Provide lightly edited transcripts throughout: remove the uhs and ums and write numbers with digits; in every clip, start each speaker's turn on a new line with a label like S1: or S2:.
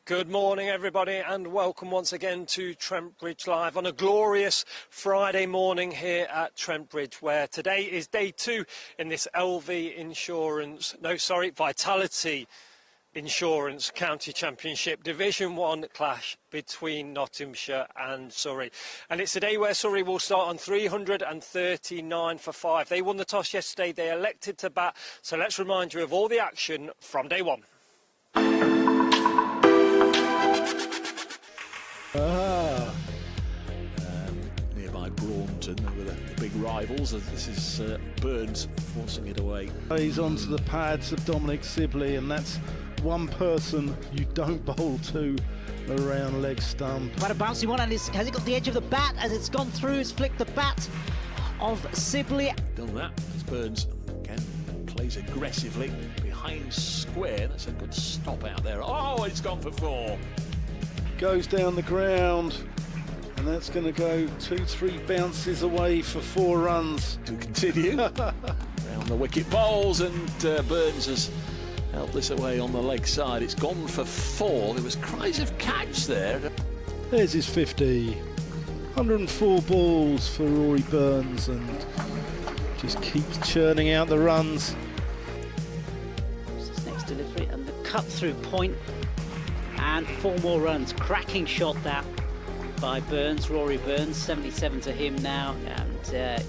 S1: Good morning, everybody, and welcome once again to Trent Bridge Live on a glorious Friday morning here at Trent Bridge, where today is day 2 in this Vitality Insurance County Championship Division 1 clash between Nottinghamshire and Surrey. And it's a day where Surrey will start on 339 for 5. They won the toss yesterday, they elected to bat, so let's remind you of all the action from day 1.
S2: Nearby Braunton, they were the big rivals. This is Burns forcing it away.
S3: He's onto the pads of Dominic Sibley, and that's one person you don't bowl to around leg stump.
S4: Quite a bouncy one, and has it got the edge of the bat as it's gone through? It's flicked the bat of Sibley.
S2: Done that as Burns again plays aggressively behind square. That's a good stop out there. Oh, it's gone for 4.
S3: Goes down the ground, and that's going to go 2-3 bounces away for 4 runs.
S2: To continue. Round the wicket bowls, and Burns has held this away on the leg side. It's gone for 4. There was cries of catch there.
S3: There's his 50. 104 balls for Rory Burns, and just keeps churning out the runs.
S4: This next delivery and the cut through point. And 4 more runs. Cracking shot that by Burns, Rory Burns, 77 to him now, and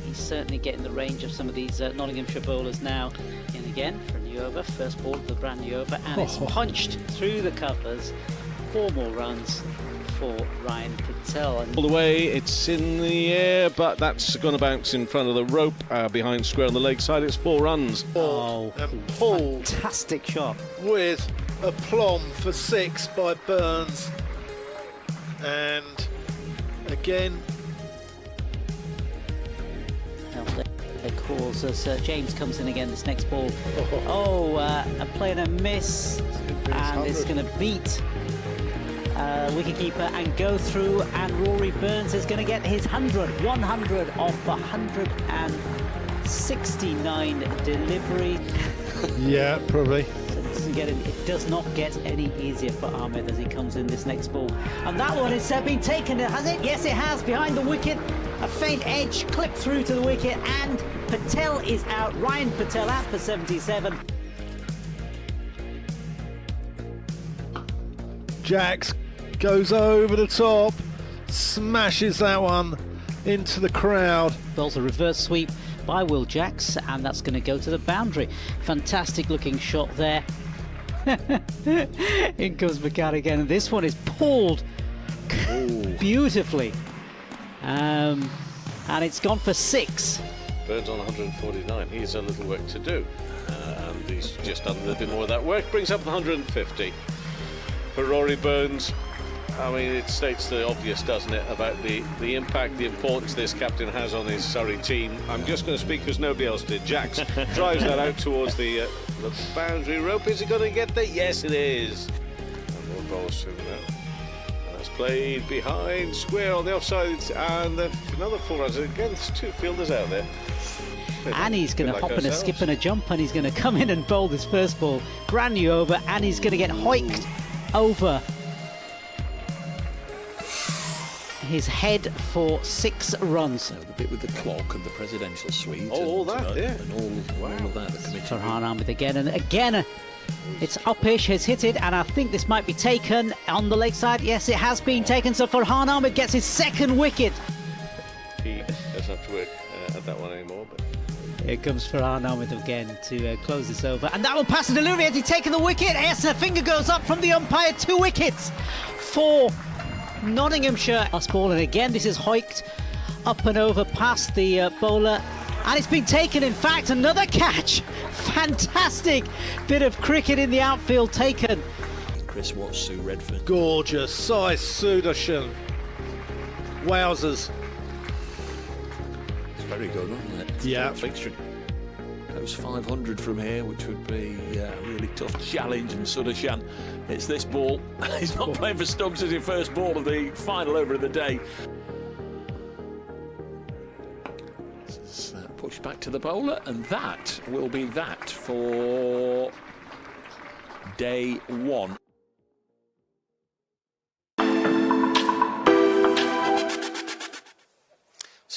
S4: he's certainly getting the range of some of these Nottinghamshire bowlers now. In again for a new over, first ball of the brand new over, and it's punched through the covers. 4 more runs for Ryan Patel.
S5: All the way, it's in the air, but that's going to bounce in front of the rope behind square on the leg side. It's 4 runs.
S4: Oh,
S3: and pulled
S4: fantastic shot
S3: with aplomb for 6 by Burns, and again
S4: they calls as James comes in again. This next ball, a play and a miss, and it's going to beat wicketkeeper and go through, and Rory Burns is going to get his 100 off 169 delivery.
S3: Yeah, probably.
S4: It does not get any easier for Ahmed as he comes in this next ball. And that one has been taken, has it? Yes, it has, behind the wicket. A faint edge clipped through to the wicket, and Patel is out. Ryan Patel out for 77.
S3: Jacks goes over the top, smashes that one into the crowd.
S4: Bowls a reverse sweep by Will Jacks, and that's going to go to the boundary. Fantastic looking shot there. In comes McCann again, and this one is pulled beautifully, and it's gone for 6.
S5: Burns on 149. He's a little work to do, and he's just done a little bit more of that work. Brings up 150 for Rory Burns. I mean, it states the obvious, doesn't it, about the impact, the importance this captain has on his Surrey team. I'm just going to speak because nobody else did. Jacks drives that out towards the boundary rope. Is he going to get there? Yes, it is. And more balls soon now. And that's played behind square on the offside, and another 4 runs. Again, there's 2 fielders out there.
S4: And he's going to hop and a skip and a jump, and he's going to come in and bowl this first ball. Brand new over, and he's going to get hoiked over his head for 6 runs.
S2: The bit with the clock and the presidential suite.
S5: All that, yeah.
S2: And all of that, the committee.
S4: Farhan Ahmed again, and again it's upish, has hit it, and I think this might be taken on the leg side. Yes, it has been taken, so Farhan Ahmed gets his 2nd wicket.
S5: He doesn't have to work at that one anymore, but
S4: Here comes Farhan Ahmed again to close this over, and that will pass the delivery. Has he taken the wicket? Yes, a finger goes up from the umpire. 2 wickets for Nottinghamshire. Last ball, and again this is hoiked up and over past the bowler, and it's been taken. In fact, another catch. Fantastic bit of cricket in the outfield taken.
S2: Chris Watts, Sue Redford.
S3: Gorgeous, Sai Sudarshan. Wowzers.
S2: It's very good, wasn't it?
S3: Yeah.
S2: Fixture. Goes 500 from here, which would be a really tough challenge. And Sudarshan, it's this ball. He's not playing for Stubbs as his first ball of the final over of the day. This is pushed back to the bowler, and that will be that for day 1.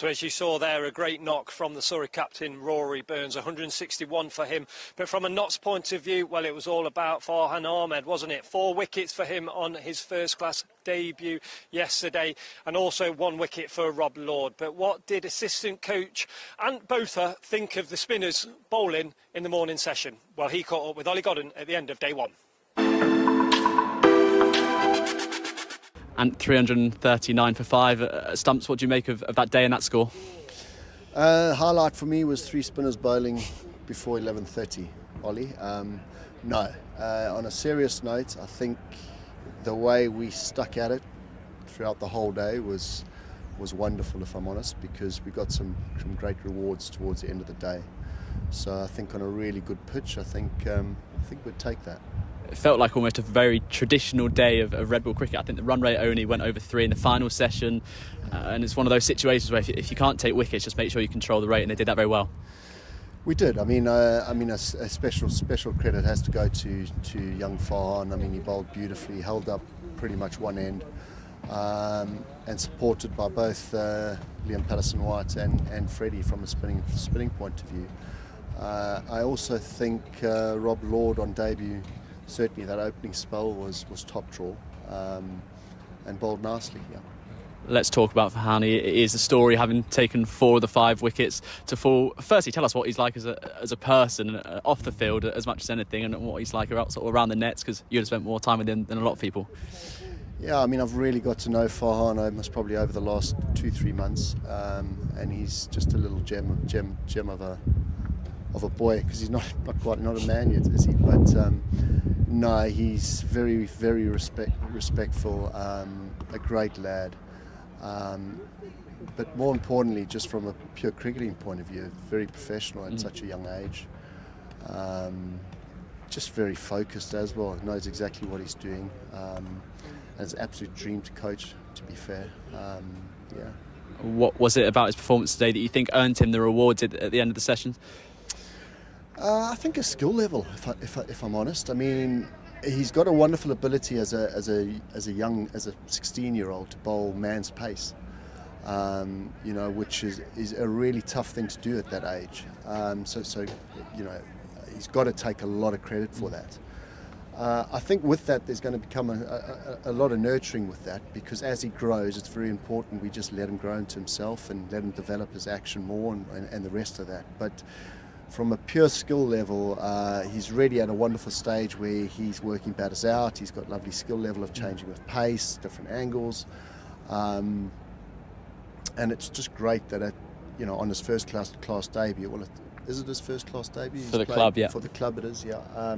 S1: So as you saw there, a great knock from the Surrey captain, Rory Burns, 161 for him. But from a Notts point of view, well, it was all about Farhan Ahmed, wasn't it? 4 wickets for him on his first-class debut yesterday, and also 1 wicket for Rob Lord. But what did assistant coach Ant Botha think of the spinners bowling in the morning session? Well, he caught up with Ollie Godden at the end of day 1.
S6: And 339 for 5. Stumps, what do you make of that day and that score?
S7: Highlight for me was 3 spinners bowling before 11:30, Ollie. No, on a serious note, I think the way we stuck at it throughout the whole day was wonderful, if I'm honest, because we got some great rewards towards the end of the day. So I think on a really good pitch, I think we'd take that.
S6: It felt like almost a very traditional day of red ball cricket. I think the run rate only went over 3 in the final session, and it's one of those situations where if you can't take wickets, just make sure you control the rate, and they did that very well.
S7: We did. A special credit has to go to young Farhan. I mean, he bowled beautifully, held up pretty much one end, and supported by both Liam Patterson-White and Freddie from a spinning point of view. I also think Rob Lord on debut, certainly that opening spell was top draw, and bowled nicely. Yeah.
S6: Let's talk about Farhan. It is the story, having taken 4 of the 5 wickets to fall. Firstly, tell us what he's like as a person off the field as much as anything, and what he's like around the nets, because you'd have spent more time with him than a lot of people.
S7: Yeah, I mean, I've really got to know Farhan most probably over the last 2-3 months, and he's just a little gem of a boy, because he's not a man yet, is he? But no, he's very, very respectful, a great lad. But more importantly, just from a pure cricketing point of view, very professional at such a young age. Just very focused as well, knows exactly what he's doing. Has an absolute dream to coach, to be fair. Yeah.
S6: What was it about his performance today that you think earned him the rewards at the end of the session?
S7: I think a skill level, if I'm honest. I mean, he's got a wonderful ability as a 16-year-old to bowl man's pace, which is a really tough thing to do at that age. So he's got to take a lot of credit for that. I think with that, there's going to become a lot of nurturing with that, because as he grows, it's very important we just let him grow into himself and let him develop his action more and the rest of that. But from a pure skill level, he's really at a wonderful stage where he's working batters out. He's got lovely skill level of changing with pace, different angles, and it's just great that on his first class debut. Well, is it his first class debut?
S6: For the club, yeah.
S7: For the club, it is, yeah.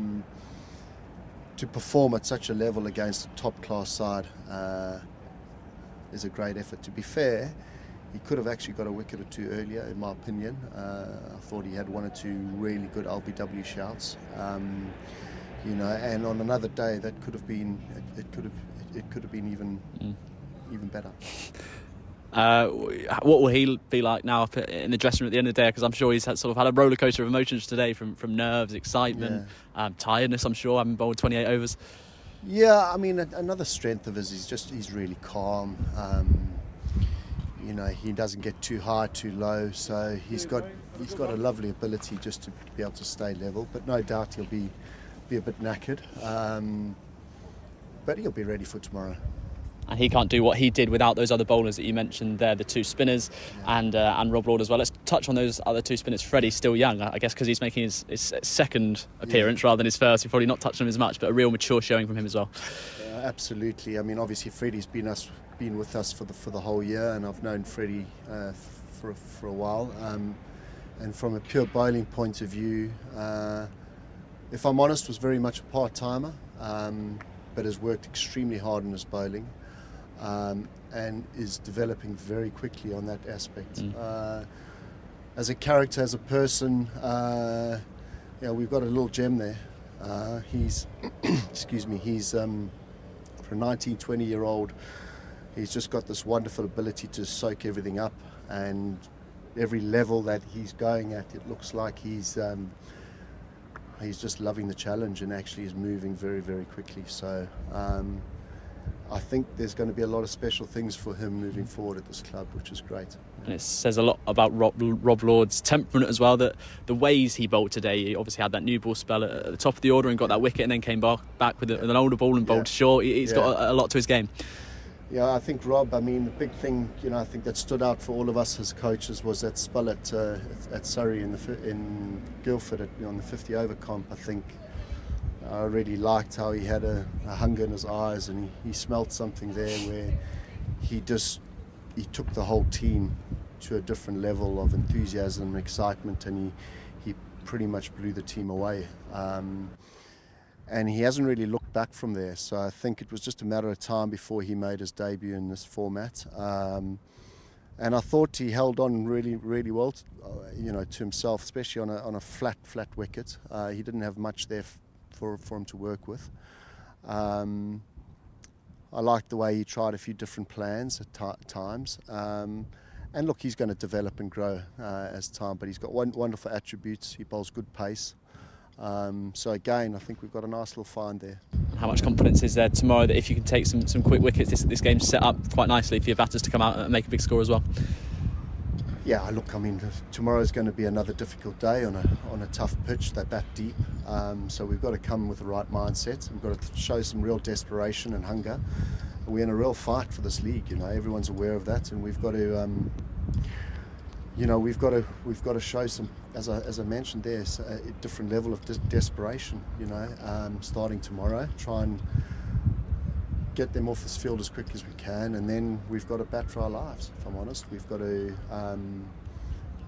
S7: To perform at such a level against a top class side is a great effort. To be fair, he could have actually got a wicket or 2 earlier, in my opinion. I thought he had 1 or 2 really good LBW shouts. And on another day, that could have been it could have been even better.
S6: What will he be like now up in the dressing room at the end of the day? Because I'm sure he's had a roller coaster of emotions today, from nerves, excitement, tiredness. I'm sure, having bowled 28 overs.
S7: Yeah, I mean, another strength of his is he's really calm. He doesn't get too high, too low, so he's got a lovely ability just to be able to stay level. But no doubt he'll be a bit knackered, but he'll be ready for tomorrow.
S6: And he can't do what he did without those other bowlers that you mentioned there, the 2 spinners, and Rob Lord as well. Let's touch on those other 2 spinners. Freddie's still young, I guess, because he's making his second appearance rather than his first. You've probably not touched on him as much, but a real mature showing from him as well.
S7: Absolutely. I mean, obviously Freddie's been with us for the whole year, and I've known Freddie for a while. And from a pure bowling point of view, if I'm honest, was very much a part-timer, but has worked extremely hard in his bowling. And is developing very quickly on that aspect. As a character, as a person, we've got a little gem there. He's, he's for a 19, 20-year-old, he's just got this wonderful ability to soak everything up, and every level that he's going at, it looks like he's just loving the challenge and actually is moving very, very quickly. So I think there's going to be a lot of special things for him moving forward at this club, which is great.
S6: And it says a lot about Rob Lord's temperament as well, that the ways he bowled today, he obviously had that new ball spell at the top of the order and got that wicket and then came back with an older ball and bowled short. He's got a lot to his game.
S7: Yeah, I think Rob, I mean, the big thing, I think that stood out for all of us as coaches was that spell at Surrey in Guildford on the 50 over comp. I think I really liked how he had a hunger in his eyes, and he smelt something there where he took the whole team to a different level of enthusiasm and excitement, and he pretty much blew the team away. And he hasn't really looked back from there, so I think it was just a matter of time before he made his debut in this format. And I thought he held on really, really well, to himself, especially on a flat wicket. He didn't have much there for him to work with. I liked the way he tried a few different plans at times. And look, he's going to develop and grow as time, but he's got wonderful attributes. He bowls good pace. So again, I think we've got a nice little find there.
S6: How much confidence is there tomorrow that if you can take some quick wickets, this game's set up quite nicely for your batters to come out and make a big score as well?
S7: Yeah, look, I mean, tomorrow's going to be another difficult day on a tough pitch that deep. So we've got to come with the right mindset. We've got to show some real desperation and hunger. We're in a real fight for this league. Everyone's aware of that, and we've got to. We've got to show some, as I mentioned there, a different level of desperation. Starting tomorrow, try and get them off this field as quick as we can, and then we've got to bat for our lives. If I'm honest, we've got to,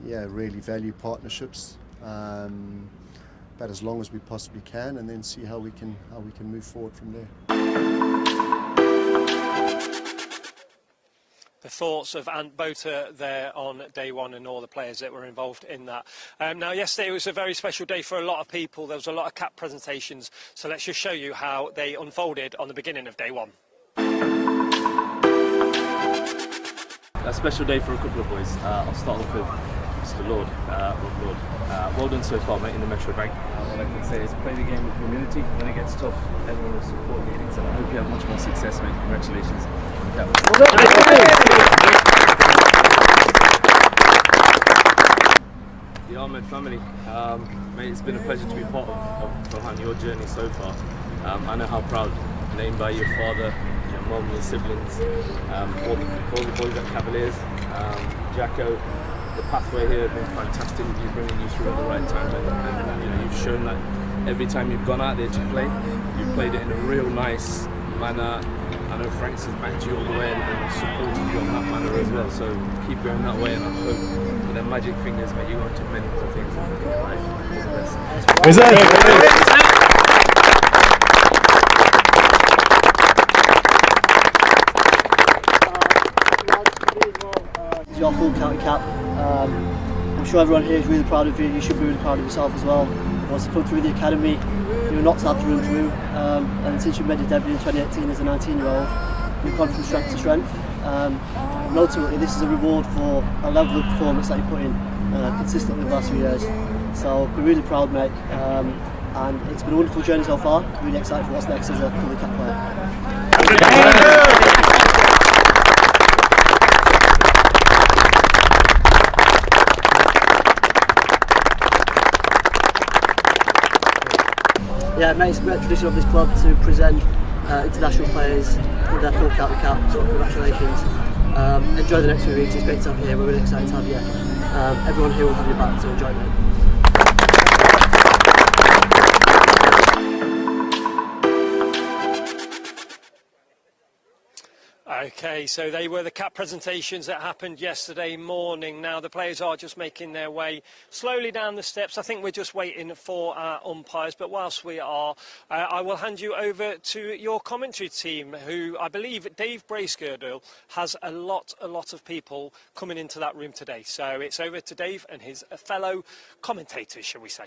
S7: really value partnerships, bat as long as we possibly can, and then see how we can move forward from there.
S1: The thoughts of Ant Bota there on day one and all the players that were involved in that. Now, yesterday was a very special day for a lot of people. There was a lot of cap presentations, so let's just show you how they unfolded on the beginning of day one.
S8: A special day for a couple of boys. I'll start off with Mr. Lord, Rob Lord. Well done so far, mate, in the Metro Bank. All I can say is play the game with humility. When it gets tough, everyone will support the innings, and I hope you have much more success, mate. Congratulations. The Ahmed family, mate, it's been a pleasure to be part of Farhan, your journey so far. I know how proud, named by your father, your mum, your siblings, all the boys at Cavaliers, Jacko. The pathway here has been fantastic. You're bringing you through at the right time, and you've shown that every time you've gone out there to play, you've played it in a real nice manner. I know Frank's has backed you all the way and supported you on that manner as well. So keep going that way, and I hope with their magic fingers, mate, you go into many more things in life. All the best.
S3: Is that?
S9: Your full county cap. I'm sure everyone here is really proud of you. You should be really proud of yourself as well. Once you come through the academy, you were knocked out through and through. And since you made your debut in 2018 as a 19-year-old, you've gone from strength to strength. And ultimately, this is a reward for a level of performance that you put in consistently the last few years. So be really proud, mate. And it's been a wonderful journey so far. Really excited for what's next as a fully cap player. Yeah, mate, it's a great tradition of this club to present international players with their full county cap, so congratulations. Enjoy the next few weeks, it's great to have you here, we're really excited to have you. Everyone here will have you back, so enjoy, mate.
S1: Okay, so they were the cap presentations that happened yesterday morning. Now the players are just making their way slowly down the steps. I think we're just waiting for our umpires, but whilst we are, I will hand you over to your commentary team, who I believe Dave Bracegirdle has a lot of people coming into that room today. So it's over to Dave and his fellow commentators, shall we say.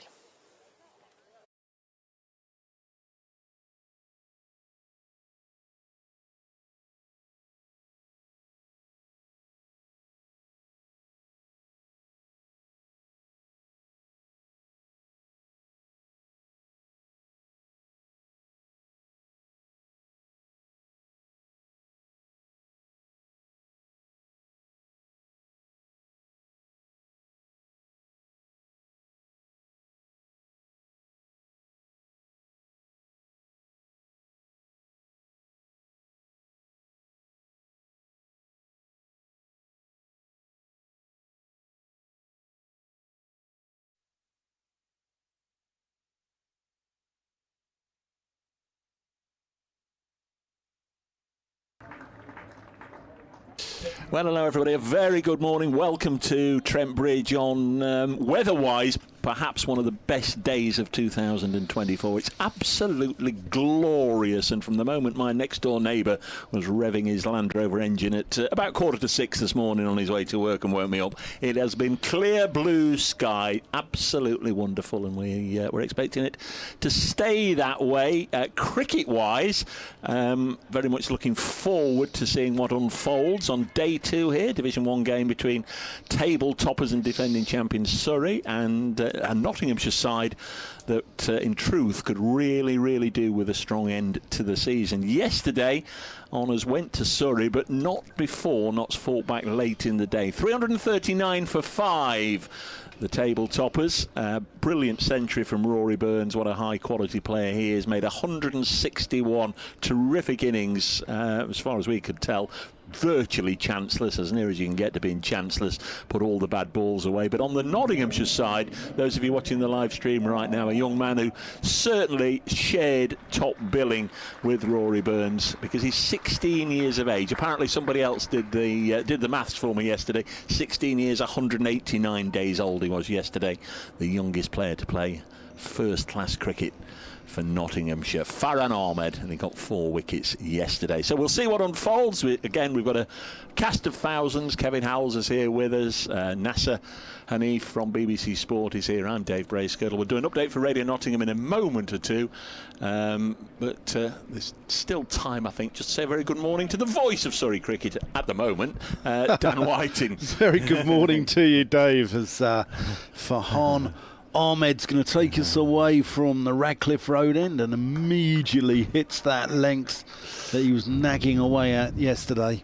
S2: Well, hello everybody, a very good morning. Welcome to Trent Bridge on weather-wise, perhaps one of the best days of 2024. It's absolutely glorious, and from the moment my next door neighbour was revving his Land Rover engine at about 5:45 this morning on his way to work and woke me up, it has been clear blue sky, absolutely wonderful, and we're expecting it to stay that way. Cricket-wise, very much looking forward to seeing what unfolds on day 2 here, Division 1 game between table toppers and defending champions Surrey and a Nottinghamshire side that in truth could really do with a strong end to the season. Yesterday honours went to Surrey, but not before Notts fought back late in the day. 339 for 5, the table toppers. Brilliant century from Rory Burns. What a high quality player he is. Made 161 terrific innings, as far as we could tell. Virtually chanceless, as near as you can get to being chanceless, put all the bad balls away. But on the Nottinghamshire side, those of you watching the live stream right now, a young man who certainly shared top billing with Rory Burns, because he's 16 years of age. Apparently somebody else did the maths for me yesterday. 16 years, 189 days old he was yesterday, the youngest player to play first class cricket for Nottinghamshire. Farhan Ahmed, and he got 4 wickets yesterday. So we'll see what unfolds. Again, we've got a cast of thousands. Kevin Howells is here with us. Nasser Hanif from BBC Sport is here. I'm Dave Bracegirdle. We'll do an update for Radio Nottingham in a moment or two. But there's still time, I think, just to say a very good morning to the voice of Surrey cricket at the moment, Dan Whiting.
S3: Very good morning to you, Dave, as Farhan Ahmed's going to take us away from the Radcliffe Road end and immediately hits that length that he was nagging away at yesterday.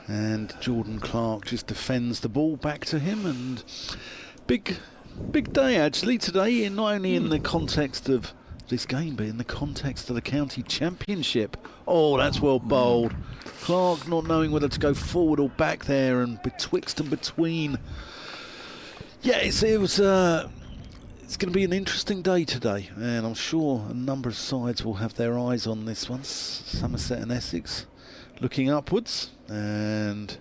S3: And Jordan Clark just defends the ball back to him, and big day actually today, not only in the context of this game but in the context of the county championship. Oh, that's well bowled. Clark not knowing whether to go forward or back there, and betwixt and between. Yeah, it's going to be an interesting day today, and I'm sure a number of sides will have their eyes on this one. Somerset and Essex looking upwards, and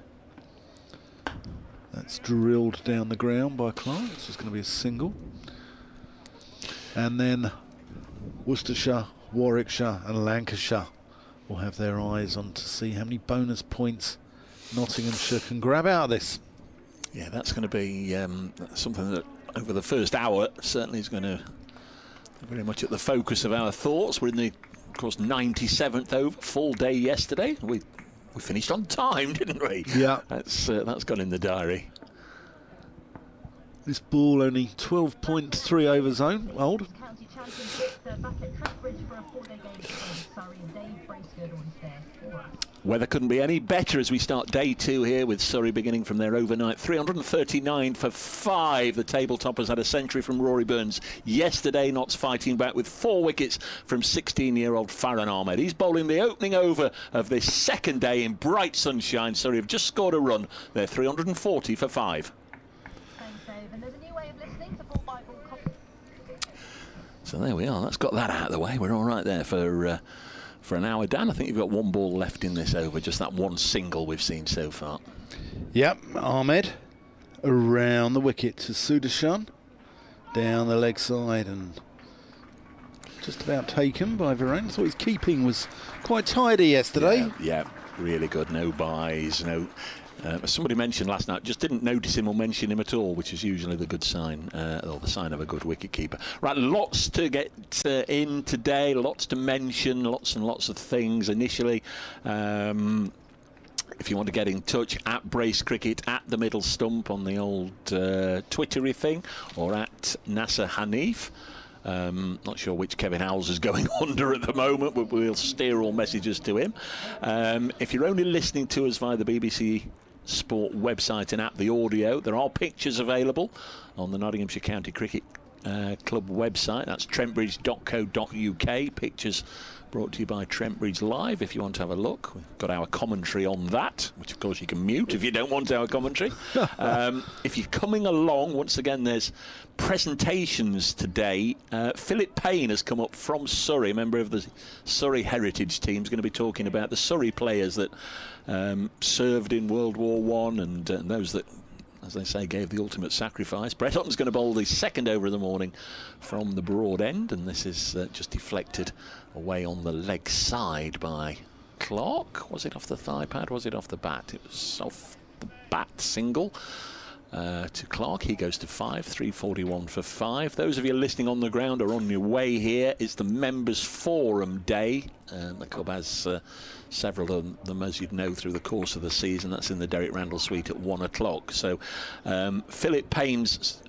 S3: that's drilled down the ground by Clark. It's just going to be a single. And then Worcestershire, Warwickshire and Lancashire will have their eyes on to see how many bonus points Nottinghamshire can grab out of this.
S2: Yeah, that's going to be something that over the first hour certainly is going to be very much at the focus of our thoughts. We're in the, of course, 97th over, full day yesterday. We finished on time, didn't we?
S3: Yeah.
S2: That's gone in the diary.
S3: This ball only 12.3 overs old.
S10: County Championship, back at Trent Bridge for a 4-day game between Surrey and Dave Bracegirdle is there for us.
S2: Weather couldn't be any better as we start day 2 here, with Surrey beginning from their overnight. 339 for 5. The table toppers had a century from Rory Burns yesterday. Notts fighting back with 4 wickets from 16-year-old Farhan Ahmed. He's bowling the opening over of this second day in bright sunshine. Surrey have just scored a run. They're 340 for 5.
S10: Thanks, Dave. And there's a new way of listening to ball by ball copy.
S2: So there we are. That's got that out of the way. We're all right there for an hour. Dan, I think you've got 1 ball left in this over, just that 1 single we've seen so far.
S3: Yep, Ahmed around the wicket to Sudarshan, down the leg side, and just about taken by Varane. I thought his keeping was quite tidy yesterday.
S2: Yeah, really good. No buys, no. Somebody mentioned last night, just didn't notice him or mention him at all, which is usually the good sign, or the sign of a good wicket-keeper. Right, lots to get in today, lots to mention, lots and lots of things. Initially, if you want to get in touch, at Brace Cricket, at the middle stump on the old Twittery thing, or at Nasser Hanif. Not sure which Kevin Howells is going under at the moment, but we'll steer all messages to him. If you're only listening to us via the BBC Sport website and app, the audio, there are pictures available on the Nottinghamshire County Cricket club website. That's trentbridge.co.uk. Pictures brought to you by Trent Bridge Live if you want to have a look. We've got our commentary on that, which of course you can mute if you don't want our commentary. If you're coming along, once again, there's presentations today. Philip Payne has come up from Surrey, a member of the Surrey heritage team. He's going to be talking about the Surrey players that served in World War I and those that, as they say, gave the ultimate sacrifice. Brett Hutton's going to bowl the second over of the morning from the broad end, and this is just deflected away on the leg side by Clark. Was it off the thigh pad? Was it off the bat? It was off the bat single to Clark. He goes to 5, 341 for 5. Those of you listening on the ground are on your way here. It's the Members Forum Day. The club has several of them, as you'd know, through the course of the season. That's in the Derek Randall Suite at 1 o'clock. So Philip Payne's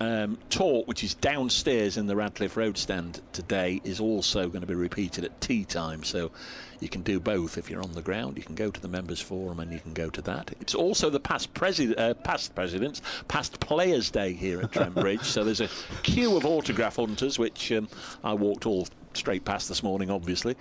S2: talk, which is downstairs in the Radcliffe Road stand today, is also going to be repeated at tea time. So you can do both. If you're on the ground, you can go to the Members Forum and you can go to that. It's also the past Players Day here at Trent Bridge. So there's a queue of autograph hunters, which I walked all straight past this morning, obviously.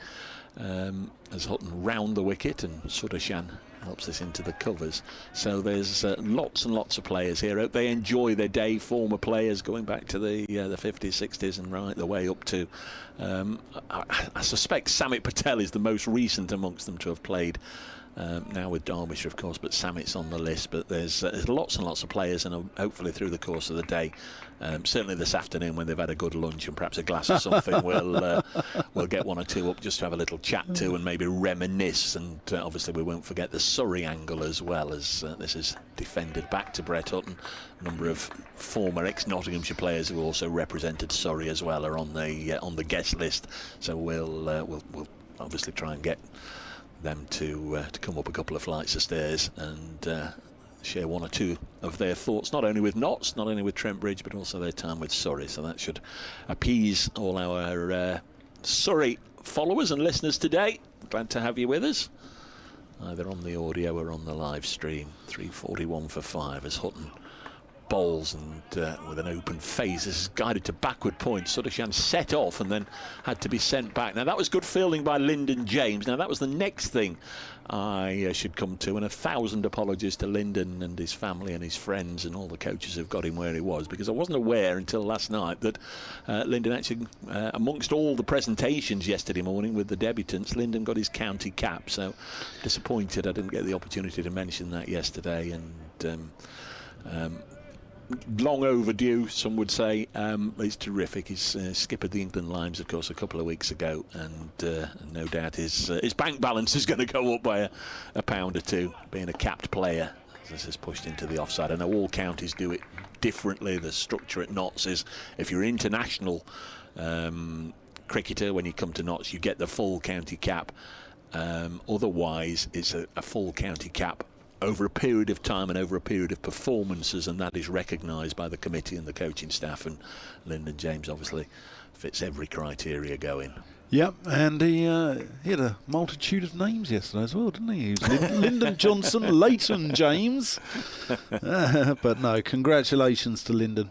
S2: As Hutton round the wicket and Sudarshan helps this into the covers. So there's lots and lots of players here. Hope they enjoy their day. Former players going back to the 50s, 60s and right the way up to I suspect Samit Patel is the most recent amongst them to have played. Now with Derbyshire, of course, but Samit's on the list. But there's lots and lots of players, and hopefully through the course of the day, certainly this afternoon when they've had a good lunch and perhaps a glass of something, we'll get one or two up just to have a little chat to and maybe reminisce. And obviously we won't forget the Surrey angle as well, as this is defended back to Brett Hutton. A number of former ex-Nottinghamshire players who also represented Surrey as well are on the guest list. So we'll obviously try and get them to come up a couple of flights of stairs and share one or two of their thoughts, not only with Notts, not only with Trent Bridge, but also their time with Surrey. So that should appease all our Surrey followers and listeners today. Glad to have you with us, either on the audio or on the live stream. 341 for 5 as Hutton bowls, and with an open face, this is guided to backward point. Sudarshan set off and then had to be sent back. Now that was good fielding by Lyndon James. Now that was the next thing I should come to, and 1,000 apologies to Lyndon and his family and his friends and all the coaches who've got him where he was, because I wasn't aware until last night that Lyndon actually, amongst all the presentations yesterday morning with the debutants, Lyndon got his county cap. So disappointed I didn't get the opportunity to mention that yesterday, and long overdue, some would say. He's terrific. He's skippered the England Limes, of course, a couple of weeks ago, and no doubt his bank balance is going to go up by a pound or two, being a capped player. This is pushed into the offside. I know all counties do it differently. The structure at Notts is, if you're international cricketer, when you come to Notts, you get the full county cap. Otherwise, it's a full county cap over a period of time and over a period of performances, and that is recognised by the committee and the coaching staff, and Lyndon James obviously fits every criteria going.
S3: Yep, and he had a multitude of names yesterday as well, didn't he? He was Lyndon Johnson, Leighton James. But no, congratulations to Lyndon.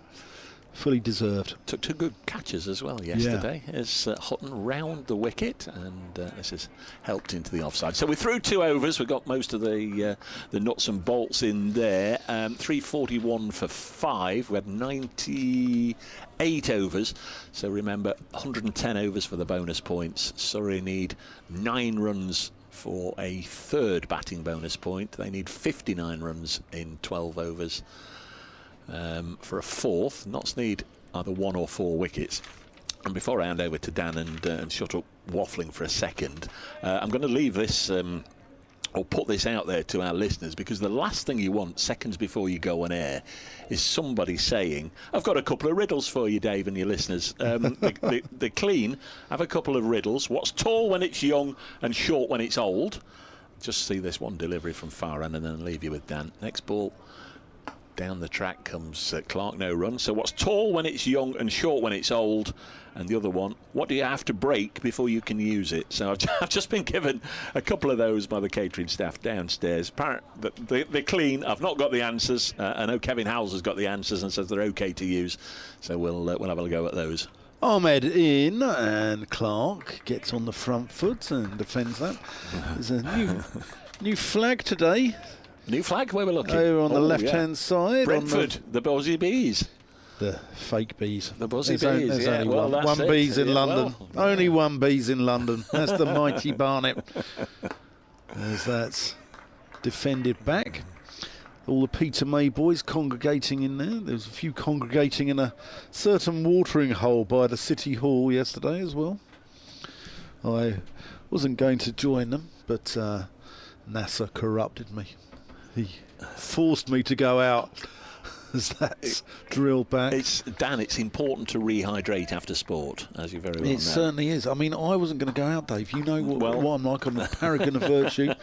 S3: Fully deserved.
S2: Took 2 good catches as well yesterday. Yeah. As Hutton round the wicket, and this has helped into the offside. So we're through 2 overs. We've got most of the nuts and bolts in there. 341 for 5. We had 98 overs. So remember, 110 overs for the bonus points. Surrey need 9 runs for a third batting bonus point. They need 59 runs in 12 overs. For a fourth. Notts need either 1 or 4 wickets. And before I hand over to Dan and shut up waffling for a second, I'm going to leave this or put this out there to our listeners, because the last thing you want seconds before you go on air is somebody saying, I've got a couple of riddles for you, Dave, and your listeners. They're clean. Have a couple of riddles. What's tall when it's young and short when it's old? Just see this one delivery from Farhan and then leave you with Dan. Next ball Down the track comes Clark, no run. So what's tall when it's young and short when it's old? And the other one, what do you have to break before you can use it? So I've just been given a couple of those by the catering staff downstairs. They're clean. I've not got the answers. I know Kevin Howells has got the answers and says they're okay to use. So we'll have a go at those.
S3: Ahmed in, and Clark gets on the front foot and defends that. There's a new flag today.
S2: New flag, where we're looking.
S3: Over on the left-hand side.
S2: Brentford, the Buzzy Bees.
S3: The fake bees.
S2: The Buzzy
S3: There's
S2: Bees,
S3: There's
S2: yeah.
S3: only
S2: Well,
S3: one
S2: that's it.
S3: bees in
S2: Yeah,
S3: London.
S2: well.
S3: Only one bees in London. That's the mighty Barnet. As that's defended back. All the Peter May boys congregating in there. There's a few congregating in a certain watering hole by the City Hall yesterday as well. I wasn't going to join them, but NASA corrupted me. He forced me to go out as that's drilled back.
S2: It's important to rehydrate after sport, as you very well know.
S3: It certainly is. I mean, I wasn't going to go out, Dave. You know what I'm like. I'm a paragon of virtue.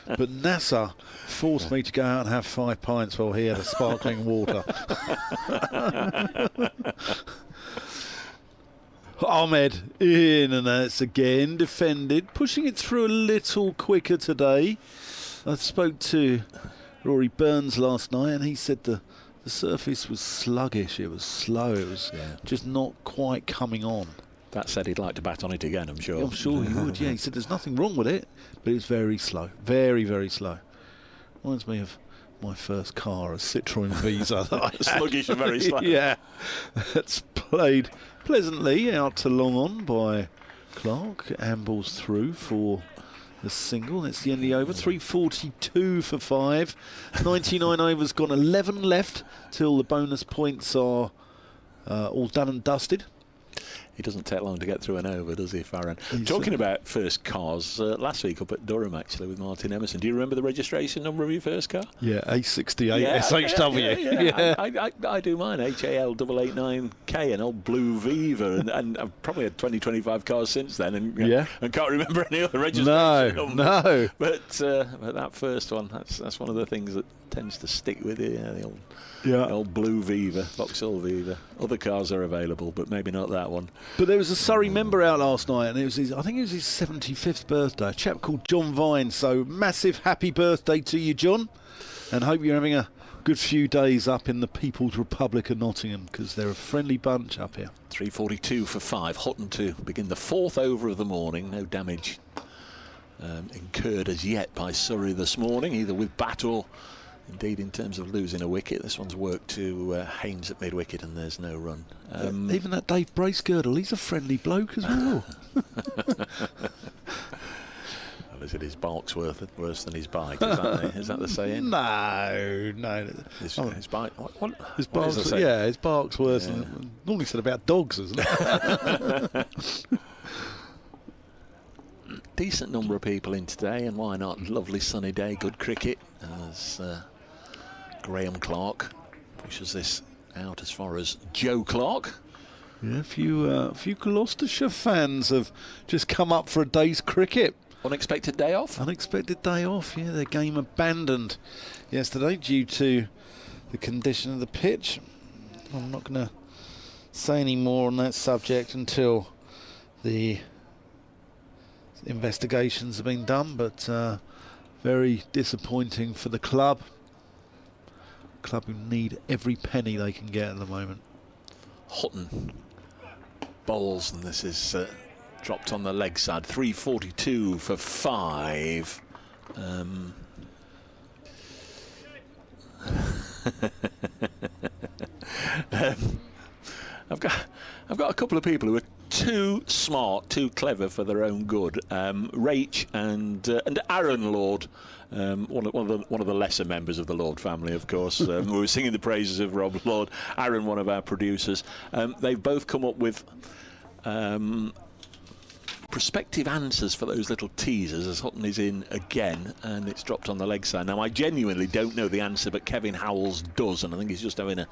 S3: But NASA forced me to go out and have 5 pints while he had a sparkling water. Ahmed in, and that's again defended. Pushing it through a little quicker today. I spoke to Rory Burns last night, and he said the surface was sluggish. It was slow. It was just not quite coming on.
S2: That said, he'd like to bat on it again, I'm sure.
S3: I'm sure he would, yeah. He said there's nothing wrong with it, but it's very slow. Very, very slow. Reminds me of my first car, a Citroen Visa that I had.
S2: Sluggish and very slow.
S3: Yeah. That's played pleasantly out to long on by Clark. Ambles through for the single. That's the end of the over. 342 for 5. 99 overs gone. 11 left till the bonus points are all done and dusted.
S2: He doesn't take long to get through an over, does he, Farhan? Talking about first cars, last week up at Durham, actually, with Martin Emerson. Do you remember the registration number of your first car?
S3: Yeah, A68 SHW.
S2: I do mine, HAL889K, an old blue Viva, and I've probably had 20, 25 cars since then, and can't remember any other registration numbers.
S3: No.
S2: But that first one, that's one of the things that tends to stick with you, the old blue Viva, Vauxhall Viva. Other cars are available, but maybe not that one.
S3: But there was a Surrey member out last night, and I think it was his 75th birthday. A chap called John Vine. So massive happy birthday to you, John, and hope you're having a good few days up in the People's Republic of Nottingham, because they're a friendly bunch up here.
S2: 342 for 5. Hutton to begin the 4th over of the morning. No damage incurred as yet by Surrey this morning, either with bat or indeed in terms of losing a wicket. This one's worked to Haynes at mid-wicket, and there's no run.
S3: Even that Dave Bracegirdle, he's a friendly bloke as well.
S2: Is it his bark's worse than his bike? Is that the saying?
S3: No.
S2: His bike. What
S3: his
S2: bark's,
S3: is the saying? His bark's worse than normally said about dogs, isn't it?
S2: Decent number of people in today, and why not? Lovely sunny day, good cricket. As Graham Clark pushes this out as far as Joe Clark.
S3: Yeah, a few Gloucestershire fans have just come up for a day's cricket.
S2: Unexpected day off?
S3: Unexpected day off, yeah. Their game abandoned yesterday due to the condition of the pitch. I'm not going to say any more on that subject until the investigations have been done, but very disappointing for the club. Club who need every penny they can get at the moment.
S2: Hutton bowls, and this is dropped on the leg side. 342 for 5. I've got a couple of people who are too smart, too clever for their own good. Rach and Aaron Lord, one of the lesser members of the Lord family, of course. We were singing the praises of Rob Lord. Aaron, one of our producers. They've both come up with prospective answers for those little teasers, as Hutton is in again, and it's dropped on the leg side. Now, I genuinely don't know the answer, but Kevin Howells does, and I think he's just having a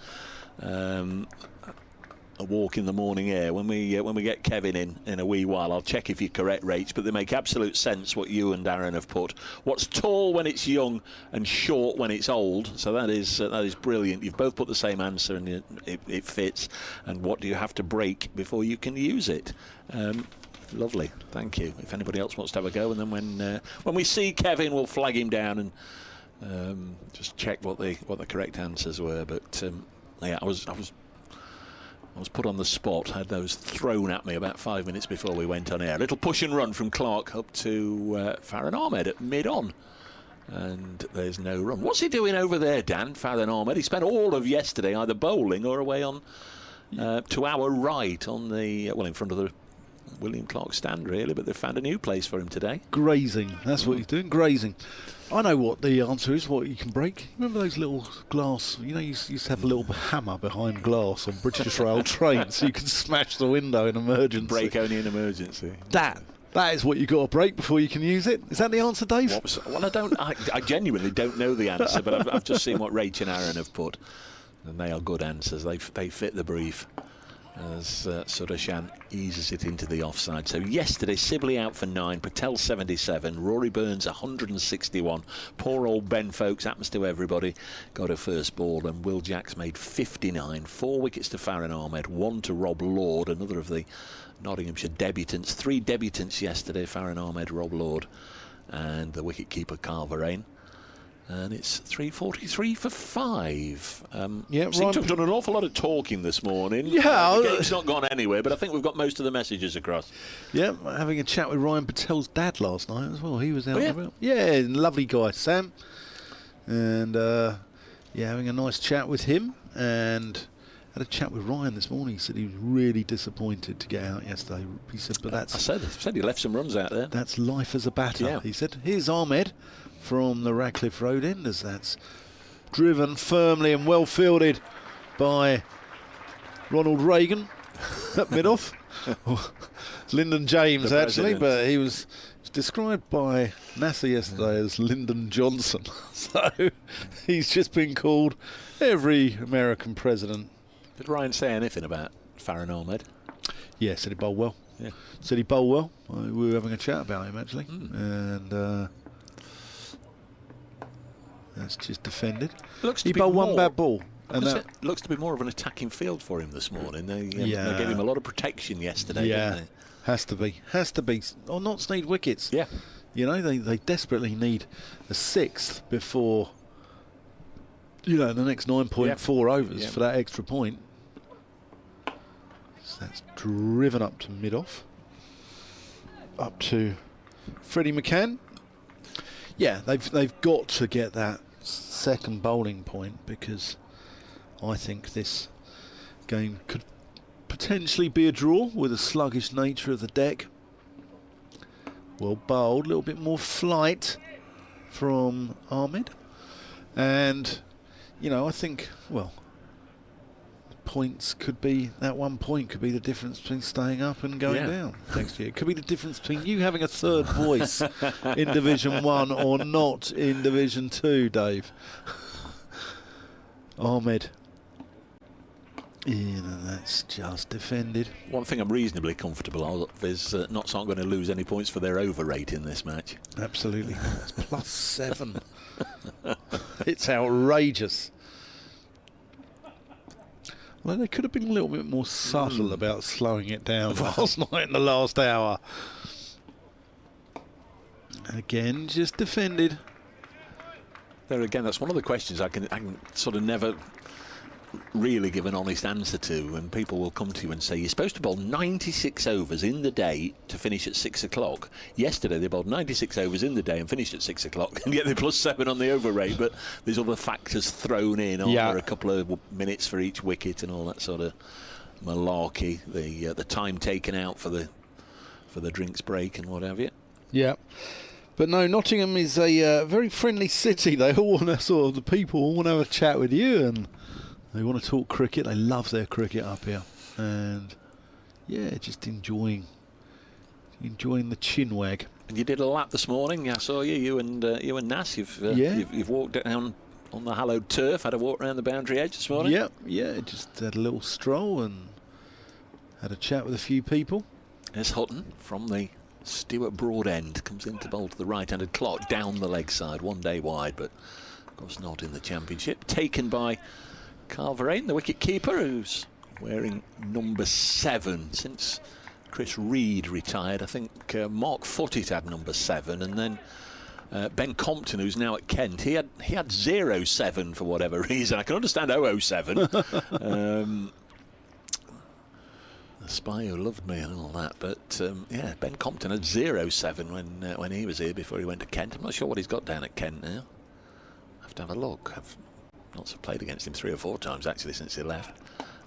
S2: a walk in the morning air. When we get Kevin in a wee while, I'll check if you're correct, Rach, but they make absolute sense what you and Darren have put. What's tall when it's young and short when it's old? So that is brilliant. You've both put the same answer and it fits. And what do you have to break before you can use it? Lovely, thank you. If anybody else wants to have a go, and then when we see Kevin, we'll flag him down and just check what the correct answers were. But yeah, I was put on the spot. Had those thrown at me about 5 minutes before we went on air. A little push and run from Clark up to Farhan Ahmed at mid-on. And there's no run. What's he doing over there, Dan? Farhan Ahmed. He spent all of yesterday either bowling or away on to our right on the in front of the William Clark stand, really, but they've found a new place for him today.
S3: Grazing, that's what he's doing, grazing. I know what the answer is, what you can break. Remember those little glass, you used to have a little hammer behind glass on British Rail trains so you can smash the window in emergency.
S2: Break only in emergency.
S3: That is what you've got to break before you can use it. Is that the answer, Dave?
S2: Well, I genuinely don't know the answer, but I've just seen what Rach and Aaron have put, and they are good answers. They fit the brief. As Sudarshan eases it into the offside. So yesterday, Sibley out for 9, Patel 77, Rory Burns 161. Poor old Ben Folkes, happens to everybody, got a first ball, and Will Jacks made 59. 4 wickets to Farhan Ahmed, 1 to Rob Lord, another of the Nottinghamshire debutants. 3 debutants yesterday, Farhan Ahmed, Rob Lord, and the wicket-keeper Carver-Ain. And it's 3:43 for 5.
S3: Yeah,
S2: seem to have done an awful lot of talking this morning.
S3: Yeah,
S2: the game's not gone anywhere, but I think we've got most of the messages across.
S3: Yeah, having a chat with Ryan Patel's dad last night as well. He was out and about. Yeah, lovely guy, Sam. And having a nice chat with him, and had a chat with Ryan this morning. He said he was really disappointed to get out yesterday. He said, but that's...
S2: I said he left some runs out there.
S3: That's life as a batter.
S2: Yeah.
S3: He said, here's Ahmed from the Radcliffe Road end, as that's driven firmly and well fielded by Ronald Reagan at mid-off. Lyndon James, actually, but he was described by NASA yesterday as Lyndon Johnson. So he's just been called every American president.
S2: Did Ryan say anything about Farhan Ahmed?
S3: Yeah, said he bowled well.
S2: Yeah.
S3: Said he bowled well. We were having a chat about him, actually. And that's just defended. He bowled one bad ball. And that
S2: looks to be more of an attacking field for him this morning. They gave him a lot of protection yesterday, didn't they?
S3: Has to be. Or not need wickets.
S2: Yeah.
S3: They desperately need a 6th before, the next 9.4 overs for that extra point. So that's driven up to mid-off. Up to Freddie McCann. Yeah, they've got to get that second bowling point, because I think this game could potentially be a draw with the sluggish nature of the deck. Well bowled, a little bit more flight from Ahmed, and I think points could be, that 1 point could be the difference between staying up and going down next year. It could be the difference between you having a third voice in Division 1 or not in Division 2, Dave. Ahmed. That's just defended.
S2: One thing I'm reasonably comfortable of is Notts aren't going to lose any points for their over rate in this match.
S3: Absolutely. It's +7. It's outrageous. Well, they could have been a little bit more subtle about slowing it down last night in the last hour. Again, just defended.
S2: There again, that's one of the questions I can sort of never really give an honest answer to, when people will come to you and say you're supposed to bowl 96 overs in the day to finish at 6 o'clock. Yesterday they bowled 96 overs in the day and finished at 6 o'clock, and yet they're +7 on the over rate, but there's other factors thrown in, a couple of minutes for each wicket and all that sort of malarkey, the time taken out for the drinks break and what have you.
S3: Yeah. But no, Nottingham is a very friendly city. They all want to the people all want to have a chat with you, and they want to talk cricket. They love their cricket up here, and just enjoying the chinwag.
S2: And you did a lap this morning. I saw you and Nas. You've walked down on the hallowed turf. Had a walk around the boundary edge this morning.
S3: Yeah. Just had a little stroll and Had a chat with a few people.
S2: There's Hutton from the Stewart Broad end. Comes in to bowl to the right-handed Clark down the leg side. 1 day wide, but of course not in the Championship. Taken by Carverane, the wicket keeper, who's wearing number 7 since Chris Reed retired. I think Mark Foote had number 7, and then Ben Compton, who's now at Kent, he had 07 for whatever reason. I can understand 007. The Spy Who Loved Me and all that, but yeah, Ben Compton had 07 when he was here before he went to Kent. I'm not sure what he's got down at Kent now. I have to have a look. I've not played against him 3 or 4 times actually since he left.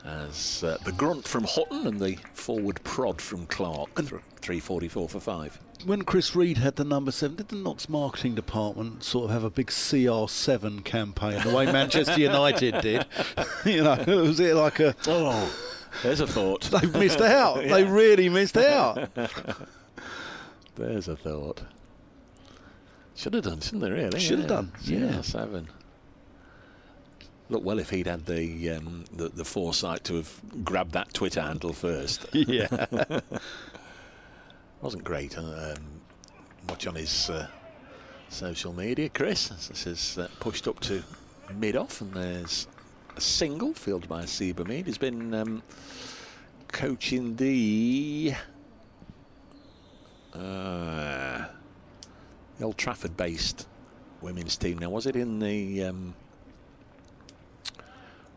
S2: As the grunt from Hutton and the forward prod from Clark. 344 for 5.
S3: When Chris Reed had the number 7, did the Notts marketing department sort of have a big CR7 campaign the way Manchester United did? You know, was it like a...
S2: Oh, there's a thought.
S3: They've missed out. Yeah. They really missed out.
S2: There's a thought. Should have done, shouldn't they, really?
S3: Should have done, yeah.
S2: 7. Look, well, if he'd had the foresight to have grabbed that Twitter handle first.
S3: Yeah.
S2: Wasn't great. Watch on his social media, Chris. This is pushed up to mid-off, and there's a single fielded by Asiba Mead. He's been coaching the Old Trafford-based women's team. Now, was it in the...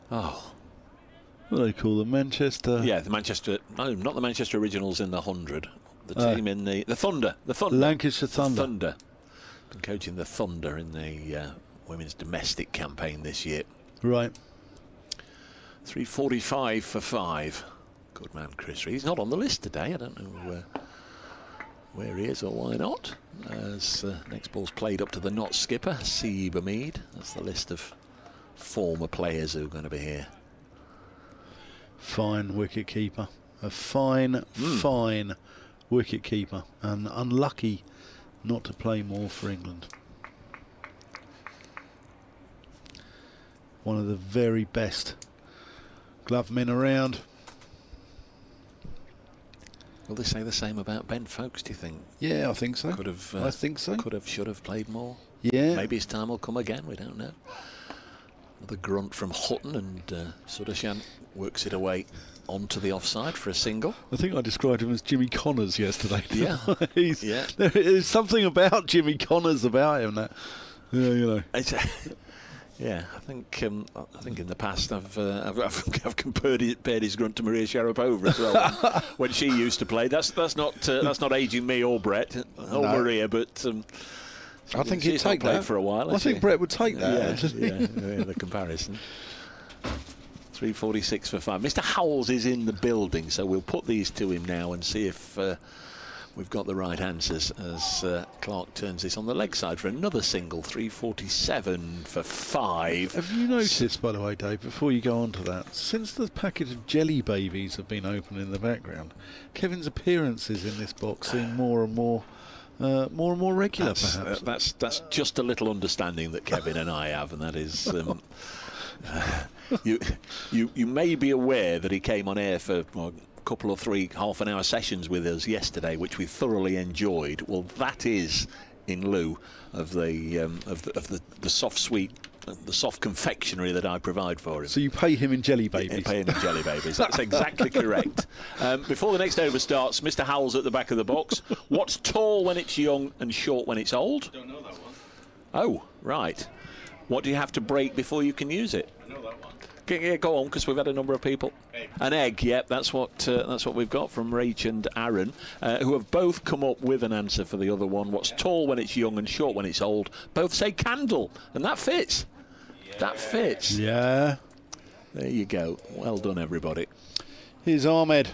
S3: what do they call them? Manchester?
S2: Yeah, the Manchester... No, not the Manchester Originals in the 100. The team in the Thunder. The Thunder.
S3: Lancashire Thunder.
S2: Thunder. Been coaching the Thunder in the women's domestic campaign this year.
S3: Right.
S2: 345 for 5. Good man, Chris Reed. He's not on the list today. I don't know where he is or why not. As next ball's played up to the Notts skipper, Asiba Mead. That's the list of former players who are going to be here.
S3: Fine wicket keeper. A fine wicket keeper, and unlucky not to play more for England. One of the very best glove men around.
S2: Will they say the same about Ben Folkes, do you think?
S3: Yeah, I think so.
S2: Could have.
S3: I think so.
S2: Could have, should have played more.
S3: Yeah.
S2: Maybe his time will come again. We don't know. Another grunt from Hutton, and Sudarshan works it away onto the offside for a single.
S3: I think I described him as Jimmy Connors yesterday.
S2: Yeah.
S3: There's something about Jimmy Connors about him that, you know.
S2: Yeah, I think in the past I've compared his grunt to Maria Sharapova as well when she used to play. That's not aging me or Brett or no. Maria, but
S3: I think he'd take that
S2: for a while.
S3: I think Brett would take that.
S2: Yeah, the comparison. 346 for 5. Mr. Howells is in the building, so we'll put these to him now and see if we've got the right answers as Clark turns this on the leg side for another single. 347 for 5.
S3: Have you noticed, by the way, Dave, before you go on to that, since the packet of jelly babies have been opened in the background, Kevin's appearances in this box seem more and more regular, perhaps.
S2: That's just a little understanding that Kevin and I have, and that is you may be aware that he came on air for a couple of 3 half-an-hour sessions with us yesterday, which we thoroughly enjoyed. Well, that is in lieu of the soft sweet. The soft confectionery that I provide for him.
S3: So you pay him in jelly babies?
S2: Yeah, pay him in jelly babies. That's exactly correct. Before the next over starts, Mr. Howells at the back of the box. What's tall when it's young and short when it's old?
S8: Don't know that one.
S2: Oh, right. What do you have to break before you can use it?
S8: I know that one.
S2: Yeah, go on, because we've had a number of people.
S8: Egg.
S2: An egg, yep, that's what we've got from Rach and Aaron, who have both come up with an answer for the other one. What's tall when it's young and short when it's old? Both say candle, and that fits. That fits.
S3: Yeah.
S2: There you go. Well done, everybody.
S3: Here's Ahmed.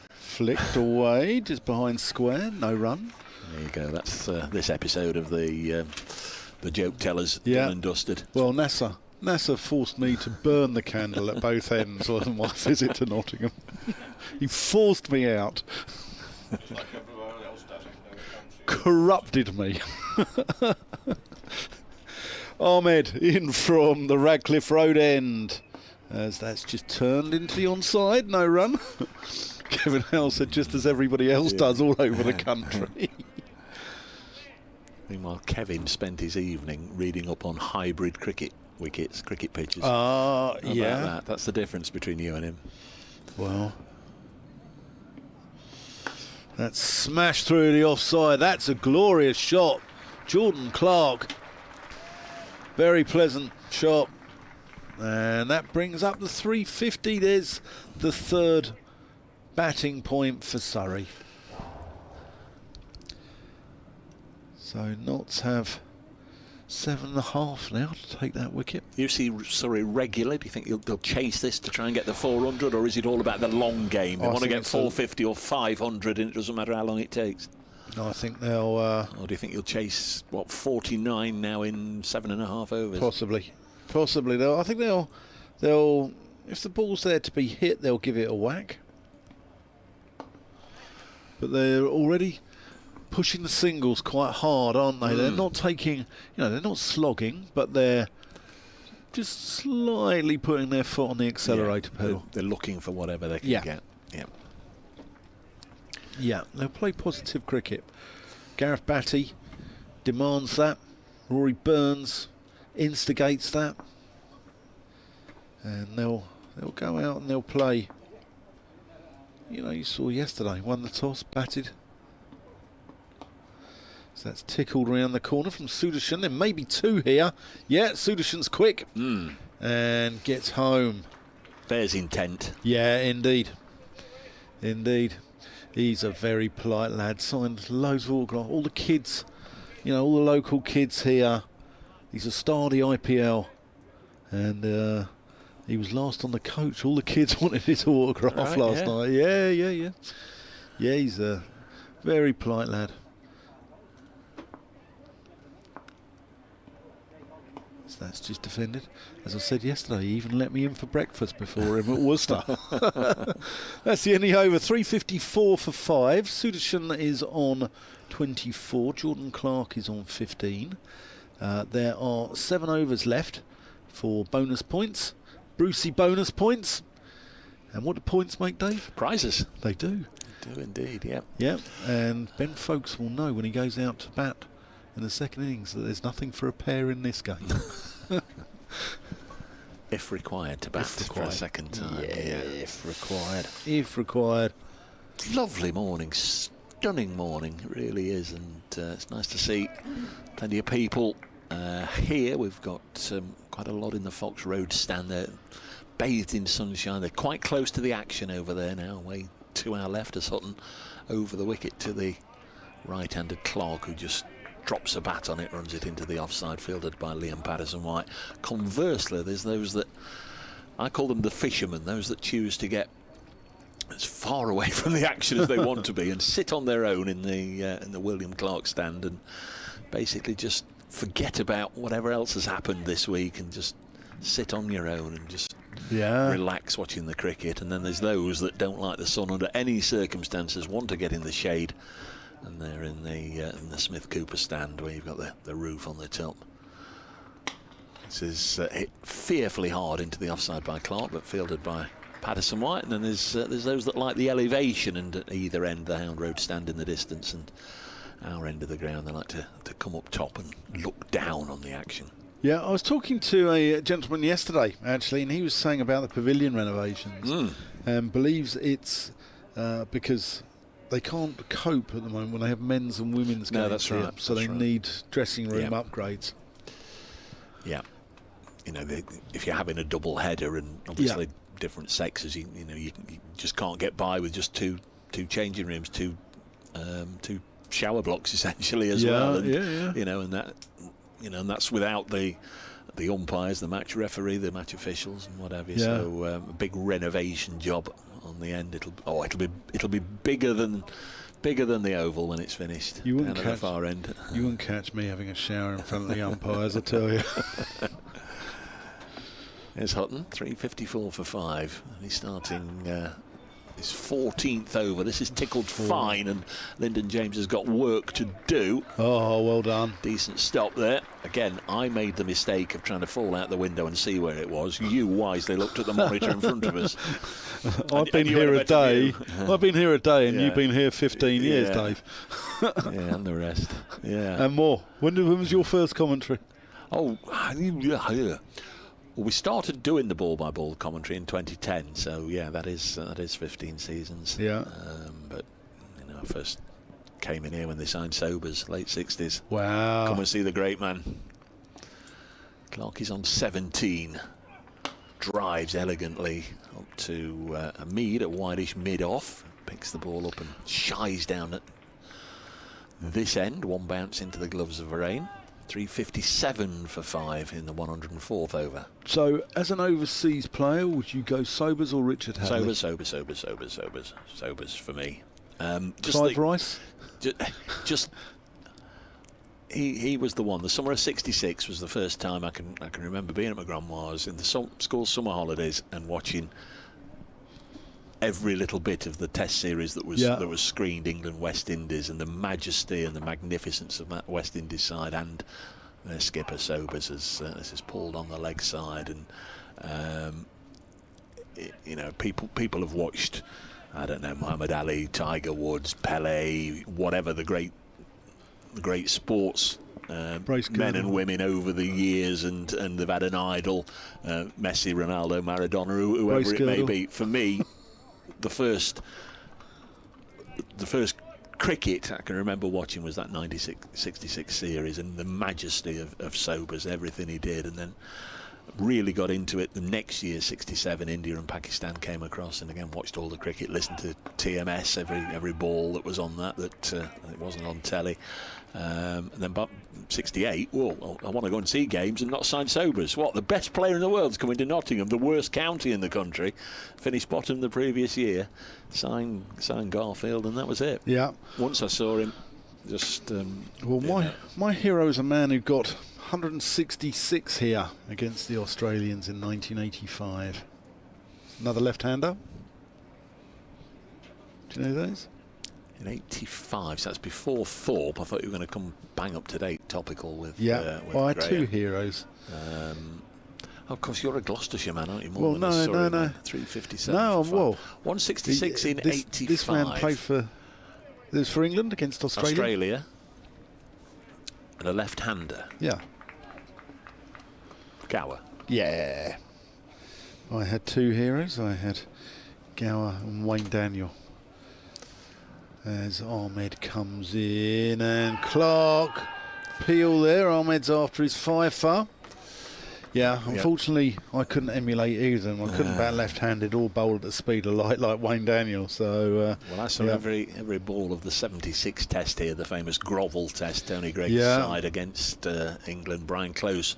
S3: Flicked away, just behind square, no run.
S2: There you go. That's this episode of the joke tellers done and dusted.
S3: Well, NASA forced me to burn the candle at both ends on my visit to Nottingham. He forced me out.
S8: Like everyone else does in the country.
S3: Corrupted me. Ahmed in from the Radcliffe Road end. as that's just turned into the onside. No run. Kevin Howell said just as everybody else does all over the country.
S2: Meanwhile, Kevin spent his evening reading up on hybrid cricket wickets, cricket pitches.
S3: Yeah.
S2: That's the difference between you and him.
S3: Well, that's smashed through the offside. That's a glorious shot. Jordan Clark. Very pleasant shot. And that brings up the 350. There's the third batting point for Surrey. So Notts have 7.5 now to take that wicket.
S2: You see Surrey regularly. Do you think they'll chase this to try and get the 400, or is it all about the long game? They want to get 450 or 500 and it doesn't matter how long it takes?
S3: No, I think they'll...
S2: or do you think you'll chase, 49 now in 7.5 overs?
S3: Possibly. I think they'll... If the ball's there to be hit, they'll give it a whack. But they're already pushing the singles quite hard, aren't they? They're not taking... they're not slogging, but they're just slightly putting their foot on the accelerator pedal.
S2: They're looking for whatever they can get. Yeah.
S3: Yeah, they'll play positive cricket. Gareth Batty demands that. Rory Burns instigates that. And they'll go out and they'll play. You saw yesterday, won the toss, batted. So that's tickled around the corner from Sudarshan. There may be two here. Yeah, Sudarshan's quick. And gets home.
S2: There's intent.
S3: Yeah, indeed. He's a very polite lad. Signed loads of autographs. All the kids, all the local kids here. He's a star of the IPL. And he was last on the coach. All the kids wanted his autograph last night. Yeah. Yeah, he's a very polite lad. So that's just defended. As I said yesterday, he even let me in for breakfast before him at Worcester. That's the ending over. 354 for 5. Sudarshan is on 24. Jordan Clark is on 15. There are 7 overs left for bonus points. Brucey bonus points. And what do points make, Dave?
S2: Prizes.
S3: They do.
S2: They do indeed, yeah.
S3: Yeah, and Ben Folkes will know when he goes out to bat in the second innings that there's nothing for a pair in this game.
S2: If required to bat for a second time.
S3: Yeah, if required.
S2: Lovely morning, stunning morning, it really is, and it's nice to see plenty of people here. We've got quite a lot in the Fox Road stand there, bathed in sunshine. They're quite close to the action over there now, way to our left of Sutton, over the wicket to the right-handed Clark, who just drops a bat on it, runs it into the offside, fielded by Liam Patterson-White. Conversely, there's those that, I call them the fishermen, those that choose to get as far away from the action as they want to be and sit on their own in the William Clark stand and basically just forget about whatever else has happened this week and just sit on your own and just relax watching the cricket. And then there's those that don't like the sun under any circumstances, want to get in the shade, and they're in the Smith Cooper stand where you've got the roof on the top. This is hit fearfully hard into the offside by Clark, but fielded by Patterson-White. And then there's those that like the elevation, and at either end the Hound Road stand in the distance, and our end of the ground they like to come up top and look down on the action.
S3: Yeah, I was talking to a gentleman yesterday actually, and he was saying about the pavilion renovations and believes it's because they can't cope at the moment when they have men's and women's games.
S2: No, that's right.
S3: So they need dressing room upgrades.
S2: Yeah, if you're having a double header and obviously different sexes, you just can't get by with just two changing rooms, two shower blocks essentially as well. And, and that, and that's without the umpires, the match referee, the match officials, and what have you. So a big renovation job on the end. It'll be bigger than the Oval when it's finished.
S3: You wouldn't
S2: at the far end.
S3: You wouldn't catch me having a shower in front of the umpires, I tell you.
S2: There's Hutton, 354 for 5. He's starting his 14th over. This is tickled fine, and Lyndon James has got work to do.
S3: Oh, well done.
S2: Decent stop there. Again, I made the mistake of trying to fall out the window and see where it was. You wisely looked at the monitor in front of us.
S3: I've been here a day. I've been here a day, and
S2: Yeah.
S3: you've been here 15 years,
S2: Yeah.
S3: Dave.
S2: Yeah, and the rest. Yeah.
S3: And more. When was your first commentary?
S2: Oh, yeah. Well, we started doing the ball-by-ball commentary in 2010, so yeah, that is 15 seasons.
S3: Yeah.
S2: But I first came in here when they signed Sobers, late 60s.
S3: Wow.
S2: Come and see the great man. Clark is on 17. Drives elegantly up to a Mead, a wideish mid-off. Picks the ball up and shies down at this end. One bounce into the gloves of Varane. 357 for 5 in the 104th over.
S3: So, as an overseas player, would you go Sobers or Richard Hadley?
S2: Sobers for me.
S3: Clive Rice?
S2: He was the one. The summer of '66 was the first time I can remember being at my grandma's in the school summer holidays and watching every little bit of the Test series that was screened, England West Indies, and the majesty and the magnificence of that West Indies side, and their skipper Sobers has pulled on the leg side, and people have watched, I don't know, Muhammad Ali, Tiger Woods, Pele, whatever the great sports men and women over the years, and they've had an idol, Messi, Ronaldo, Maradona, whoever it may be. For me, the first cricket I can remember watching was that 66 series, and the majesty of Sobers, everything he did, and then really got into it the next year, 67, India and Pakistan came across, and again watched all the cricket, listened to TMS every ball that was on that it wasn't on telly, and then about 68, well, I want to go and see games and not sign Sobers. What, the best player in the world's coming to Nottingham, the worst county in the country, finished bottom the previous year, signed Garfield, and that was it.
S3: Yeah.
S2: Once I saw him, just
S3: my hero is a man who got 166 here against the Australians in 1985. Another left-hander. Do you know those?
S2: In 85, so that's before Thorpe. I thought you were going to come bang up to date, topical with.
S3: With I had two heroes.
S2: Of course, you're a Gloucestershire man, aren't you?
S3: Well, no.
S2: 357.
S3: No,
S2: 166 in 85.
S3: This man played for England against Australia.
S2: And a left-hander.
S3: Yeah.
S2: Gower.
S3: Yeah. I had two heroes. I had Gower and Wayne Daniel. As Ahmed comes in, and Clark Peel there. Ahmed's after his fifer. Yeah, unfortunately, I couldn't emulate either of them. I couldn't bat left-handed or bowl at the speed of light like Wayne Daniel. So,
S2: I saw every ball of the 76 Test here, the famous Grovel Test, Tony Gregg's side against England. Brian Close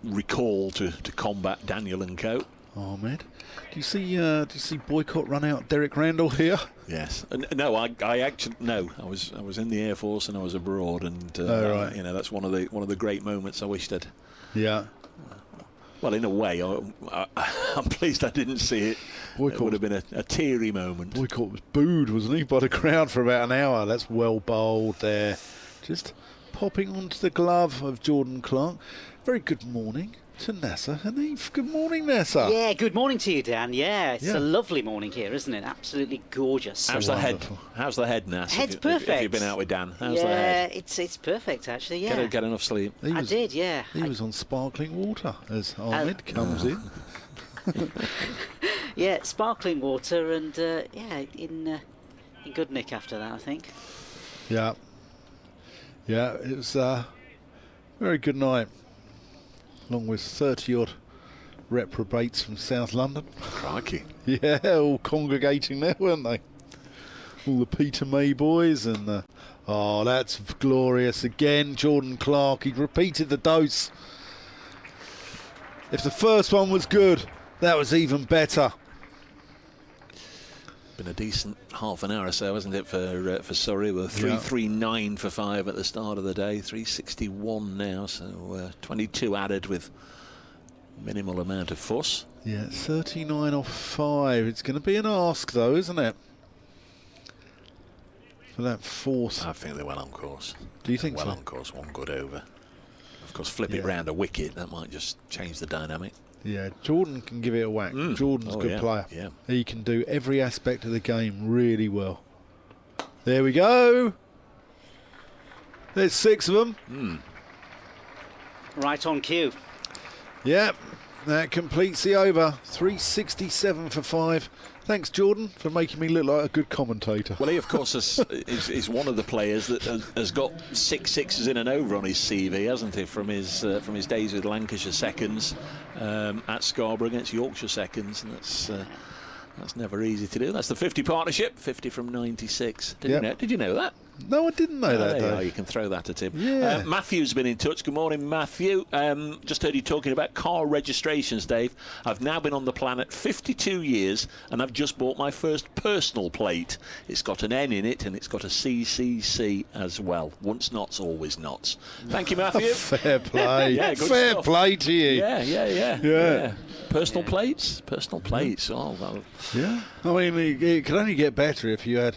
S2: recall to combat Daniel and co.
S3: Ahmed, do you see Boycott run out Derek Randall here?
S2: Yes. No, I actually no. I was in the Air Force and I was abroad, and that's one of the great moments I wished I'd.
S3: Yeah.
S2: Well, in a way, I'm pleased I didn't see it. Boycott, it would have been a teary moment.
S3: Boycott was booed, wasn't he, by the crowd for about an hour. That's well bowled there. Just popping onto the glove of Jordan Clark. Very good morning to Nasser Hanif. Good morning, Nasser.
S4: Yeah, good morning to you, Dan. Yeah, it's a lovely morning here, isn't it? Absolutely gorgeous.
S2: How's the head? How's the head, Nasser?
S4: Head's perfect.
S2: If you've been out with Dan, how's the head?
S4: Yeah, it's perfect, actually, yeah.
S2: Get enough sleep?
S4: I did, yeah.
S3: He was on sparkling water as Ahmed comes in.
S4: Yeah, sparkling water, and in good nick after that, I think.
S3: Yeah. Yeah, it was a very good night. Along with 30-odd reprobates from South London.
S2: Crikey.
S3: Yeah, all congregating there, weren't they? All the Peter May boys, and that's glorious. Again, Jordan Clark, he repeated the dose. If the first one was good, that was even better.
S2: Been a decent half an hour or so, hasn't it, for Surrey? We're 339 for 5 at the start of the day, 361 now, so 22 added with minimal amount of fuss.
S3: Yeah, 39 off 5. It's going to be an ask, though, isn't it? For that fourth.
S2: I think they're well on course.
S3: Do you think
S2: well
S3: so?
S2: on course, one good over. Of course, flip it
S3: Yeah.
S2: round a wicket, that might just change the dynamic.
S3: Yeah, Jordan can give it a whack. Jordan's a good player.
S2: Yeah.
S3: He can do every aspect of the game really well. There we go. There's 6 of them.
S4: Right on cue.
S3: Yep, that completes the over. 367 for 5. Thanks, Jordan, for making me look like a good commentator.
S2: Well, he, of course, is one of the players that has got 6 sixes in and over on his CV, hasn't he, from his days with Lancashire seconds, at Scarborough against Yorkshire seconds, and that's never easy to do. That's the 50 partnership, 50 from 96. Did you know that?
S3: No, I didn't know that,
S2: There you
S3: Dave.
S2: are, you can throw that at him.
S3: Yeah.
S2: Matthew's been in touch. Good morning, Matthew. Just heard you talking about car registrations, Dave. I've now been on the planet 52 years and I've just bought my first personal plate. It's got an N in it and it's got a CCC as well. Once knots, always knots. Thank you, Matthew.
S3: Fair play.
S2: Yeah, good
S3: Fair
S2: stuff.
S3: play to you.
S2: Yeah. Personal plates. Oh, well.
S3: Yeah. I mean, it could only get better if you had,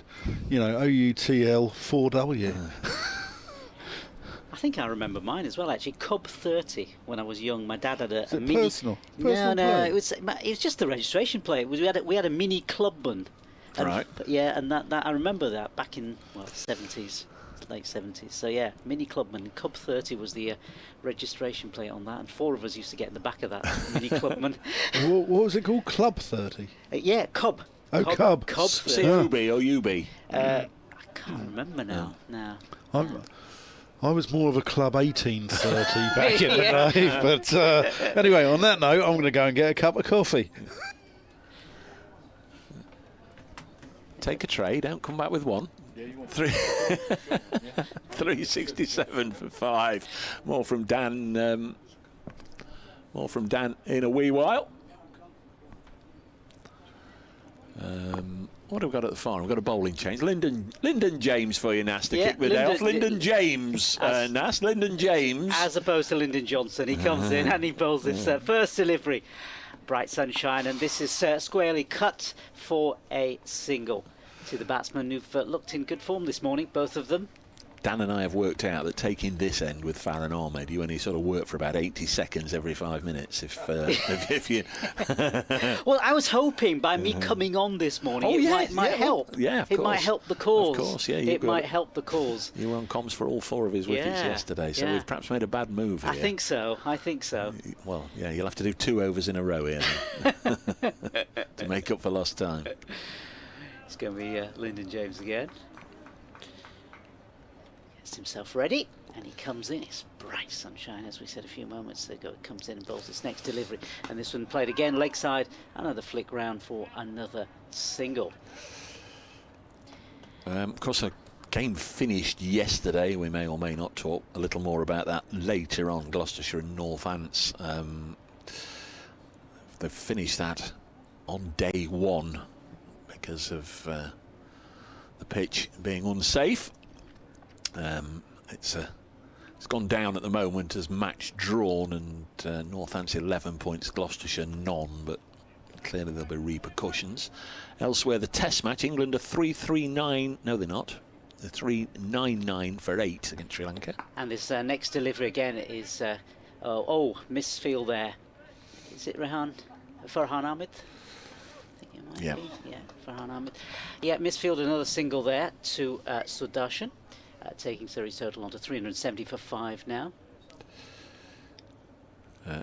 S3: OUTL 4W.
S4: I think I remember mine as well, actually. Cub 30 when I was young. My dad had a
S3: Is it
S4: mini.
S3: personal?
S4: No,
S3: Personal plate?
S4: it was just the registration plate. We had a mini Clubman. And,
S2: Right.
S4: Yeah, and that I remember that back in 70s, late 70s. So yeah, mini Clubman. Cub 30 was the registration plate on that, and 4 of us used to get in the back of that mini Clubman.
S3: What was it called? Club 30?
S4: Yeah, Cub.
S3: Oh, Cub.
S4: Cub 30.
S2: CUB or UB?
S4: I can't remember now. No.
S3: I was more of a Club 1830 back in the day. But anyway, on that note, I'm going to go and get a cup of coffee.
S2: Take a tray, don't come back with one. 367 for 5. More from Dan. In a wee while. What have we got at the farm? We've got a bowling change. Lyndon James for you, Nas, to kick the day off. Lyndon James, Nas. Lyndon James.
S4: As opposed to Lyndon Johnson. He comes in and he bowls his first delivery. Bright sunshine, and this is squarely cut for a single to the batsmen who've looked in good form this morning, both of them.
S2: Dan and I have worked out that taking this end with Farhan Ahmed, you only sort of work for about 80 seconds every 5 minutes. If you.
S4: Well, I was hoping by me coming on this morning, it might help.
S2: Yeah, of
S4: it
S2: course.
S4: might help the cause.
S2: Of course, yeah.
S4: It might help the cause.
S2: You were on comms for all 4 of his wickets yesterday, so we've perhaps made a bad move here.
S4: I think so.
S2: Well, yeah, you'll have to do 2 overs in a row here to make up for lost time.
S4: It's going to be Lyndon James again. Gets himself ready, and he comes in. It's bright sunshine, as we said a few moments ago. It comes in and bowls its next delivery, and this one played again leg side. Another flick round for another single.
S2: Of course, a game finished yesterday. We may or may not talk a little more about that later on. Gloucestershire and Northants. They've finished that on day 1 because of the pitch being unsafe. It's gone down at the moment as match drawn, and Northants 11 points, Gloucestershire none, but clearly there'll be repercussions. Elsewhere, the Test match, England are 3-3-9. No, they're not. They're 3-9-9 for 8 against Sri Lanka.
S4: And this next delivery again is misfield there. Is it Farhan Ahmed? I think it might be. Yeah, Farhan Ahmed. Yeah, misfield, another single there to Sudarshan. Taking Surrey's total on to 370 for 5 now.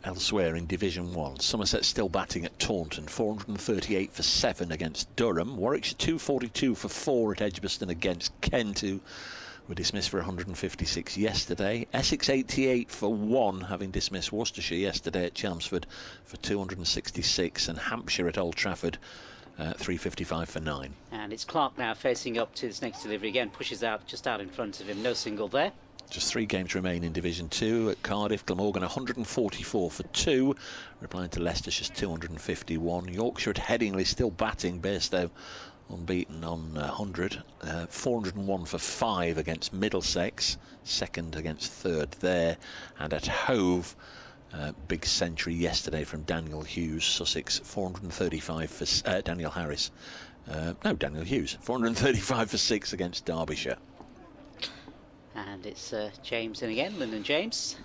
S2: Elsewhere in Division 1, Somerset still batting at Taunton, 438 for 7 against Durham. Warwickshire 242 for 4 at Edgbaston against Kent, who were dismissed for 156 yesterday. Essex 88 for 1, having dismissed Worcestershire yesterday at Chelmsford for 266, and Hampshire at Old Trafford 355 for 9.
S4: And it's Clark now facing up to this next delivery again, pushes out just out in front of him, no single there.
S2: Just 3 games remain in Division 2 at Cardiff. Glamorgan 144 for 2, replying to Leicestershire's 251. Yorkshire at Headingley still batting. Bairstow unbeaten on 100. 401 for 5 against Middlesex, second against third there. And at Hove, Big century yesterday from Daniel Hughes, Sussex. 435 for Daniel Harris. No, Daniel Hughes. 435 for 6 against Derbyshire.
S4: And it's James in again, Lyndon James.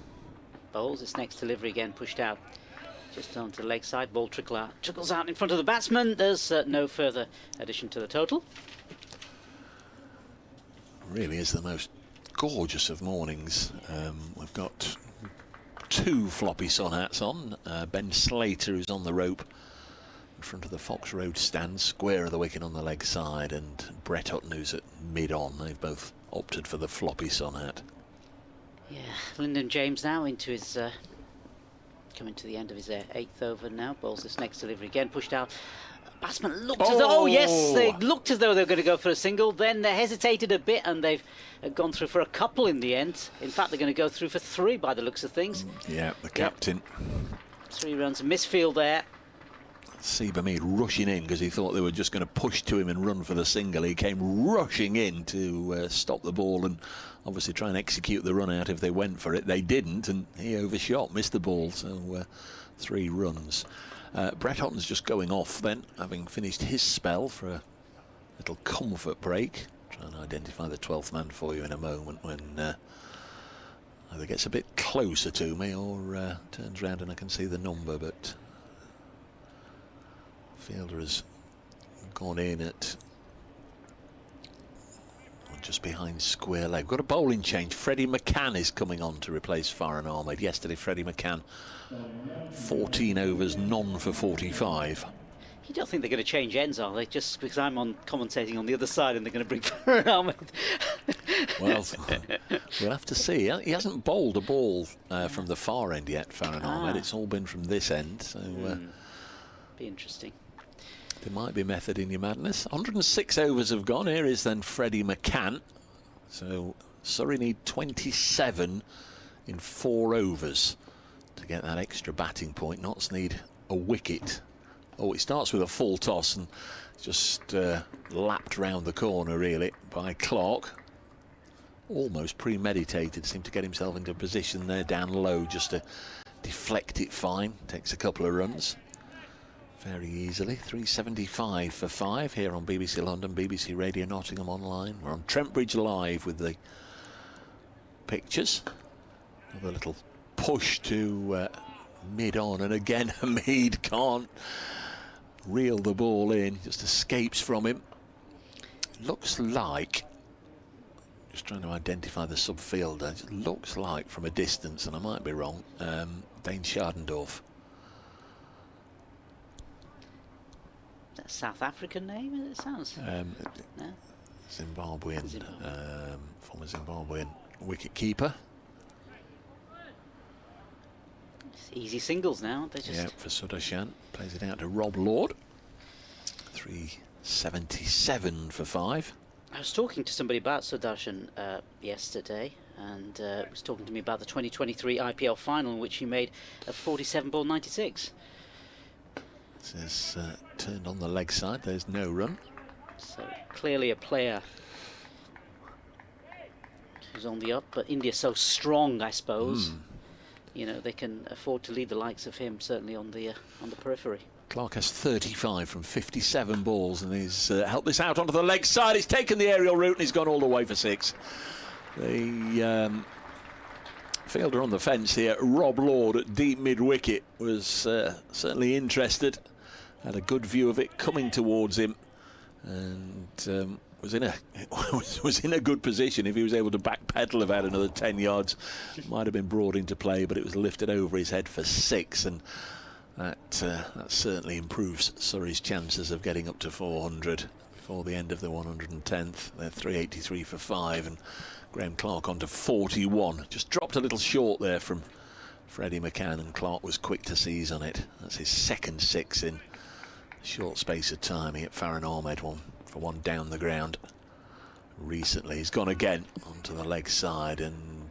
S4: Bowls, its next delivery again pushed out just onto the leg side. Ball trickles out in front of the batsman. There's no further addition to the total.
S2: Really is the most gorgeous of mornings. We've got 2 floppy sun hats on. Ben Slater, who's on the rope in front of the Fox Road stand, square of the wicket on the leg side, and Brett Hutton, who's at mid-on. They've both opted for the floppy sun hat.
S4: Yeah, Lyndon James now into his coming to the end of his 8th over now. Bowls this next delivery again, pushed out. Batsman looked as though, yes, they looked as though they were going to go for a single. Then they hesitated a bit, and they've gone through for a couple in the end. In fact, they're going to go through for 3 by the looks of things.
S2: Yeah, the captain.
S4: 3 runs, a misfield there.
S2: Seabermead rushing in because he thought they were just going to push to him and run for the single. He came rushing in to stop the ball and obviously try and execute the run out if they went for it. They didn't, and he overshot, missed the ball, so 3 runs. Brett Hutton's just going off then, having finished his spell for a little comfort break. Try and identify the 12th man for you in a moment when either gets a bit closer to me or turns round and I can see the number, but fielder has gone in at just behind square leg. We've got a bowling change. Freddie McCann is coming on to replace Farhan Ahmed. Yesterday, Freddie McCann, 14 overs, none for 45.
S4: You don't think they're going to change ends, are they? Just because I'm commentating on the other side and they're going to bring Farhan Ahmed.
S2: Well, we'll have to see. He hasn't bowled a ball from the far end yet, Farhan Ahmed. It's all been from this end. So
S4: be interesting.
S2: There might be method in your madness. 106 overs have gone. Here is then Freddie McCann. So Surrey need 27 in 4 overs to get that extra batting point. Notts need a wicket. Oh, it starts with a full toss and just lapped round the corner really by Clark. Almost premeditated. Seemed to get himself into a position there down low just to deflect it fine. Takes a couple of runs. Very easily. 375 for 5 here on BBC London, BBC Radio Nottingham online. We're on Trent Bridge live with the pictures. Another little push to mid-on, and again Hamid can't reel the ball in, just escapes from him. Looks like, just trying to identify the subfielder, it looks like from a distance, and I might be wrong, Dane Schardendorf.
S4: South African name, it sounds. No?
S2: Zimbabwean, former Zimbabwean wicket keeper.
S4: It's easy singles now, aren't they? Just...
S2: Yeah, for Sudarshan. Plays it out to Rob Lord. 377 for 5.
S4: I was talking to somebody about Sudarshan yesterday, and was talking to me about the 2023 IPL final in which he made a 47 ball 96.
S2: This is turned on the leg side. There's no run.
S4: So clearly a player who's on the up, but India's so strong, I suppose. You know, they can afford to lead the likes of him, certainly on the periphery.
S2: Clark has 35 from 57 balls, and he's helped this out onto the leg side. He's taken the aerial route and he's gone all the way for 6. The fielder on the fence here, Rob Lord, at deep mid-wicket, was certainly interested. Had a good view of it coming towards him, and was in a good position. If he was able to backpedal about another 10 yards, might have been brought into play, but it was lifted over his head for 6, and that certainly improves Surrey's chances of getting up to 400 before the end of the 110th. They're 383 for 5, and Graham Clark on to 41. Just dropped a little short there from Freddie McCann, and Clark was quick to seize on it. That's his second 6 in a short space of time. He hit Farhan Ahmed one down the ground recently. He's gone again onto the leg side, and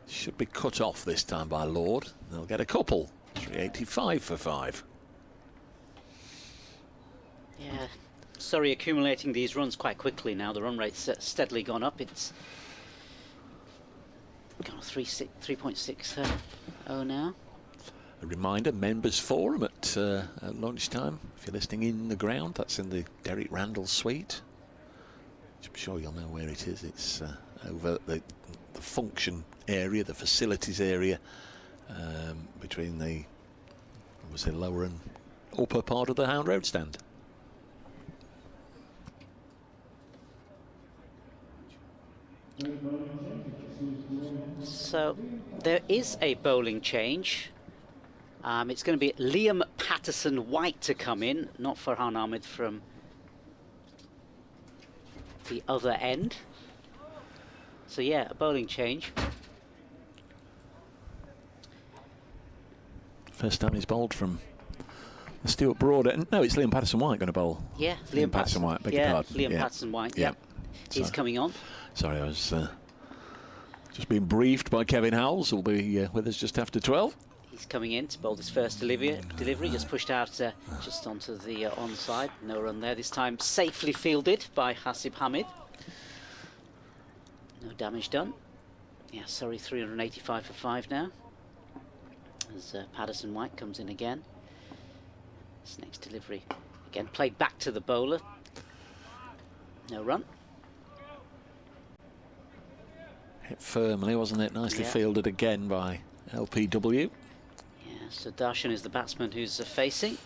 S2: should be cut off this time by Lord. They'll get a couple. 385 for 5.
S4: Yeah, Surrey accumulating these runs quite quickly now. The run rate's steadily gone up. It's gone 3.6 Oh, now.
S2: A reminder, members forum at lunchtime. If you're listening in the ground, that's in the Derek Randall suite. I'm sure you'll know where it is. It's over the function area, the facilities area, between the obviously lower and upper part of the Hound Road stand.
S4: So there is a bowling change. It's going to be Liam Patterson-White to come in, not Farhan Ahmed from the other end. So yeah, a bowling change.
S2: First time he's bowled from Stuart Broad. No, it's Liam Patterson-White going to bowl.
S4: Yeah,
S2: Liam Patterson-White, beg your pardon.
S4: Liam Patterson-White, yeah. He's coming on.
S2: Sorry, I was just being briefed by Kevin Howells, who'll be with us just after 12.
S4: He's coming in to bowl his first delivery, just pushed out just onto the onside. No run there this time. Safely fielded by Hasib Hamid. No damage done. Yeah, Surrey 385 for 5 now. As Patterson-White comes in again. This next delivery, again, played back to the bowler. No run.
S2: Hit firmly, wasn't it? Nicely fielded again by LPW.
S4: Yeah, so Darshan is the batsman who's facing.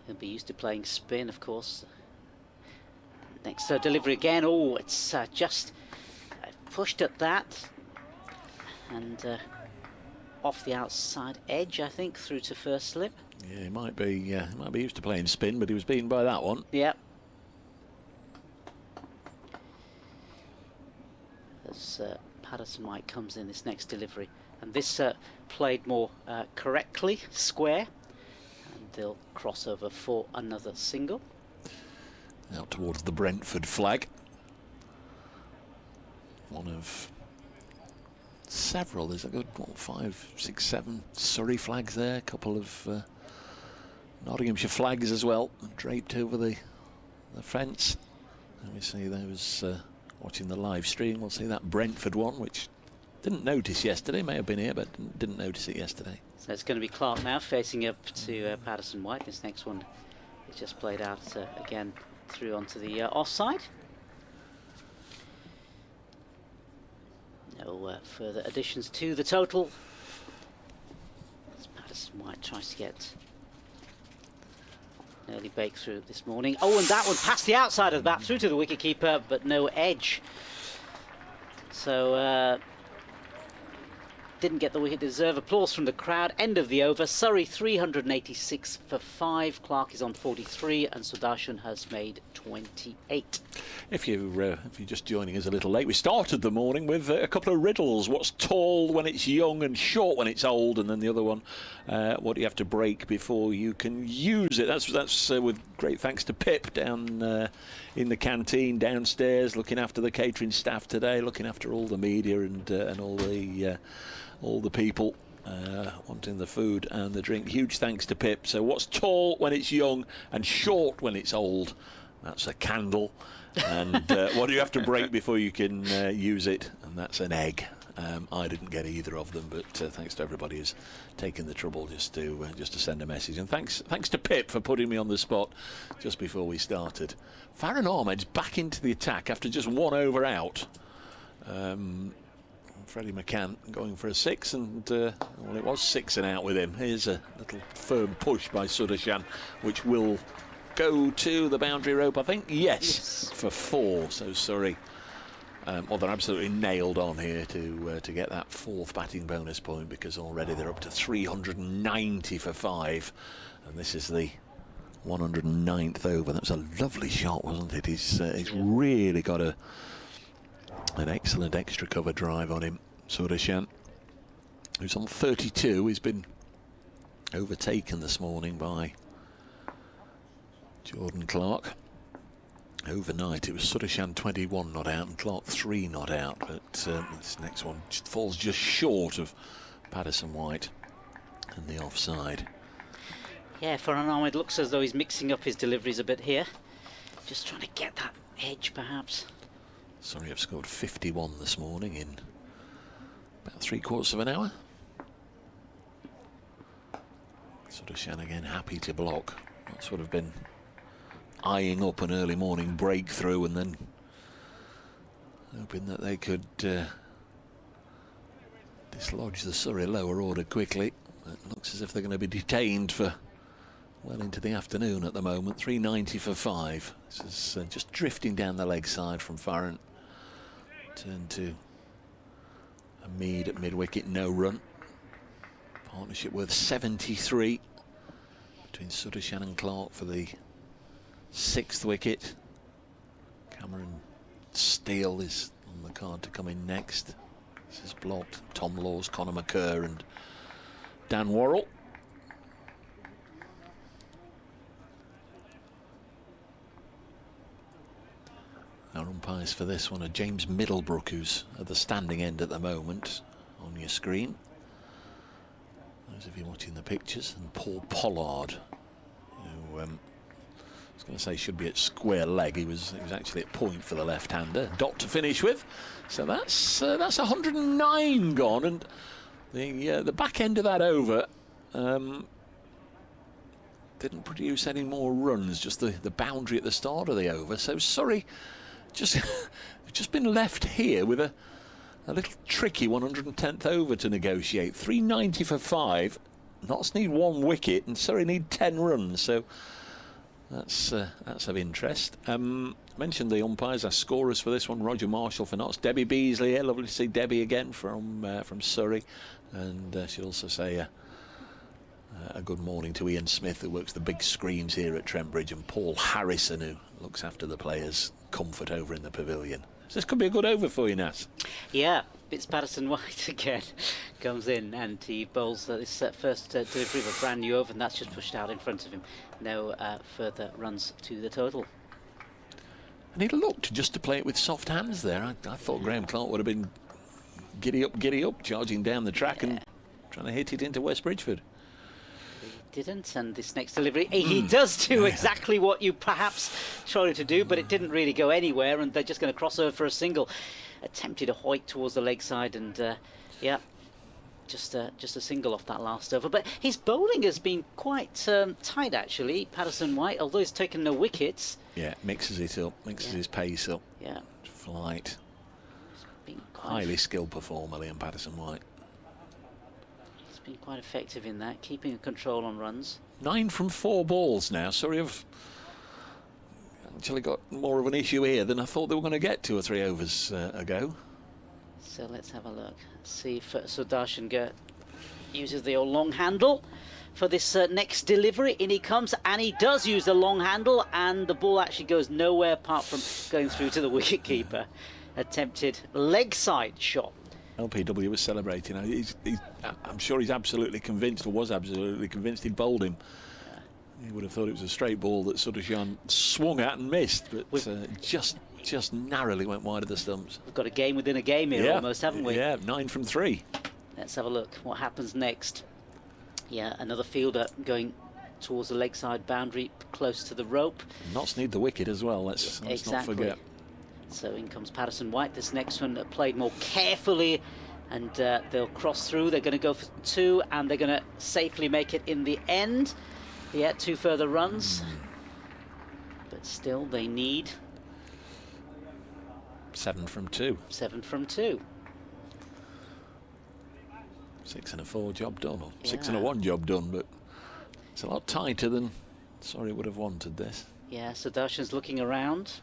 S4: He'll be used to playing spin, of course. Next delivery again. Oh, it's just pushed at that. And off the outside edge, I think, through to first slip.
S2: Yeah, he might be used to playing spin, but he was beaten by that one.
S4: Yep. As Patterson-White comes in this next delivery, and this played more correctly, square, and they'll cross over for another single.
S2: Out towards the Brentford flag. One of several. There's a good 5, 6, 7 Surrey flags there. A couple of Nottinghamshire flags as well, draped over the fence. And we see those watching the live stream. We'll see that Brentford one, which didn't notice yesterday. May have been here, but didn't notice it yesterday.
S4: So it's going to be Clark now facing up to Patterson-White. This next one is just played out again through onto the offside. No further additions to the total. As Patterson-White tries to get an early break through this morning. Oh, and that one past the outside of the bat through to the wicketkeeper, but no edge. So didn't get the wicket. Deserve applause from the crowd. End of the over. Surrey 386 for 5. Clark is on 43, and Sudarshan has made 28.
S2: If you're just joining us a little late, we started the morning with a couple of riddles. What's tall when it's young and short when it's old? And then the other one, what do you have to break before you can use it? That's with great thanks to Pip down in the canteen downstairs, looking after the catering staff today, looking after all the media and all the people wanting the food and the drink. Huge thanks to Pip. So what's tall when it's young and short when it's old? That's a candle. And what do you have to break before you can use it? And that's an egg. I didn't get either of them, but thanks to everybody who's taken the trouble just to send a message. And thanks to Pip for putting me on the spot just before we started. Farhan Ahmed's back into the attack after just 1 over out. Freddie McCann going for a 6, and well, it was 6 and out with him. Here's a little firm push by Sudarshan, which will go to the boundary rope, I think. Yes. For 4. So Surrey, well, they're absolutely nailed on here to get that 4th batting bonus point, because already they're up to 390 for 5, and this is the 109th over. That was a lovely shot, wasn't it? He's really got an excellent extra cover drive on him, Sudarshan, who's on 32. He's been overtaken this morning by Jordan Clark. Overnight it was Sudarshan 21 not out and Clark 3 not out, but this next one falls just short of Patterson-White and the offside.
S4: Yeah, Farhan Ahmed looks as though he's mixing up his deliveries a bit here, just trying to get that edge perhaps.
S2: Surrey have scored 51 this morning in about 3/4 of an hour. Sort of Shanahan happy to block. That's what have been eyeing up an early morning breakthrough and then hoping that they could dislodge the Surrey lower order quickly. It looks as if they're going to be detained for well into the afternoon at the moment. 390 for 5. This is just drifting down the leg side from Farhan. Turn to Ahmed at mid-wicket, no run. Partnership worth 73 between Suttershan and Clark for the 6th wicket. Cameron Steele is on the card to come in next. This is blocked. Tom Laws, Conor McCurr and Dan Worrell. Our umpires for this one are James Middlebrook, who's at the standing end at the moment on your screen. Those of you watching the pictures, and Paul Pollard, who I was going to say should be at square leg. He was actually at point for the left-hander. Dot to finish with. So that's 109 gone, and the back end of that over didn't produce any more runs. Just the boundary at the start of the over. So Surrey just been left here with a little tricky 110th over to negotiate. 390 for 5. Notts need 1 wicket and Surrey need 10 runs. So that's of interest. Mentioned the umpires, our scorers for this one: Roger Marshall for Notts, Debbie Beasley here. Lovely to see Debbie again from Surrey, and should also say a good morning to Ian Smith, who works the big screens here at Trent Bridge, and Paul Harrison, who looks after the players' comfort over in the pavilion. So this could be a good over for you, Nas.
S4: Yeah, it's Patterson White again. Comes in and he bowls this first delivery of a brand new over, and that's just pushed out in front of him. No further runs to the total.
S2: And he looked just to play it with soft hands there. I thought Graham Clark would have been giddy up, charging down the track and trying to hit it into West Bridgeford.
S4: Didn't, and this next delivery he does do exactly what you perhaps tried to do, but it didn't really go anywhere, and they're just going to cross over for a single. Attempted a hoik towards the leg side, and just a single off that last over. But his bowling has been quite tight actually, Patterson White, although he's taken no wickets.
S2: Yeah, mixes it up, mixes his pace up.
S4: Yeah,
S2: flight. Highly skilled performer, Liam Patterson White.
S4: Been quite effective in that, keeping a control on runs.
S2: 9 from 4 balls now. Surrey have actually got more of an issue here than I thought they were going to get 2 or 3 overs ago.
S4: So let's have a look. See if Sudarshan uses the old long handle for this next delivery. In he comes, and he does use the long handle, and the ball actually goes nowhere apart from going through to the wicketkeeper. Attempted leg side shot.
S2: LPW was celebrating. I'm sure he's absolutely convinced, or was absolutely convinced, he'd bowled him. He would have thought it was a straight ball that Suttershan swung at and missed, but just narrowly went wide of the stumps.
S4: We've got a game within a game here, almost, haven't we?
S2: Yeah, 9 from 3.
S4: Let's have a look what happens next. Yeah, another fielder going towards the leg side boundary, close to the rope.
S2: Notts need the wicket as well, let's not forget.
S4: So in comes Patterson White. This next one played more carefully, and they'll cross through. They're going to go for 2, and they're going to safely make it in the end. Yeah, 2 further runs, but still they need
S2: 7 from 2.
S4: 7 from 2.
S2: 6 and a 4 job done, or 6 and a 1 job done, but it's a lot tighter than Surrey would have wanted this.
S4: Yeah, so Darshan's looking around.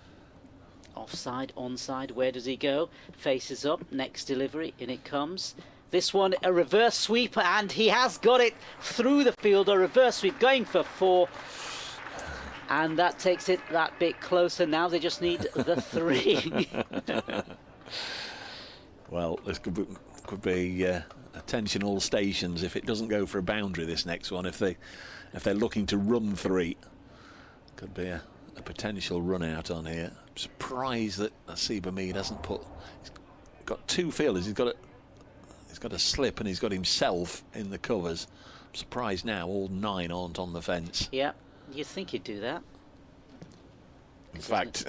S4: Offside, onside, where does he go? Faces up, next delivery, in it comes. This one, a reverse sweep, and he has got it through the field. A reverse sweep going for 4. And that takes it that bit closer. Now they just need the 3.
S2: Well, this could be attention all stations if it doesn't go for a boundary, this next one. If they're looking to run 3, could be a potential run out on here. I'm surprised that Nasib Ahmed hasn't he's got 2 fielders. He's got a slip and he's got himself in the covers. I'm surprised now all 9 aren't on the fence.
S4: Yeah, you'd think he'd do that.
S2: In fact,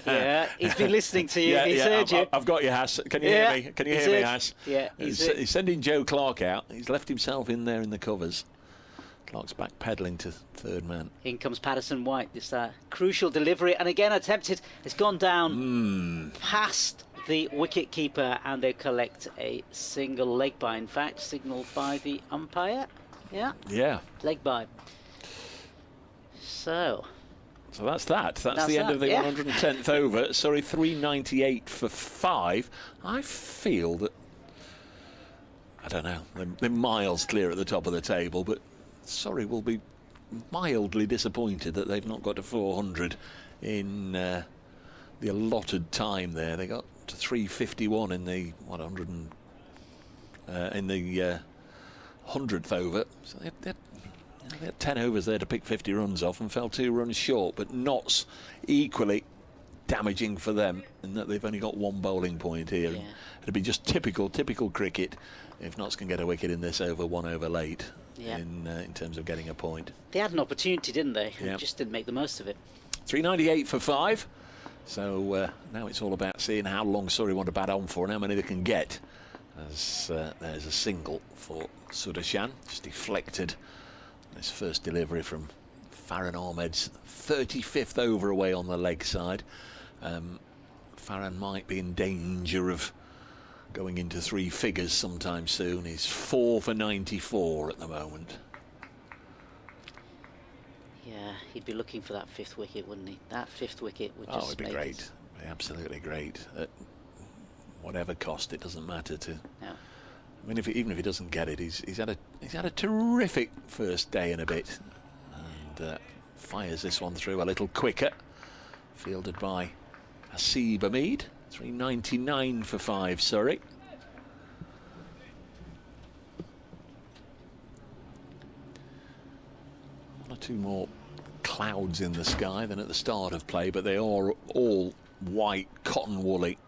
S4: yeah, he's been listening to you. He's heard you.
S2: I've got you, Haas. Can you hear me? Can you hear me, Haas?
S4: Yeah,
S2: he's sending Joe Clark out. He's left himself in there in the covers. Clark's back pedalling to third man.
S4: In comes Patterson White. This crucial delivery, and again attempted. It's gone down past the wicket keeper, and they collect a single leg bye. In fact, signalled by the umpire. Yeah. Leg bye. So that's that. That's the end of the 110th over. Sorry, 398 for 5. I feel that, I don't know, they're miles clear at the top of the table, but Surrey will be mildly disappointed that they've not got to 400 in the allotted time there. They got to 351 in the 100th over. So they had 10 overs there to pick 50 runs off and fell 2 runs short, but Notts equally damaging for them in that they've only got 1 bowling point here. Yeah.
S2: It'd be just typical cricket if Notts can get a wicket in this over, 1 over late.
S4: Yeah.
S2: In terms of getting a point.
S4: They had an opportunity, didn't they?
S2: Yeah.
S4: Just didn't make the most of it.
S2: 398 for 5. So now it's all about seeing how long Surrey want to bat on for and how many they can get. As there's a single for Sudarshan, just deflected. This first delivery from Farhan Ahmed's 35th over away on the leg side. Farhan might be in danger of going into 3 figures sometime soon. He's 4 for 94 at the moment.
S4: Yeah, he'd be looking for that 5th wicket, wouldn't he? That 5th wicket would just
S2: it'd be great. Be absolutely great. At whatever cost, it doesn't matter to.
S4: No.
S2: I mean, even if he doesn't get it, he's had a terrific first day and a bit, and fires this one through a little quicker. Fielded by Hasib Ahmed. 399 for 5, Surrey. One or two more clouds in the sky than at the start of play, but they are all white, cotton woolly.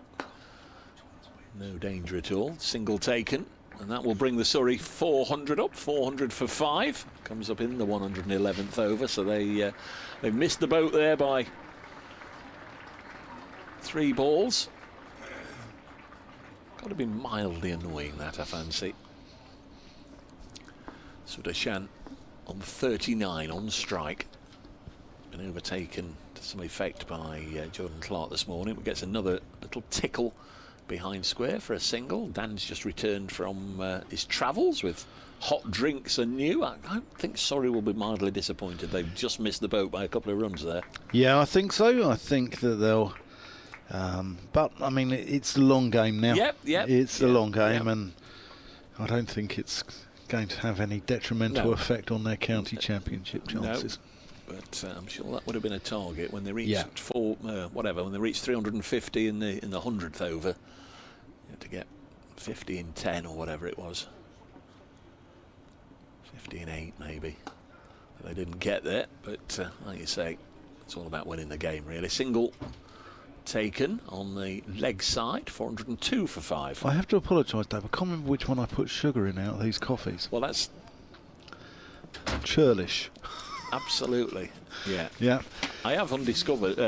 S2: No danger at all. Single taken, and that will bring the Surrey 400 up. 400 for 5. Comes up in the 111th over, so they missed the boat there by 3 balls. Got to be mildly annoying, that, I fancy. Sudarshan on 39 on strike. Been overtaken to some effect by Jordan Clark this morning. Gets another little tickle behind square for a single. Dan's just returned from his travels with hot drinks and new. I think Surrey will be mildly disappointed. They've just missed the boat by a couple of runs there.
S3: Yeah, I think so. I think that they'll... but, I mean, it's the long game now.
S2: Yep.
S3: It's the long game, and I don't think it's going to have any detrimental effect on their county championship chances.
S2: No, but I'm sure that would have been a target when they reached when they reached 350 in the 100th over. You had to get 50 in 10 or whatever it was. 50 in 8 maybe. They didn't get there, but like you say, it's all about winning the game really. Single taken on the leg side, 402 for 5.
S3: I have to apologise, Dave. I can't remember which one I put sugar in out of these coffees.
S2: Well, that's
S3: churlish.
S2: Absolutely, yeah.
S3: Yeah.
S2: I have discovered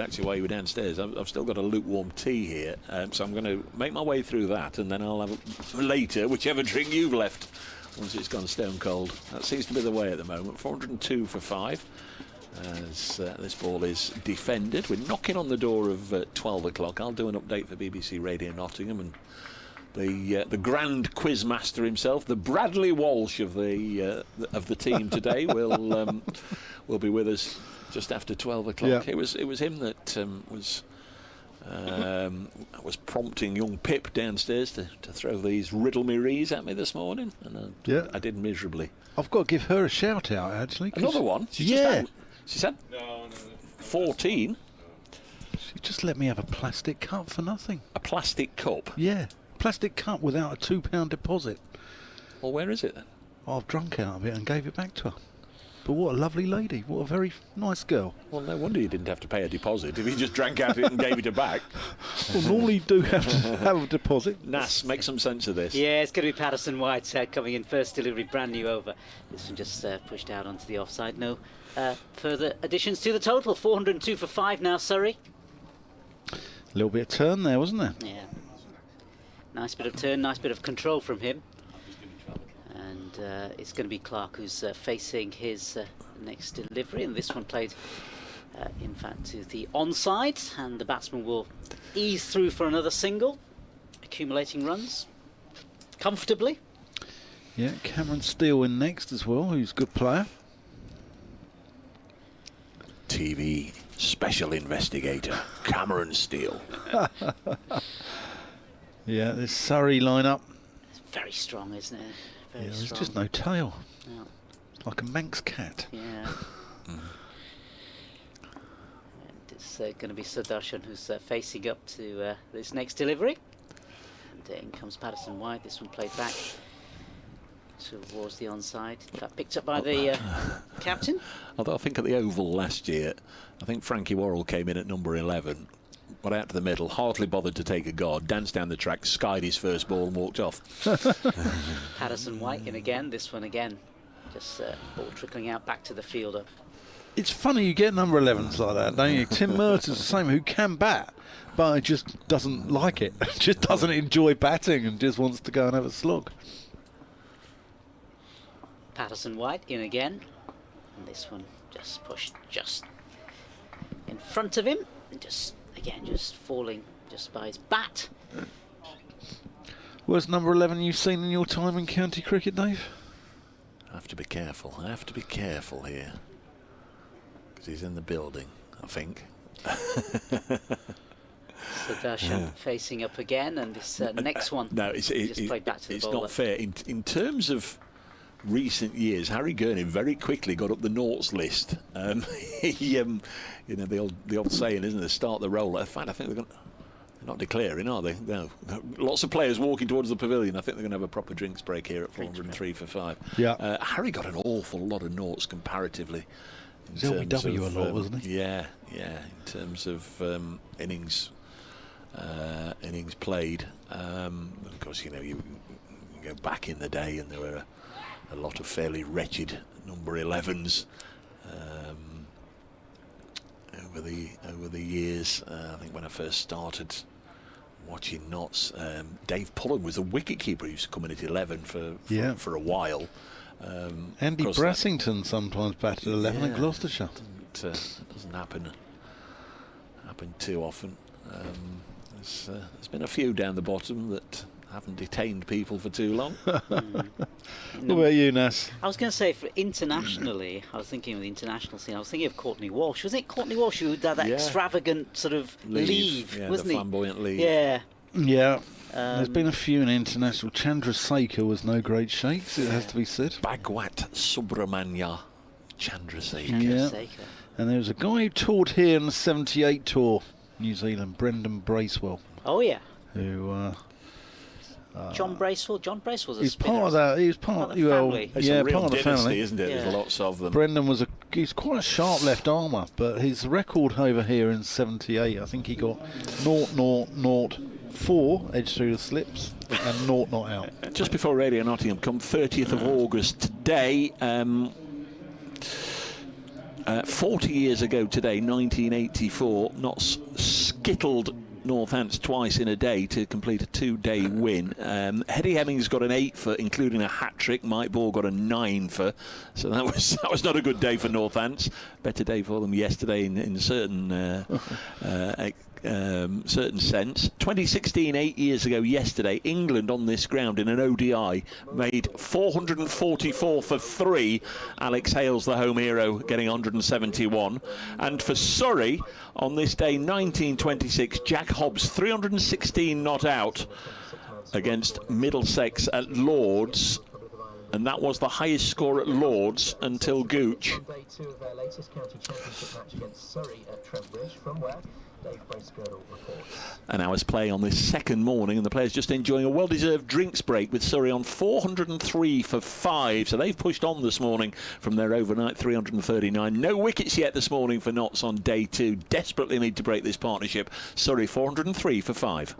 S2: actually while you were downstairs. I've still got a lukewarm tea here, so I'm going to make my way through that, and then I'll have later whichever drink you've left once it's gone stone cold. That seems to be the way at the moment. 402 for 5. As this ball is defended. We're knocking on the door of 12 o'clock. I'll do an update for BBC Radio Nottingham, and the grand quizmaster himself, the Bradley Walsh of the team today, will be with us just after 12 o'clock.
S3: Yeah.
S2: It was him that was prompting young Pip downstairs to throw these riddle-me-rees at me this morning, and I did miserably.
S3: I've got to give her a shout out actually.
S2: Another one? She said 14.
S3: She just let me have a plastic cup for nothing.
S2: A plastic cup?
S3: Yeah, plastic cup without a £2 deposit.
S2: Well, where is it then?
S3: I've drunk out of it and gave it back to her. But what a lovely lady. What a very nice girl.
S2: Well, no wonder you didn't have to pay a deposit if he just drank out of it and gave it back.
S3: Well, normally you do have to have a deposit.
S2: Nas, make some sense of this.
S4: Yeah, it's going to be Patterson White coming in first delivery, brand new over. This one just pushed out onto the offside. No further additions to the total. 402 for 5 now, Surrey.
S3: A little bit of turn there, wasn't there?
S4: Yeah. Nice bit of turn, nice bit of control from him. And it's going to be Clark who's facing his next delivery, and this one played in fact to the onside, and the batsman will ease through for another single, accumulating runs comfortably.
S3: Yeah, Cameron Steele in next as well, who's a good player.
S2: TV special investigator Cameron Steele.
S3: Yeah, this Surrey lineup.
S4: It's very strong, isn't it? Very
S3: There's
S4: strong.
S3: just no tail.
S4: No.
S3: It's like a Manx cat.
S4: Yeah. And it's going to be Sudarshan who's facing up to this next delivery. And in comes Patterson White. This one played back towards the onside. In fact, picked up by the captain.
S2: Although I think at the Oval last year, I think Frankie Worrell came in at number 11, got out to the middle, hardly bothered to take a guard, danced down the track, skied his first ball and walked off.
S4: Patterson White in again. This one again. Just ball trickling out back to the fielder.
S3: It's funny you get number 11s like that, don't you? Tim Merton's the same, who can bat, but he just doesn't like it. Just doesn't enjoy batting and just wants to go and have a slog.
S4: Patterson White in again. And this one just pushed just in front of him. And just, again, just falling just by his bat.
S3: Worst number 11 you've seen in your time in county cricket, Dave?
S2: I have to be careful. I have to be careful here. Because he's in the building, I think.
S4: Sudarshan facing up again, and this next one just played back to the bowler.
S2: Not fair. In terms of recent years, Harry Gurney very quickly got up the noughts list. You know, the old saying, isn't it? Start the roller. In fact, I think they're not declaring, are they? No. Lots of players walking towards the pavilion. I think they're going to have a proper drinks break here at 403 for 5.
S3: Yeah.
S2: Harry got an awful lot of noughts comparatively.
S3: LBW a lot, wasn't he?
S2: Yeah. In terms of innings played. Of course, you know, you go back in the day, and there were a lot of fairly wretched number 11s over the years. I think when I first started watching Notts, Dave Pullen was a wicketkeeper who used to come in at 11 for a while.
S3: Andy Brassington sometimes batted 11 at Gloucestershire.
S2: Doesn't happen too often. There's been a few down the bottom that haven't detained people for too long.
S3: What about you, Nas?
S4: I was going to say, for internationally, I was thinking of the international scene. I was thinking of Courtney Walsh. Was it Courtney Walsh who did that extravagant sort of leave, wasn't
S2: the
S4: he?
S2: flamboyant leave.
S4: Yeah.
S3: There's been a few in international. Chandrasekhar was no great shakes, it has to be said.
S2: Bhagwat Subramanya Chandrasekhar.
S3: Yeah. And there was a guy who toured here in the 78 tour, New Zealand, Brendan Bracewell.
S4: Oh, yeah.
S3: Who...
S4: John Bracewell. John Bracewell's a
S3: he's
S4: spinner.
S3: Part of that. He's part
S4: of the family.
S2: It's a real
S3: part of the
S2: dynasty,
S3: family,
S2: isn't it?
S4: Yeah.
S2: There's lots of them.
S3: Brendan he's quite a sharp left armour, but his record over here in 78, I think he got 0.004 edge through the slips and 0 not out.
S2: Just before Radio Nottingham come 30th of August today, 40 years ago today, 1984, Notts skittled Northants twice in a day to complete a 2-day win. Hetty Hemmings got an 8 for, including a hat-trick. Mike Ball got a 9 for, so that was not a good day for Northants. Better day for them yesterday in certain certain sense. 2016, 8 years ago yesterday, England on this ground in an ODI made 444 for 3. Alex Hales, the home hero, getting 171. And for Surrey, on this day, 1926, Jack Hobbs, 316 not out against Middlesex at Lords. And that was the highest score at Lords until Gooch.
S10: Day 2 of their latest county championship match against Surrey at Trent from where Dave Bracegirdle reports.
S2: An hour's play on this second morning, and the players just enjoying a well-deserved drinks break with Surrey on 403 for 5. So they've pushed on this morning from their overnight 339. No wickets yet this morning for Notts on day 2. Desperately need to break this partnership. Surrey 403 for 5.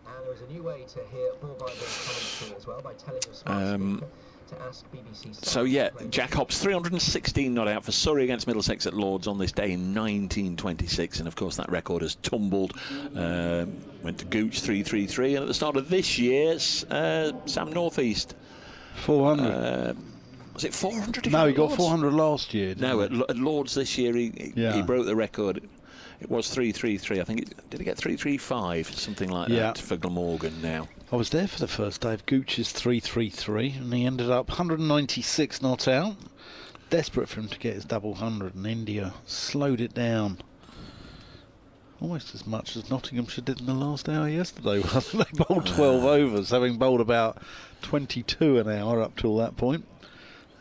S10: And there is a new way to hear ball by ball commentary as well by telling your smart speaker to ask BBC.
S2: So yeah, Jack Hopp's 316 not out for Surrey against Middlesex at Lords on this day in 1926, and of course that record has tumbled. Went to Gooch 333, and at the start of this year, Sam Northeast
S3: 400.
S2: Was it 400?
S3: No, he got 400 last year.
S2: No, at Lords this year he broke the record. It was 333. I think did he get 335, something like that for Glamorgan now.
S3: I was there for the first day of Gooch's 333, and he ended up 196 not out. Desperate for him to get his double 100, and India slowed it down almost as much as Nottinghamshire did in the last hour yesterday. They bowled 12 overs, having bowled about 22 an hour up till that point,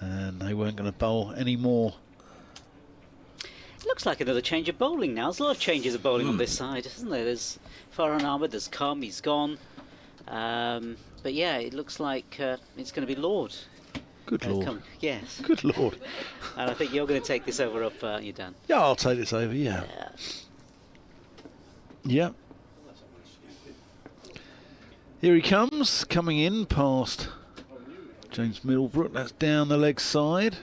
S3: and they weren't going to bowl any more.
S4: It looks like another change of bowling now. There's a lot of changes of bowling on this side, isn't there? There's Farhan Ahmed, there's come, he's gone. But yeah, it looks like it's going to be Lord.
S3: Good Lord.
S4: Yes.
S3: Good Lord.
S4: And I think you're going to take this over up, aren't you, Dan?
S3: Yeah, I'll take this over, yeah. Here he comes, coming in past James Middlebrook. That's down the leg side.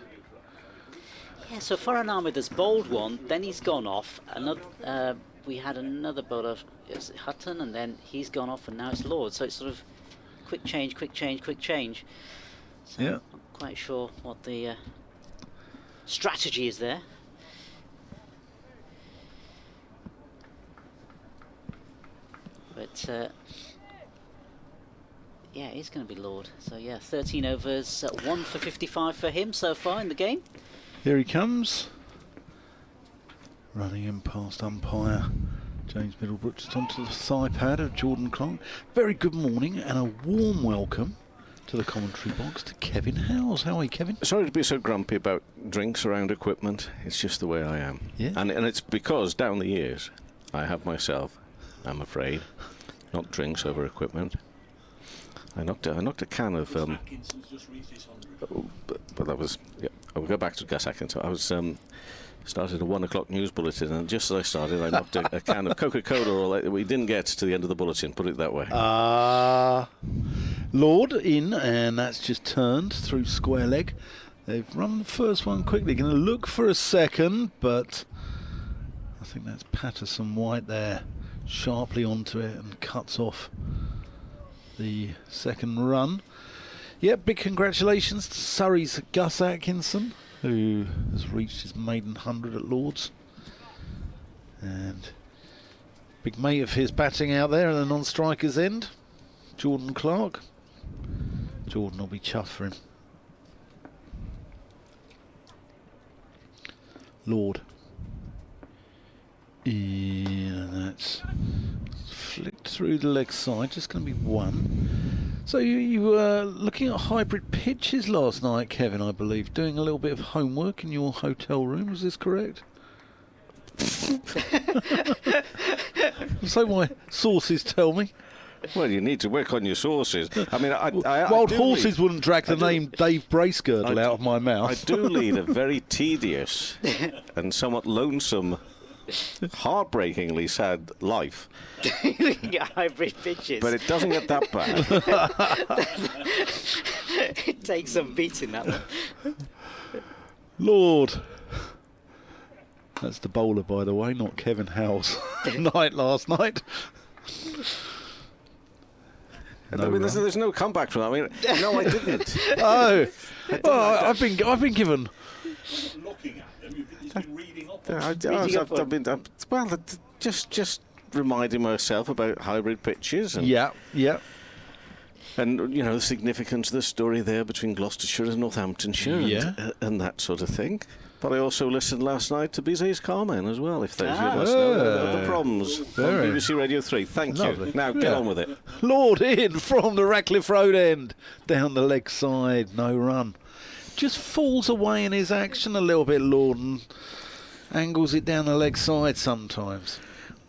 S4: Yeah, so Farhan Ahmed has bowled one, then he's gone off. Another, we had another bowler, Hutton, and then he's gone off, and now it's Lord. So it's sort of quick change, quick change, quick change. So I'm not quite sure what the strategy is there. But yeah, it's going to be Lord. So yeah, 13 overs, 1 for 55 for him so far in the game.
S3: Here he comes, running in past umpire James Middlebrook, just onto the thigh pad of Jordan Clark. Very good morning and a warm welcome to the commentary box to Kevin Howes. How are you, Kevin?
S5: Sorry to be so grumpy about drinks around equipment. It's just the way I am.
S3: Yeah.
S5: And it's because down the years I have myself, I'm afraid, knocked drinks over equipment. I knocked a can of but that was I'll go back to Gus Atkinson. I was started a 1 o'clock news bulletin, and just as I started, I knocked a can of Coca-Cola. We didn't get to the end of the bulletin, put it that way.
S3: Lord in, and that's just turned through square leg. They've run the first one quickly. Going to look for a second, but I think that's Patterson White there, sharply onto it and cuts off the second run. Yep, big congratulations to Surrey's Gus Atkinson, who has reached his maiden 100 at Lords. And big mate of his batting out there at the non-striker's end, Jordan Clark. Jordan will be chuffed for him. Lord. In, and that's flicked through the leg side, just going to be 1. So you were looking at hybrid pitches last night, Kevin, I believe, doing a little bit of homework in your hotel room, is this correct? So my sources tell me.
S5: Well, you need to work on your sources. I mean,
S3: Wild horses wouldn't drag the name Dave Bracegirdle out of my mouth.
S5: I do lead a very tedious and somewhat lonesome, heartbreakingly sad life.
S4: Hybrid pitches.
S5: But it doesn't get that bad.
S4: It takes some beating, that one.
S3: Lord. That's the bowler, by the way, not Kevin Howes. Night last night.
S5: No, I mean, there's no comeback from that. I mean, no, I didn't.
S3: Oh, well, I've been given.
S2: Looking at them, you've been reading up.
S5: I've been just reminding myself about hybrid pitches. And,
S3: Yeah.
S5: And you know the significance of the story there between Gloucestershire and Northamptonshire, and that sort of thing. But I also listened last night to Bizet's Carmen as well, if those of you must know the problems on BBC Radio 3. Thank you. Now get on with it.
S3: Lord in from the Ratcliffe Road end. Down the leg side, no run. Just falls away in his action a little bit, Lord, and angles it down the leg side sometimes.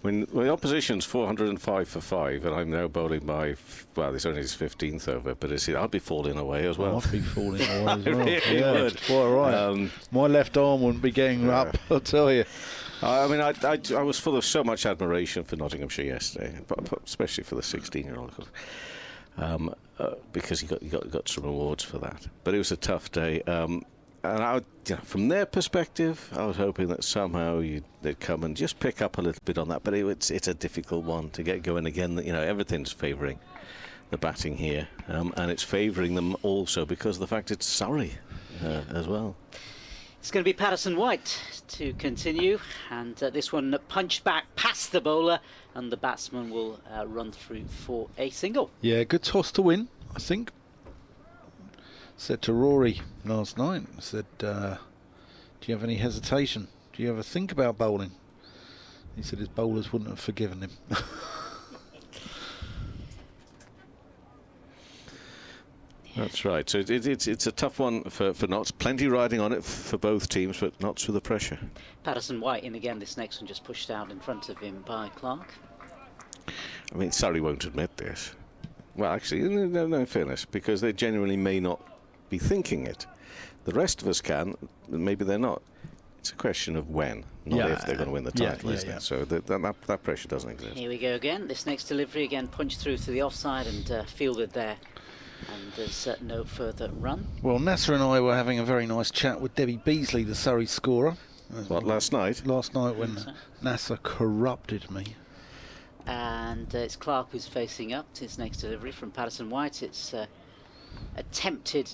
S5: When the opposition's 405 for 5, and I'm now bowling by, well, it's only his 15th over, but I'd be falling away as well.
S3: I'd be falling away as well.
S5: Really would.
S3: Quite right. My left arm wouldn't be getting up, I'll tell you.
S5: I mean, I was full of so much admiration for Nottinghamshire yesterday, but especially for the 16-year-old, because he got some rewards for that. But it was a tough day. And from their perspective, I was hoping that somehow they'd come and just pick up a little bit on that. But it's a difficult one to get going again. Everything's favouring the batting here, and it's favouring them also because of the fact it's Surrey as well.
S4: It's going to be Patterson White to continue, and this one punched back past the bowler, and the batsman will run through for a single.
S3: Yeah, good toss to win, I think. Said to Rory last night, said, do you have any hesitation? Do you ever think about bowling? He said his bowlers wouldn't have forgiven him.
S5: That's right. So it's a tough one for Notts. Plenty riding on it for both teams, but Notts with the pressure.
S4: Patterson White in again. This next one just pushed out in front of him by Clark.
S5: I mean, Surrey won't admit this. Well, actually, no, in fairness, because they genuinely may not be thinking it. The rest of us can, maybe they're not. It's a question of when, not if they're going to win the title, isn't it? So that pressure doesn't exist.
S4: Here we go again. This next delivery again punched through to the offside and fielded there. And there's no further run.
S3: Well, Nasser and I were having a very nice chat with Debbie Beasley, the Surrey scorer.
S5: What, last night?
S3: Last night when Nasser corrupted me.
S4: And it's Clark who's facing up to his next delivery from Patterson White. It's attempted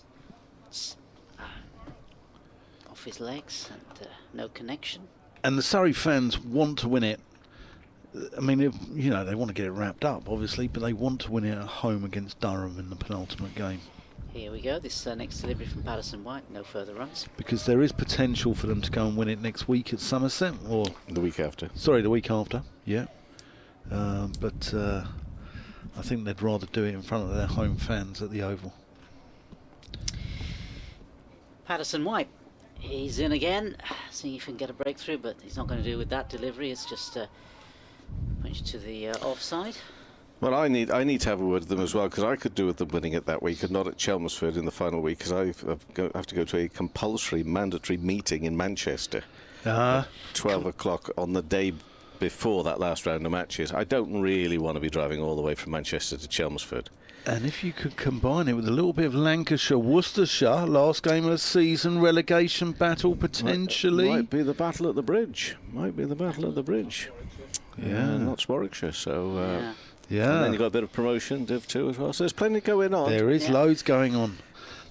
S4: off his legs and no connection.
S3: And the Surrey fans want to win it. I mean, they want to get it wrapped up, obviously, but they want to win it at home against Durham in the penultimate game.
S4: Here we go. This next delivery from Patterson White. No further runs.
S3: Because there is potential for them to go and win it next week at Somerset, or
S5: the week after.
S3: Sorry, the week after. Yeah. But I think they'd rather do it in front of their home fans at the Oval.
S4: Patterson White, he's in again, seeing if he can get a breakthrough, but he's not going to do with that delivery. It's just punched to the offside.
S5: Well, I need to have a word with them as well, because I could do with them winning it that week and not at Chelmsford in the final week, because I have to go to a compulsory mandatory meeting in Manchester at 12 o'clock on the day before that last round of matches. I don't really want to be driving all the way from Manchester to Chelmsford.
S3: And if you could combine it with a little bit of Lancashire, Worcestershire, last game of the season, relegation battle potentially.
S5: Might be the battle at the bridge. Yeah, not Warwickshire. So
S3: yeah.
S5: And then you've got a bit of promotion, Div 2 as well. So there's plenty going on.
S3: There is loads going on.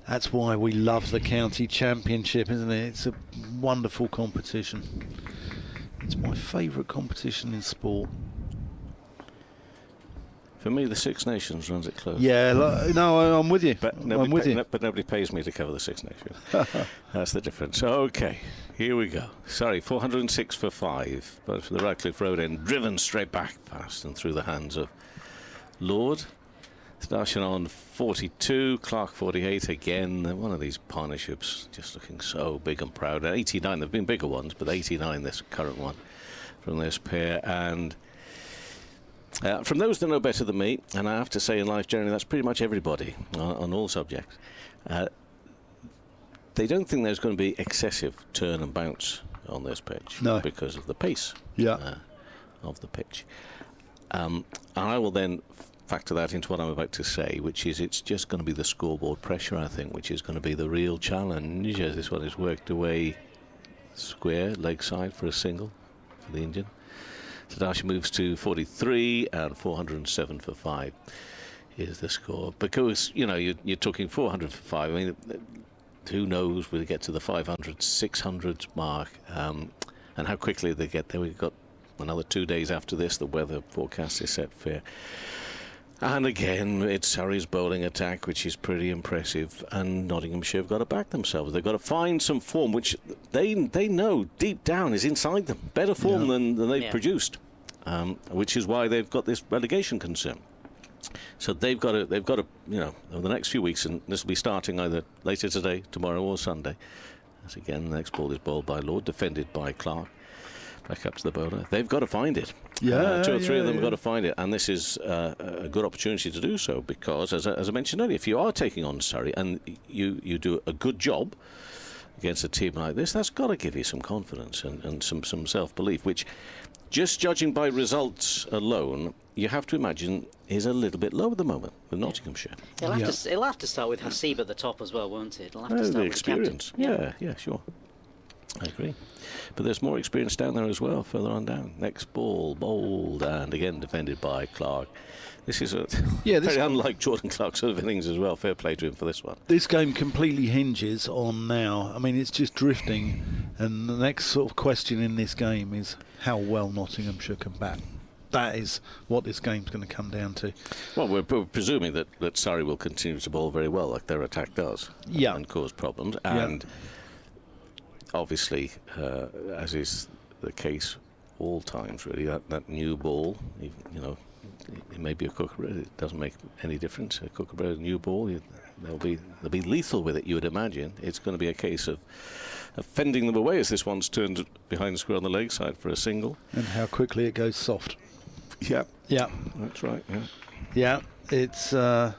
S3: That's why we love the county championship, isn't it? It's a wonderful competition. It's my favourite competition in sport.
S5: For me, the Six Nations runs it close.
S3: Yeah, no, I'm with you.
S5: But nobody pays me to cover the Six Nations. That's the difference. Okay, here we go. Sorry, 406 for 5. But for the Radcliffe Road end, driven straight back past and through the hands of Lord. Starting on 42, Clark 48 again. One of these partnerships just looking so big and proud. At 89, there have been bigger ones, but 89, this current one from this pair. And from those that know better than me, and I have to say in life generally, that's pretty much everybody on all subjects, they don't think there's going to be excessive turn and bounce on this pitch because of the pace of the pitch. And I will then factor that into what I'm about to say, which is it's just going to be the scoreboard pressure, I think, which is going to be the real challenge as this one is worked away square, leg side for a single for the Indian. Tadashi moves to 43 and 407 for 5 is the score. Because, you're talking 400 for 5. I mean, who knows will get to the 500, 600 mark and how quickly they get there. We've got another 2 days after this. The weather forecast is set fair. And again, it's Surrey's bowling attack, which is pretty impressive. And Nottinghamshire have got to back themselves. They've got to find some form, which they know deep down is inside them. Better form than they've produced, which is why they've got this relegation concern. So they've got to, over the next few weeks, and this will be starting either later today, tomorrow, or Sunday. As again, the next ball is bowled by Lord, defended by Clark. Back up to the bowler. They've got to find it.
S3: Yeah,
S5: two or three of them have
S3: yeah.
S5: got to find it, and this is a good opportunity to do so because, as I mentioned earlier, if you are taking on Surrey and you do a good job against a team like this, that's got to give you some confidence and some self-belief, which, just judging by results alone, you have to imagine is a little bit low at the moment with Nottinghamshire.
S4: It'll have to start with Hasib at the top as well, won't it? It'll have to start
S5: The
S4: with
S5: experience.
S4: the captain.
S5: Yeah, sure. I agree. But there's more experience down there as well, further on down. Next ball, bowled, and again defended by Clark. This is very unlike Jordan Clark's sort of innings as well. Fair play to him for this one.
S3: This game completely hinges on now. I mean, it's just drifting, and the next sort of question in this game is how well Nottinghamshire can bat. That is what this game's going to come down to.
S5: Well, we're presuming that Surrey will continue to bowl very well, like their attack does, and cause problems. And obviously, as is the case all times, really, that new ball, you know, it may be a kookaburra. It doesn't make any difference. A kookaburra, new ball, they'll be lethal with it. You would imagine it's going to be a case of fending them away as this one's turned behind the square on the leg side for a single.
S3: And how quickly it goes soft.
S5: Yeah, that's right.
S3: Yeah, it's. I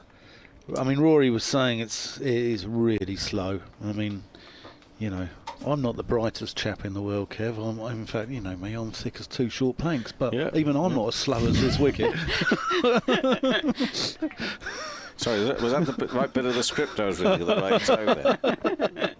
S3: mean, Rory was saying it is really slow. I mean, you know, I'm not the brightest chap in the world, Kev. In fact, you know me, I'm thick as two short planks. But even I'm not as slow as this wicket.
S5: Sorry, was that the right bit of the script I was reading at the right time there?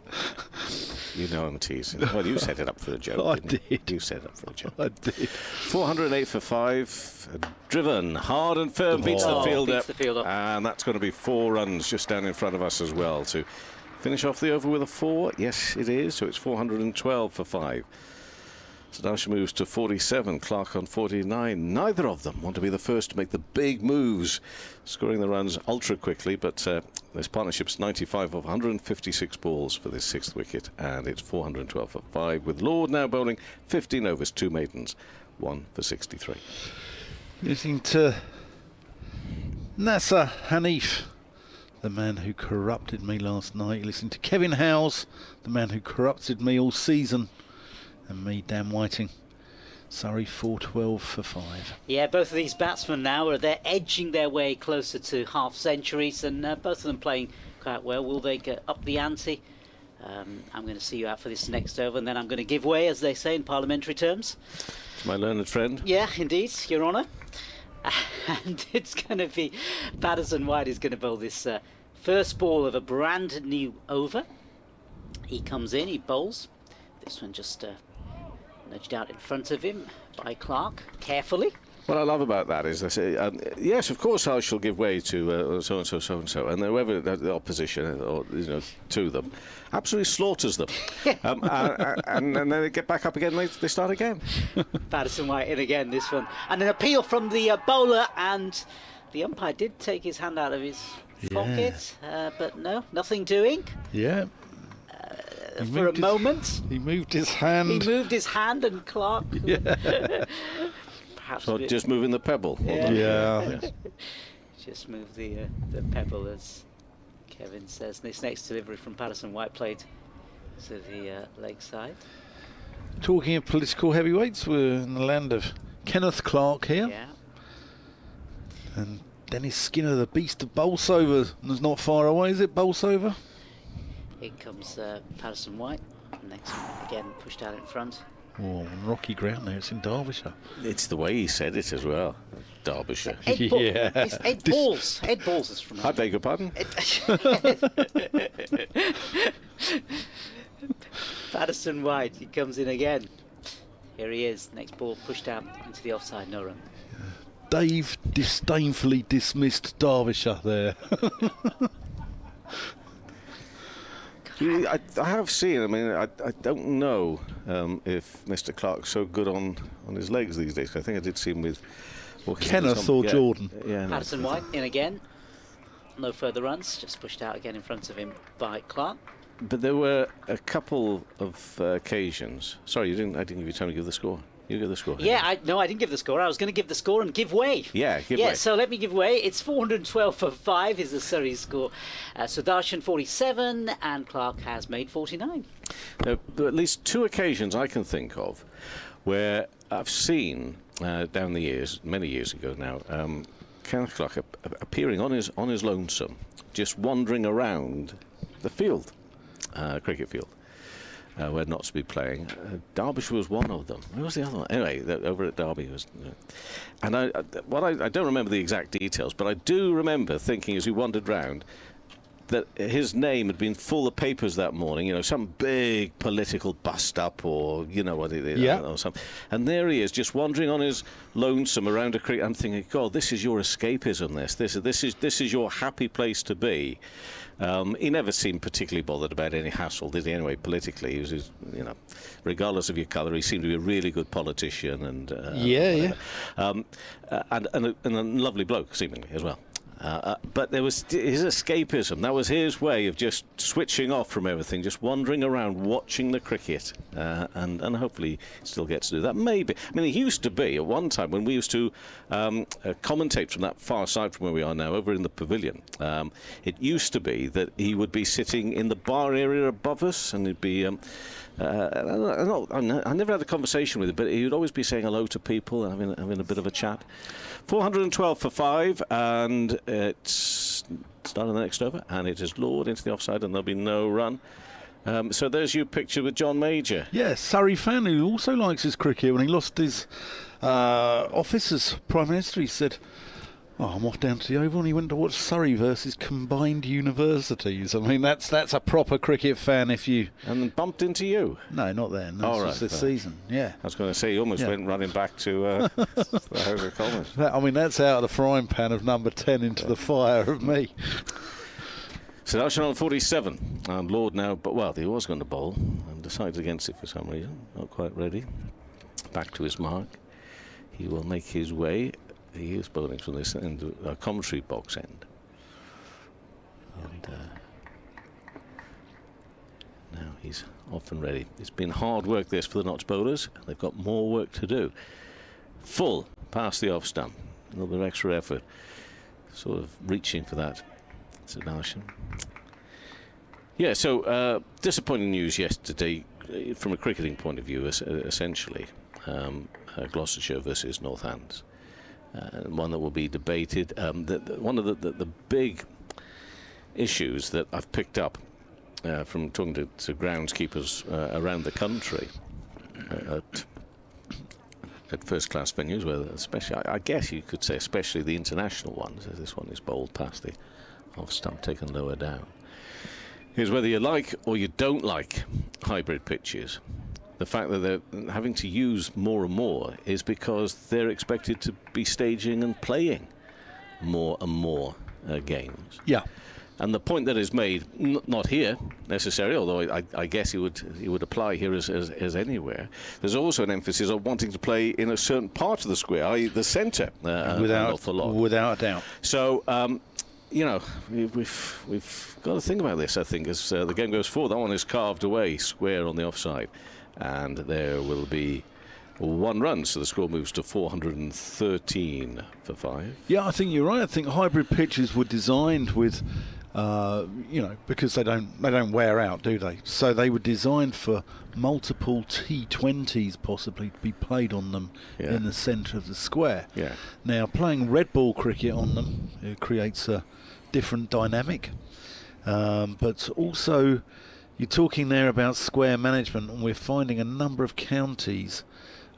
S5: You know I'm teasing. Well, you set it up for a joke.
S3: I
S5: didn't
S3: did.
S5: You set it up for a joke.
S3: I did.
S5: 408 for 5. Driven hard and firm, beats the fielder. And that's going to be 4 runs just down in front of us as well to finish off the over with a 4. Yes, it is. So it's 412 for 5. Sadasha moves to 47, Clark on 49. Neither of them want to be the first to make the big moves, scoring the runs ultra quickly, but this partnership's 95 of 156 balls for this 6th wicket, and it's 412 for 5, with Lord now bowling 15 overs, 2 maidens, 1 for 63.
S3: Listening to Nasser Hanif, the man who corrupted me last night. Listening to Kevin Howes, the man who corrupted me all season. And me, Dan Whiting. Surrey 412 for 5.
S4: Yeah, both of these batsmen now they're edging their way closer to half centuries, and both of them playing quite well. Will they get up the ante? I'm going to see you out for this next over, and then I'm going to give way, as they say in parliamentary terms.
S5: My learned friend.
S4: Yeah, indeed, Your Honour. And it's going to be Patterson White is going to bowl this first ball of a brand new over. He comes in, he bowls. This one just nudged out in front of him by Clark, carefully.
S5: What I love about that is they say, yes, of course I shall give way to so-and-so, so-and-so, and whoever the opposition or to them absolutely slaughters them. And then they get back up again, they start again.
S4: Patterson White in again, this one. And an appeal from the bowler, and the umpire did take his hand out of his pocket, but no, nothing doing.
S3: Yeah.
S4: For a moment.
S3: He moved his hand.
S4: And Clark. Perhaps
S5: so just moving the pebble.
S3: Yeah.
S4: Just move the pebble, as Kevin says. This next delivery from Patterson White played to the leg side.
S3: Talking of political heavyweights, we're in the land of Kenneth Clark here.
S4: Yeah.
S3: And Dennis Skinner, the beast of Bolsover, is not far away, is it, Bolsover?
S4: In comes Patterson White. Next one again pushed out in front.
S3: Oh, rocky ground there. It's in Derbyshire.
S5: It's the way he said it as well. Derbyshire.
S4: It's Ed Balls. Ed Balls is from.
S5: I beg your pardon.
S4: Patterson White. He comes in again. Here he is. Next ball pushed out into the offside. No run.
S3: Dave disdainfully dismissed Derbyshire there.
S5: I have seen. I mean, I don't know if Mr. Clark's so good on his legs these days. I think I did see him with
S3: Kenneth or Jordan.
S5: Yeah,
S4: Patterson White in again. No further runs. Just pushed out again in front of him by Clark.
S5: But there were a couple of occasions. Sorry, I didn't give you time to give the score. You give the score.
S4: Yeah, I didn't give the score. I was going to give the score and give way.
S5: Yeah, give way.
S4: So let me give way. It's 412 for 5 is the Surrey score. Sudarshan 47 and Clark has made 49.
S5: There are at least 2 occasions I can think of where I've seen down the years, many years ago now, Kenneth Clark appearing on his lonesome, just wandering around the field, cricket field, where not to be playing. Derbyshire was one of them. Where was the other one? Anyway, over at Derby was. And I don't remember the exact details, but I do remember thinking as we wandered round that his name had been full of papers that morning, you know, some big political bust-up or, you know what it is, or something. And there he is, just wandering on his lonesome around a creek. I'm thinking, God, this is your escapism, this is your happy place to be. He never seemed particularly bothered about any hassle, did he, anyway, politically? He was, you know, regardless of your colour, he seemed to be a really good politician and... and a lovely bloke, seemingly, as well. But there was his escapism. That was his way of just switching off from everything, just wandering around, watching the cricket, and hopefully he still gets to do that. Maybe. I mean, he used to be, at one time, when we used to commentate from that far side from where we are now, over in the pavilion, it used to be that he would be sitting in the bar area above us, and he'd be... I never had a conversation with him, but he would always be saying hello to people and having a bit of a chat. 412 for 5, and it's starting the next over, and it is Lord into the offside, and there'll be no run. So there's your picture with John Major.
S3: Yeah, Surrey fan who also likes his cricket. When he lost his office as Prime Minister, he said, I'm off down to the Oval, and he went to watch Surrey versus combined universities. I mean, that's a proper cricket fan if you...
S5: And bumped into you?
S3: No, not then. That's just this season, yeah.
S5: I was going to say, he almost went running back to the House of Commons.
S3: I mean, that's out of the frying pan of number 10 into the fire of me.
S5: So that's on 47. And Lord now, but well, he was going to bowl and decided against it for some reason. Not quite ready. Back to his mark. He will make his way. He is bowling from this end, commentary box end. And now he's off and ready. It's been hard work this for the Notts bowlers. They've got more work to do. Full past the off stump. A little bit of extra effort. Sort of reaching for that. Sebastian. Yeah, so disappointing news yesterday from a cricketing point of view, essentially. Gloucestershire versus Northants. One that will be debated. One of the big issues that I've picked up from talking to groundskeepers around the country at first-class venues, where especially, I guess you could say, especially the international ones, as this one is bowled past the off-stump, taken lower down, is whether you like or you don't like hybrid pitches. The fact that they're having to use more and more is because they're expected to be staging and playing more and more games.
S3: Yeah.
S5: And the point that is made, not here necessarily, although I guess it would apply here as anywhere. There's also an emphasis on wanting to play in a certain part of the square, i.e. the centre,
S3: without a doubt.
S5: So. You know, we've got to think about this, I think, as the game goes forward. That one is carved away square on the offside, and there will be 1 run, so the score moves to 413 for 5.
S3: Yeah, I think you're right. I think hybrid pitches were designed with, because they don't wear out, do they? So they were designed for multiple T20s possibly to be played on them in the centre of the square.
S5: Yeah.
S3: Now, playing red ball cricket on them, it creates a different dynamic. But also, you're talking there about square management, and we're finding a number of counties,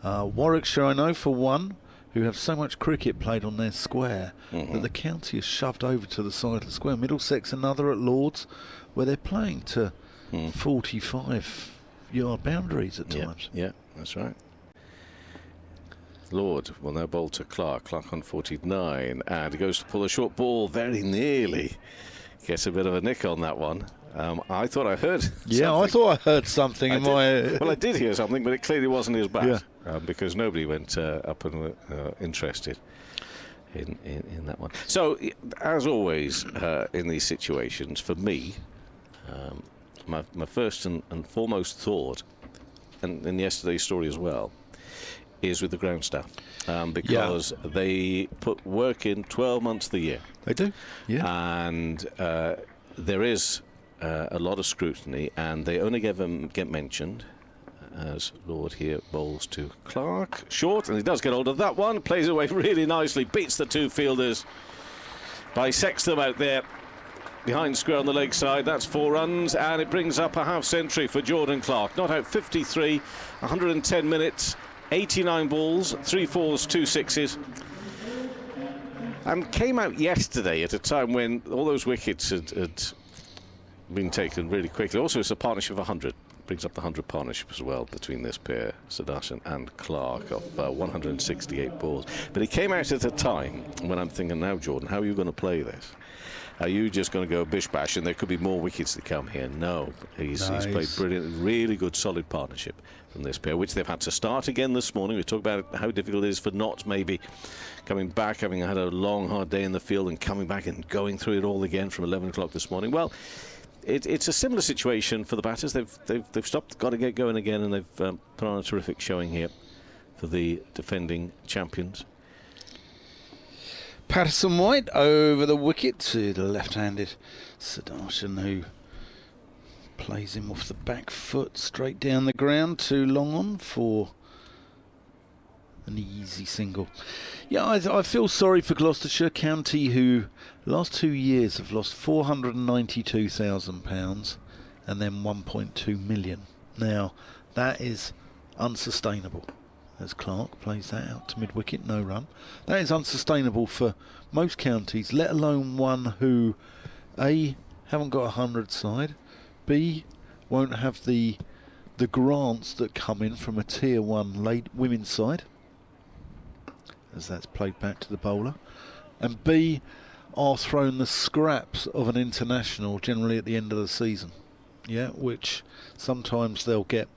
S3: Warwickshire, I know for one, who have so much cricket played on their square that the county is shoved over to the side of the square. Middlesex, another at Lords, where they're playing to 45-yard boundaries at times.
S5: Yeah, that's right. Lord will now bowl to Clark. Clark on 49, and he goes to pull a short ball very nearly. Gets a bit of a nick on that one. I thought I heard something.
S3: I thought I heard something in my...
S5: Well, I did hear something, but it clearly wasn't his bat, because nobody went up and interested in that one. So, as always, in these situations, for me, my first and foremost thought, and in yesterday's story as well, is with the ground staff, because they put work in 12 months of the year.
S3: They do,
S5: and there is a lot of scrutiny, and they only get mentioned as Lord here bowls to Clark. Short, and he does get hold of that one. Plays away really nicely. Beats the two fielders. Bisects them out there. Behind square on the leg side. That's 4 runs, and it brings up a half century for Jordan Clark. Not out 53, 110 minutes, 89 balls, 3 4s, 2 6s. And came out yesterday at a time when all those wickets had been taken really quickly. Also, it's a partnership of 100. Brings up the 100 partnership as well between this pair, Sudarshan and Clark, of 168 balls. But he came out at a time when I'm thinking, now, Jordan, how are you going to play this? Are you just going to go bish bash and there could be more wickets to come here? No, he's played brilliant, really good, solid partnership from this pair, which they've had to start again this morning. We talked about how difficult it is for Nott maybe coming back, having had a long, hard day in the field and coming back and going through it all again from 11 o'clock this morning. Well, it's a similar situation for the batters. They've stopped, got to get going again, and they've put on a terrific showing here for the defending champions.
S3: Patterson White over the wicket to the left-handed Sudarshan, who plays him off the back foot straight down the ground. Too long on for an easy single. Yeah, I feel sorry for Gloucestershire County, who last 2 years have lost £492,000 and then 1.2 million. Now, that is unsustainable. As Clark plays that out to mid-wicket, no run. That is unsustainable for most counties, let alone one who, A, haven't got a 100 side, B, won't have the grants that come in from a Tier 1 women's side, as that's played back to the bowler, and B, are thrown the scraps of an international generally at the end of the season. Yeah, which sometimes they'll get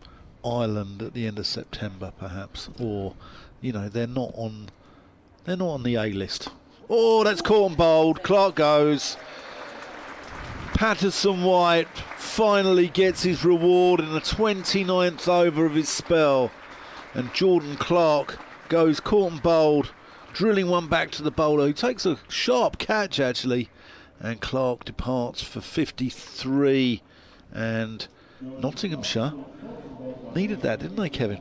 S3: Ireland at the end of September, perhaps, or they're not on the A list. Oh, that's caught and bowled. Clark goes. Patterson White finally gets his reward in the 29th over of his spell, and Jordan Clark goes caught and bowled, drilling one back to the bowler, who takes a sharp catch actually, and Clark departs for 53. And Nottinghamshire needed that, didn't they, Kevin?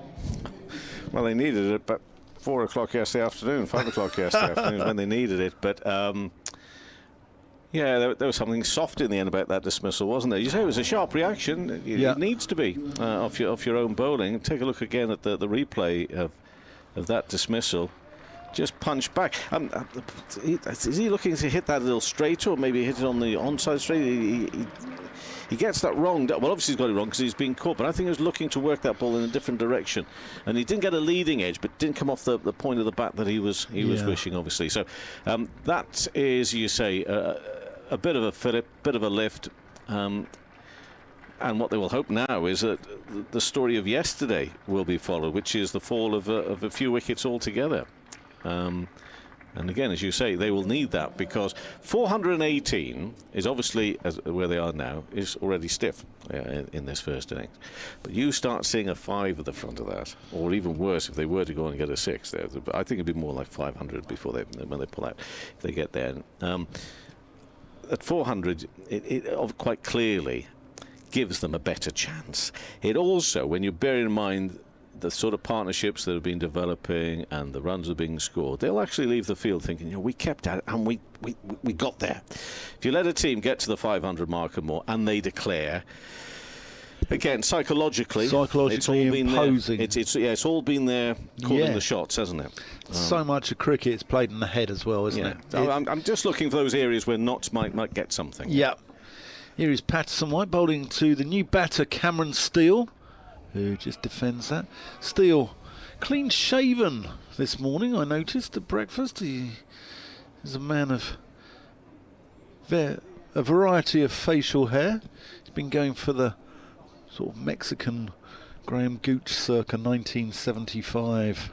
S5: Well, they needed it, but 4 o'clock yesterday afternoon, 5 o'clock yesterday afternoon when they needed it. But yeah, there was something soft in the end about that dismissal, wasn't there? You say it was a sharp reaction. It needs to be off your own bowling. Take a look again at the replay of that dismissal. Just punch back. Is he looking to hit that a little straighter, or maybe hit it on the onside straight? He gets that wrong. Well, obviously he's got it wrong because he's been caught, but I think he was looking to work that ball in a different direction, and he didn't get a leading edge, but didn't come off the point of the bat that he was wishing, obviously. So that is, you say, a bit of a fillip, bit of a lift, and what they will hope now is that the story of yesterday will be followed, which is the fall of a few wickets altogether. And again, as you say, they will need that, because 418 is obviously, where they are now, is already stiff in this first innings. But you start seeing a 5 at the front of that, or even worse, if they were to go and get a 6 there. I think it'd be more like 500 when they pull out, if they get there. At 400, it quite clearly gives them a better chance. It also, when you bear in mind the sort of partnerships that have been developing and the runs are being scored, they'll actually leave the field thinking, we kept at it and we got there. If you let a team get to the 500 mark and more, and they declare, again, psychologically it's all been
S3: imposing.
S5: It's all been there, calling the shots, hasn't it?
S3: So much of cricket is played in the head as well, isn't it?
S5: I'm just looking for those areas where Notts might get something.
S3: Yeah. Here is Patterson White bowling to the new batter Cameron Steele, who just defends that. Steele, clean shaven this morning, I noticed at breakfast. He is a man of a variety of facial hair. He's been going for the sort of Mexican Graham Gooch circa 1975.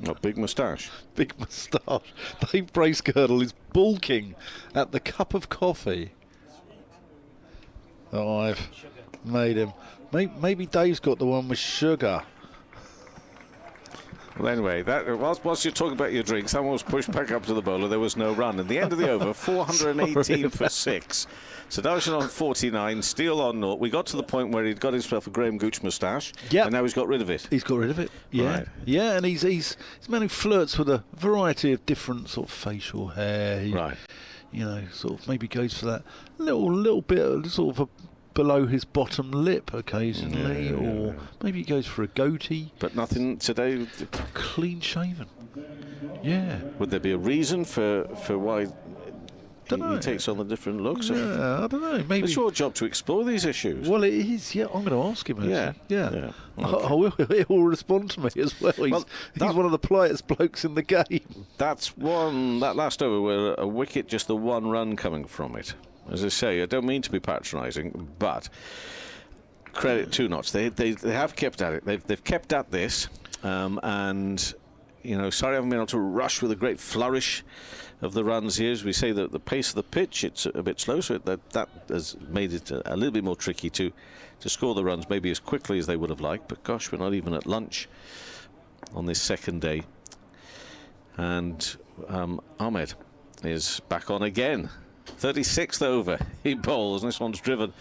S5: A big moustache.
S3: Big moustache. Dave Bracegirdle is balking at the cup of coffee. Oh, I've made him. Maybe Dave's got the one with sugar.
S5: Well, anyway, whilst you're talking about your drinks, someone was pushed back up to the bowler. There was no run. At the end of the over, 418 for 6. Sadarshan on 49, Steele on 0. We got to the point where he'd got himself a Graham Gooch moustache, and now he's got rid of it.
S3: He's got rid of it, yeah.
S5: Right.
S3: Yeah, and he's a man who flirts with a variety of different sort of facial hair.
S5: Right.
S3: You know, sort of maybe goes for that little bit sort of below his bottom lip occasionally, or maybe he goes for a goatee.
S5: But nothing today.
S3: Clean shaven. Yeah.
S5: Would there be a reason for why he takes on the different looks?
S3: Yeah, I don't know. Maybe
S5: it's your job to explore these issues.
S3: Well, it is. Yeah, I'm going to ask him. Actually. Yeah.
S5: Okay.
S3: He'll respond to me as well. He's one of the politest blokes in the game.
S5: That last over, where a wicket, just the one run coming from it. As I say, I don't mean to be patronising, but credit to Notts. They have kept at it. They've kept at this, and you know, Surrey haven't been able to rush with a great flourish of the runs here. As we say, that the pace of the pitch, it's a bit slow, so that has made it a little bit more tricky to score the runs maybe as quickly as they would have liked. But gosh, we're not even at lunch on this second day, and Ahmed is back on again. 36th over he bowls, and this one's driven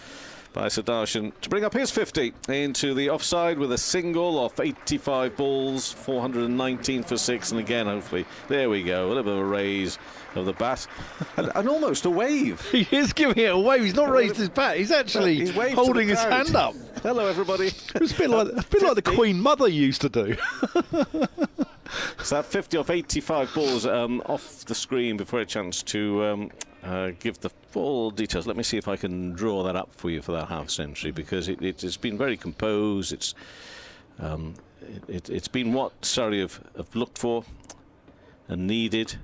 S5: by Sadarshan to bring up his 50 into the offside with a single off 85 balls, 419 for 6, and again, hopefully, there we go, a little bit of a raise of the bat and almost a wave.
S3: He is giving it a wave. He's not raised his bat. He's actually holding his hand up.
S5: Hello, everybody.
S3: It's a bit like the Queen Mother used to do.
S5: So that 50 off 85 balls off the screen before a chance to give the full details. Let me see if I can draw that up for you for that half century, because it's been very composed. It's been what Surrey have looked for and needed.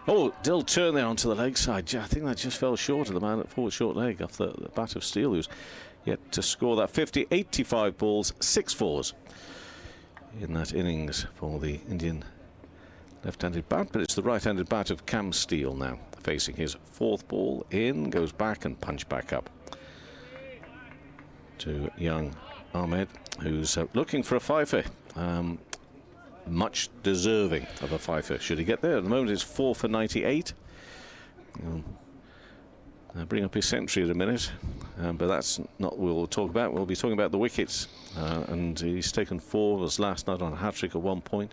S5: Oh, Dill turn there onto the leg side. I think that just fell short of the man at forward short leg off the bat of Steele, who's yet to score that 50. 85 balls, 6 fours in that innings for the Indian left-handed bat, but it's the right-handed bat of Cam Steele now facing his 4th ball in, goes back and punch back up to young Ahmed, who's looking for a fifer, much deserving of a fifer should he get there. At the moment it's 4 for 98. Bring up his century in a minute, but that's not what we'll talk about. We'll be talking about the wickets, and he's taken 4. Was last night on a hat-trick at one point.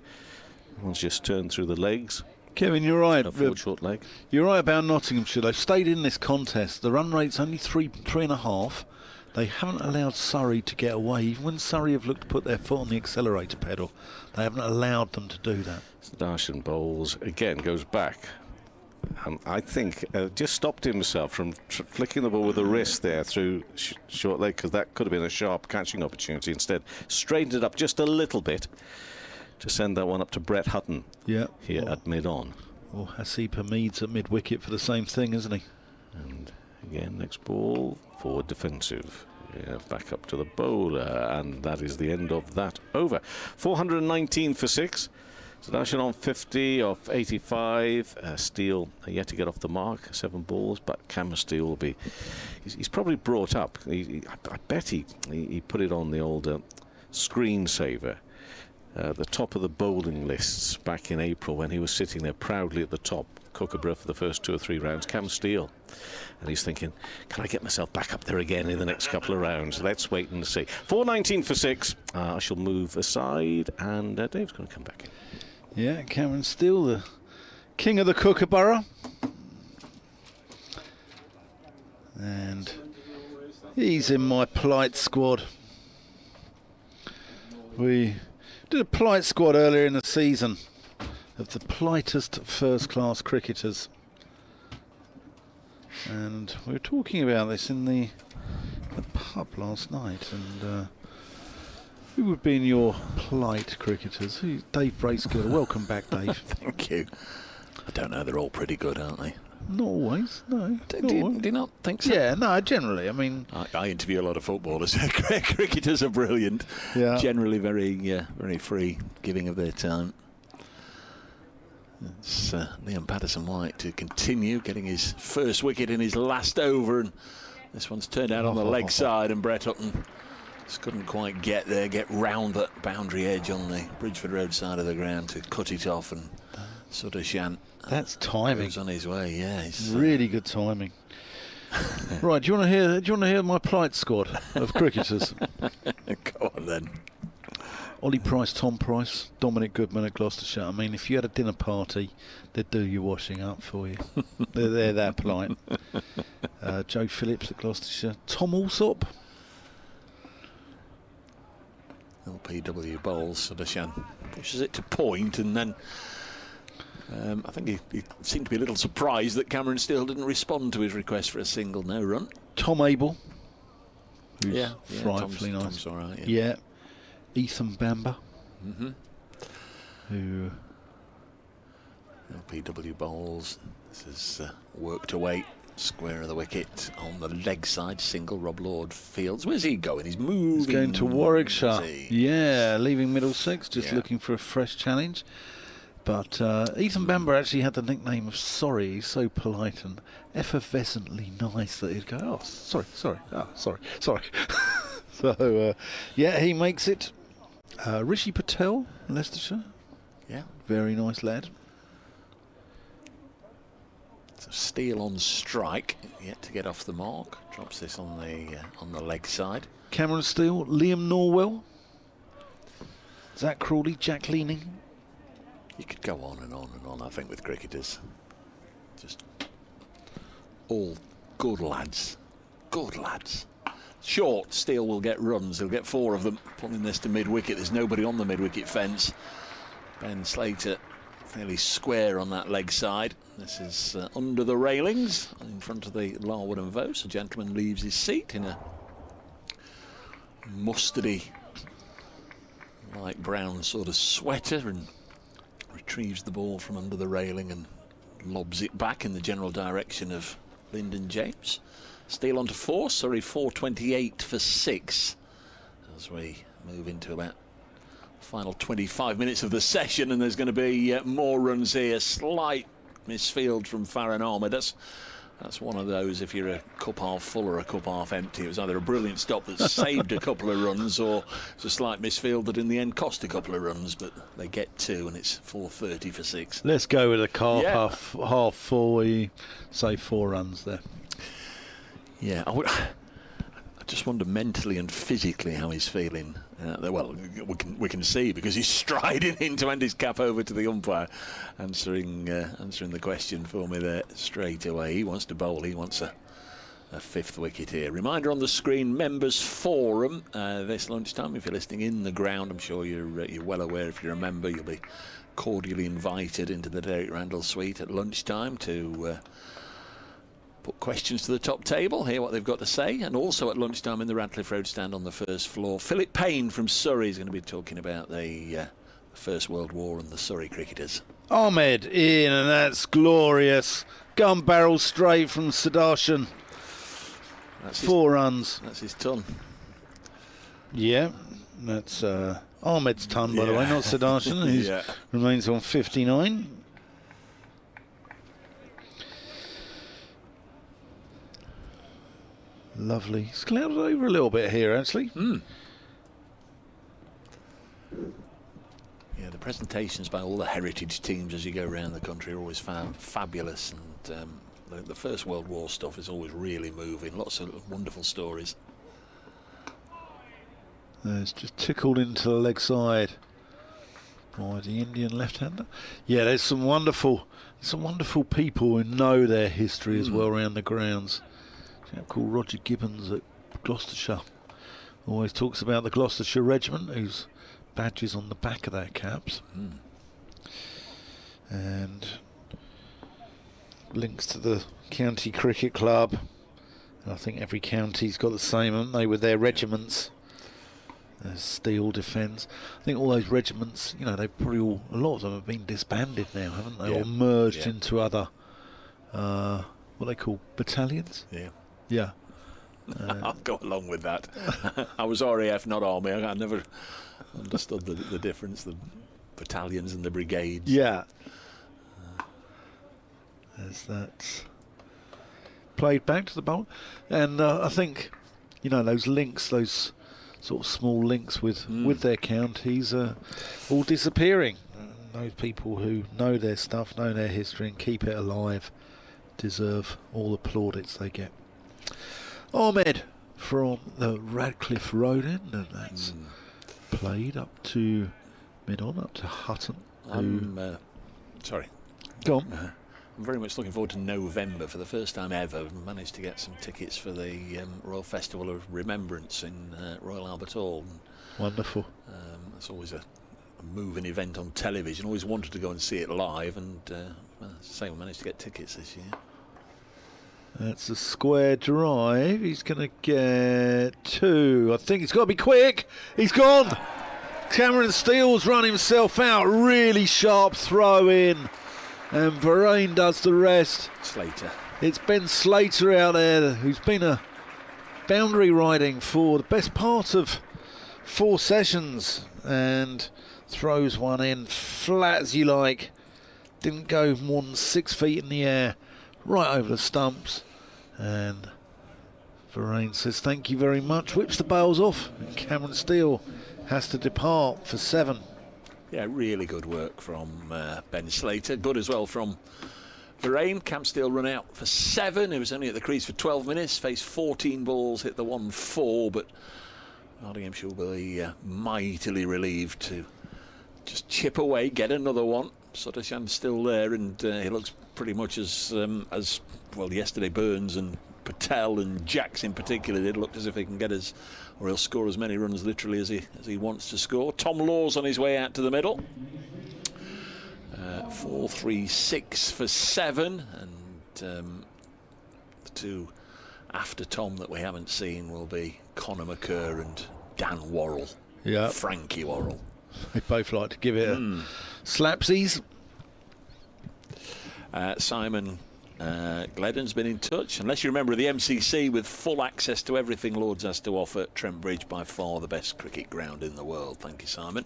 S5: One's just turned through the legs.
S3: Kevin, you're right.
S5: A forward short leg.
S3: You're right about Nottinghamshire. They've stayed in this contest. The run rate's only 3.5. They haven't allowed Surrey to get away. Even when Surrey have looked to put their foot on the accelerator pedal, they haven't allowed them to do that.
S5: Sadarshan bowls again, goes back. I think just stopped himself from flicking the ball with the wrist there through short leg, because that could have been a sharp catching opportunity. Instead, straightened it up just a little bit to send that one up to Brett Hutton here at mid-on.
S3: Well, Hasib Hamid's at mid-wicket for the same thing, isn't he?
S5: And again, next ball, forward defensive. Yeah, back up to the bowler, and that is the end of that over. 419 for 6. Sadarshan on 50 off 85. Steele yet to get off the mark, 7 balls, but Cam Steele will be. He's probably brought up. I bet he put it on the old screensaver. The top of the bowling lists back in April, when he was sitting there proudly at the top, Kookaburra for the first 2 or 3 rounds, Cam Steele. And he's thinking, can I get myself back up there again in the next couple of rounds? Let's wait and see. 419 for 6. I shall move aside, and Dave's going to come back in.
S3: Yeah, Cameron Steele, the king of the Kookaburra. And he's in my polite squad. We did a polite squad earlier in the season of the politest first-class cricketers. And we were talking about this in the pub last night, and who would be in your polite cricketers? Dave Bracegirdle. Welcome back, Dave.
S2: Thank you. I don't know, they're all pretty good, aren't they?
S3: Not always, no.
S2: Do you not think so?
S3: Yeah, no, generally. I mean,
S2: I interview a lot of footballers. Cricketers are brilliant.
S3: Yeah.
S2: Generally very free, giving of their time. It's Liam Patterson-White to continue getting his first wicket in his last over, and this one's turned out on the leg side, and Brett Hutton Just couldn't quite get there, get round that boundary edge on the Bridgeford Road side of the ground to cut it off, and Sudashan.
S3: That's timing.
S2: Goes on his way, yeah. He's,
S3: really good timing. Right, do you want to hear my plight squad of cricketers?
S2: Go on then.
S3: Ollie Price, Tom Price, Dominic Goodman at Gloucestershire. I mean, if you had a dinner party, they'd do your washing up for you. they're that polite. Joe Phillips at Gloucestershire. Tom Alsop.
S2: LPW bowls, Sudashan pushes it to point, and then I think he seemed to be a little surprised that Cameron Steele didn't respond to his request for a single, no run.
S3: Tom Abel, who's
S2: yeah,
S3: frightfully nice.
S2: Tom's all right,
S3: yeah. Ethan Bamber, who
S2: LPW bowls. This is worked away, square of the wicket on the leg side, single. Rob Lord fields. Where's he going? He's moving.
S3: He's going to Warwickshire. Yeah, leaving Middlesex, just looking for a fresh challenge. But Ethan Bamber actually had the nickname of Sorry. He's so polite and effervescently nice that he'd go, oh, sorry. So, yeah, he makes it. Rishi Patel, Leicestershire.
S2: Yeah.
S3: Very nice lad.
S2: So Steele on strike, yet to get off the mark. Drops this on the leg side.
S3: Cameron Steele, Liam Norwell, Zach Crawley, Jack Leaning.
S2: You could go on and on and on, I think, with cricketers. Just all good lads. Good lads. Short, Steele will get runs. He'll get 4 of them. Pulling this to mid-wicket. There's nobody on the mid-wicket fence. Ben Slater fairly square on that leg side. This is under the railings in front of the Larwood and Vose. A gentleman leaves his seat in a mustardy, light brown sort of sweater and retrieves the ball from under the railing and lobs it back in the general direction of Lyndon James. Steele on to 4, Surrey 428 for 6 as we move into about final 25 minutes of the session, and there's going to be more runs here. Slight misfield from Farhan Ahmed. That's one of those, if you're a cup half full or a cup half empty. It was either a brilliant stop that saved a couple of runs, or it's a slight misfield that in the end cost a couple of runs, but they get 2 and it's 430 for 6.
S3: Let's go with a half full. You say 4 runs there.
S2: Yeah, I just wonder mentally and physically how he's feeling. Well, we can see because he's striding in to hand his cap over to the umpire, answering the question for me there straight away. He wants to bowl. He wants a 5th wicket here. Reminder on the screen: members forum this lunchtime. If you're listening in the ground, I'm sure you're well aware. If you're a member, you'll be cordially invited into the Derek Randall suite at lunchtime to put questions to the top table, hear what they've got to say, and also at lunchtime in the Radcliffe Road stand on the first floor. Philip Payne from Surrey is going to be talking about the First World War and the Surrey cricketers.
S3: Ahmed in, and that's glorious. Gun barrel straight from Sudarshan. 4 runs.
S2: That's his ton.
S3: Yeah, that's Ahmed's ton, by the way, not Sudarshan. He remains on 59. Lovely. It's clouded over a little bit here, actually.
S2: Yeah, the presentations by all the heritage teams as you go around the country are always fabulous, and the First World War stuff is always really moving. Lots of wonderful stories.
S3: It's just tickled into the leg side by the Indian left-hander. Yeah, there's some wonderful people who know their history as well around the grounds. A chap called Roger Gibbons at Gloucestershire always talks about the Gloucestershire Regiment, whose badges on the back of their caps, and links to the county cricket club. And I think every county's got the same, haven't they, with their regiments. There's Steel Defence. I think all those regiments, you know, they've probably a lot of them have been disbanded now, haven't they? Or merged into other, what they call battalions. Yeah.
S2: I'll go along with that. I was RAF, not Army. I never understood the difference, the battalions and the brigades.
S3: Yeah. As that's played back to the bowl. And I think, you know, those links, those sort of small links with their counties all disappearing. Those people who know their stuff, know their history and keep it alive deserve all the plaudits they get. Ahmed from the Radcliffe Road end, and that's played up to mid-on, up to Hutton.
S2: Sorry.
S3: Go on.
S2: I'm very much looking forward to November. For the first time ever, I've managed to get some tickets for the Royal Festival of Remembrance in Royal Albert Hall.
S3: Wonderful.
S2: It's always a moving event on television. Always wanted to go and see it live, and we managed to get tickets this year.
S3: That's a square drive. He's going to get 2. I think he's got to be quick. He's gone. Cameron Steele's run himself out. Really sharp throw in. And Varane does the rest.
S2: Slater.
S3: It's Ben Slater out there, who's been a boundary riding for the best part of 4 sessions, and throws one in flat as you like. Didn't go more than 6 feet in the air, right over the stumps. And Varane says thank you very much, whips the bails off, and Cameron Steele has to depart for 7.
S2: Yeah, really good work from Ben Slater. Good as well from Varane. Cam Steele run out for 7. He was only at the crease for 12 minutes. Faced 14 balls, hit the 1-4, but Nottinghamshire will be mightily relieved to just chip away, get another one. Sudashan's still there, and he looks pretty much as well. Yesterday, Burns and Patel and Jacks in particular did look as if he can get or he'll score as many runs literally as he wants to score. Tom Law's on his way out to the middle. 4-3-6 for 7, and the 2 after Tom that we haven't seen will be Conor McCurr and Dan Worrell.
S3: Yeah,
S2: Frankie Worrell.
S3: They both like to give it a slapsies.
S2: Simon Gledden's been in touch. Unless you remember, the MCC with full access to everything Lords has to offer. Trent Bridge, by far the best cricket ground in the world. Thank you, Simon.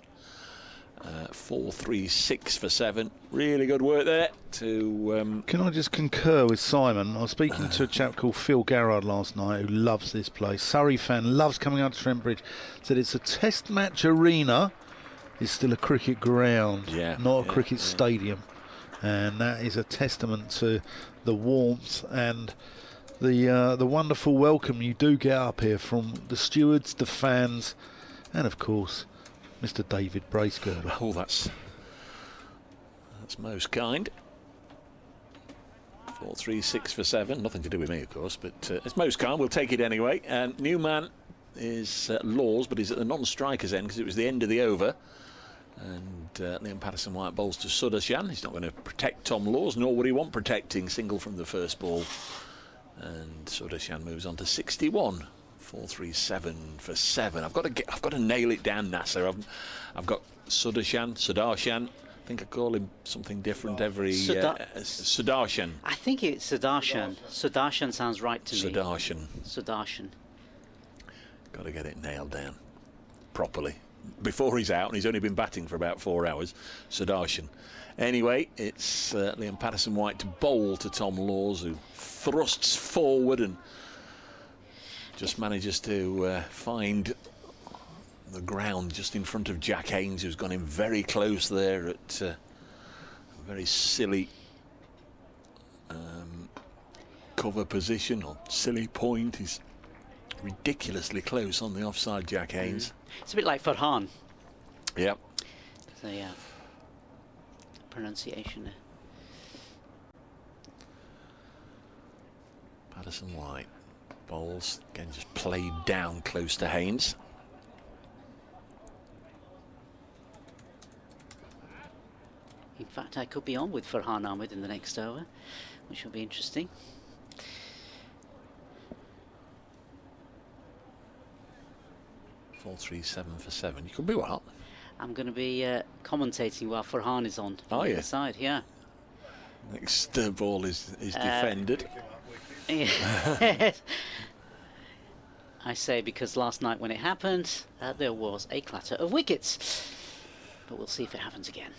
S2: 4-3-6 for 7. Really good work there.
S3: Can I just concur with Simon? I was speaking to a chap called Phil Garrard last night who loves this place. Surrey fan, loves coming out to Trent Bridge. Said it's a test match arena. It's still a cricket ground, not a cricket stadium. And that is a testament to the warmth and the wonderful welcome you do get up here from the stewards, the fans, and of course Mr. David Bracegirdle.
S2: Oh, that's most kind. 4-3-6 for 7. Nothing to do with me, of course, but it's most kind. We'll take it anyway. And new man is Laws, but he's at the non-strikers end because it was the end of the over. And Liam Patterson-White bowls to Sudashan. He's not going to protect Tom Laws, nor would he want protecting. Single from the first ball. And Sudashan moves on to 61. 4-3-7 for 7. I've got to nail it down, Nasser. I've got Sudarshan. I think I call him something different every... Sudarshan.
S4: I think it's Sudarshan. Sudarshan sounds right to me.
S2: Sudarshan. Got to get it nailed down properly before he's out, and he's only been batting for about 4 hours. Sudarshan. Anyway, it's Liam Patterson-White to bowl to Tom Laws, who thrusts forward and just manages to find the ground just in front of Jack Haynes, who's gone in very close there at a very silly cover position or silly point. He's ridiculously close on the offside, Jack Haynes.
S4: It's a bit like Farhan.
S2: Yep.
S4: So yeah, pronunciation there.
S2: Patterson-White bowls again, just played down close to Haynes.
S4: In fact, I could be on with Farhan Ahmed in the next over, which will be interesting.
S2: Four, 3-7 for 7. You could be what?
S4: I'm going to be commentating while Farhan is on.
S2: Are you?
S4: The side, yeah.
S2: Next ball is defended.
S4: Yes. I say because last night when it happened, there was a clatter of wickets. But we'll see if it happens again.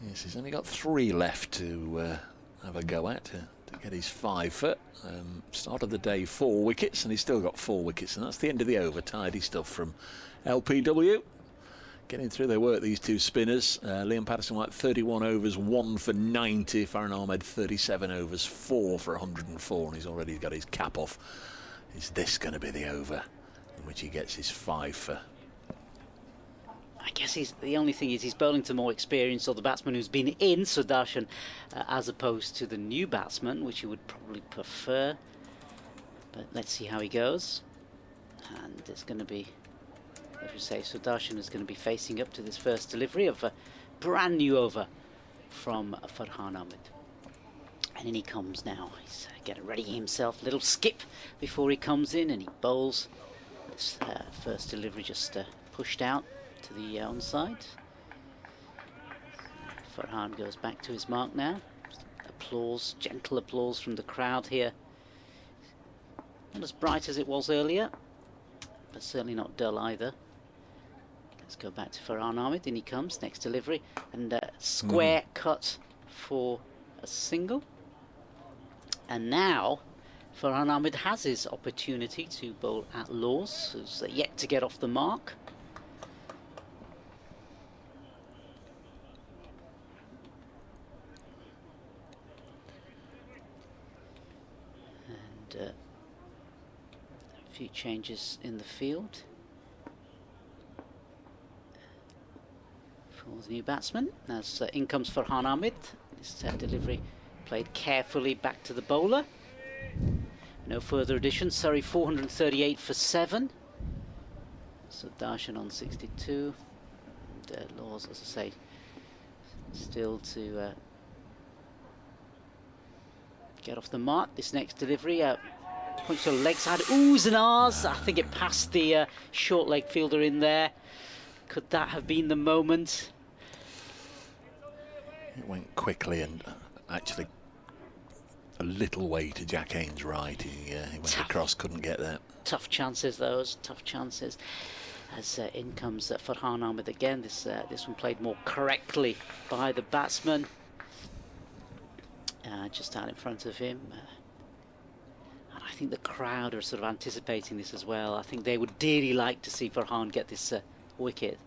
S2: Yes, he's only got 3 left to have a go at to to get his 5 foot. Start of the day 4 wickets, and he's still got 4 wickets, and that's the end of the over. Tidy stuff from LPW. Getting through their work, these two spinners. Liam Patterson-White 31 overs, 1 for 90. Farhan Ahmed 37 overs, 4 for 104, and he's already got his cap off. Is this going to be the over in which he gets his 5 for?
S4: I guess the only thing is he's bowling to more experience, or the batsman who's been in Sudarshan, as opposed to the new batsman, which he would probably prefer. But let's see how he goes. And it's going to be, as we say, Sudarshan is going to be facing up to this first delivery of a brand new over from Farhan Ahmed. And in he comes now. He's getting ready himself. Little skip before he comes in, and he bowls. This first delivery just pushed out to the onside. Farhan goes back to his mark now. Applause, gentle applause from the crowd here. Not as bright as it was earlier, but certainly not dull either. Let's go back to Farhan Ahmed. In he comes, next delivery, and square cut for a single. And now Farhan Ahmed has his opportunity to bowl at Laws, who's yet to get off the mark. And a few changes in the field for the new batsman. As in comes Farhan Ahmed. This delivery played carefully back to the bowler. No further additions. Surrey 438 for 7. So Darshan on 62. And Laws, as I say, still to get off the mark. This next delivery, punch to the leg side. Oohs and ahs. I think it passed the short leg fielder in there. Could that have been the moment?
S2: It went quickly and actually a little way to Jack Haynes' right. He went across, couldn't get there.
S4: Tough chances, those. Tough chances. As in comes Farhan Ahmed again. This one played more correctly by the batsman. Just out in front of him. And I think the crowd are sort of anticipating this as well. I think they would dearly like to see Farhan get this wicket,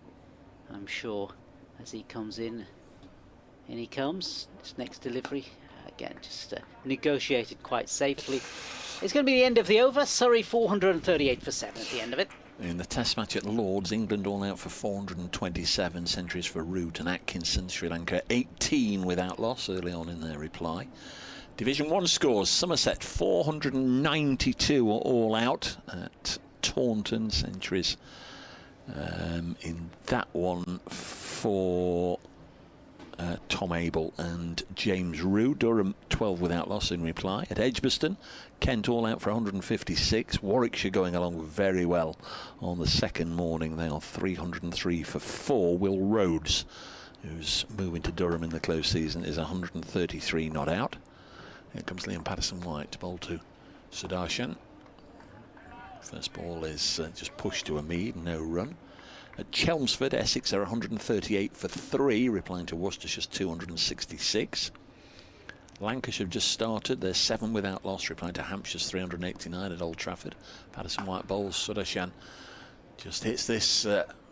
S4: I'm sure, as he comes in. In he comes. This next delivery, again, just negotiated quite safely. It's going to be the end of the over. Surrey 438 for 7 at the end of it.
S2: In the test match at Lords, England all out for 427, centuries for Root and Atkinson. Sri Lanka 18 without loss early on in their reply. Division 1 scores, Somerset 492 are all out at Taunton, centuries in that one for Tom Abel and James Rue. Durham 12 without loss in reply. At Edgbaston, Kent all out for 156. Warwickshire going along very well on the second morning. They are 303 for 4. Will Rhodes, who's moving to Durham in the close season, is 133 not out. Here comes Liam Patterson-White to bowl to Sudarshan. First ball is just pushed to Ahmed, no run. At Chelmsford, Essex are 138 for 3, replying to Worcestershire's 266. Lancashire have just started. They're 7 without loss, replying to Hampshire's 389 at Old Trafford. Patterson-White bowls. Sudarshan just hits this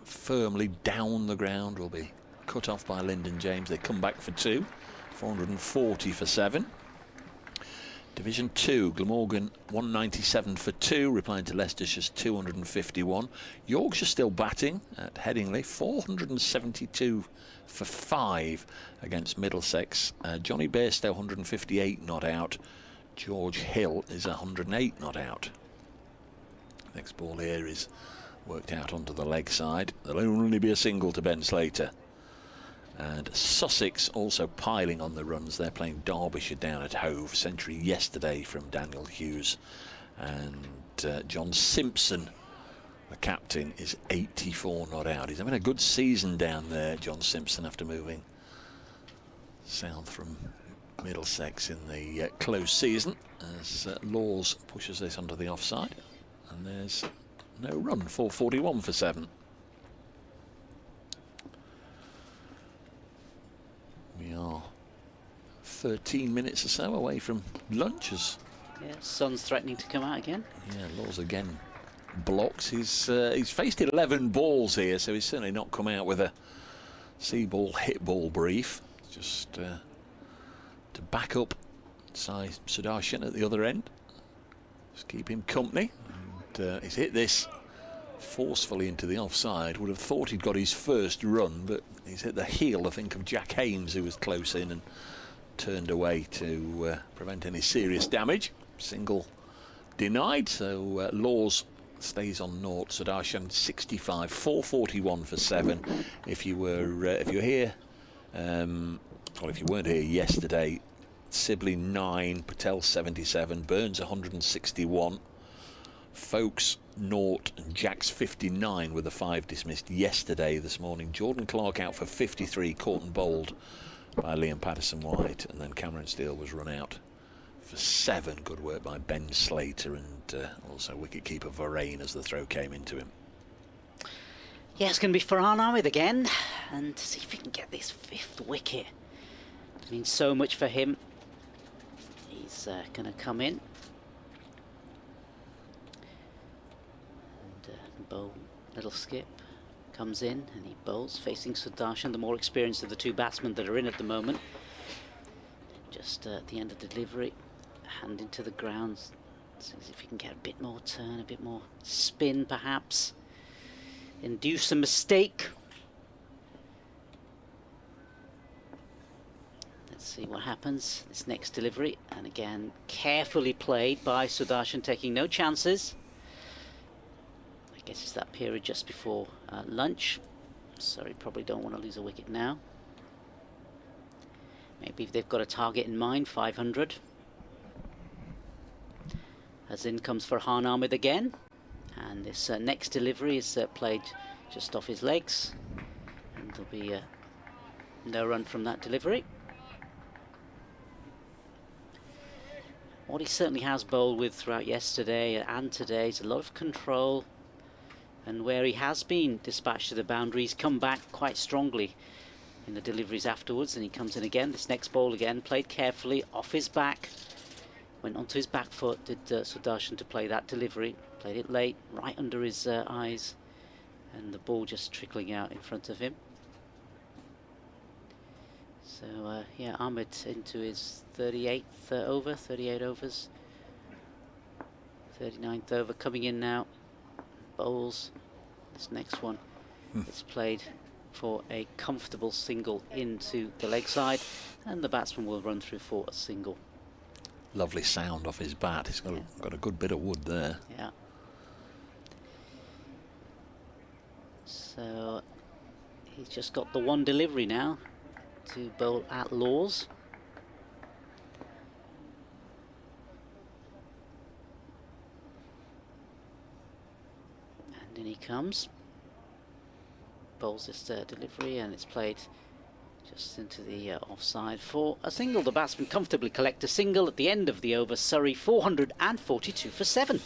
S2: firmly down the ground. Will be cut off by Lyndon James. They come back for 2. 440 for 7. Division 2, Glamorgan 197 for 2, replying to Leicestershire's 251. Yorkshire still batting at Headingley, 472 for 5 against Middlesex. Johnny Bairstow 158 not out. George Hill is 108 not out. Next ball here is worked out onto the leg side. There'll only be a single to Ben Slater. And Sussex also piling on the runs. They're playing Derbyshire down at Hove. Century yesterday from Daniel Hughes. And John Simpson, the captain, is 84 not out. He's having a good season down there, John Simpson, after moving south from Middlesex in the close season. As Laws pushes this onto the offside. And there's no run, 441 for 7. We are 13 minutes or so away from lunches.
S4: Yeah, sun's threatening to come out again.
S2: Yeah, Laws again blocks. He's faced 11 balls here, so he's certainly not come out with a see ball, hit ball brief. Just to back up Sudarshan at the other end. Just keep him company. And, he's hit this forcefully into the offside. Would have thought he'd got his first run, but he's hit the heel, I think, of Jack Haynes, who was close in and turned away to prevent any serious damage. Single denied, so Laws stays on naught. Sudarshan 65, 441 for 7. If you were here, well, if you weren't here yesterday, Sibley 9, Patel 77, Burns 161. Folks 0 and Jacks 59 with the 5 dismissed yesterday. This morning Jordan Clark out for 53, caught and bowled by Liam Patterson-White, and then Cameron Steele was run out for 7. Good work by Ben Slater, and also wicketkeeper Varane as the throw came into him.
S4: Yeah, it's going to be Farhan Ahmed again, and see if he can get this 5th wicket. It means so much for him. He's going to come in and bowl. Little skip comes in and he bowls, facing Sudarshan, the more experienced of the 2 batsmen that are in at the moment. Just at the end of delivery, hand into the ground, see if he can get a bit more turn, a bit more spin perhaps, induce a mistake. Let's see what happens. This next delivery, and again carefully played by Sudarshan, taking no chances. I guess it's that period just before lunch. Surrey probably don't want to lose a wicket now. Maybe they've got a target in mind, 500. As in comes Farhan Ahmed again, and this next delivery is played just off his legs, and there'll be no run from that delivery. What he certainly has bowled with throughout yesterday and today is a lot of control, and where he has been dispatched to the boundaries, come back quite strongly in the deliveries afterwards, and he comes in again. This next ball again, played carefully, off his back, went onto his back foot, did Sudarshan to play that delivery, played it late, right under his eyes, and the ball just trickling out in front of him. So yeah, Ahmed into his 38th over, 38 overs, 39th over, coming in now, bowls this next one. It's played for a comfortable single into the leg side, and the batsman will run through for a single.
S2: Lovely sound off his bat. He's got a good bit of wood there.
S4: Yeah. So he's just got the 1 delivery now to bowl at Laws. And in he comes. Bowls this delivery, and it's played just into the offside for a single. The batsman comfortably collect a single at the end of the over. Surrey 442 for 7.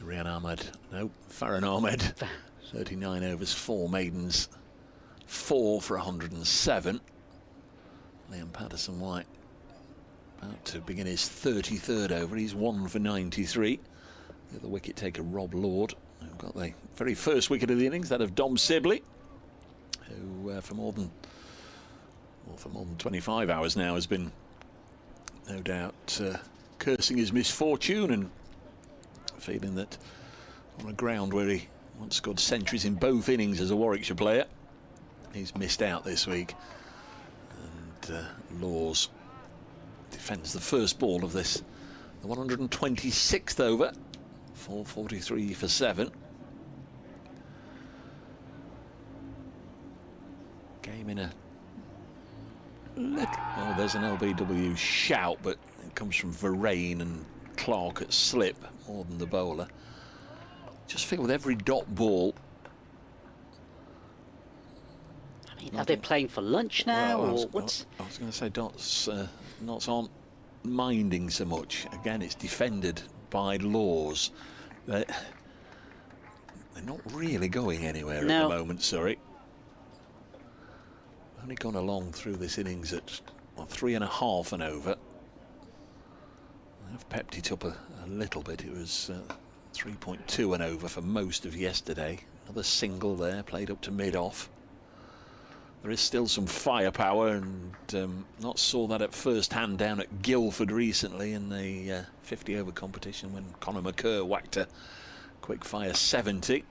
S2: Farhan Ahmed, 39 overs, 4 maidens, 4 for 107. Liam Patterson-White about to begin his 33rd over. He's 1 for 93. The other wicket taker, Rob Lord, who got the very first wicket of the innings, that of Dom Sibley, who for more than 25 hours now has been, no doubt, cursing his misfortune and feeling that on a ground where he once scored centuries in both innings as a Warwickshire player, he's missed out this week. And Laws defends the first ball of this, the 126th over, 443 for 7. Game in a little, oh, there's an LBW shout, but it comes from Varane and Clark at slip more than the bowler. Just feel with every dot ball.
S4: I mean, are they playing for lunch now,
S2: well,
S4: or what's?
S2: I was going to say Dots aren't minding so much. Again, it's defended by Laws. They're not really going anywhere at the moment, sorry. Only gone along through this innings at well, 3.5 and over. I've pepped it up a little bit. It was 3.2 and over for most of yesterday. Another single there, played up to mid-off. There is still some firepower, and not saw that at first hand down at Guildford recently in the 50-over competition when Conor McCurr whacked a quick fire 70,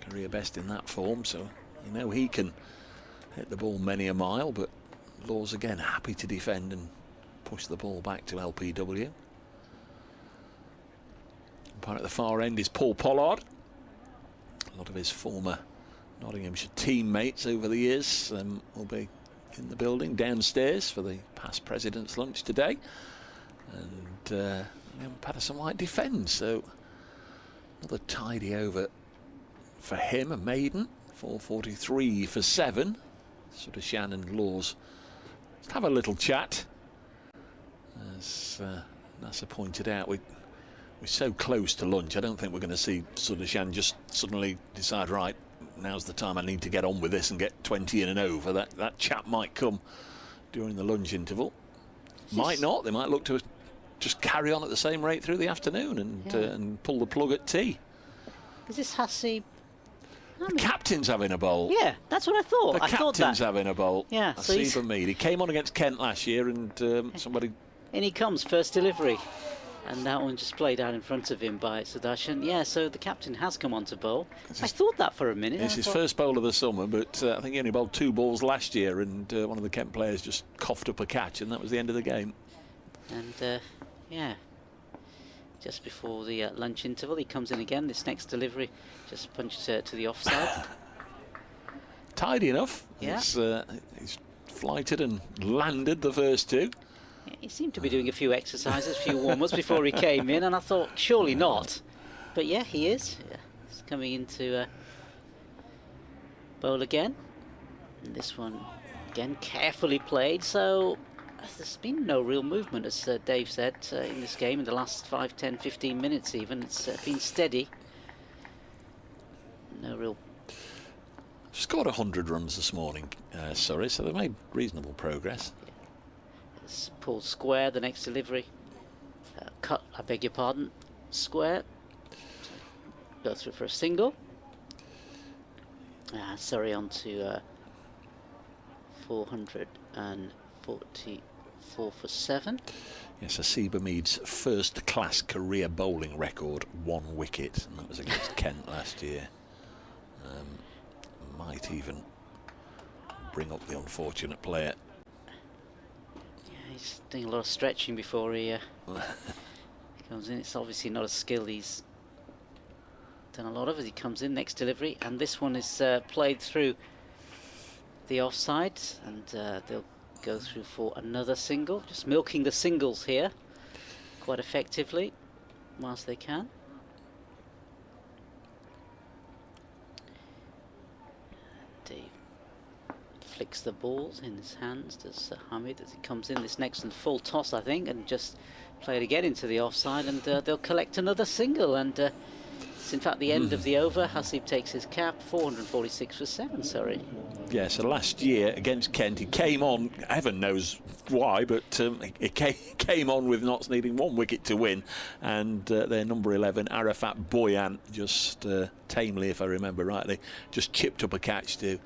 S2: career best in that form. So you know he can hit the ball many a mile, but Laws again happy to defend and push the ball back to LPW. Umpire at the far end is Paul Pollard. A lot of his former Nottinghamshire teammates over the years will be in the building downstairs for the past president's lunch today. And Patterson White defends, so another tidy over for him, a maiden. 4:43 for 7. Sort of Shannon Laws just have a little chat. As Nasser pointed out, we're so close to lunch. I don't think we're going to see Sudashan just suddenly decide, right, now's the time I need to get on with this and get 20 in and over. That chat might come during the lunch interval. Might not. They might look to just carry on at the same rate through the afternoon and pull the plug at tea.
S4: Is this Hasib?
S2: The captain's having a bowl.
S4: Yeah, that's what I thought.
S2: The captain's having a bowl.
S4: Yeah, so
S2: Hasib Ahmed. He came on against Kent last year, and somebody.
S4: In he comes, first delivery. And that one just played out in front of him by Sudarshan. Yeah, so the captain has come on to bowl. I thought that for a minute.
S2: It's his first bowl of the summer, but I think he only bowled 2 balls last year, and one of the Kent players just coughed up a catch, and that was the end of the game.
S4: And, yeah, just before the lunch interval, he comes in again. This next delivery just punched to the offside.
S2: Tidy enough.
S4: Yeah.
S2: He's flighted and landed the first 2.
S4: He seemed to be doing a few exercises, a few warm-ups before he came in, and I thought, surely not. But yeah, he is. Yeah, he's coming into bowl again. And this one, again, carefully played, so there's been no real movement, as Dave said, in this game in the last 5, 10, 15 minutes even. It's been steady. No real...
S2: Scored 100 runs this morning, Surrey, so they've made reasonable progress.
S4: Pulled square, the next delivery. Cut, I beg your pardon. Square. Go through for a single. Surrey on to 444 for 7.
S2: Yes, Hasib Ahmed's first-class career bowling record, 1 wicket, and that was against Kent last year. Might even bring up the unfortunate player.
S4: He's doing a lot of stretching before he comes in. It's obviously not a skill he's done a lot of as he comes in. Next delivery, and this one is played through the offside, and they'll go through for another single. Just milking the singles here quite effectively whilst they can. Dave flicks the balls in his hands, does Hamid, as he comes in. This next one, full toss, I think, and just play it again into the offside, and they'll collect another single. And it's in fact the end of the over. Hasib takes his cap, 446 for 7, sorry.
S2: Yeah, so last year against Kent, he came on, heaven knows why, but he came on with Notts needing 1 wicket to win, and their number 11, Arafat Boyan, just tamely, if I remember rightly, just chipped up a catch to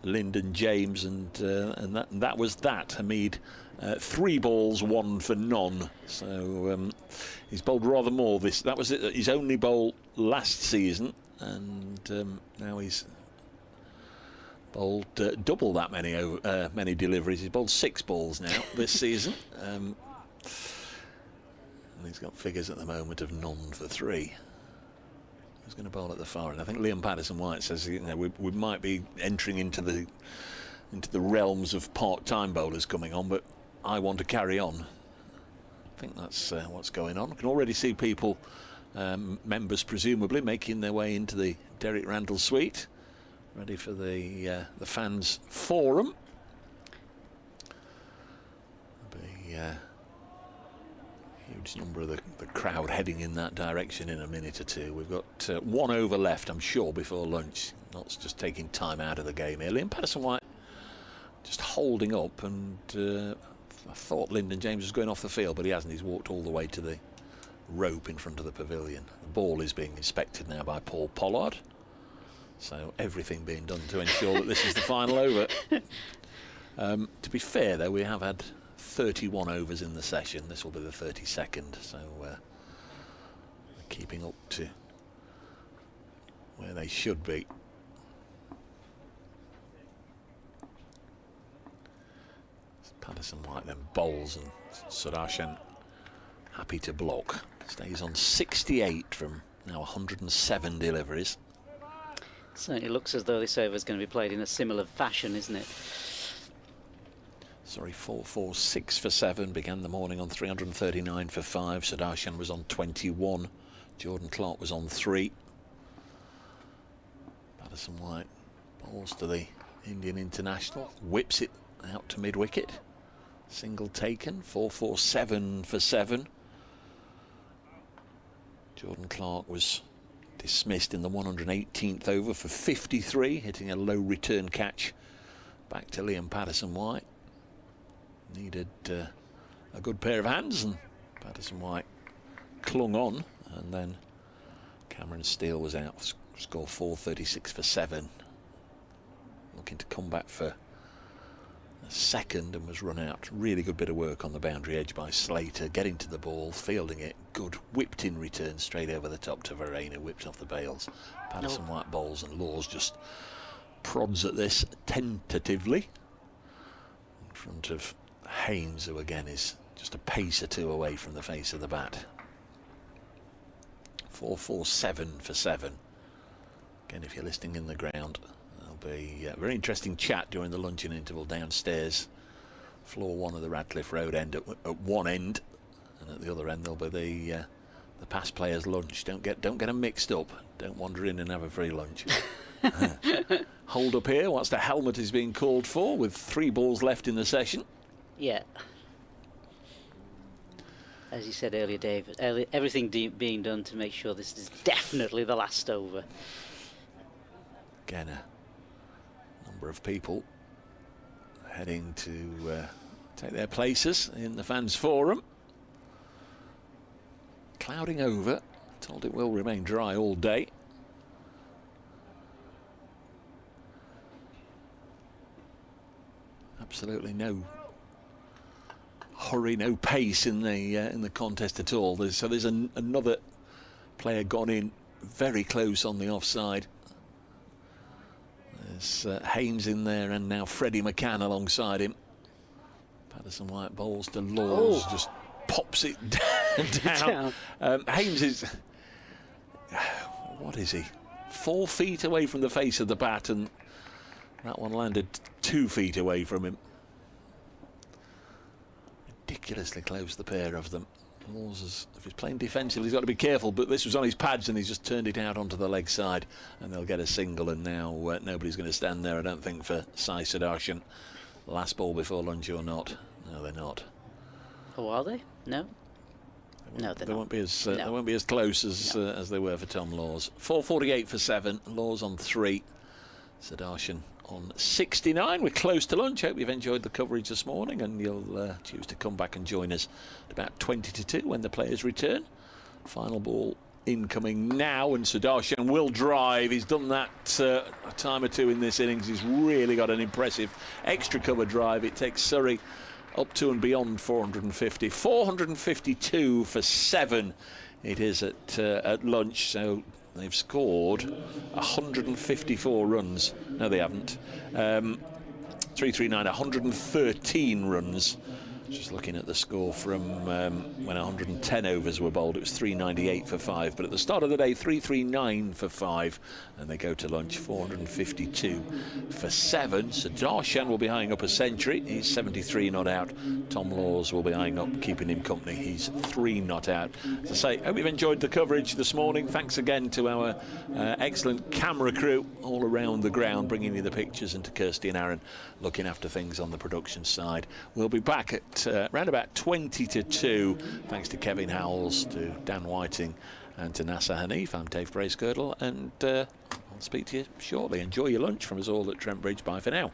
S2: Lyndon James, and that was that. Hamid, 3 balls, 1 for none. So he's bowled rather more. That was his only bowl last season, and now he's bowled double that many deliveries. He's bowled 6 balls now this season, and he's got figures at the moment of none for 3. Who's going to bowl at the far end? I think Liam Patterson White says, you know, we might be entering into the realms of part-time bowlers coming on, but I want to carry on. I think that's what's going on. I can already see people, members presumably, making their way into the Derek Randall suite, ready for the fans forum. Huge number of the crowd heading in that direction in a minute or two. We've got 1 over left, I'm sure, before lunch. Notts just taking time out of the game here. Liam Patterson White just holding up, and I thought Lyndon James was going off the field, but he hasn't. He's walked all the way to the rope in front of the pavilion. The ball is being inspected now by Paul Pollard. So everything being done to ensure that this is the final over. To be fair, though, we have had 31 overs in the session. This will be the 32nd, so they're keeping up to where they should be. Patterson White then bowls, and Sudarshan happy to block. Stays on 68 from now 107 deliveries.
S4: Certainly looks as though this over is going to be played in a similar fashion, isn't it?
S2: Sorry, 4-4-6 for 7. Began the morning on 339 for 5. Sudarshan was on 21. Jordan Clark was on 3. Patterson White bowls to the Indian international. Whips it out to mid-wicket. Single taken. 4-4-7 for 7. Jordan Clark was dismissed in the 118th over for 53, hitting a low return catch back to Liam Patterson White. Needed a good pair of hands, and Patterson White clung on, and then Cameron Steele was out. Score 436 for 7. Looking to come back for a second, and was run out. Really good bit of work on the boundary edge by Slater, getting to the ball, fielding it. Good whipped in return straight over the top to Varane, who whipped off the bails. Patterson White bowls, and Laws just prods at this tentatively in front of Haynes, who again is just a pace or two away from the face of the bat. 4-4-7 for 7. Again, if you're listening in the ground, there'll be a very interesting chat during the luncheon interval downstairs. Floor 1 of the Radcliffe Road end at one end, and at the other end there'll be the past players' lunch. Don't get them mixed up. Don't wander in and have a free lunch. Hold up here whilst a helmet is being called for, with 3 balls left in the session.
S4: Yeah. As you said earlier, Dave, everything being done to make sure this is definitely the last over.
S2: Again, a number of people heading to take their places in the fans' forum. Clouding over, told it will remain dry all day. Absolutely no hurry, no pace in the contest at all. There's another player gone in very close on the offside. There's Haynes in there, and now Freddie McCann alongside him. Patterson White bowls to Laws, just pops it down. Haynes is, what is he, 4 feet away from the face of the bat, and that one landed 2 feet away from him. Ridiculously close, the pair of them. Laws, if he's playing defensively, he's got to be careful, but this was on his pads and he's just turned it out onto the leg side, and they'll get a single, and now nobody's going to stand there, I don't think, for Sai Sudarshan. Last ball before lunch or not? No, they're not.
S4: Oh, are they? No? No,
S2: they won't be as they won't be as close as they were for Tom Laws. 4:48 for 7. Laws on 3. Sudarshan on 69. We're close to lunch. Hope you've enjoyed the coverage this morning, and you'll choose to come back and join us at about 20 to 2 when the players return. Final ball incoming now, and Sudarshan will drive. He's done that a time or two in this innings. He's really got an impressive extra cover drive. It takes Surrey up to and beyond 450. 452 for 7 it is at lunch, so they've scored 154 runs. No, they haven't. 339, 113 runs. Just looking at the score from when 110 overs were bowled, it was 398 for 5. But at the start of the day, 339 for 5. And they go to lunch, 452 for 7. Sudarshan will be eyeing up a century. He's 73 not out. Tom Laws will be eyeing up, keeping him company. He's 3 not out. As I say, hope you've enjoyed the coverage this morning. Thanks again to our excellent camera crew all around the ground, bringing you the pictures, and to Kirsty and Aaron looking after things on the production side. We'll be back at around about 20 to 2. Thanks to Kevin Howells, to Dan Whiting, and to Nasser Hanif. I'm Dave Bracegirdle, and I'll speak to you shortly. Enjoy your lunch from us all at Trent Bridge. Bye for now.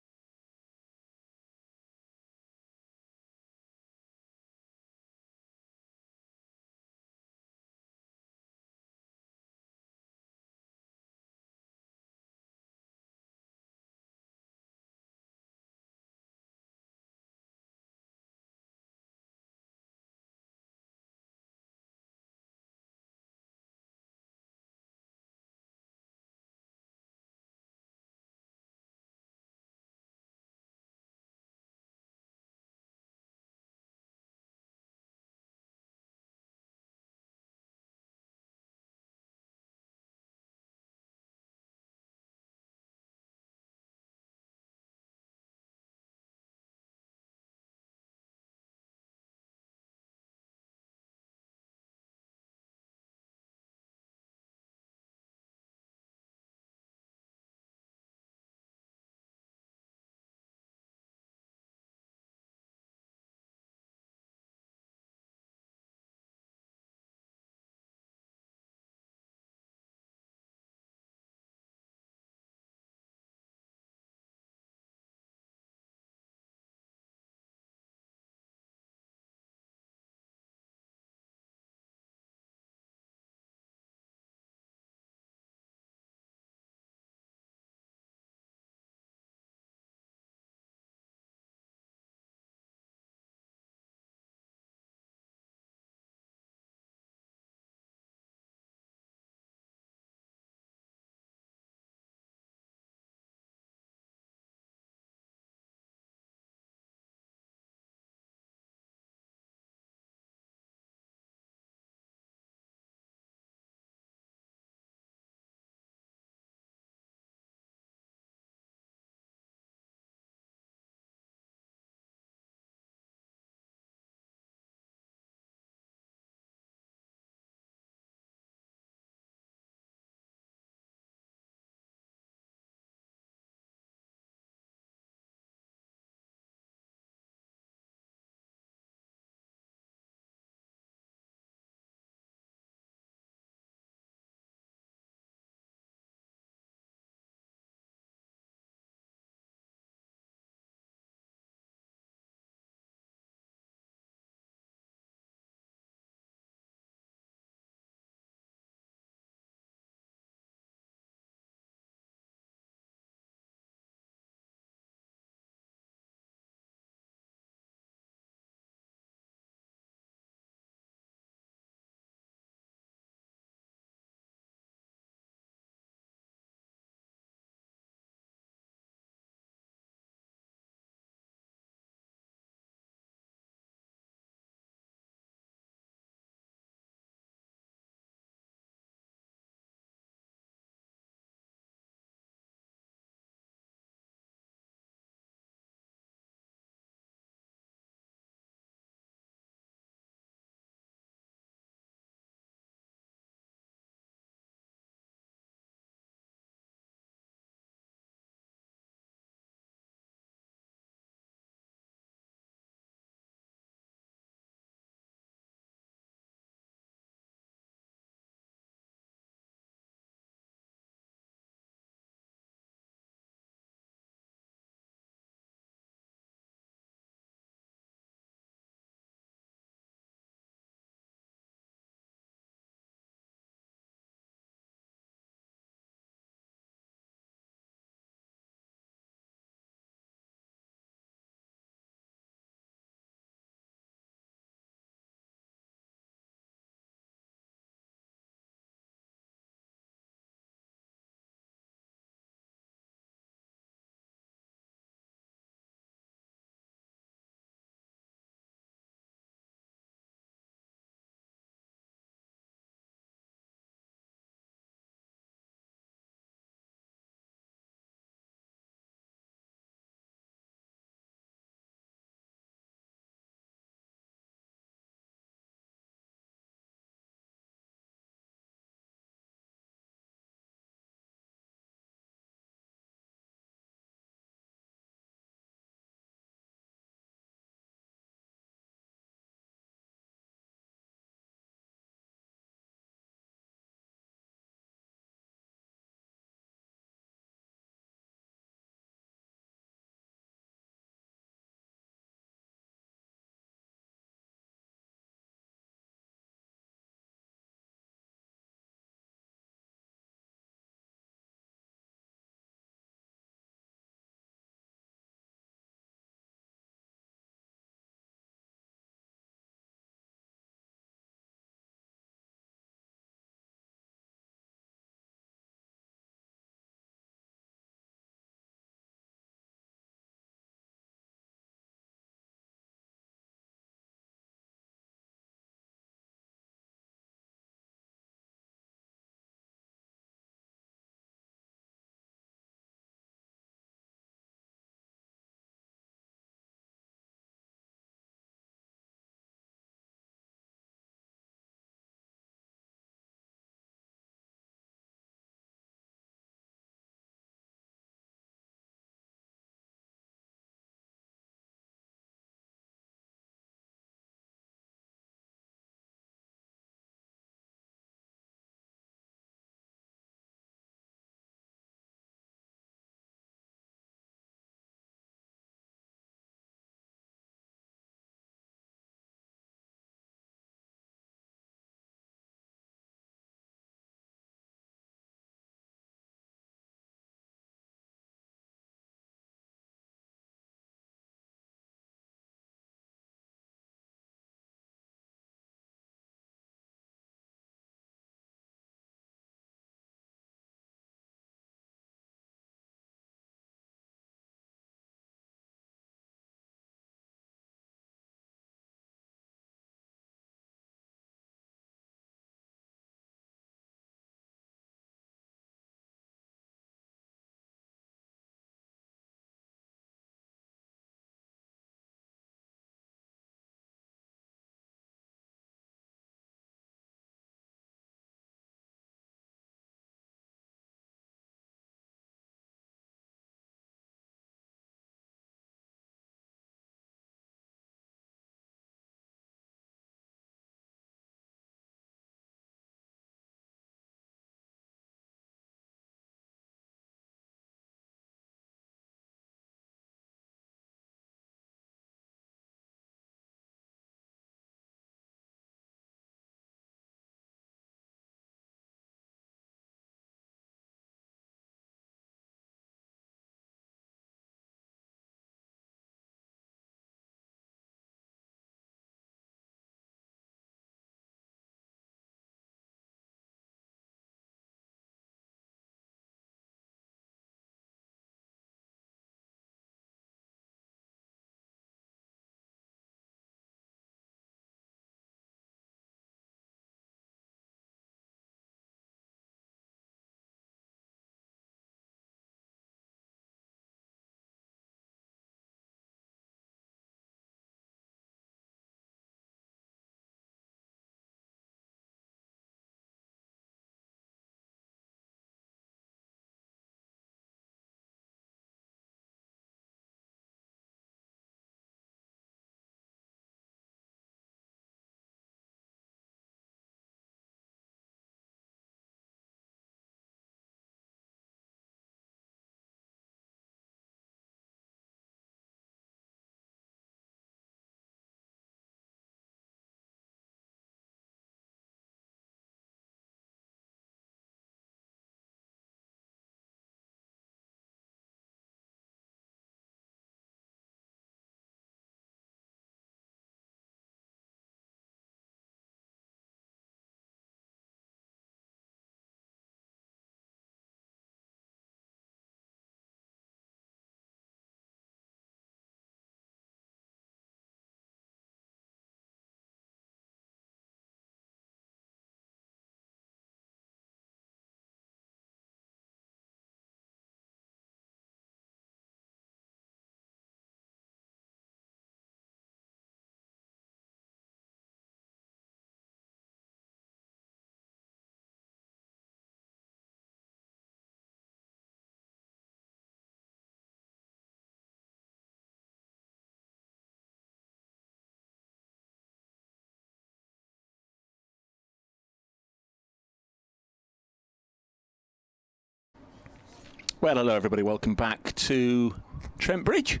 S2: Well, hello everybody, welcome back to Trent Bridge,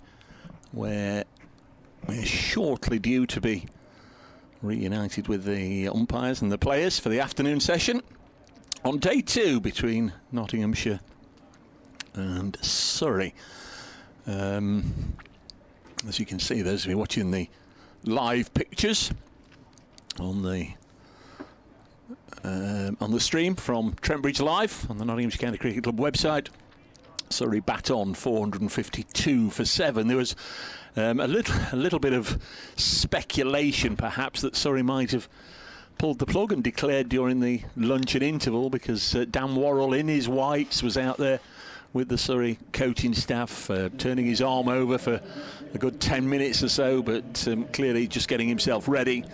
S2: where we're shortly due to be reunited with the umpires and the players for the afternoon session on day 2 between Nottinghamshire and Surrey. As you can see, those of you watching the live pictures on the stream from Trent Bridge Live on the Nottinghamshire County Cricket Club website, Surrey bat on 452 for 7. There was a little bit of speculation, perhaps, that Surrey might have pulled the plug and declared during the luncheon interval, because Dan Worrell in his whites was out there with the Surrey coaching staff, turning his arm over for a good 10 minutes or so, but clearly just getting himself ready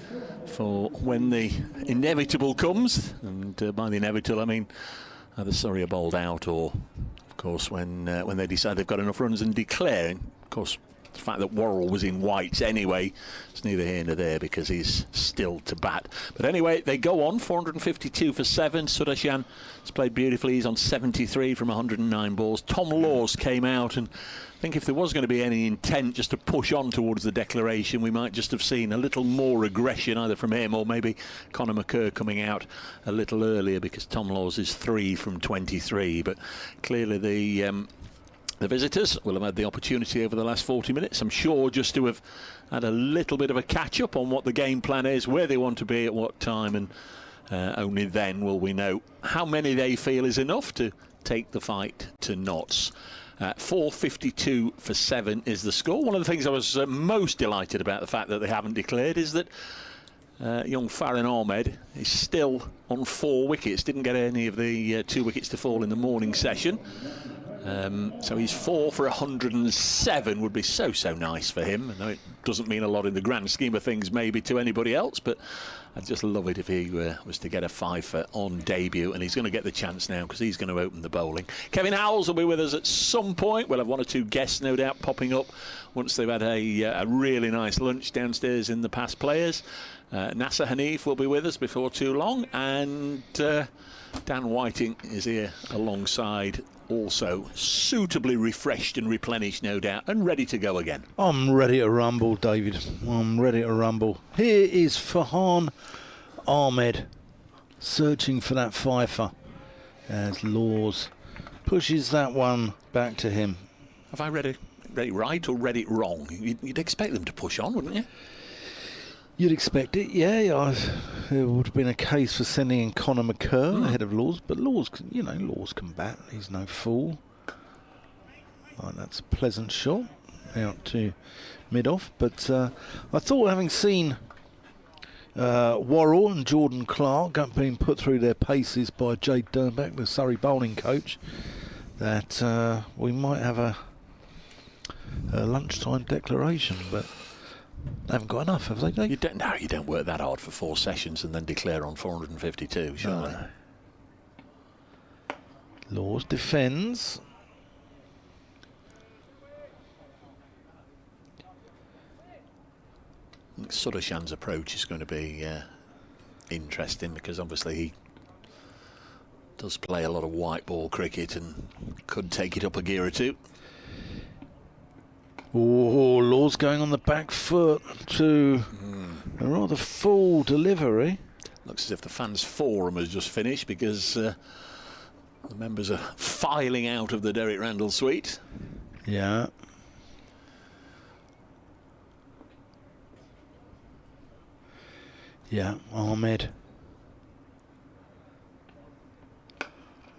S2: for when the inevitable comes. And by the inevitable, I mean either Surrey are bowled out, or of course when they decide they've got enough runs and declare. And of course, the fact that Worrell was in whites anyway, it's neither here nor there, because he's still to bat. But anyway, they go on 452 for 7. Sudarshan has played beautifully. He's on 73 from 109 balls. Tom Laws came out, and I think if there was going to be any intent just to push on towards the declaration, we might just have seen a little more aggression either from him or maybe Conor McKerr coming out a little earlier, because Tom Laws is 3 from 23. But clearly the visitors will have had the opportunity over the last 40 minutes, I'm sure, just to have had a little bit of a catch-up on what the game plan is, where they want to be at what time, and only then will we know how many they feel is enough to take the fight to Notts. 452 for 7 is the score. One of the things I was most delighted about the fact that they haven't declared is that young Farhan Ahmed is still on 4 wickets. Didn't get any of the 2 wickets to fall in the morning session. So he's 4 for 107. Would be so nice for him. I know it doesn't mean a lot in the grand scheme of things maybe to anybody else, but I'd just love it if he was to get a 5 on debut, and he's going to get the chance now because he's going to open the bowling. Kevin Howells will be with us at some point. We'll have 1 or 2 guests no doubt popping up once they've had a really nice lunch downstairs in the Past Players. Nasser Hanif will be with us before too long, and Dan Whiting is here alongside, also suitably refreshed and replenished, no doubt, and ready to go again.
S3: I'm ready to rumble, David. I'm ready to rumble. Here is Farhan Ahmed searching for that fifer as Laws pushes that one back to him.
S2: Have I read it right or read it wrong? You'd expect them to push on, wouldn't you?
S3: You'd expect it, yeah. There would have been a case for sending in Conor McKerr ahead of Laws, but Laws can bat. He's no fool. Right, that's a pleasant shot out to mid-off. But I thought, having seen Worrell and Jordan Clark being put through their paces by Jade Dernbach, the Surrey bowling coach, that we might have a lunchtime declaration, but they haven't got enough, have they?
S2: You don't work that hard for 4 sessions and then declare on 452, surely.
S3: No. Laws defends.
S2: I think Sudarshan's approach is going to be interesting, because obviously he does play a lot of white ball cricket and could take it up a gear or 2.
S3: Oh, Laws going on the back foot to a rather full delivery.
S2: Looks as if the fans' forum has just finished, because the members are filing out of the Derek Randall suite.
S3: Yeah. Yeah, Ahmed.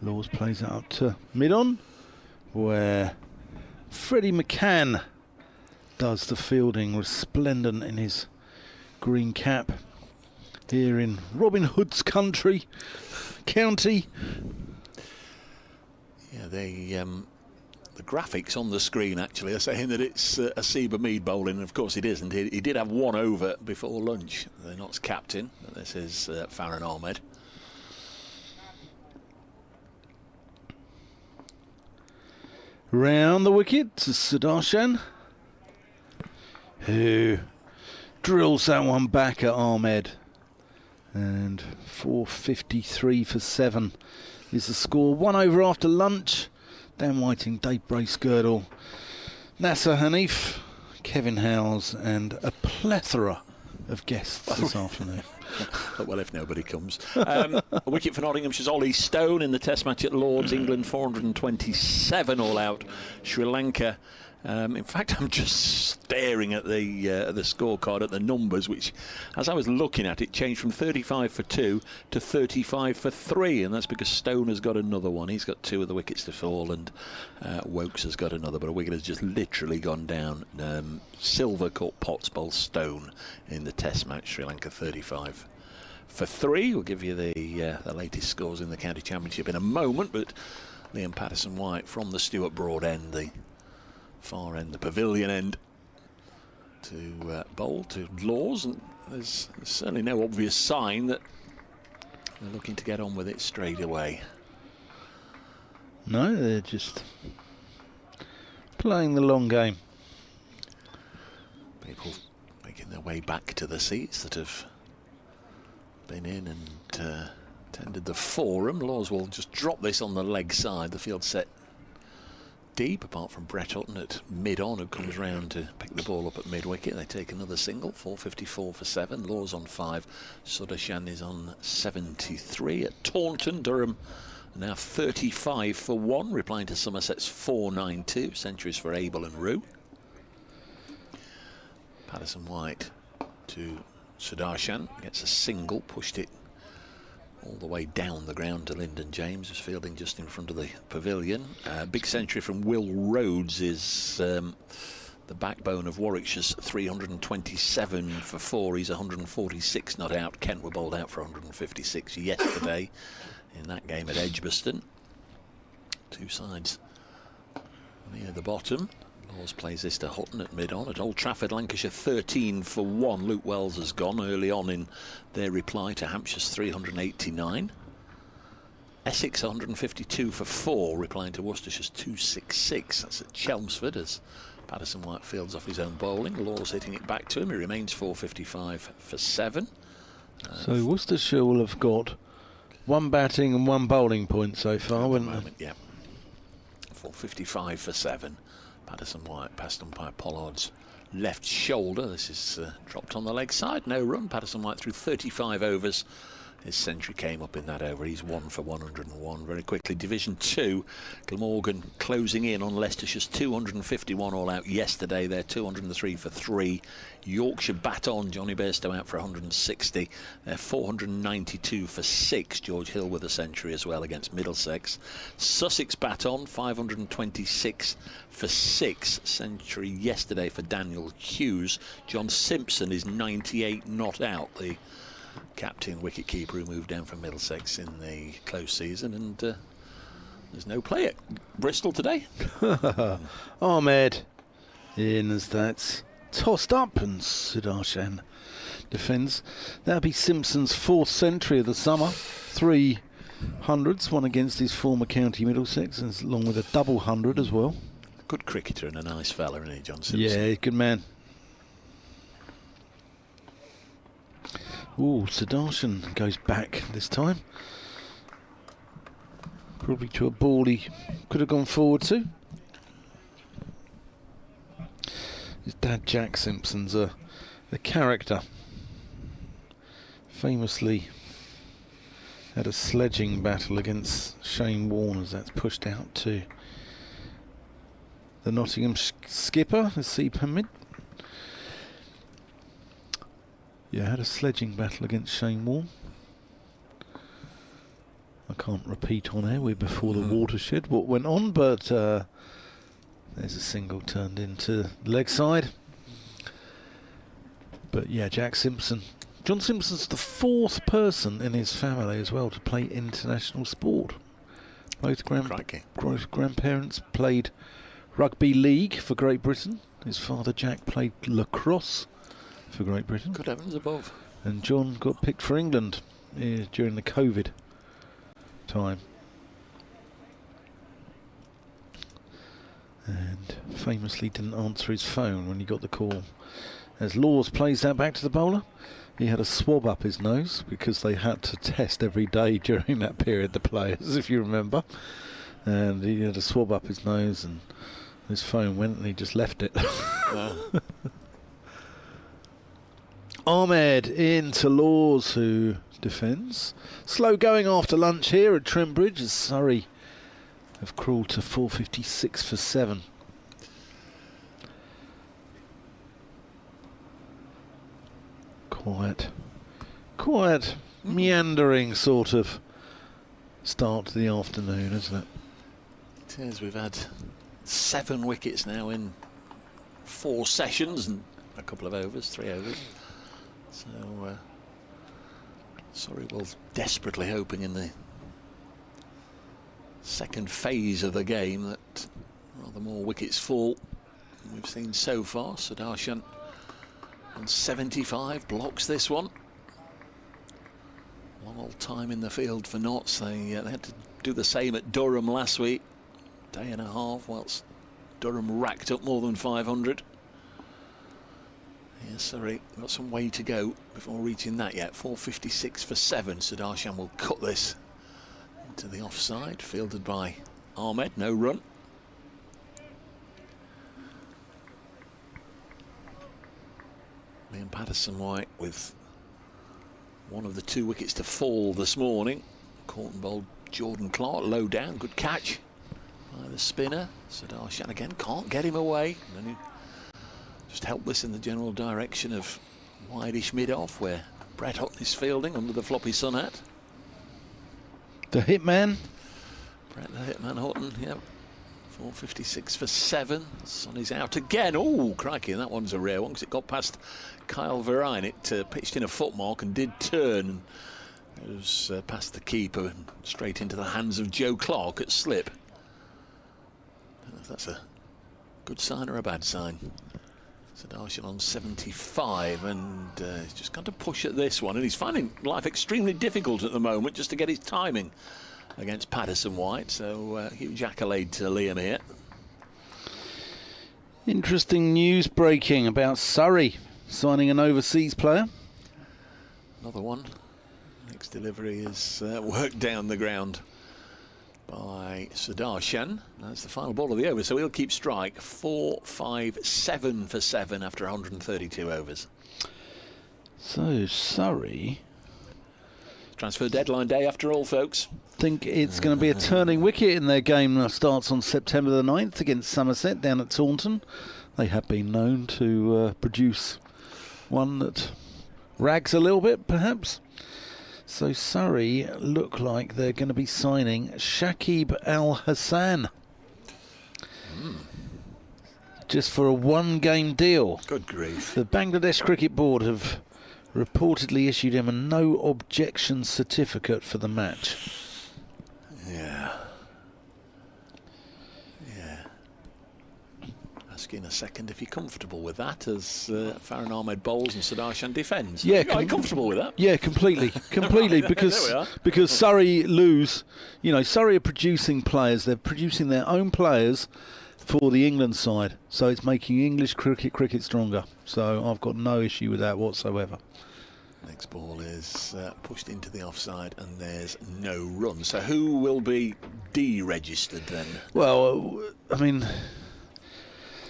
S3: Laws plays it up to mid-on, where Freddie McCann does the fielding, resplendent in his green cap here in Robin Hood's county.
S2: Yeah, the graphics on the screen actually are saying that it's Asiba Mead bowling, and of course it isn't. He did have 1 over before lunch, the Notts captain, but this is Farhan Ahmed.
S3: Round the wicket to Sudarshan, who drills that one back at Ahmed. And 453 for 7 is the score. 1 over after lunch. Dan Whiting, Dave Bracegirdle, Nasser Hanif, Kevin Howes, and a plethora of guests this afternoon.
S2: Well, if nobody comes. A wicket for Nottinghamshire's Ollie Stone in the Test match at Lords. England 427 all out. Sri Lanka. In fact, I'm just staring at the scorecard, at the numbers, which, as I was looking at it, changed from 35 for 2 to 35 for 3, and that's because Stone has got another one. He's got 2 of the wickets to fall, and Wokes has got another, but a wicket has just literally gone down. Silver caught Potts bowled Stone in the Test match. Sri Lanka 35 for 3. We'll give you the latest scores in the County Championship in a moment, but Liam Patterson-White from the Stuart Broad end, the far end, the pavilion end, to bowl to Laws, and there's certainly no obvious sign that they're looking to get on with it straight away.
S3: No, they're just playing the long game.
S2: People making their way back to the seats that have been in and attended the forum. Laws will just drop this on the leg side. The field set deep, apart from Brett Hutton at mid-on, who comes round to pick the ball up at mid-wicket. They take another single, 454 for 7. Laws on 5. Sudarshan is on 73. At Taunton, Durham now 35 for 1, replying to Somerset's 492. Centuries for Abel and Rue. Patterson-White to Sudarshan, gets a single, pushed it all the way down the ground to Lyndon James, who's fielding just in front of the pavilion. Big century from Will Rhodes is the backbone of Warwickshire's 327 for 4. He's 146 not out. Kent were bowled out for 156 yesterday in that game at Edgbaston. 2 sides near the bottom. Laws plays this to Hutton at mid-on. At Old Trafford, Lancashire 13 for 1. Luke Wells has gone early on in their reply to Hampshire's 389. Essex 152 for 4, replying to Worcestershire's 266. That's at Chelmsford as Patterson-White fields off his own bowling. Laws hitting it back to him. He remains 455 for 7.
S3: So Worcestershire will have got 1 batting and 1 bowling point so far, wouldn't they?
S2: Yeah. 455 for 7. Patterson-White passed umpire Pollard's left shoulder. This is dropped on the leg side. No run. Patterson-White threw 35 overs. His century came up in that over. He's 1 for 101. Very quickly, Division 2, Glamorgan closing in on Leicestershire's 251 all out yesterday. They're 203 for 3. Yorkshire bat on. Johnny Bairstow out for 160. They're 492 for 6. George Hill with a century as well against Middlesex. Sussex bat on, 526 for 6. Century yesterday for Daniel Hughes. John Simpson is 98 not out. The captain wicketkeeper who moved down from Middlesex in the close season, and there's no play at Bristol today.
S3: Ahmed in as that's tossed up, and Sudarshan defends. That'll be Simpson's 4th century of the summer. 3 hundreds, one against his former county Middlesex, and along with a double 100 as well.
S2: Good cricketer and a nice fella, isn't he, John Simpson?
S3: Yeah, good man. Ooh, Sudarshan goes back this time. Probably to a ball he could have gone forward to. His dad, Jack Simpson's a character. Famously had a sledging battle against Shane Warne as that's pushed out to the Nottingham skipper, C. Hamid. Yeah, had a sledging battle against Shane Warne. I can't repeat on air, we're before the watershed what went on, but there's a single turned into leg side. But yeah, Jack Simpson. John Simpson's the 4th person in his family as well to play international sport. Both grandparents played rugby league for Great Britain. His father Jack played lacrosse for Great Britain.
S2: Good heavens above.
S3: And John got picked for England during the COVID time. And famously didn't answer his phone when he got the call. As Laws plays that back to the bowler, he had a swab up his nose because they had to test every day during that period, the players, if you remember. and he had a swab up his nose, and his phone went, and he just left it. Ahmed into Laws, who defends. Slow going after lunch here at Trent Bridge, as Surrey have crawled to 456 for 7. Quiet, meandering sort of start to the afternoon, isn't it?
S2: It is. We've had 7 wickets now in 4 sessions and a couple of overs, 3 overs. So, Surrey was desperately hoping in the second phase of the game that rather more wickets fall than we've seen so far. Sudarshan on 75 blocks this one. Long old time in the field for Notts. They had to do the same at Durham last week. Day and a half, whilst Durham racked up more than 500. Yeah, Surrey got some way to go before reaching that yet. 456 for 7. Sudarshan will cut this into the offside, fielded by Ahmed. No run. Liam Patterson-White with one of the 2 wickets to fall this morning. Caught and bowled Jordan Clark low down. Good catch by the spinner. Sudarshan again can't get him away. And then he just helpless in the general direction of wideish mid-off, where Brett Hutton is fielding under the floppy sun hat.
S3: The hitman.
S2: Brett the hitman Hutton, yep. 456 for 7. Sun is out again. Oh, crikey, that one's a rare one because it got past Kyle Verine. It pitched in a footmark and did turn. It was past the keeper and straight into the hands of Joe Clark at slip. I don't know if that's a good sign or a bad sign. Sudarshan on 75, and he's just got to push at this one, and he's finding life extremely difficult at the moment just to get his timing against Patterson-White, so huge accolade to Liam here.
S3: Interesting news breaking about Surrey signing an overseas player.
S2: Another one. Next delivery is worked down the ground by Sudarshan. That's the final ball of the over, so he'll keep strike. 457 for 7 after 132 overs.
S3: So Surrey,
S2: transfer deadline day after all, folks.
S3: Think it's going to be a turning wicket in their game that starts on September the 9th against Somerset down at Taunton. They have been known to produce one that rags a little bit, perhaps. So Surrey look like they're going to be signing Shakib Al Hassan. Just for a 1-game deal.
S2: Good grief.
S3: The Bangladesh Cricket Board have reportedly issued him a no objection certificate for the match.
S2: Yeah. Ask in a second if you're comfortable with that, as Farhan Ahmed bowls and Sudarshan defends.
S3: Yeah,
S2: are you comfortable with that?
S3: Yeah, completely,
S2: Right,
S3: because Surrey lose. You know, Surrey are producing players. They're producing their own players for the England side, so it's making English cricket stronger. So I've got no issue with that whatsoever.
S2: Next ball is pushed into the offside, and there's no run. So who will be deregistered then?
S3: Well, I mean,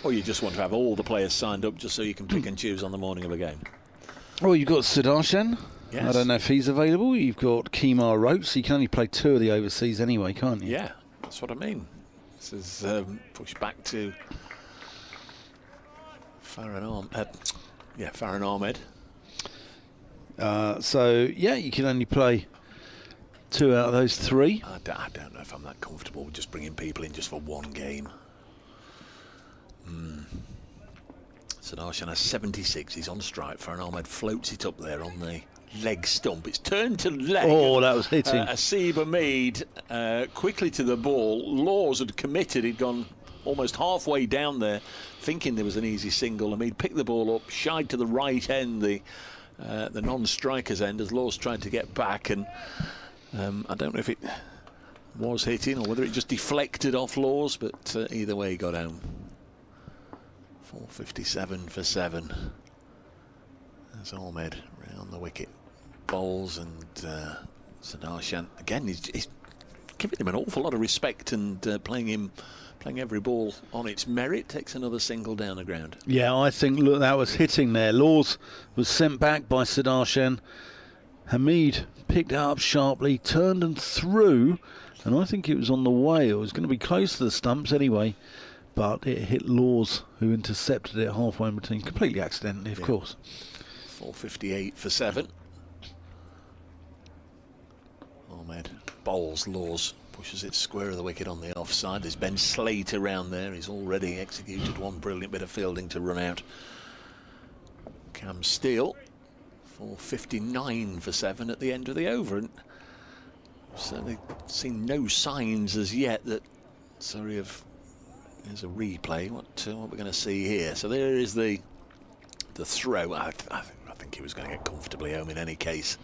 S2: or you just want to have all the players signed up just so you can pick and choose on the morning of a game?
S3: Well, you've got Sudarshan.
S2: Yes.
S3: I don't know if he's available. You've got Kemar Roach, so you can only play 2 of the overseas anyway, can't you?
S2: Yeah, that's what I mean. This is pushed back to Farhan Ahmed.
S3: So, yeah, you can only play 2 out of those 3.
S2: I don't know if I'm that comfortable with just bringing people in just for 1 game. Sudarshan has 76. He's on strike. Farhan Ahmed floats it up there on the leg stump. It's turned to leg.
S3: Oh, that was hitting.
S2: Asib Ahmed quickly to the ball. Laws had committed. He'd gone almost halfway down there, thinking there was an easy single. Ahmed picked the ball up, shied to the right end, the non-striker's end, as Laws tried to get back, and I don't know if it was hitting or whether it just deflected off Laws, but either way he got home. 457 for 7. There's Ahmed round the wicket, bowls, and Sudarshan again. He's giving him an awful lot of respect and playing every ball on its merit. Takes another single down the ground.
S3: Yeah, I think, look, that was hitting there. Laws was sent back by Sudarshan. Hamid picked it up sharply, turned and threw, and I think it was on the way. It was going to be close to the stumps anyway, but it hit Laws, who intercepted it halfway in between, completely accidentally, of course.
S2: 4:58 for 7. Ahmed bowls Laws, pushes it square of the wicket on the offside. There's Ben Slate around there. He's already executed one brilliant bit of fielding to run out. Cam Steele, 4:59 for 7 at the end of the over, and I've certainly seen no signs as yet that Surrey have. There's a replay. What we're going to see here? So there is the throw. I think he was going to get comfortably home in any case.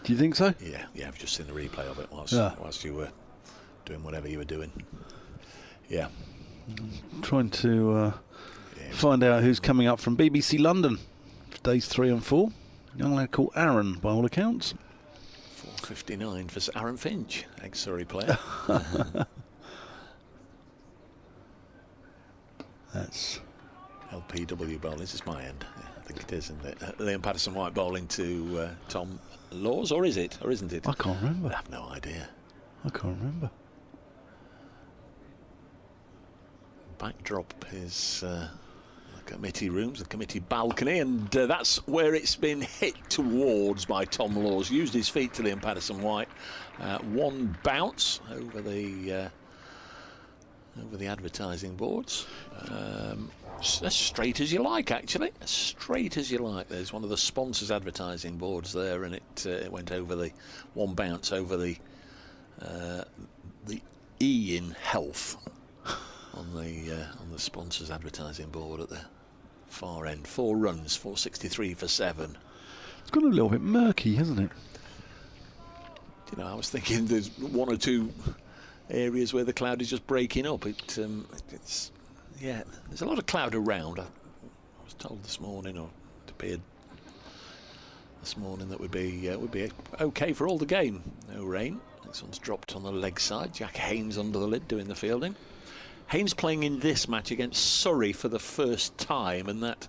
S3: Do you think so?
S2: Yeah. I've just seen the replay of it whilst you were doing whatever you were doing. Yeah.
S3: Trying to find out who's coming up from BBC London for days 3 and 4. A young lad called Aaron, by all accounts.
S2: 4:59 for Aaron Finch, ex-Surrey player.
S3: That's
S2: LPW bowling. This is my end. Yeah, I think it is, isn't it? Liam Patterson-White bowling to Tom Laws, or is it? Or isn't it?
S3: I can't remember.
S2: I have no idea.
S3: I can't remember.
S2: Backdrop is the committee rooms, the committee balcony, and that's where it's been hit towards by Tom Laws. Used his feet to Liam Patterson-White. One bounce over the advertising boards. As straight as you like, actually. As straight as you like. There's one of the sponsors' advertising boards there, and it went over the one bounce over the E in health on the sponsors' advertising board at the far end. 4 runs, 4:63 for 7.
S3: It's got a little bit murky, hasn't it?
S2: You know, I was thinking there's 1 or 2 areas where the cloud is just breaking up. It's there's a lot of cloud around. I was told this morning, or it appeared this morning, that would be okay for all the game. No rain. This one's dropped on the leg side. Jack Haynes under the lid doing the fielding. Haynes playing in this match against Surrey for the first time, and that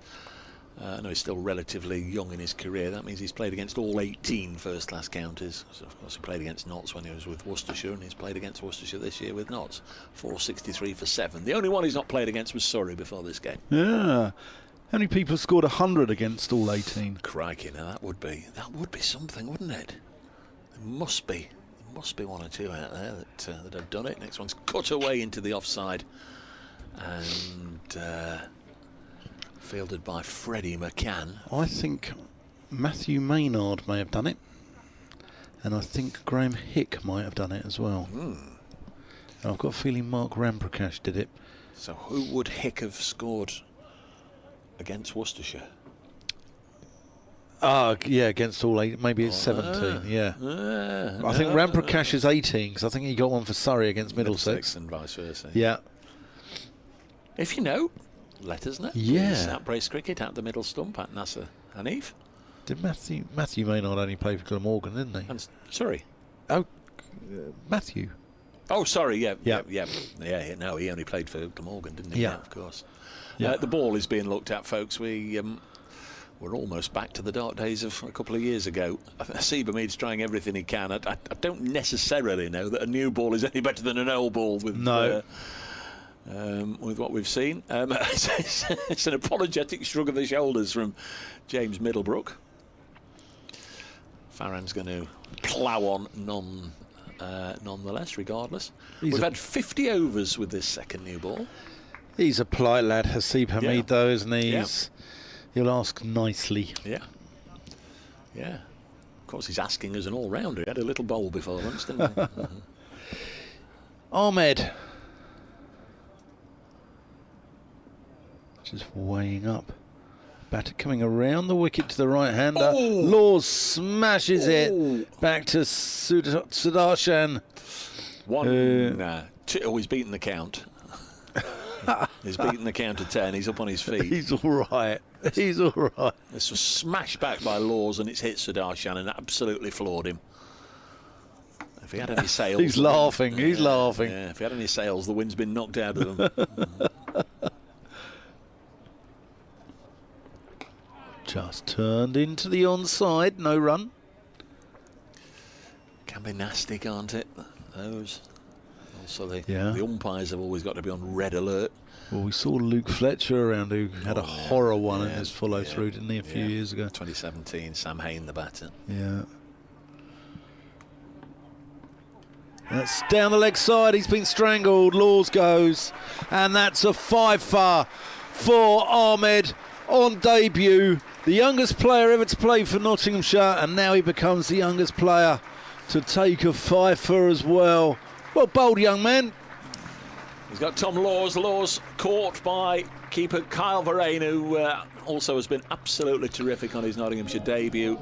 S2: I know he's still relatively young in his career. That means he's played against all 18 first-class counties. So of course he played against Notts when he was with Worcestershire, and he's played against Worcestershire this year with Notts. 4:63 for 7. The only one he's not played against was Surrey before this game.
S3: Yeah. How many people have scored 100 against all 18?
S2: Crikey, now that would be something, wouldn't it? There must be 1 or 2 out there that have done it. Next one's cut away into the offside, and fielded by Freddie McCann.
S3: I think Matthew Maynard may have done it, and I think Graham Hick might have done it as well. And I've got a feeling Mark Ramprakash did it.
S2: So who would Hick have scored against Worcestershire?
S3: Yeah, against all 8. Maybe it's 17. Yeah. I think Ramprakash is 18, because I think he got one for Surrey against Middlesex.
S2: And vice versa.
S3: Yeah.
S2: If you know, let us know.
S3: Yeah.
S2: At Brace Cricket, at the middle stump, at Nasser Hanif.
S3: Did Matthew Maynard only play for Glamorgan, didn't he?
S2: And sorry.
S3: Oh, Matthew.
S2: Oh, sorry. Yeah.
S3: Yeah.
S2: No, he only played for Glamorgan, didn't he?
S3: Yeah.
S2: Of course.
S3: Yeah.
S2: The ball is being looked at, folks. We're almost back to the dark days of a couple of years ago. Asib Hamid's trying everything he can. I don't necessarily know that a new ball is any better than an old ball with what we've seen. It's an apologetic shrug of the shoulders from James Middlebrook. Farhan's going to plough on nonetheless, regardless. We've had 50 overs with this second new ball.
S3: He's a polite lad, Asib Hamid, though, isn't he?
S2: Yeah.
S3: He'll ask nicely.
S2: Yeah. Of course, he's asking as an all-rounder. He had a little bowl before lunch, didn't he?
S3: Ahmed. Just weighing up. Batter coming around the wicket to the right-hander. Laws smashes it back to Sudarshan.
S2: He's beaten the count. He's beaten the count of 10. He's up on his feet.
S3: He's all right. This
S2: was smashed back by Laws, and it's hit Sudarshan and absolutely floored him. If he had any sails...
S3: He's laughing, he's laughing.
S2: Yeah, if he had any sails, the wind's been knocked out of them.
S3: Just turned into the onside, no run.
S2: Can be nasty, can't it? Those. Also, the umpires have always got to be on red alert.
S3: Well, we saw Luke Fletcher around who had a horror one in his follow-through, didn't he, a few years ago?
S2: 2017, Sam Hain, the batter.
S3: Yeah. That's down the leg side. He's been strangled. Laws goes. And that's a 5 for Ahmed on debut. The youngest player ever to play for Nottinghamshire, and now he becomes the youngest player to take a 5 as well. Well, bold young man.
S2: He's got Tom Laws. Laws caught by keeper Kyle Verrain, who also has been absolutely terrific on his Nottinghamshire debut.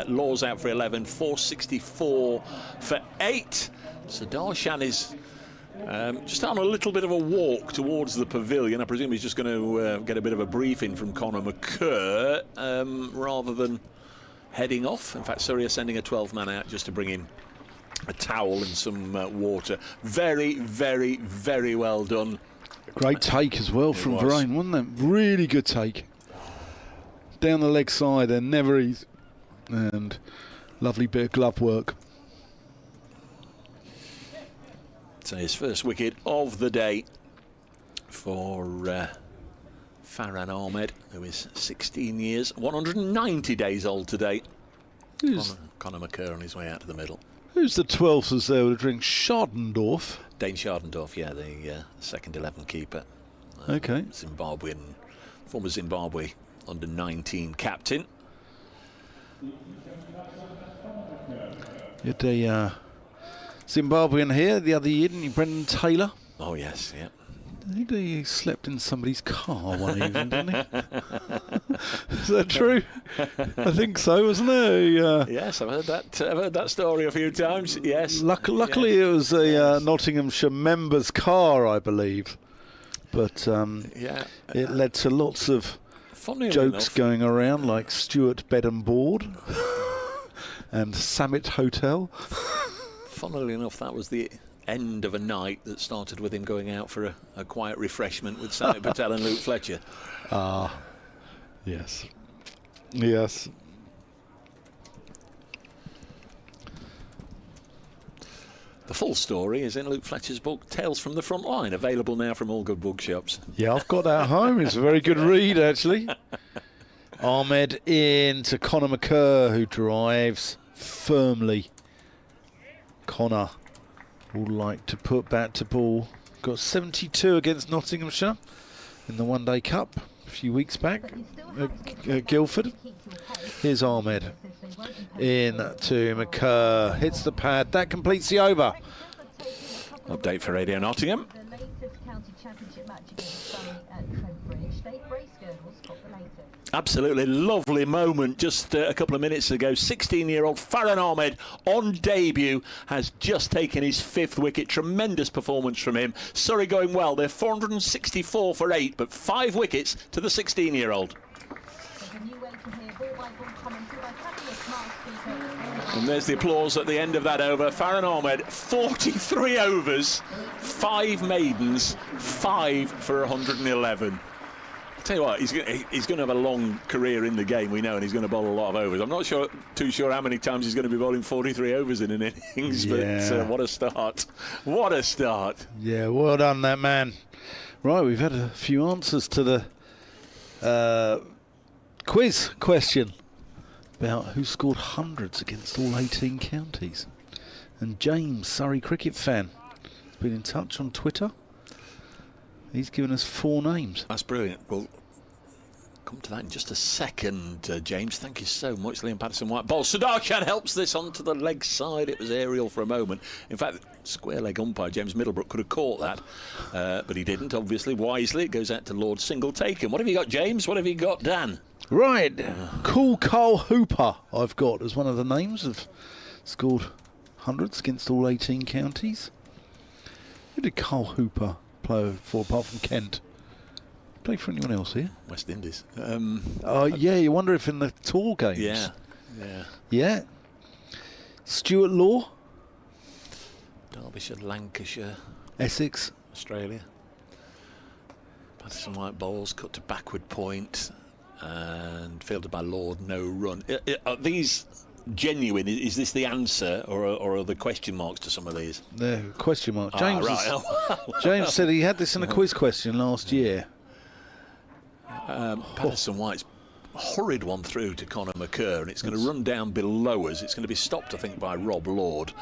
S2: Laws out for 11, 464 for 8. So Darshan is just on a little bit of a walk towards the pavilion. I presume he's just going to get a bit of a briefing from Conor McCurr rather than heading off. In fact, Surrey are sending a 12-man out just to bring in a towel and some water. Very, very, very well done.
S3: Great take as well from Verrain, wasn't it? Really good take. Down the leg side and never easy. And lovely bit of glove work.
S2: So his first wicket of the day for Farhan Ahmed, who is 16 years, 190 days old today. Conor McCurr on his way out to the middle.
S3: Who's the 12th as they would drink? Schardendorf?
S2: Dane Schardendorf, yeah, the second 11 keeper.
S3: Okay.
S2: Zimbabwean, former Zimbabwe under-19 captain.
S3: You had a Zimbabwean here the other year, didn't you, Brendan Taylor?
S2: Oh, yes, yeah.
S3: I think he slept in somebody's car one evening, didn't he? Is that true? I think so, wasn't it?
S2: Yes, I've heard that story a few times. Yes.
S3: Luckily, it was a Nottinghamshire member's car, I believe. But it led to lots of jokes going around, like Stuart Bed and Board and Summit Hotel.
S2: Funnily enough, that was the end of a night that started with him going out for a quiet refreshment with Samit Patel and Luke Fletcher.
S3: Yes. Yes.
S2: The full story is in Luke Fletcher's book, Tales from the Front Line, available now from all good bookshops.
S3: Yeah, I've got that at home. It's a very good read, actually. Ahmed in to Conor McCurr, who drives firmly. Conor would like to put bat to ball. Got 72 against Nottinghamshire in the One Day Cup a few weeks back at Guildford. Here's Ahmed in to McCurr. Hits the pad. That completes the over.
S2: Update for Radio Nottingham.
S10: The latest county championship match against Surrey at Trent Bridge. They brace girdles got the latest.
S2: Absolutely lovely moment just a couple of minutes ago. 16-year-old Farhan Ahmed on debut has just taken his 5th wicket. Tremendous performance from him. Surrey going well. They're 464 for 8, but 5 wickets to the 16-year-old. And there's the applause at the end of that over. Farhan Ahmed, 43 overs, 5 maidens, 5 for 111. Tell you what, he's going to have a long career in the game, we know, and he's going to bowl a lot of overs. I'm not too sure how many times he's going to be bowling 43 overs in an innings, but what a start. What a start.
S3: Yeah, well done, that man. Right, we've had a few answers to the quiz question about who scored hundreds against all 18 counties. And James, Surrey cricket fan, has been in touch on Twitter. He's given us 4 names.
S2: That's brilliant. We'll come to that in just a second, James. Thank you so much. Liam Patterson-White ball. Sudarshan helps this onto the leg side. It was aerial for a moment. In fact, square leg umpire James Middlebrook could have caught that, but he didn't, obviously. Wisely, it goes out to Lord Single taken. What have you got, James? What have you got, Dan?
S3: Right. Cool Carl Hooper, I've got as one of the names. Have scored hundreds against all 18 counties. Who did Carl Hooper play for apart from Kent? Play for anyone else here?
S2: West Indies.
S3: Yeah, you wonder if in the tour games.
S2: Yeah.
S3: Stuart Law.
S2: Derbyshire, Lancashire,
S3: Essex.
S2: Australia. Patterson White bowls, cut to backward point, and fielded by Lord, no run. Are these genuine? Is this the answer, or are there question marks to some of these?
S3: The question mark. James,
S2: right.
S3: James said he had this in a quiz question last year.
S2: Patterson White's hurried one through to Conor McCurr, and it's going to run down below us. It's going to be stopped, I think, by Rob Lord.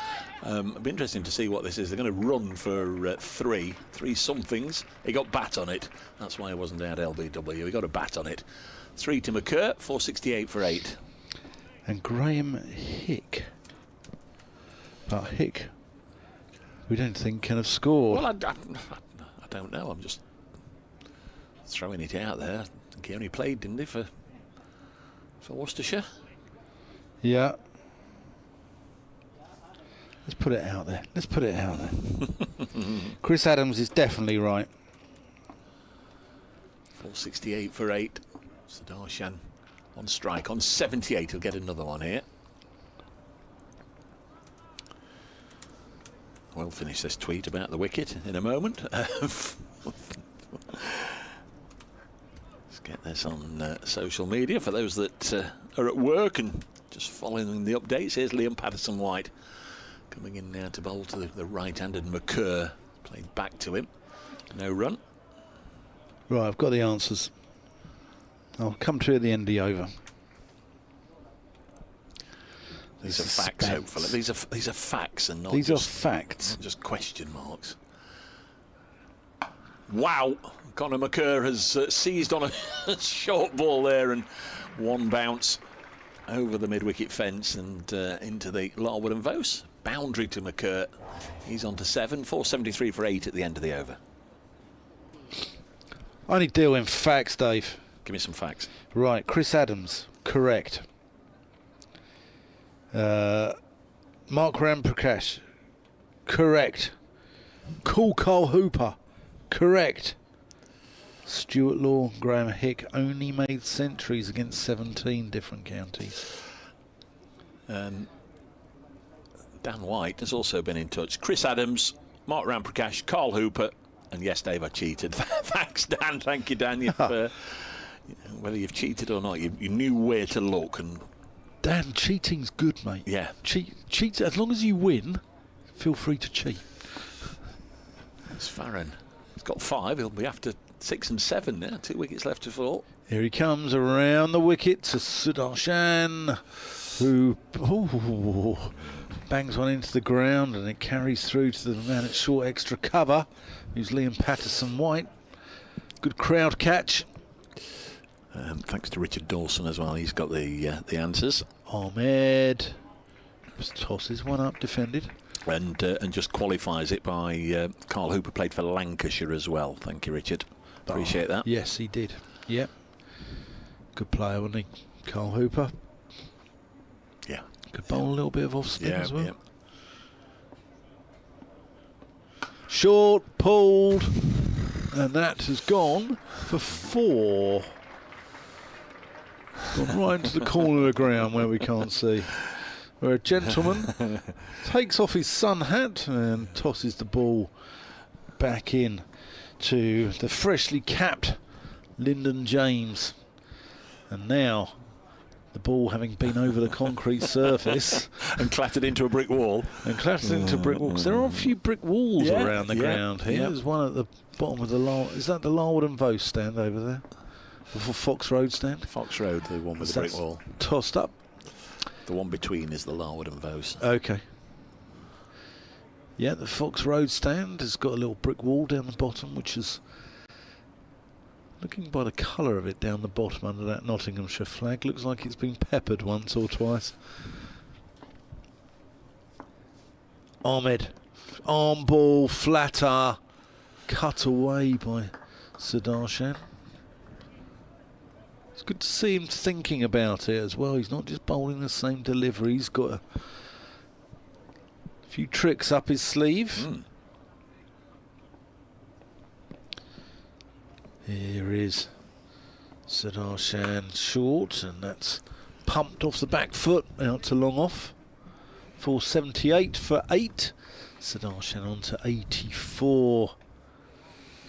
S2: It'll be interesting to see what this is. They're going to run for three somethings. He got bat on it. That's why he wasn't out LBW. He got a bat on it. 3 to McCurr, 468 for 8.
S3: And Graham Hick. But Hick, we don't think can have scored.
S2: Well, I don't know. I'm just throwing it out there. I think he only played, didn't he, for Worcestershire?
S3: Yeah. Let's put it out there. Let's put it out there. Chris Adams is definitely right.
S2: 468 for 8. Sudarshan on strike. On 78, he'll get another one here. We'll finish this tweet about the wicket in a moment. Let's get this on social media for those that are at work and just following the updates. Here's Liam Patterson-White coming in now to bowl to the right-handed McCurr. Played back to him. No run.
S3: Right, I've got the answers. I'll come to you at the end of the over.
S2: These are facts, hopefully. These are facts and not
S3: These
S2: just,
S3: are facts.
S2: not just question marks. Wow! Conor McCurr has seized on a short ball there, and one bounce over the mid-wicket fence and into the Larwood and Vose. Boundary to McCurr. He's on to 7, 473 for 8 at the end of the over.
S3: I only deal in facts, Dave.
S2: Give me some facts.
S3: Right, Chris Adams, correct. Mark Ramprakash, correct. Cool Cole Hooper, correct. Stuart Law, Graham Hick only made centuries against 17 different counties.
S2: Dan White has also been in touch. Chris Adams, Mark Ramprakash, Carl Hooper, and yes, Dave, I cheated. Thanks, Dan. Thank you, Dan. Whether you've cheated or not, you knew where to look. And
S3: Dan, cheating's good, mate.
S2: Yeah.
S3: Cheat as long as you win. Feel free to cheat.
S2: It's Farhan. He's got 5. He'll be after 6 and 7 now. 2 wickets left to fall.
S3: Here he comes around the wicket to Sudarshan, who bangs one into the ground, and it carries through to the man at short extra cover, who's Liam Patterson-White. Good crowd catch.
S2: Thanks to Richard Dawson as well. He's got the answers.
S3: Ahmed tosses one up, defended.
S2: And just qualifies it by Carl Hooper, played for Lancashire as well. Thank you, Richard. Appreciate that.
S3: Yes, he did. Yep. Good player, wasn't he? Carl Hooper.
S2: Yeah.
S3: Could bowl a little bit of off spin as well.
S2: Yeah.
S3: Short, pulled, and that has gone for 4. Gone right into the corner of the ground where we can't see. Where a gentleman takes off his sun hat and tosses the ball back in to the freshly capped Lyndon James. And now, the ball having been over the concrete surface
S2: and clattered into a brick wall.
S3: And clattered into brick walls. There are a few brick walls around the ground here. There's one at the bottom of the is that the Larwood and Vose stand over there? The Fox Road stand?
S2: Fox Road, the one with the brick wall.
S3: Tossed up.
S2: The one between is the Larwood and Vose.
S3: Okay. Yeah, the Fox Road stand has got a little brick wall down the bottom, which is, looking by the colour of it down the bottom under that Nottinghamshire flag, looks like it's been peppered once or twice. Ahmed, arm ball, flatter, cut away by Sudarshan. It's good to see him thinking about it as well. He's not just bowling the same delivery. He's got a few tricks up his sleeve. Here is Sudarshan short, and that's pumped off the back foot out to long off. 478 for 8. Sudarshan on to 84.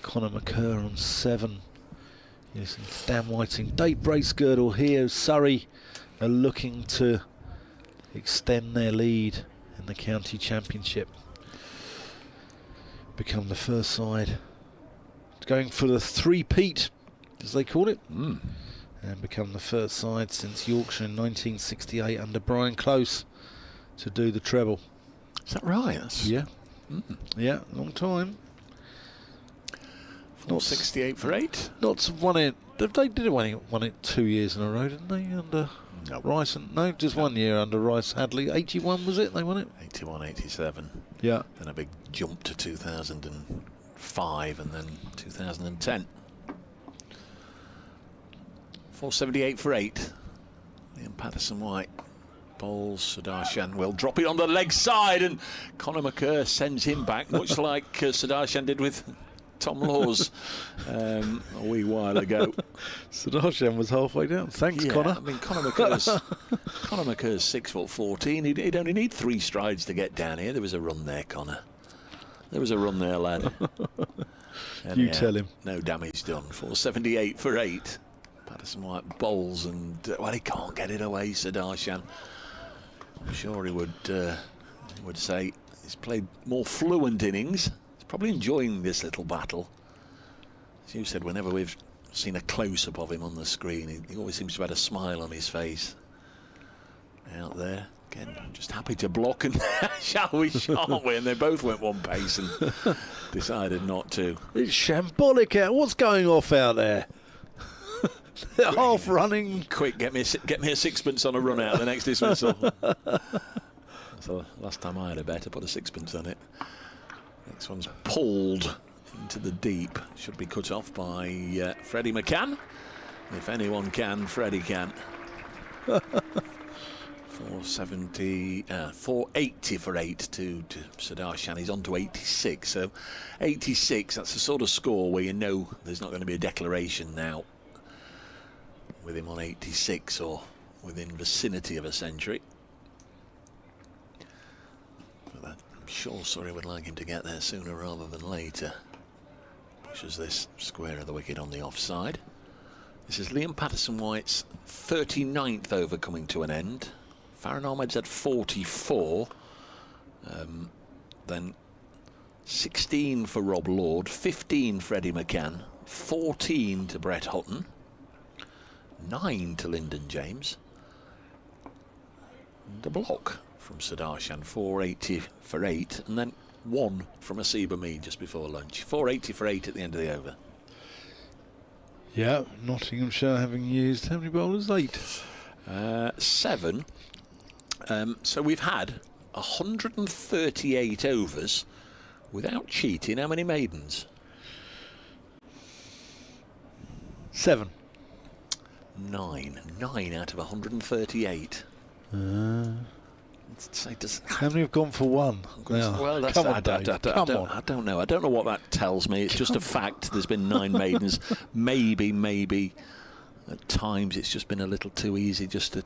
S3: Conor McCurr on 7. Yes, Dan Whiting. Dave Bracegirdle here. Surrey are looking to extend their lead in the county championship. Become the first side going for the three-peat, as they call it, and become the first side since Yorkshire in 1968 under Brian Close to do the treble.
S2: Is that right?
S3: Yeah. Yeah, long time.
S2: Not 68 for 8.
S3: Not won it. They did won it 2 years in a row, didn't they? Under Rice and just 1 year under Rice Hadley. 81 was it? They won it.
S2: 81, 87.
S3: Yeah.
S2: Then a big jump to 2005 and then 2010. 478 for 8. Liam Patterson-White bowls. Sudarshan will drop it on the leg side, and Conor McCurr sends him back, much like Sudarshan did with Tom Laws a wee while ago.
S3: Sudarshan was halfway down. Thanks,
S2: yeah,
S3: Conor.
S2: I mean, Conor McCurr's 6'14". He'd only need 3 strides to get down here. There was a run there, Conor. There was a run there, lad.
S3: You tell him.
S2: No damage done. 478 for 8. Patterson-White bowls, and well, he can't get it away, Sudarshan. I'm sure he would say he's played more fluent innings. Probably enjoying this little battle. As you said, whenever we've seen a close-up of him on the screen, he always seems to have had a smile on his face. Out there, again, just happy to block, and shall we, shan't we? And they both went one pace and decided not to.
S3: It's shambolic out. What's going off out there? They're half running.
S2: Quick, get me a sixpence on a run out the next dismissal. So last time I had a bet, I put a sixpence on it. Next one's pulled into the deep. Should be cut off by Freddie McCann. If anyone can, Freddie can. 480 for 8 to Sudarshan. He's on to 86. So 86, that's the sort of score where you know there's not going to be a declaration now. With him on 86 or within vicinity of a century. I'm sure Surrey would like him to get there sooner rather than later. Pushes this square of the wicket on the offside. This is Liam Patterson-White's 39th over coming to an end. Farhan Ahmed's at 44. Then 16 for Rob Lord, 15 Freddie McCann, 14 to Brett Hutton, 9 to Lyndon James, and a block from Sudarshan, 480 for 8, and then 1 from Asiba Mead just before lunch. 480 for 8 at the end of the over.
S3: Yeah, Nottinghamshire having used how many bowlers? 8.
S2: 7. So we've had 138 overs without cheating. How many maidens?
S3: 7.
S2: 9 out of 138.
S3: How many have gone for 1?
S2: Well, that's,
S3: come on,
S2: I don't know. I don't know what that tells me. It's just a fact. There's been 9 maidens. Maybe at times it's just been a little too easy just to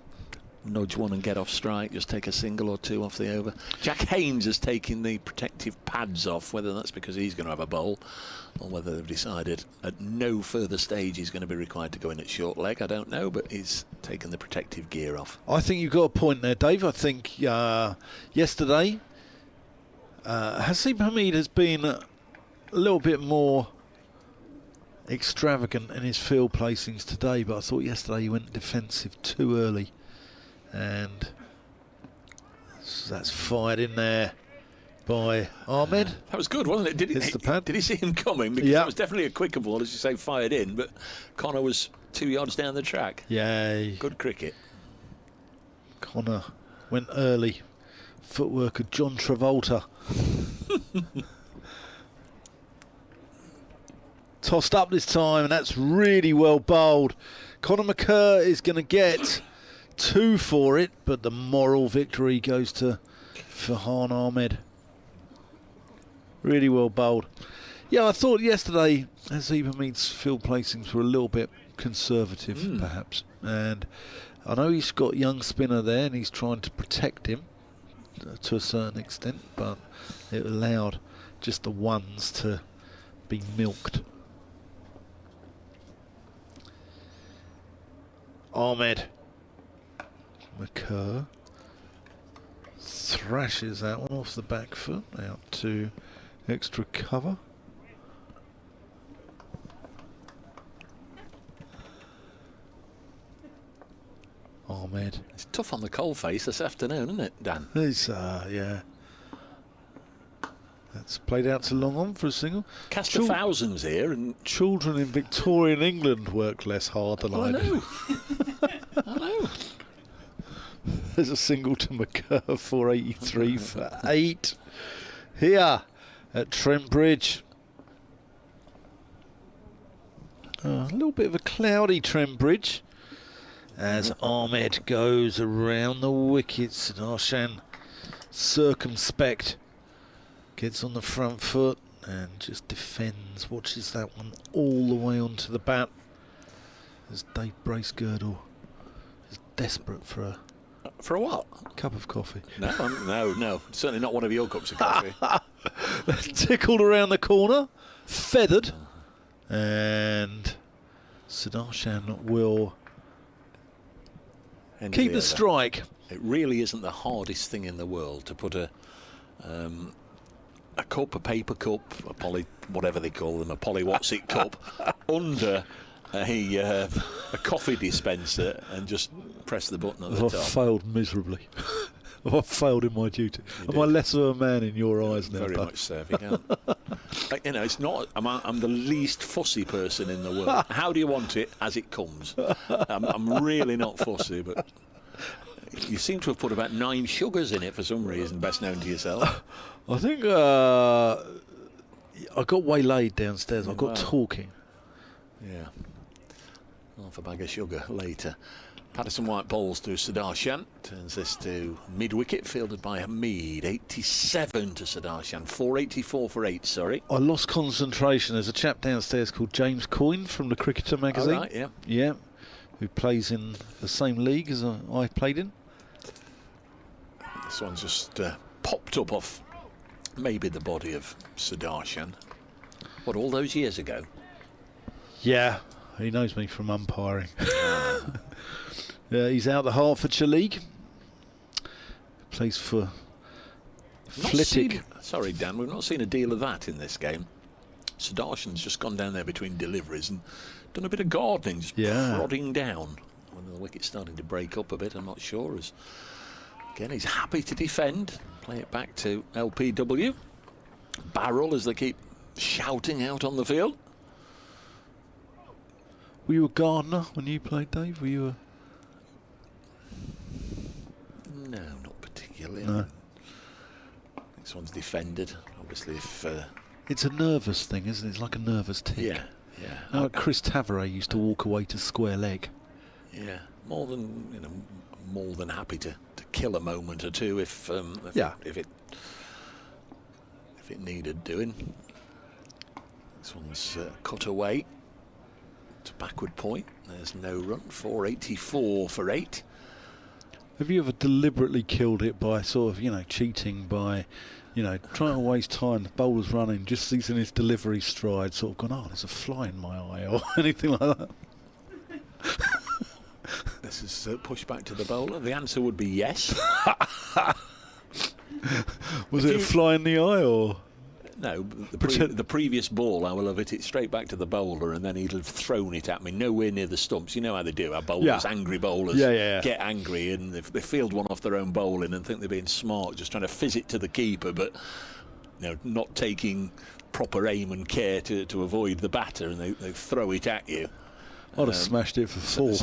S2: nudge one and get off strike, just take a single or 2 off the over. Jack Haynes has taken the protective pads off, whether that's because he's going to have a bowl or whether they've decided at no further stage he's going to be required to go in at short leg. I don't know, but he's taken the protective gear off.
S3: I think you've got a point there, Dave. I think yesterday Haseeb Hameed has been a little bit more extravagant in his field placings today, but I thought yesterday he went defensive too early. And that's fired in there by Ahmed.
S2: That was good, wasn't it? Did he see him coming? Because that was definitely a quicker ball, as you say, fired in, but Conor was 2 yards down the track.
S3: Yeah.
S2: Good cricket.
S3: Conor went early. Footwork of John Travolta. Tossed up this time, and that's really well bowled. Conor McCurr is going to get 2 for it, but the moral victory goes to Farhan Ahmed. Really well bowled. Yeah, I thought yesterday Haseeb Hameed's field placings were a little bit conservative, perhaps. And I know he's got young spinner there and he's trying to protect him. to a certain extent, but it allowed just the ones to be milked. Ahmed. McCurr thrashes that one off the back foot, out to extra cover. Ahmed.
S2: It's tough on the coalface this afternoon, isn't it, Dan?
S3: He's, yeah. That's played out to long on for a single.
S2: Cast of thousands here, and
S3: children in Victorian England work less hard than I do.
S2: I know.
S3: There's a single to McCurr, 483 for 8 here at Trent Bridge. A little bit of a cloudy Trent Bridge as Ahmed goes around the wickets. Darshan circumspect, gets on the front foot and just defends, watches that one all the way onto the bat as Dave Bracegirdle is desperate for a
S2: what?
S3: Cup of coffee.
S2: No. Certainly not one of your cups of coffee.
S3: Tickled around the corner, feathered, and Sudarshan will keep the strike.
S2: It really isn't the hardest thing in the world to put a cup, a paper cup, a poly, whatever they call them, a polywhatsit cup, under a coffee dispenser and just press the button at the top.
S3: I've failed miserably. I've failed in my duty. Am I less of a man in your eyes now?
S2: Very much so, if you can. You know, it's not. I'm the least fussy person in the world. How do you want it? As it comes. I'm really not fussy, but you seem to have put about 9 sugars in it for some reason, best known to yourself.
S3: I think I got waylaid downstairs. I got talking.
S2: Yeah. Half a bag of sugar later. Patterson white balls to Sudarshan. Turns this to mid-wicket, fielded by Hamid. 87 to Sudarshan. 484 for 8, sorry.
S3: I lost concentration. There's a chap downstairs called James Coyne from the Cricketer magazine.
S2: Oh, right, yeah.
S3: Yeah. Who plays in the same league as I played in.
S2: This one's just popped up off maybe the body of Sudarshan. What, all those years ago?
S3: Yeah. He knows me from umpiring. He's out the Hertfordshire League. Plays for Flitwick.
S2: Sorry, Dan, we've not seen a deal of that in this game. Sudarshan's just gone down there between deliveries and done a bit of gardening, just prodding down. When the wicket's starting to break up a bit, I'm not sure. Again, he's happy to defend. Play it back to LPW. Barrel as they keep shouting out on the field.
S3: Were you a gardener when you played, Dave? Were you a...
S2: No, not particularly.
S3: No.
S2: This one's defended. Obviously, if...
S3: It's a nervous thing, isn't it? It's like a nervous tick.
S2: Yeah.
S3: Now, Chris Tavare used to walk away to square leg.
S2: Yeah, more than happy to kill a moment or two if it needed doing. This one's cut away to backward point. There's no run. 484 for 8.
S3: Have you ever deliberately killed it by sort of, cheating by, trying to waste time? The bowler's running, just sees in his delivery stride, sort of gone, oh, there's a fly in my eye, or anything like that.
S2: This is pushed back to the bowler. The answer would be yes.
S3: Was it a fly in the eye, or?
S2: No, the previous ball, I will have hit it straight back to the bowler, and then he'd have thrown it at me nowhere near the stumps. You know how they do. Our bowlers, angry bowlers, get angry, and they field one off their own bowling and think they're being smart, just trying to fizz it to the keeper, but not taking proper aim and care to avoid the batter, and they throw it at you.
S3: I'd have smashed it for 4.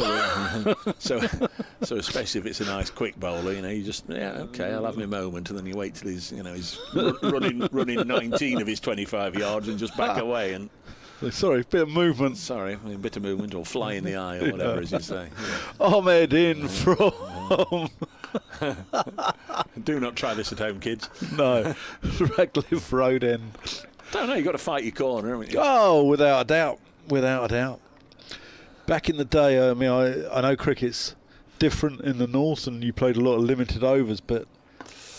S2: So especially if it's a nice quick bowler, you just okay, I'll have my moment, and then you wait till he's running 19 of his 25 yards and just back away. And
S3: sorry, bit of movement.
S2: Sorry, a bit of movement or fly in the eye or whatever, as you say. Yeah.
S3: Ahmed in from.
S2: Do not try this at home, kids.
S3: No, Radcliffe Road End.
S2: Don't know. You've got to fight your corner, haven't you?
S3: Oh, without a doubt, without a doubt. Back in the day, I know cricket's different in the north, and you played a lot of limited overs, but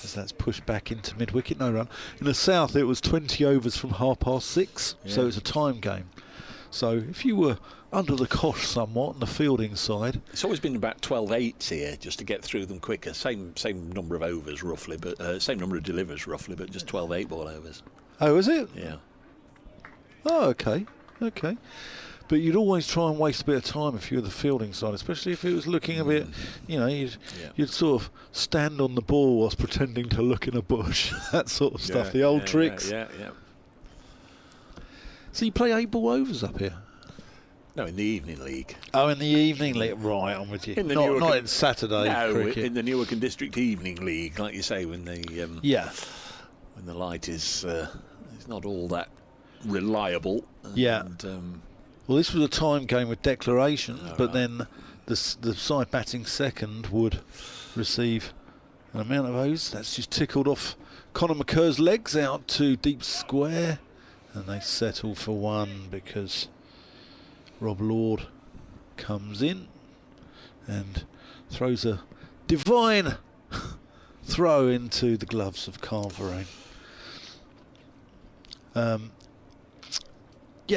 S3: as that's pushed back into mid-wicket, no run. In the south, it was 20 overs from 6:30, so it's a time game. So if you were under the cosh somewhat on the fielding side,
S2: it's always been about 12 eights here, just to get through them quicker. Same number of overs roughly, but same number of delivers roughly, but just 12 8-ball overs.
S3: Oh, is it?
S2: Yeah.
S3: Oh, okay. But you'd always try and waste a bit of time if you were the fielding side, especially if it was looking a bit, you'd sort of stand on the ball whilst pretending to look in a bush, that sort of stuff, the old tricks.
S2: Yeah.
S3: So you play 8-ball overs up here?
S2: No, in the evening league.
S3: Oh, in the evening league, right, I'm with you. Not in Saturday cricket.
S2: In the Newark and District Evening League, like you say, when the when the light is not all that reliable.
S3: Well, this was a time game with declarations, but then the side batting second would receive an amount of overs. That's just tickled off Conor McCur's legs out to deep square, and they settle for one because Rob Lord comes in and throws a divine throw into the gloves of Carverane.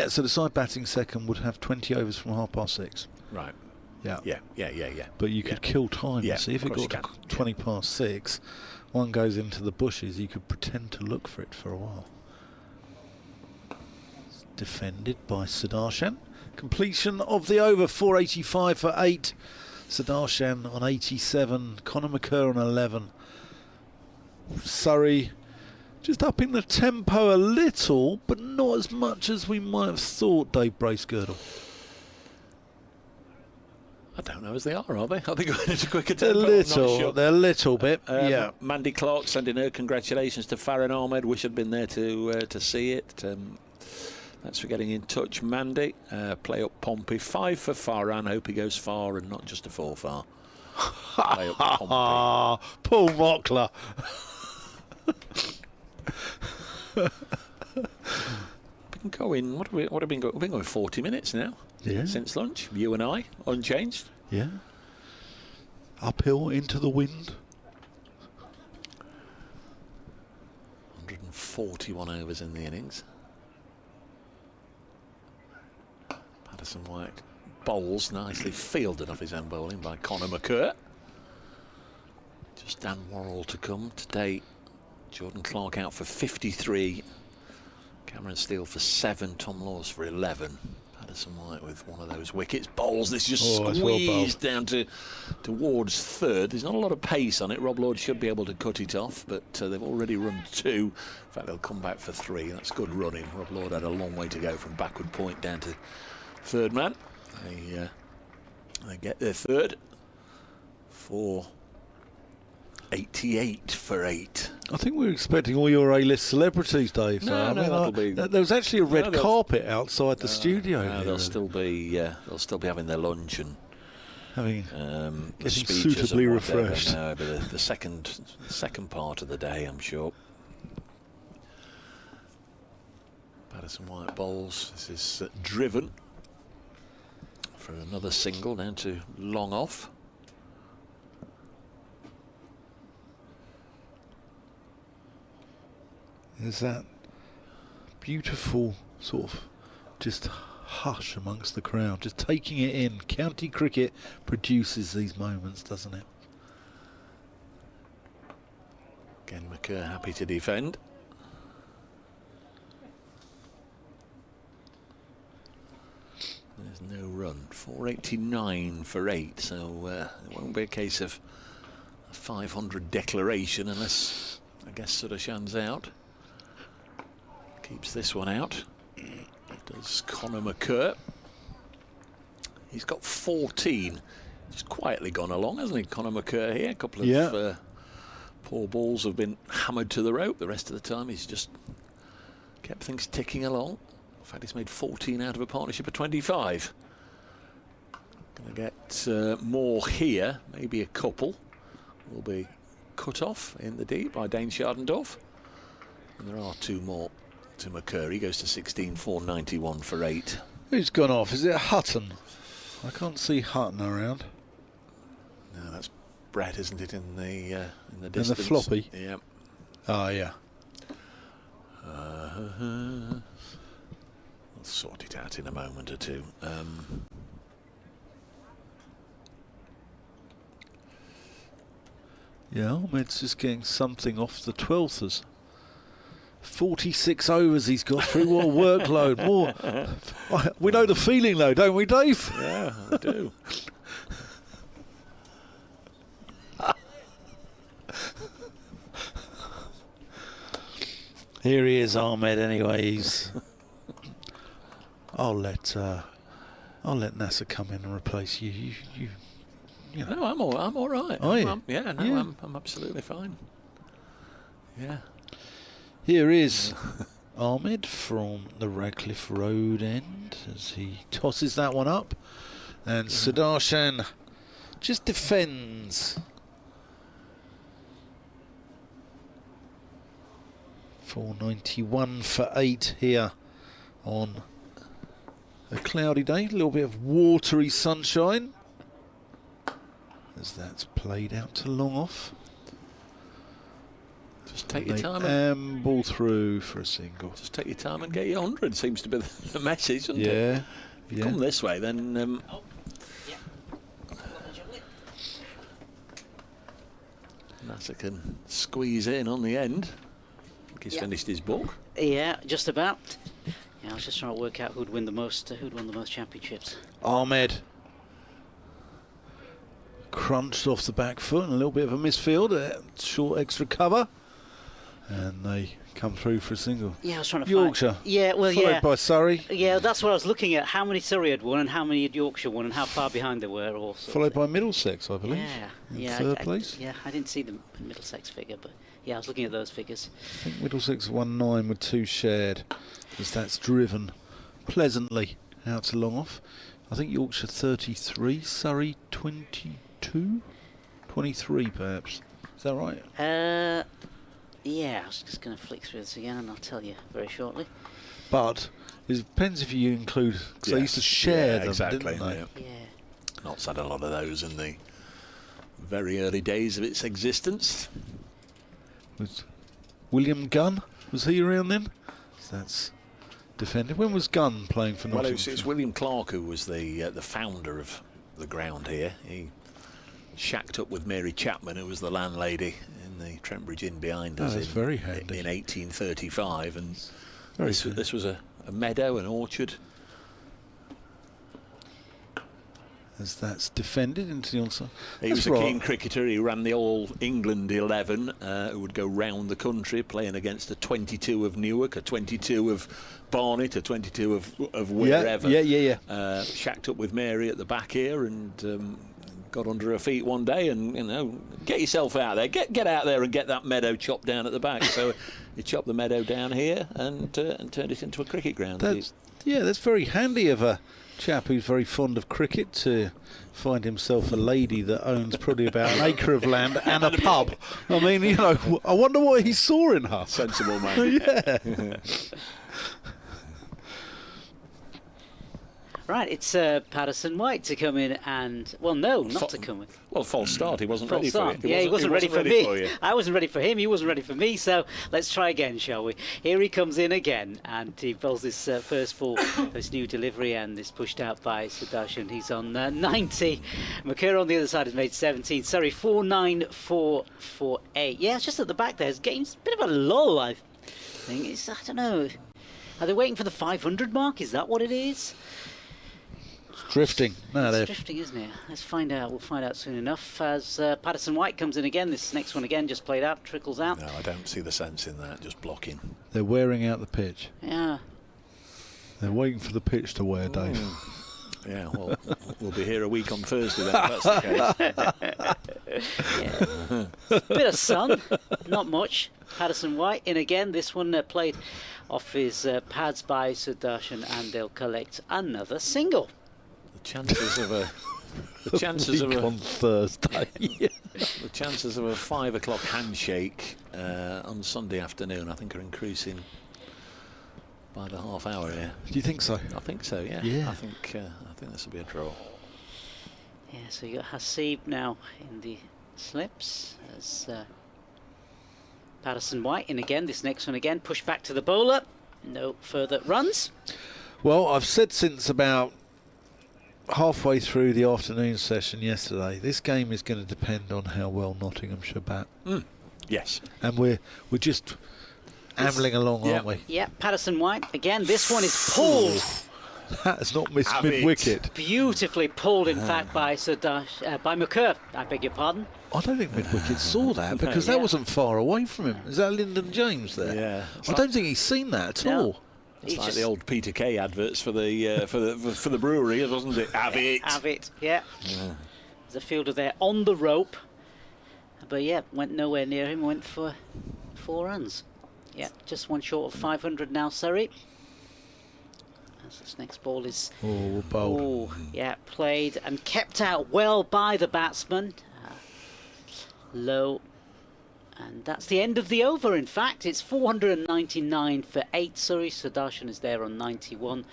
S3: So the side batting second would have 20 overs from 6:30.
S2: Right.
S3: Yeah.
S2: Yeah.
S3: But you could kill time.
S2: Yeah,
S3: See, if it got to 20 past 6, one goes into the bushes, you could pretend to look for it for a while. It's defended by Sudarshan. Completion of the over, 485 for 8. Sudarshan on 87, Conor McCur on 11. Surrey just upping the tempo a little, but not as much as we might have thought, Dave Bracegirdle.
S2: I don't know as they are they? Are they going into quicker tempo?
S3: They're a little bit, yeah.
S2: Mandy Clark sending her congratulations to Farhan Ahmed. Wish I'd been there to see it. Thanks for getting in touch, Mandy. Play up Pompey. 5 for Farhan. Hope he goes far and not just a 4 far. Play up Pompey.
S3: Paul Mockler.
S2: Been going. What have we been going? We've been going 40 minutes now.
S3: Yeah.
S2: Since lunch, you and I, unchanged.
S3: Yeah. Uphill into the wind.
S2: 141 overs in the innings. Patterson White bowls nicely fielded off his own bowling by Conor McCur. Just Dan Worrell to come today. Jordan Clark out for 53. Cameron Steele for 7. Tom Laws for 11. Patterson White with one of those wickets. Bowls this just squeezed down towards third. There's not a lot of pace on it. Rob Lord should be able to cut it off, but they've already run 2. In fact, they'll come back for 3. That's good running. Rob Lord had a long way to go from backward point down to third man. They get their third for 88 for 8.
S3: I think we're expecting all your A-list celebrities, Dave.
S2: No,
S3: there was actually a red carpet outside the studio.
S2: No, they'll still be having their lunch and
S3: having
S2: getting
S3: suitably refreshed.
S2: No, but the second part of the day, I'm sure. Patterson White bowls. This is driven for another single down to long off.
S3: There's that beautiful sort of just hush amongst the crowd, just taking it in. County cricket produces these moments, doesn't it?
S2: Again, McCur happy to defend. There's no run. 489 for 8, so it won't be a case of a 500 declaration unless, I guess, Sudarshan's out. Keeps this one out. Does Conor McCur. He's got 14. Just quietly gone along, hasn't he, Conor McCur here? A couple of poor balls have been hammered to the rope. The rest of the time he's just kept things ticking along. In fact, he's made 14 out of a partnership of 25. Going to get more here. Maybe a couple will be cut off in the deep by Dane Schardendorf. And there are 2 more to McCur. He goes to 16, 491 for 8.
S3: Who's gone off? Is it Hutton? I can't see Hutton around.
S2: No, that's Brett, isn't it, in the
S3: And
S2: distance?
S3: the floppy.
S2: Yeah.
S3: Oh, yeah.
S2: I'll sort it out in a moment or two.
S3: Yeah, Ahmed's just getting something off the 12thers. 46 overs he's got through. What a workload. More. We know the feeling though, don't we, Dave?
S2: Yeah, I do.
S3: Here he is, Ahmed. Anyway, he's. I'll let NASA come in and replace you. You know.
S2: No, I'm all right.
S3: Are you?
S2: Yeah, no,
S3: Yeah.
S2: I'm absolutely fine. Yeah.
S3: Here is Ahmed from the Radcliffe Road end as he tosses that one up, and Sudarshan just defends. 491 for 8 here on a cloudy day. A little bit of watery sunshine as that's played out to long off.
S2: Just take your
S3: They
S2: time.
S3: amble through for a single.
S2: Just take your time and get your 100. Seems to be the message, doesn't it?
S3: Yeah,
S2: If you
S3: yeah.
S2: come this way, then. NASA can squeeze in on the end. I think he's finished his book.
S4: Yeah, just about. Yeah, I was just trying to work out who'd won the most championships.
S3: Ahmed crunched off the back foot and a little bit of a misfield, short extra cover, and they come through for a single.
S4: Yeah, I was trying to
S3: Yorkshire.
S4: find. Yeah, well,
S3: followed
S4: yeah.
S3: by Surrey.
S4: Yeah, that's what I was looking at. How many Surrey had won and how many had Yorkshire won and how far behind they were. Also.
S3: Followed by Middlesex, I believe.
S4: Yeah,
S3: in
S4: yeah.
S3: third place.
S4: Yeah, I didn't see the Middlesex figure, but yeah, I was looking at those figures.
S3: I think Middlesex won 9 with 2 shared, as that's driven pleasantly out to long off. I think Yorkshire 33, Surrey 22, 23 perhaps. Is that right?
S4: Yeah, I was just going to flick through this again and I'll tell you very shortly.
S3: But it depends if you include, because they used to share them,
S2: exactly,
S3: didn't they?
S4: Yeah.
S2: Not's had a lot of those in the very early days of its existence.
S3: Was William Gunn, was he around then? That's defended. When was Gunn playing for
S2: Well,
S3: Nottingham?
S2: it's William Clark who was the founder of the ground here. He shacked up with Mary Chapman, who was the landlady in the Trent Bridge Inn behind us
S3: that's very handy.
S2: in 1835, and
S3: Very
S2: this was a meadow, an orchard.
S3: As that's defended into the onside.
S2: He was a keen cricketer. He ran the All England 11, who would go round the country playing against a 22 of Newark, a 22 of Barnet, a 22 of wherever.
S3: Yeah.
S2: Shacked up with Mary at the back here and got under her feet one day and, get yourself out there. Get out there and get that meadow chopped down at the back. So he chopped the meadow down here and turned it into a cricket ground.
S3: That's very handy of a chap who's very fond of cricket to find himself a lady that owns probably about an acre of land and a pub. I mean, I wonder what he saw in her.
S2: Sensible man.
S3: Yeah.
S4: Right, it's Patterson White to come in and... Well, no, not to come in.
S2: Well, false start. He wasn't ready
S4: False
S2: for
S4: start.
S2: you.
S4: Yeah, he wasn't ready for me.
S2: you.
S4: I wasn't ready for him. He wasn't ready for me. So let's try again, shall we? Here he comes in again, and he bowls this first ball, this new delivery, and is pushed out by Sudarshan. He's on 90. McCurr on the other side has made 17. Sorry, 49448. Yeah, it's just at the back there. It's getting a bit of a lull, I think. I don't know. Are they waiting for the 500 mark? Is that what it is?
S3: Drifting. No,
S4: It's
S3: they're
S4: drifting, isn't it? Let's find out. We'll find out soon enough. As Patterson White comes in again, this next one again just played out, trickles out.
S2: No, I don't see the sense in that. Just blocking.
S3: wearing out the pitch.
S4: Yeah.
S3: They're waiting for the pitch to wear, Dave.
S2: Yeah, well, we'll be here a week on Thursday then, if that's the case.
S4: Bit of sun, not much. Patterson White in again. This one played off his pads by Sudarshan, and they'll collect another single.
S2: The chances of a
S3: on Thursday.
S2: the chances of a 5 o'clock handshake on Sunday afternoon, I think, are increasing by the half hour here.
S3: Do you think so?
S2: I think so. Yeah.
S3: Yeah.
S2: I think this will be a draw.
S4: Yeah, so you got Hasib now in the slips as Patterson White in again. This next one again, push back to the bowler. No further runs.
S3: Well, I've said since about halfway through the afternoon session yesterday, this game is going to depend on how well Nottinghamshire bat.
S2: Yes.
S3: And we're just ambling along, aren't we?
S4: Yeah, Patterson White again. This one is pulled.
S3: That has not missed
S2: Have
S3: mid-wicket.
S4: Beautifully pulled, in fact, by by McCurr. I beg your pardon.
S3: I don't think mid-wicket saw that because that wasn't far away from him. Is that Lyndon James there?
S2: Yeah.
S3: I don't think he's seen that at all.
S2: It's like the old Peter Kay adverts for the for the brewery, wasn't it? Have it.
S4: Have it, yeah. There's a fielder there on the rope. But yeah, went nowhere near him, went for 4 runs. Yeah, just one short of 500 now, Surrey. As this next ball is...
S3: bowled.
S4: Yeah, played and kept out well by the batsman. Low. And that's the end of the over, in fact. It's 499 for 8. Surrey. Sudarshan is there on 91.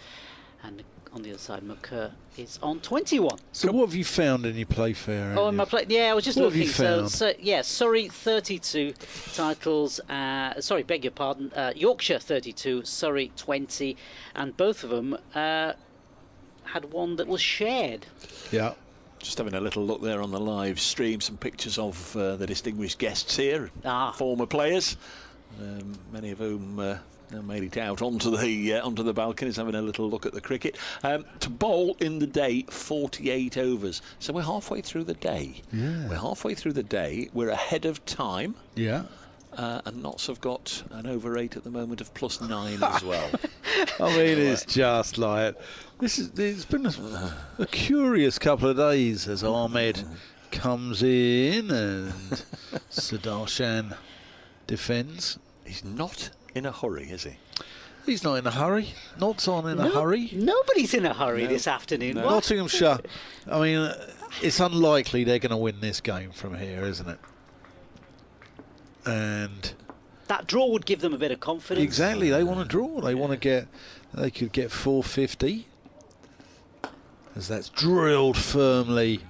S4: And on the other side, McCurr is on 21.
S3: So what have you found in your Playfair?
S4: Oh, in my play, yeah, I was just
S3: What have
S4: looking.
S3: you found?
S4: So yeah, Surrey 32 titles. Sorry, beg your pardon. Yorkshire 32, Surrey 20, and both of them had one that was shared.
S3: Yeah.
S2: Just having a little look there on the live stream, some pictures of the distinguished guests here, former players, many of whom made it out onto the balconies, having a little look at the cricket. To bowl in the day, 48 overs. So we're halfway through the day.
S3: Yeah.
S2: We're halfway through the day. We're ahead of time.
S3: Yeah.
S2: And Notts have got an over 8 at the moment of +9 as well.
S3: I mean, it's just like it's been a curious couple of days as Ahmed comes in and Sudarshan defends.
S2: He's not in a hurry, is he?
S3: He's not in a hurry. Notts aren't in a hurry.
S4: Nobody's in a hurry this afternoon.
S2: No.
S4: What?
S3: Nottinghamshire, I mean, it's unlikely they're going to win this game from here, isn't it? And
S4: that draw would give them a bit of confidence.
S3: exactly, they want to draw. They want to get. They could get 450, as that's drilled firmly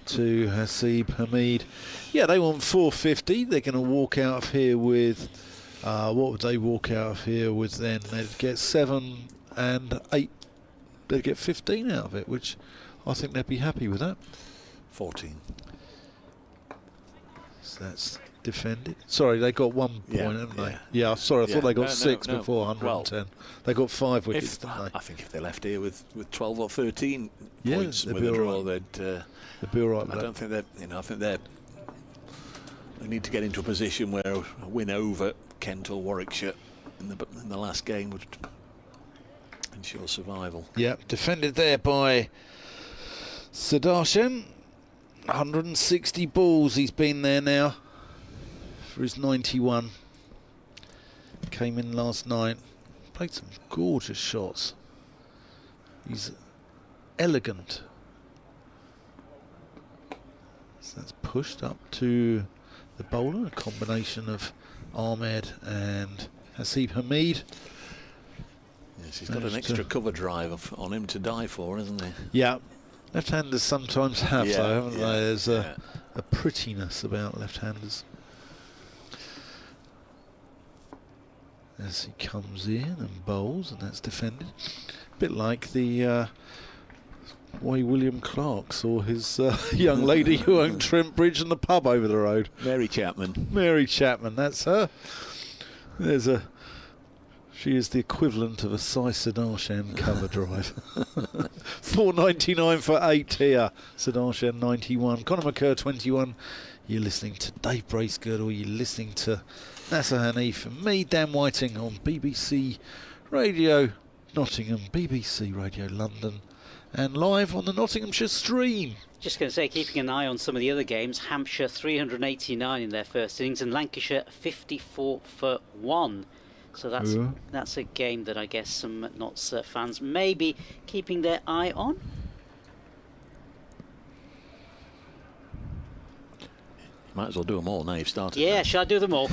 S3: to Hasib Hamid. Yeah, they want 450. They're going to walk out of here with. What would they walk out of here with then? They'd get 7 and 8. They'd get 15 out of it, which I think they'd be happy with that.
S2: 14.
S3: So that's defended. Sorry, they got 1 point, haven't they? Yeah, sorry, I thought they got 6 before 110.
S2: Well,
S3: they got 5 wickets, didn't they?
S2: I think if they left here with 12 or 13
S3: Yeah,
S2: points
S3: they'd
S2: with
S3: be
S2: a
S3: all
S2: draw,
S3: right.
S2: they'd.
S3: They'd be all right with
S2: I
S3: that.
S2: don't think they're. I think they need to get into a position where a win over Kent or Warwickshire in the last game would ensure survival.
S3: Yeah, defended there by Sudarshan. 160 balls he's been there now for his 91. Came in last night. Played some gorgeous shots. He's elegant. So that's pushed up to the bowler, a combination of Ahmed and Hasib Hamid.
S2: Yes, he's got an extra cover drive on him to die for, hasn't he?
S3: Yeah, left-handers sometimes have, though, haven't they? There's a prettiness about left-handers. As he comes in and bowls, and that's defended. A bit like the way William Clark saw his young lady who owned Trent Bridge and the pub over the road.
S2: Mary Chapman.
S3: Mary Chapman, that's her. She is the equivalent of a Sai Sudarshan cover drive. 499 for 8 here. Sudarshan 91. Conor McCurr 21. You're listening to Dave Bracegirdle. You're listening to Nasser Hanif and me, Dan Whiting, on BBC Radio Nottingham, BBC Radio London, and live on the Nottinghamshire stream.
S4: Just going to say, keeping an eye on some of the other games, Hampshire 389 in their first innings and Lancashire 54 for 1. So that's a game that I guess some Notts fans may be keeping their eye on.
S2: Might as well do them all now you've started.
S4: Yeah, shall I do them all?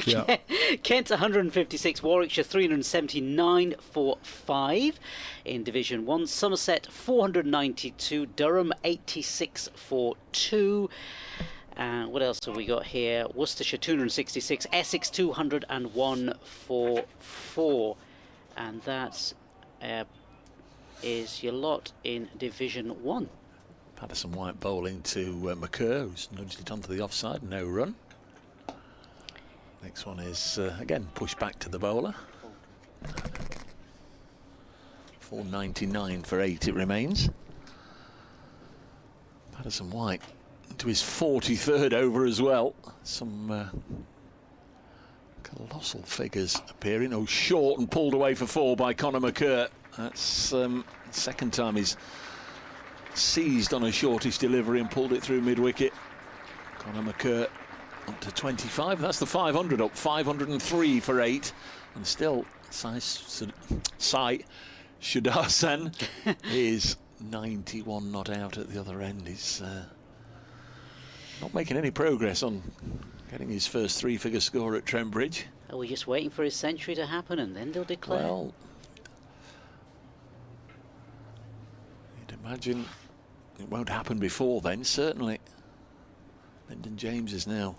S3: Yeah.
S4: Kent 156, Warwickshire 379 for 5 in Division 1. Somerset 492, Durham 86 for 2. And what else have we got here? Worcestershire 266, Essex 201 for 4. And that is your lot in Division 1.
S2: Patterson White bowling to McCurr, who's nudged it onto the offside, no run. Next one is again pushed back to the bowler. 499 for 8 it remains. Patterson White to his 43rd over as well. Some colossal figures appearing. Oh, short and pulled away for 4 by Conor McCurr. That's the second time he's seized on a shortish delivery and pulled it through mid-wicket. Conor McCurr up to 25. That's the 500 up. 503 for 8. And still, Sai Shudarsan is 91 not out at the other end. He's not making any progress on getting his first 3-figure score at Trent Bridge.
S4: Are we just waiting for his century to happen and then they'll declare?
S2: Well, you'd imagine it won't happen before then, certainly. Lyndon James is now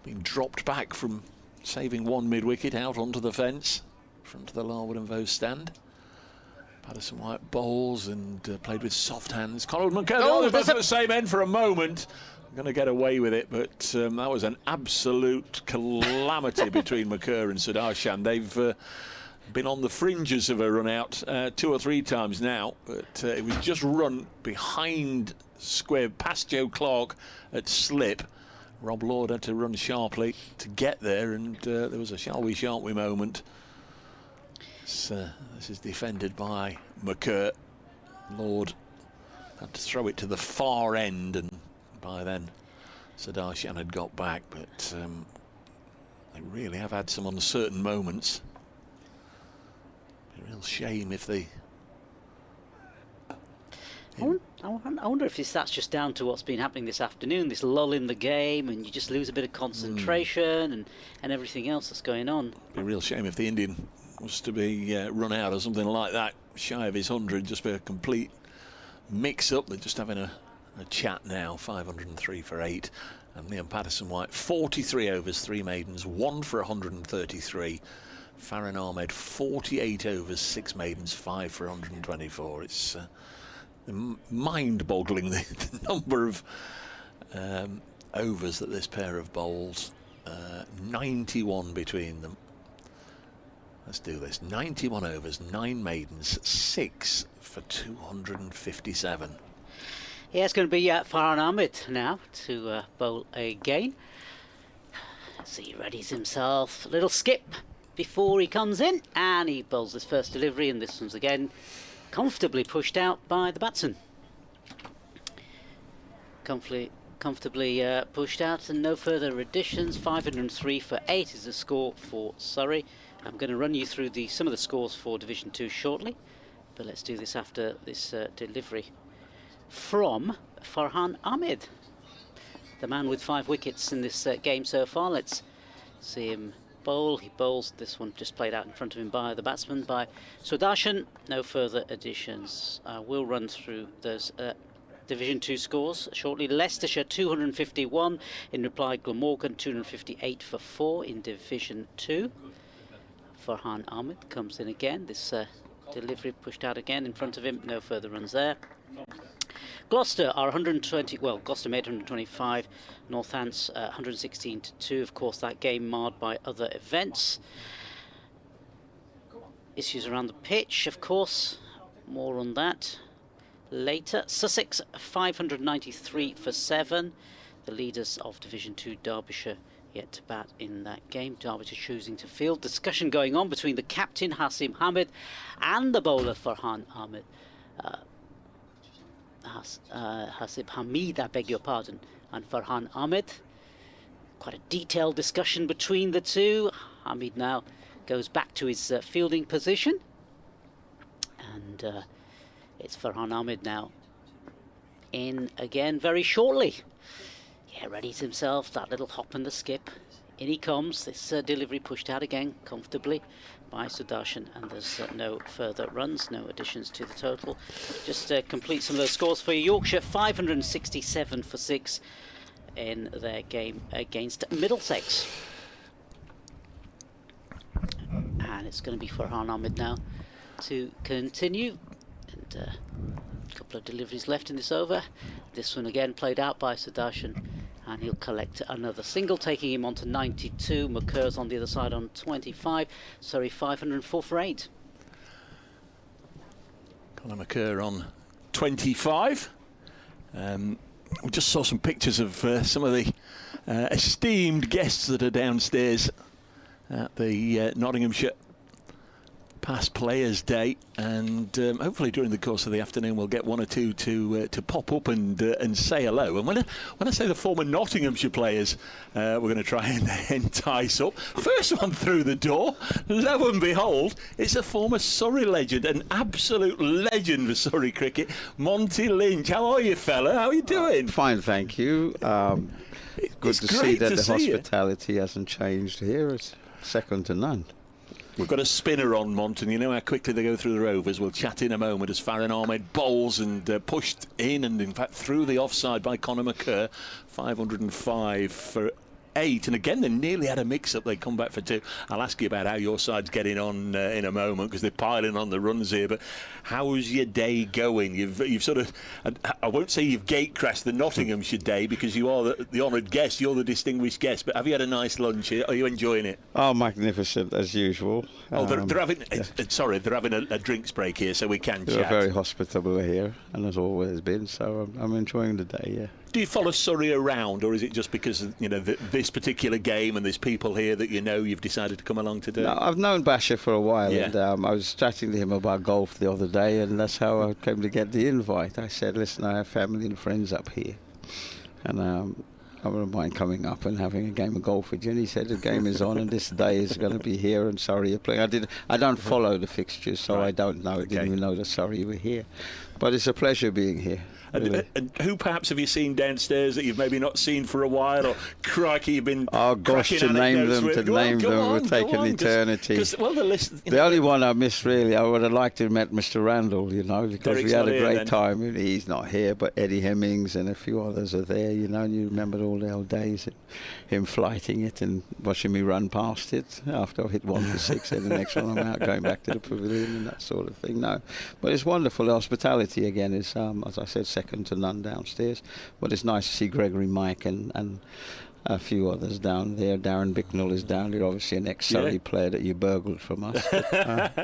S2: being dropped back from saving 1 mid-wicket out onto the fence, front of the Larwood and Vaux stand. Patterson White bowls and played with soft hands. Conor McCurr, both at the same end for a moment. Going to get away with it, but that was an absolute calamity between McCurr and Sudarshan. They've been on the fringes of a run out 2 or 3 times now, but it was just run behind square past Joe Clark at slip. Rob Lord had to run sharply to get there, and there was a shall we, shan't we moment. This is defended by McCurr. Lord had to throw it to the far end, and by then Sudarshan had got back, but they really have had some uncertain moments. A real shame if they...
S4: I wonder if that's just down to what's been happening this afternoon, this lull in the game, and you just lose a bit of concentration and everything else that's going on.
S2: It'd be a real shame if the Indian was to be run out or something like that, shy of his 100, just be a complete mix-up. They're just having a chat now. 503 for 8. And Liam Patterson White, 43 overs, 3 maidens, 1 for 133. Farhan Ahmed, 48 overs, 6 maidens, 5 for 124. It's mind-boggling the number of overs that this pair of bowls. 91 between them. Let's do this. 91 overs, 9 maidens, 6 for 257.
S4: Yeah, it's going to be Farhan Ahmed now to bowl again. So he readies himself. A little skip before he comes in, and he bowls his first delivery, and this one's again comfortably pushed out by the batsman. Comfortably pushed out, and no further additions. 503 for 8 is the score for Surrey. I'm going to run you through some of the scores for Division 2 shortly, but let's do this after this delivery from Farhan Ahmed, the man with 5 wickets in this game so far. Let's see him bowl. He bowls. This one just played out in front of him by the batsman, by Sudarshan. No further additions. We'll run through those Division 2 scores shortly. Leicestershire 251 in reply. Glamorgan 258 for 4 in Division 2. Farhan Ahmed comes in again. This delivery pushed out again in front of him. No further runs there. Gloucester are 120. Well, Gloucester made 125. Northants 116 to 2. Of course, that game marred by other events. Issues around the pitch, of course. More on that later. Sussex 593 for 7. The leaders of Division 2, Derbyshire, yet to bat in that game. Derbyshire choosing to field. Discussion going on between the captain Hasim Hamid and the bowler Farhan Ahmed. Hasib Hamid, I beg your pardon, and Farhan Ahmed. Quite a detailed discussion between the two. Hamid now goes back to his fielding position, and it's Farhan Ahmed now in again very shortly. Yeah, readies himself, that little hop and the skip. In he comes. This delivery pushed out again comfortably by Sudarshan, and there's no further runs, no additions to the total. Just complete some of those scores for you. Yorkshire 567 for 6 in their game against Middlesex. And it's going to be Farhan Ahmed now to continue. And a couple of deliveries left in this over. This one again played out by Sudarshan, and he'll collect another single, taking him on to 92. McCurr's on the other side on 25. Surrey 504 for 8.
S2: Conor McCurr on 25. We just saw some pictures of some of the esteemed guests that are downstairs at the Nottinghamshire Past Players Day, and hopefully during the course of the afternoon we'll get one or two to pop up and say hello. And when I say the former Nottinghamshire players, we're going to try and entice up. First one through the door, lo and behold, it's a former Surrey legend, an absolute legend for Surrey cricket, Monty Lynch. How are you, fella? How are you doing?
S11: Fine, thank you. Good to see that the hospitality hasn't changed here. It's second to none.
S2: We've got a spinner on, Mont, and you know how quickly they go through the overs. We'll chat in a moment as Farhan Ahmed bowls and pushed in and, in fact, through the offside by Conor McCurr. 505 for 8. And again, they nearly had a mix-up. They come back for 2. I'll ask you about how your side's getting on in a moment, because they're piling on the runs here. But how's your day going? You've sort of, I won't say you've gate-crashed the Nottinghamshire day, because you are the honoured guest. You're the distinguished guest. But have you had a nice lunch here? Are you enjoying it?
S11: Oh, magnificent, as usual.
S2: Oh, they're having, sorry, they're having a drinks break here, so we can
S11: they're
S2: chat.
S11: Very hospitable here, and has always been, so I'm enjoying the day, yeah.
S2: Do you follow Surrey around, or is it just because of, you know, this particular game and there's people here that you know you've decided to come along to do?
S11: No, I've known Basher for a while,
S2: yeah.
S11: And I was chatting to him about golf the other day, and that's how I came to get the invite. I said, listen, I have family and friends up here, and I wouldn't mind coming up and having a game of golf with you. And he said the game is on and this day is going to be here and Surrey are playing. I don't follow the fixtures, so I don't know. I didn't even know that Surrey were here. But it's a pleasure being here. Really.
S2: And who perhaps have you seen downstairs that you've maybe not seen for a while, or crikey, you've been
S11: to name them would take an eternity. The only one I missed, really, I would have liked to have met Mr. Randall, you know, because Derek's we had a great time. He's not here, but Eddie Hemmings and a few others are there, you know, and you remember all the old days, him flighting it and watching me run past it after I hit 1 for 6, and the next one I'm out going back to the pavilion and that sort of thing. No, but it's wonderful. The hospitality again is, as I said, second to none downstairs. But it's nice to see Gregory, Mike and a few others down there. Darren Bicknell is down there, obviously an ex-Surrey player that you burgled from us.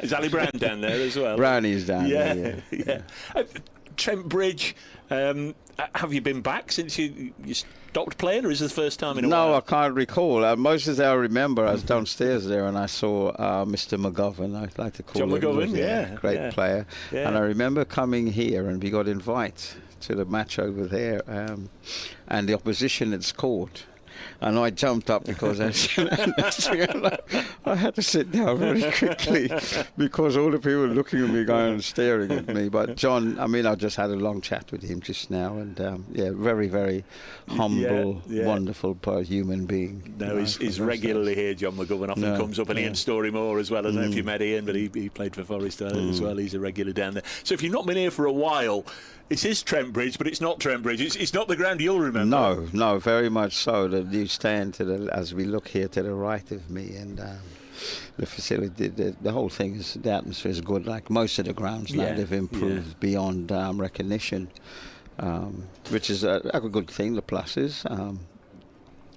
S2: Is Ali Brown down there as well?
S11: Brownie's down there, yeah.
S2: Trent Bridge, have you been back since you stopped playing, or is this the first time in a while?
S11: No, I can't recall. Most of that I remember, I was downstairs there and I saw Mr. McGovern, I'd like to call
S2: John
S11: him.
S2: McGovern,
S11: great player. Yeah. And I remember coming here and we got invited to the match over there, and the opposition had scored. And I jumped up because I had to sit down very quickly because all the people were looking at me, going and staring at me. But John, I mean, I just had a long chat with him just now, and very, very humble, wonderful human being.
S2: No, he's regularly here. John McGovern often comes up, and Ian Storymore as well. I don't know if you met Ian, but he played for Forest as well. He's a regular down there. So if you've not been here for a while, it is Trent Bridge, but it's not Trent Bridge. It's not the ground you'll remember.
S11: No, very much so. You stand as we look here to the right of me, and the facility, the whole thing is, the atmosphere is good. Like most of the grounds now, they've improved beyond recognition, which is a good thing. The pluses.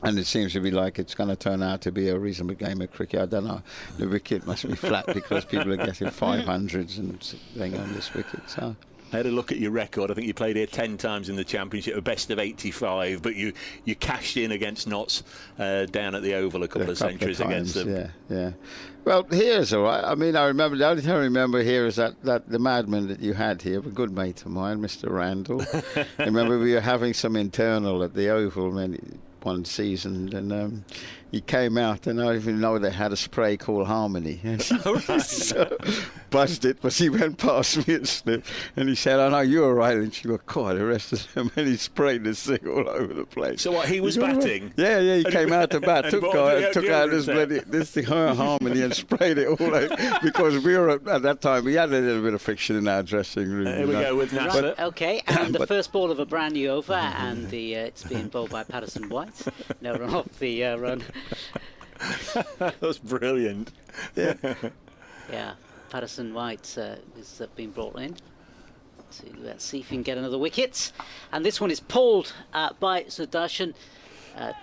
S11: And it seems to be like it's going to turn out to be a reasonable game of cricket. I don't know. The wicket must be flat because people are getting 500s and thing on this wicket. So.
S2: I had a look at your record. I think you played here 10 times in the Championship, a best of 85, but you cashed in against Notts down at the Oval a couple of centuries against them.
S11: Yeah. Well, here's all right. I mean, I remember, the only thing I remember here is that the madman that you had here, a good mate of mine, Mr. Randall. I remember we were having some internal at the Oval one season, and he came out, and I didn't even know they had a spray called Harmony. And so buzzed it, but he went past me and slipped. And he said, "I know you're right." And she went, "God, the rest of them." And he sprayed this thing all over the place.
S2: So what, he was batting?
S11: Yeah, he came out to bat, took out this thing, Harmony, and sprayed it all over. Because we were, at that time, we had a little bit of friction in our dressing room.
S2: There we go with NASA.
S4: Right, okay, and the first ball of a brand new over, and it's being bowled by Patterson White. No run off the run.
S2: That was brilliant.
S11: Yeah.
S4: Yeah, Patterson White is being brought in to see if he can get another wicket. And this one is pulled by Sudarshan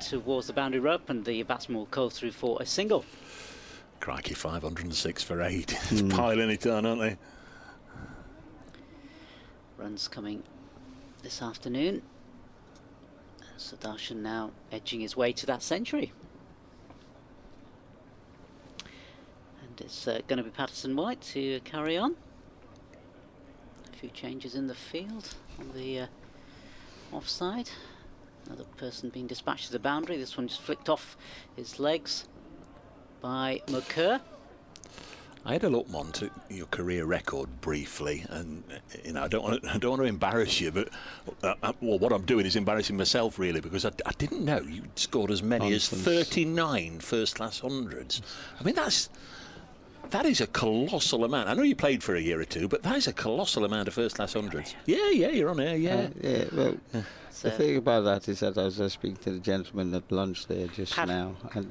S4: towards the boundary rope, and the batsman will go through for a single.
S2: Crikey, 506 for 8. It's piling it on, aren't they?
S4: Runs coming this afternoon. Sudarshan now edging his way to that century. And it's going to be Patterson White to carry on. A few changes in the field on the offside. Another person being dispatched to the boundary. This one just flicked off his legs by McCurr.
S2: I had a look, Mon, to your career record briefly, and I don't want to embarrass you, but well, what I'm doing is embarrassing myself really, because I didn't know you scored as many as 39 first-class hundreds. I mean, that is a colossal amount. I know you played for a year or two, but that is a colossal amount of first-class hundreds. Yeah, you're on air. Yeah.
S11: Well, the thing about that is that I was speaking to the gentleman at lunch there just now, and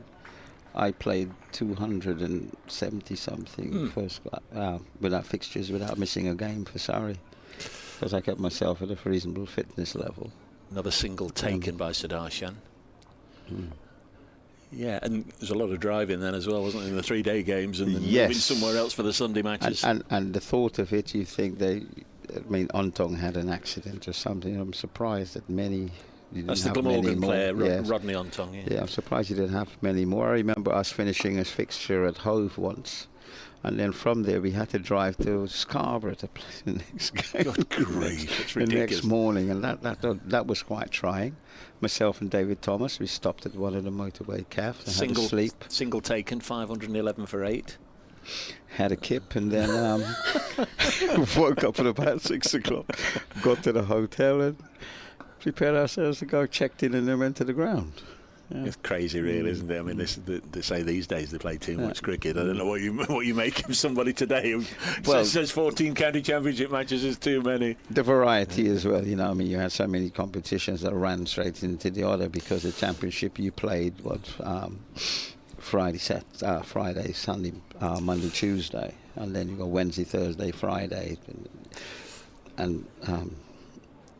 S11: I played 270 something first class, without fixtures, without missing a game for Surrey, because I kept myself at a reasonable fitness level.
S2: Another single taken by Sudarshan. Yeah, and there's a lot of driving then as well, wasn't there, in the 3-day games, and then moving somewhere else for the Sunday matches.
S11: And the thought of it, you think Ontong had an accident or something. I'm surprised that many.
S2: That's the Glamorgan player, Rodney Ontong.
S11: Yeah, I'm surprised you didn't have many more. I remember us finishing a fixture at Hove once, and then from there we had to drive to Scarborough to play the next game.
S2: Good grief, it's ridiculous.
S11: The next morning, and that was quite trying. Myself and David Thomas, we stopped at one of the motorway cafes and had a sleep.
S2: Single taken, 511 for 8.
S11: Had a kip, and then woke up at about 6 o'clock, got to the hotel and prepared ourselves to go, checked in, and then went to the ground. Yeah.
S2: It's crazy, really, isn't it? I mean, they say these days they play too much cricket. I don't know what you make of somebody today who says 14 county championship matches is too many.
S11: The variety as well, you know. I mean, you had so many competitions that ran straight into the other, because the championship you played Friday, Sunday, Monday, Tuesday, and then you go Wednesday, Thursday, Friday, and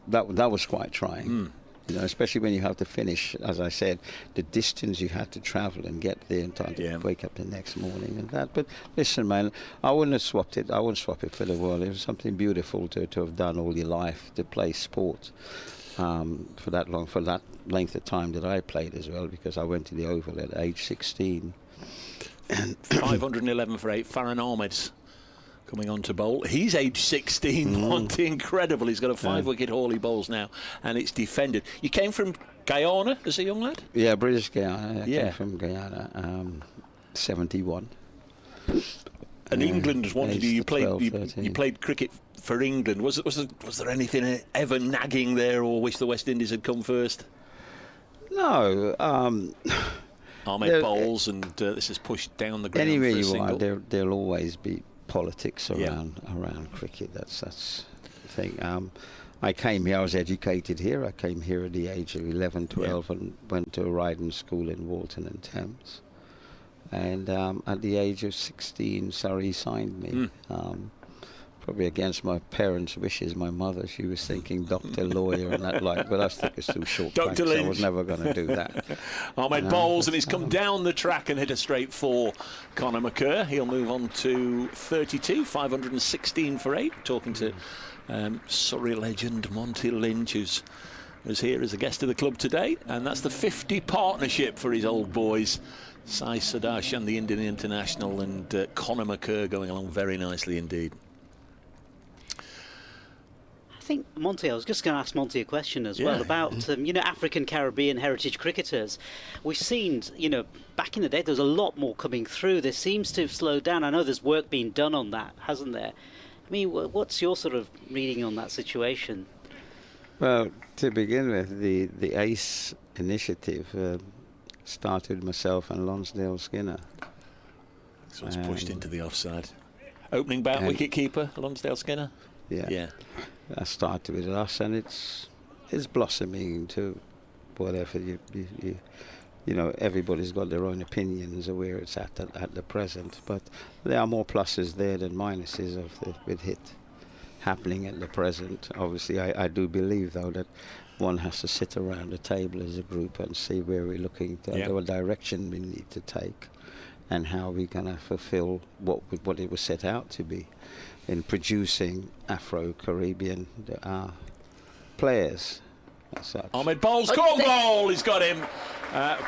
S11: that was quite trying. You know, especially when you have to finish, as I said, the distance you had to travel and get there in time to wake up the next morning and that. But listen, man, I wouldn't have swapped it. I wouldn't swap it for the world. It was something beautiful to have done all your life, to play sport for that long, for that length of time that I played as well, because I went to the Oval at age 16.
S2: 511 for 8. Farhan Ahmed's coming on to bowl. He's age 16. Monty, incredible. He's got a 5-wicket haul he bowls now, and it's defended. You came from Guyana as a young lad?
S11: Yeah, British Guyana. I came from Guyana, 71.
S2: And England wanted you. You played cricket for England. Was there anything ever nagging there, or wish the West Indies had come first?
S11: No.
S2: Ahmed bowls, and this is pushed down the ground.
S11: Anywhere
S2: for a
S11: you
S2: single.
S11: are, there'll always be politics around cricket. That's the thing. I came here, I was educated here. I came here at the age of 11, 12 and went to a riding school in Walton and Thames. And at the age of 16, Surrey signed me. Probably against my parents' wishes. My mother, she was thinking doctor, lawyer and that but I think it's too short.
S2: Dr. Lynch.
S11: So I was never going to do that.
S2: Ahmed bowls, and he's come down the track and hit a straight for Conor McCurr. He'll move on to 32, 516 for 8. Talking to Surrey legend Monty Lynch, who's was here as a guest of the club today, and that's the 50 partnership for his old boys. Sai Sudarshan, the Indian international, and Conor McCurr going along very nicely indeed.
S4: I think Monty, I was just going to ask Monty a question as well about African Caribbean heritage cricketers. We've seen, back in the day there was a lot more coming through. This seems to have slowed down. I know there's work being done on that, hasn't there? I mean, what's your sort of reading on that situation?
S11: Well, to begin with, the ACE initiative started myself and Lonsdale Skinner.
S2: So it's pushed into the offside. Opening bat, wicket keeper, Lonsdale Skinner.
S11: Yeah. I started with us, and it's blossoming into whatever everybody's got their own opinions of where it's at the present, but there are more pluses there than minuses with it happening at the present. Obviously, I do believe though that one has to sit around the table as a group and see where we're looking to, what direction we need to take, and how we're going to fulfill what it was set out to be in producing Afro-Caribbean players.
S2: Ahmed bowls, goal! He's got him.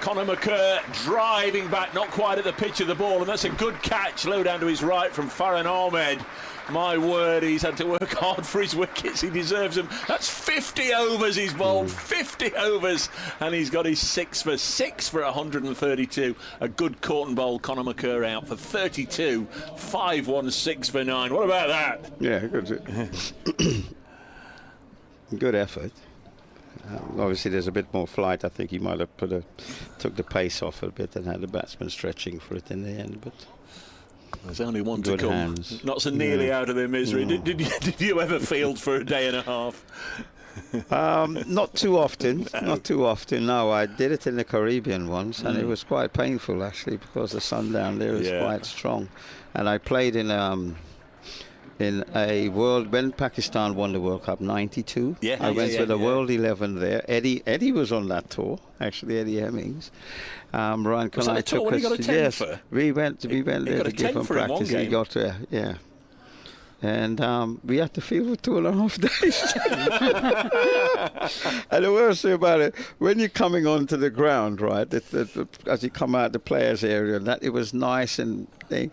S2: Conor McCurr driving back, not quite at the pitch of the ball, and that's a good catch low down to his right from Farhan Ahmed. My word, he's had to work hard for his wickets. He deserves them. That's 50 overs he's bowled, 50 overs, and he's got his 6 for 132. A good caught and bowl. Conor McCurr out for 32. 5-1, 6 for 9. What about that?
S11: Yeah, good. Good effort. Obviously, there's a bit more flight. I think he might have took the pace off a bit and had the batsman stretching for it in the end, but.
S2: There's only one
S11: Good
S2: to come.
S11: hands.
S2: Not so nearly out of their misery. Did you ever field for a day and a half?
S11: Not too often. Not too often. No, I did it in the Caribbean once, and it was quite painful actually, because the sun down there is quite strong. And I played in a when Pakistan won the World Cup '92. I went to the World 11 there. Eddie was on that tour, actually, Eddie Hemmings. Ryan Canai took us.
S2: Got a 10 for?
S11: We went there to give him practice. He got there, and we had to field for 2.5 days. And the worst thing about it, when you're coming onto the ground, right, as you come out the players' area, that it was nice and thing.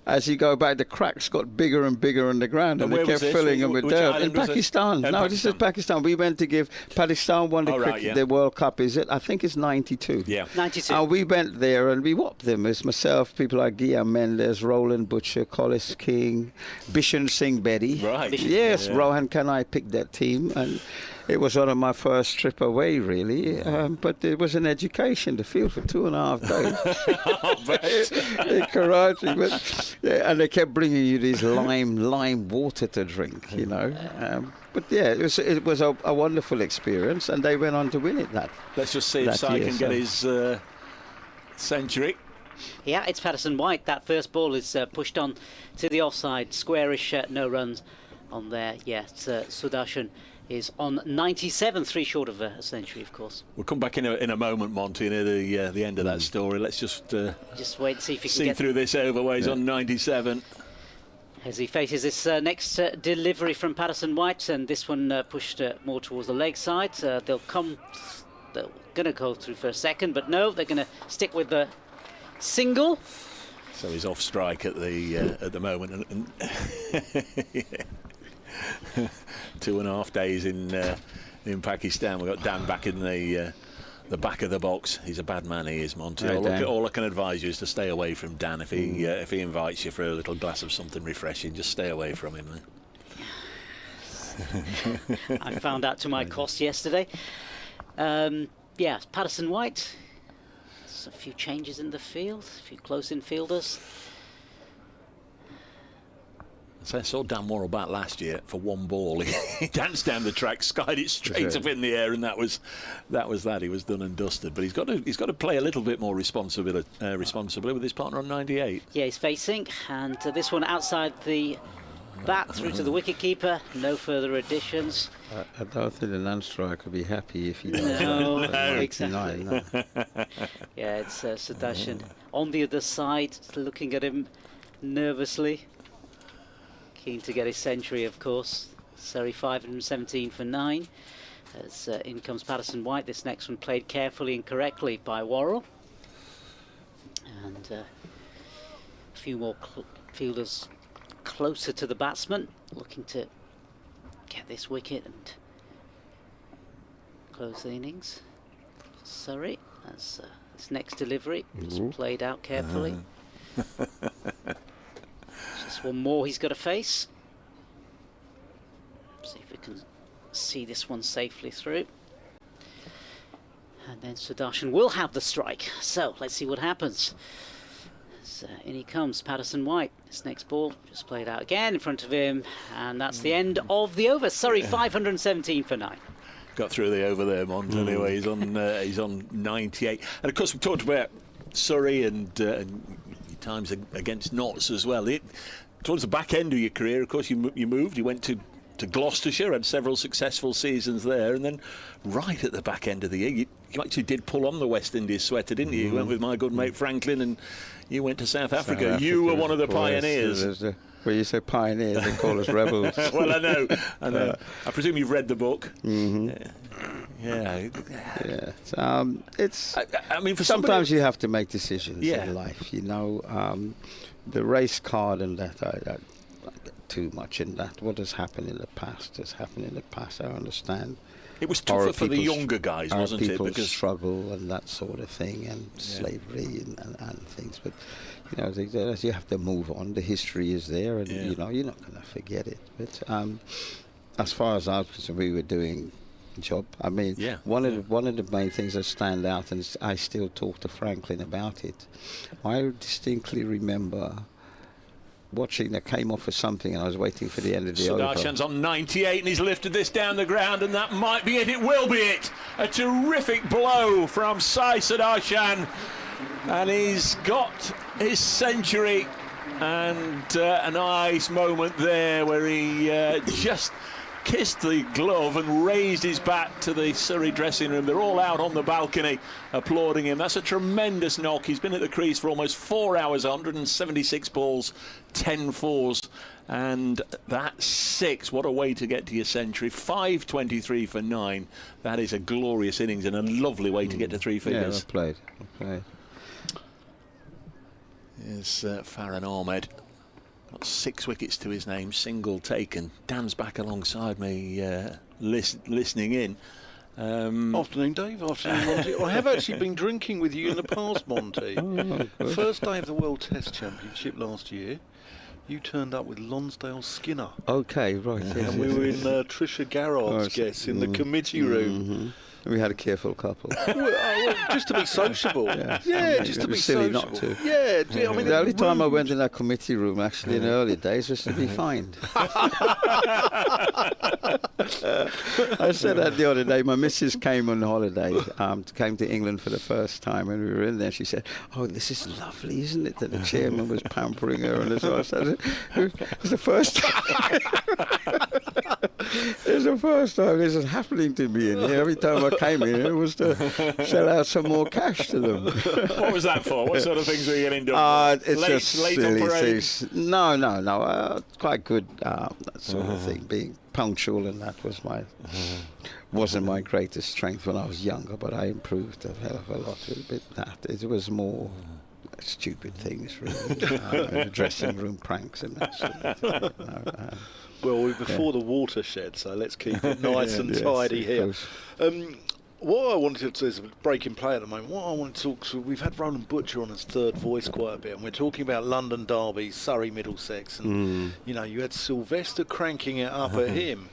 S11: As you go back, the cracks got bigger and bigger on the ground, and they kept filling them with dirt. In Pakistan. No, this is Pakistan. We went to give Pakistan won the World Cup. I think it's '92.
S2: Yeah,
S4: 92.
S11: And we went there and we whopped them. It's myself, people like Guillaume Mendes, Roland Butcher, Collis King, Bishan Singh Bedi.
S2: Right.
S11: Yes, Rohan Kanai picked that team, and it was one of my first trip away, really. But it was an education to field for 2.5 days in Karachi. But, and they kept bringing you these lime water to drink, But it was a wonderful experience, and they went on to win it.
S2: Let's just see if Sai can get his century.
S4: Yeah, it's Patterson White. That first ball is pushed on to the offside, squarish, no runs on there. Yeah, Sudarshan is on 97, 3 short of a century, of course.
S2: We'll come back in a moment, Monty, near the end of that story. Let's just
S4: wait and see if he can get
S2: through this over where he's on 97.
S4: As he faces this next delivery from Patterson White, and this one pushed more towards the leg side. They're going to go through for a second, but no, they're going to stick with the single.
S2: So he's off strike at the moment, and 2.5 days in Pakistan. We've got Dan back in the back of the box. He's a bad man, he is, Monty. All I can advise you is to stay away from Dan. If he invites you for a little glass of something refreshing, just stay away from him.
S4: I found out to my cost yesterday. Patterson White. There's a few changes in the field, a few close-in fielders.
S2: So I saw Dan Worrell bat last year for one ball. He danced down the track, skied it straight up in the air, and that was that. He was done and dusted. But he's got to play a little bit more responsibly with his partner on 98.
S4: Yeah, he's facing, and this one outside the bat through to the wicket-keeper. No further additions.
S11: I don't think the non-striker would be happy if he does
S4: no,
S11: exactly.
S4: No. Yeah, it's Sudarshan on the other side, looking at him nervously. Keen to get his century, of course. Surrey 517 for 9. As in comes Patterson White. This next one played carefully and correctly by Worrell. And a few more fielders closer to the batsman, looking to get this wicket and close the innings. Surrey, as this next delivery just played out carefully. Just one more he's got to face. See if we can see this one safely through. And then Sudarshan will have the strike. So let's see what happens. So in he comes, Patterson White. This next ball just played out again in front of him, and that's the end of the over. Surrey 517 for 9.
S2: Got through the over there, Mont. Anyway, he's on 98, and of course we talked about Surrey and times against Notts as well. Towards the back end of your career, of course, you moved. You went to Gloucestershire, had several successful seasons there, and then right at the back end of the year, you actually did pull on the West Indies sweater, didn't you? You went with my good mate Franklin, and you went to South Africa. You were one of the pioneers.
S11: When you say pioneers, they call us rebels.
S2: Well, I know. I presume you've read the book. Yeah.
S11: It's.
S2: I mean, for
S11: sometimes you have to make decisions in life. You know, the race card and that. I get too much in that. What has happened in the past has happened in the past. I understand.
S2: It was tougher for the younger guys, wasn't it?
S11: Because struggle and that sort of thing, and slavery and things. But you know, you have to move on. The history is there, and you know, you're not going to forget it. But as far as I was concerned, we were doing a job. I mean, one of the main things that stand out, and I still talk to Franklin about it. I distinctly remember watching that came off for something, and I was waiting for the end of the over.
S2: Sudarshan's on 98, and he's lifted this down the ground, and that might be it. It will be it. A terrific blow from Sai Sudarshan, and he's got his century. And a nice moment there where he just kissed the glove and raised his bat to the Surrey dressing room. They're all out on the balcony applauding him. That's a tremendous knock. He's been at the crease for almost 4 hours, 176 balls, 10 fours, and that's 6. What a way to get to your century. 523 for 9. That is a glorious innings and a lovely way to get to 3 figures.
S11: Yeah, well played.
S2: Here's Farhan Ahmed. Got 6 wickets to his name, single taken. Dan's back alongside me, listening in.
S3: Afternoon, Dave. Afternoon, Monty. I have actually been drinking with you in the past, Monty. First day of the World Test Championship last year, you turned up with Lonsdale Skinner.
S11: Okay, right.
S3: And we were in Tricia Garrard's guests in the committee room.
S11: We had a careful couple.
S3: Well, just to be sociable. Just to be
S11: silly
S3: sociable.
S11: Not to.
S3: I mean,
S11: the only time I went in that committee room, actually, in the early days, was to be fined. I said that the other day. My missus came on holiday, came to England for the first time, and we were in there. She said, "Oh, this is lovely, isn't it?" That the chairman was pampering her, and so I said, "It was the first time." It's the first time this is happening to me in here. Every time I came in, it was to sell out some more cash to them.
S2: What was that for? What sort of things were you getting done?
S11: It's
S2: late,
S11: just
S2: late
S11: silly
S2: on parade?
S11: things. No. Quite good, that sort of thing. Being punctual, and that was wasn't my greatest strength when I was younger, but I improved a hell of a lot with that. It was more stupid things, really. Dressing room pranks and that sort of thing.
S3: Well, we're before the watershed, so let's keep it nice and tidy here. What I wanted to do is a break in play at the moment. What I want to talk to, we've had Roland Butcher on as third voice quite a bit, and we're talking about London derbies, Surrey, Middlesex, and you know, you had Sylvester cranking it up at him,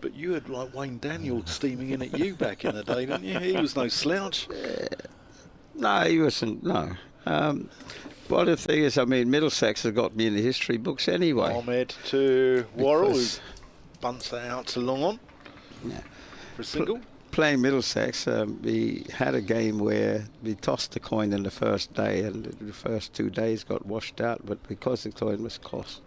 S3: but you had like Wayne Daniel steaming in at you back in the day, didn't you? He was no slouch.
S11: No, he wasn't. No. Well, the thing is, I mean, Middlesex has got me in the history books anyway.
S3: Ahmed to Worrell, who bunts that out to long on for a single.
S11: Playing Middlesex, we had a game where we tossed the coin in the first day, and the first 2 days got washed out, but because the coin was tossed,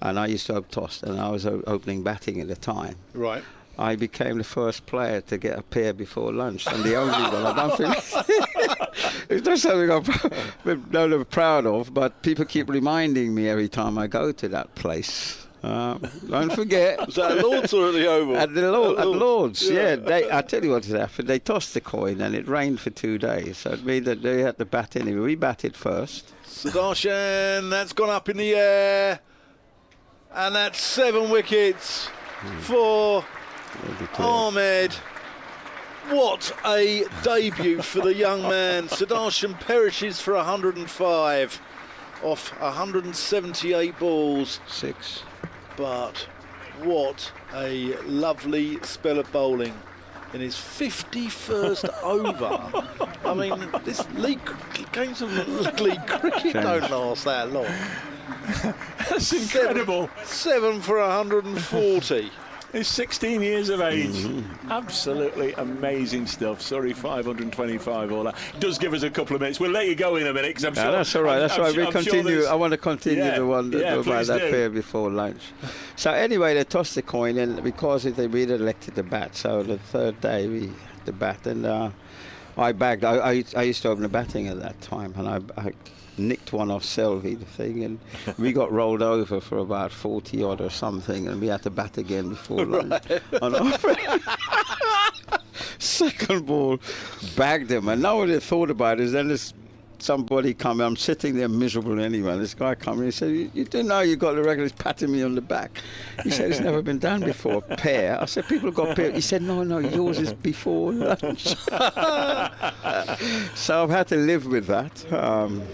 S11: and I used to have tossed, and I was opening batting at the time.
S3: Right.
S11: I became the first player to get a pair before lunch, and the only one. I don't think it's not something I'm proud of, but people keep reminding me every time I go to that place. Don't forget.
S3: Was that at Lord's or at the Oval?
S11: At Lord's, yeah. I tell you what had happened. They tossed the coin, and it rained for 2 days, so it means that they had to bat anyway. We batted first.
S3: Sudarshan, that's gone up in the air, and that's 7 wickets for Ahmed. What a debut for the young man. Sudarshan perishes for 105 off 178 balls.
S11: 6.
S3: But what a lovely spell of bowling in his 51st over. I mean, this games of league cricket don't last that long.
S2: That's incredible.
S3: 7 for 140.
S2: He's 16 years of age. Absolutely amazing stuff. Surrey 525 all that. Does give us a couple of minutes. We'll let you go in a minute because I'm sure.
S11: That's all right. That's right. We continue. I want to continue the one about that pair before lunch. So anyway, they tossed the coin, and because we had elected the bat, so the third day we had the bat, and I bagged. I used to open the batting at that time, and I nicked one off Selvey, the thing, and we got rolled over for about 40 odd or something, and we had to bat again before lunch. Second ball, bagged him, and now what I thought about it is then there's somebody come. I'm sitting there miserable anyway. This guy come in, he said, "You didn't know you got the record?" He's patting me on the back. He said, "It's never been done before." Pair. I said, "People got pair." He said, "No, yours is before lunch." So I've had to live with that.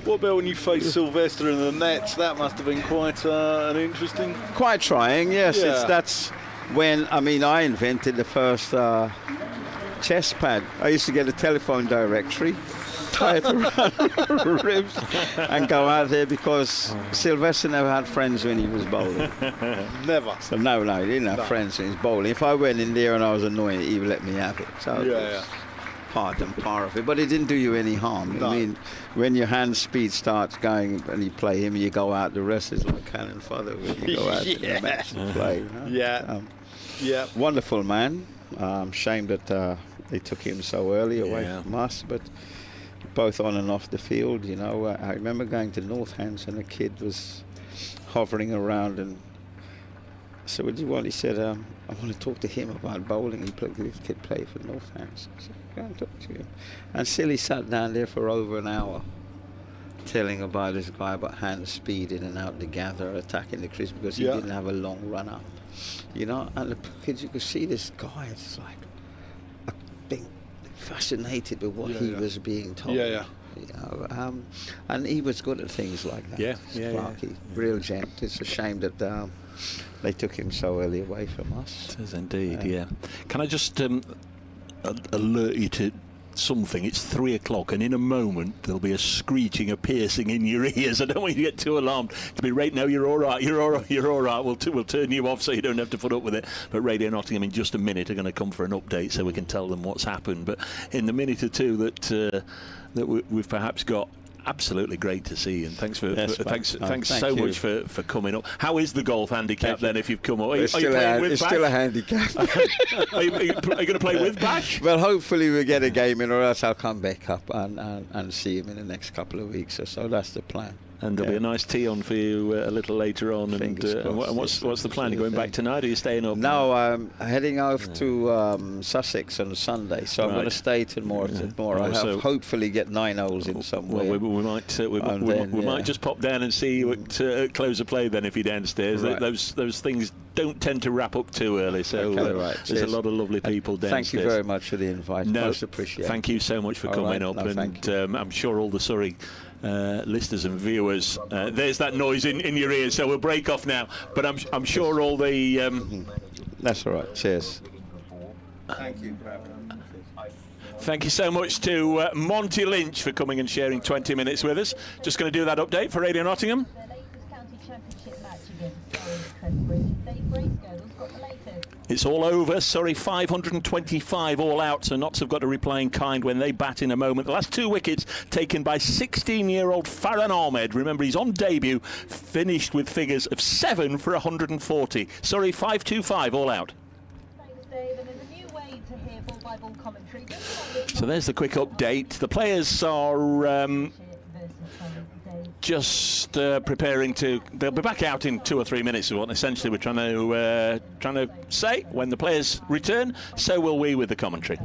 S3: What about when you faced Sylvester in the nets? That must have been quite an interesting.
S11: Quite trying, yes.
S3: Yeah.
S11: That's when I invented the first chess pad. I used to get a telephone directory, tie it around ribs, and go out there because Sylvester never had friends when he was bowling.
S3: Never.
S11: So no, he didn't have friends when he was bowling. If I went in there and I was annoying, he would let me have it. So part and par of it. But it didn't do you any harm.
S3: No.
S11: I mean, when your hand speed starts going and you play him, you go out, the rest is like cannon fodder when you go out to the match and play. You know? Wonderful man. Shame that they took him so early away from us, but both on and off the field, you know. I remember going to Nottingham and a kid was hovering around, and I said, "What do you want?" He said, "I want to talk to him about bowling." This kid played for Nottingham. So I said, "Go and talk to him." And Silly sat down there for over an hour telling about this guy about hand speed in and out the gather, attacking the crease because he didn't have a long run up. You know, and the kids, you could see this guy, it's like, being fascinated with what he was being told. You know, and he was good at things like that. Clarky, real gent. It's a shame that they took him so early away from us.
S2: It is indeed, Can I just alert you to something? It's 3 o'clock, and in a moment there'll be a screeching, a piercing in your ears. I don't want you to get too alarmed. To be right now, you're all right. You're all right. You're all right. We'll turn you off so you don't have to put up with it. But Radio Nottingham in just a minute are going to come for an update so we can tell them what's happened. But in the minute or two that we've perhaps got. Absolutely great to see you, and thanks so much for coming up. How is the golf handicap then? If you've come up, are you playing with Bash?
S11: It's still a handicap.
S2: Are you going to play with Bash?
S11: Well, hopefully we get a game in, or else I'll come back up and see him in the next couple of weeks or so. That's the plan.
S2: And there'll be a nice tea on for you a little later on. And what's the plan? Are you going back tonight, or are you staying up?
S11: No, I'm heading off to Sussex on Sunday, so I'm going to stay tomorrow. I'll hopefully get 9 holes in somewhere.
S2: Well, we might just pop down and see you at close of play then if you're downstairs. Right. Those things don't tend to wrap up too early, so there's a lot of lovely people downstairs.
S11: Thank you very much for the invite. Most appreciated.
S2: Thank you so much for coming up, and I'm sure all the Surrey listeners and viewers, there's that noise in your ears, so we'll break off now, but I'm sure all the
S11: that's all right. Cheers. Thank you.
S2: Thank you so much to Monty Lynch for coming and sharing 20 minutes with us. Just going to do that update for Radio Nottingham. It's all over. Surrey 525 all out, so Notts have got to reply in kind when they bat in a moment. The last 2 wickets taken by 16-year-old Farhan Ahmed. Remember, he's on debut, finished with figures of 7 for 140. Surrey 525 all out. So there's the quick update. The players are just preparing to. They'll be back out in 2 or 3 minutes. Is what essentially we're trying to say. When the players return, so will we with the commentary.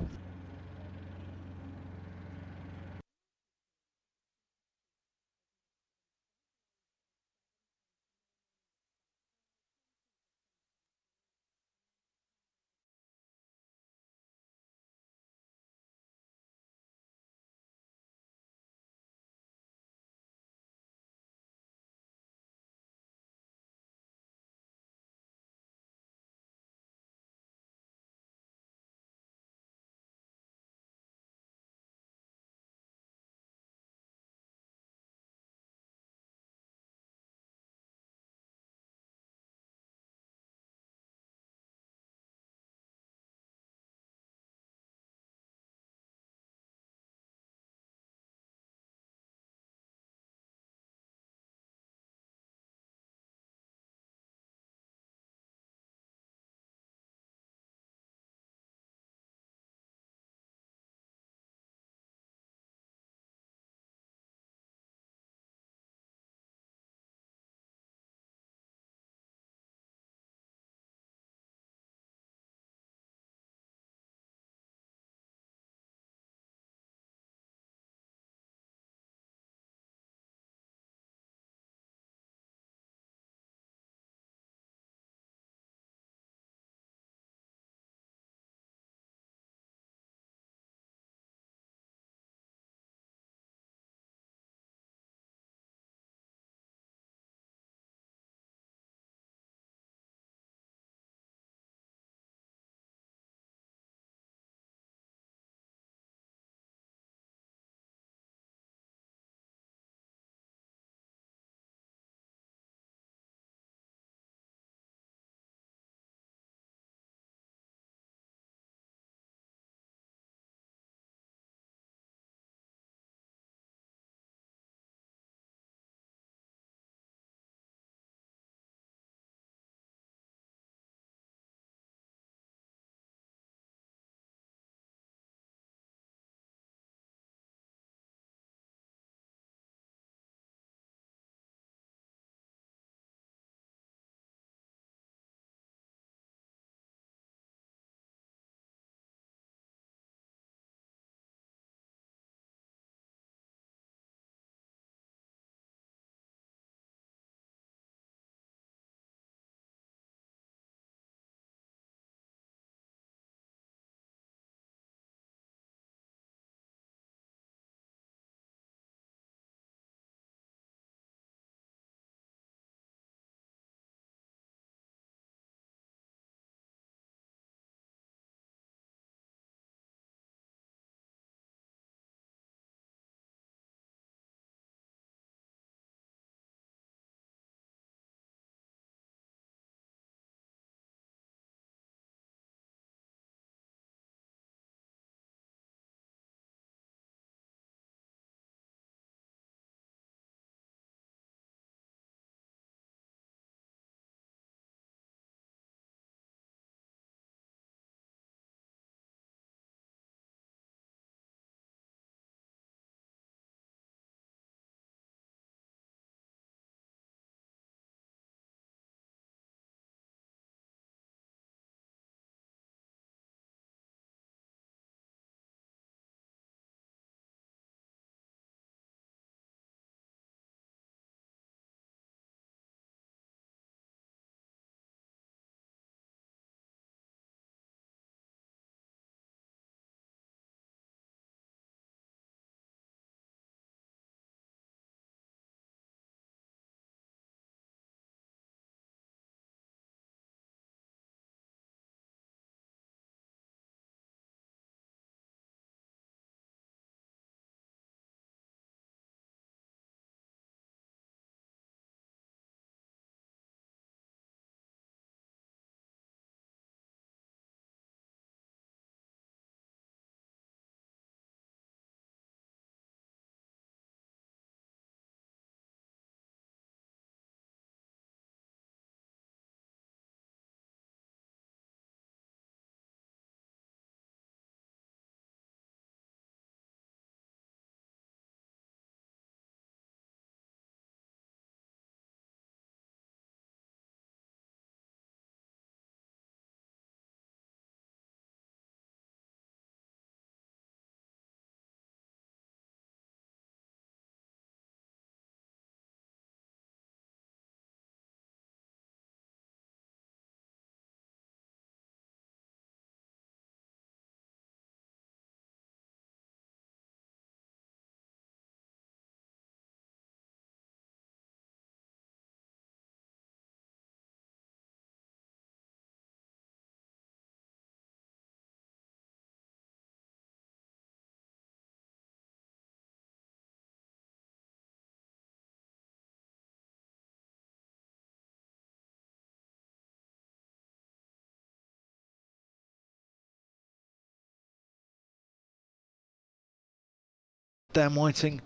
S3: Dan Whiting,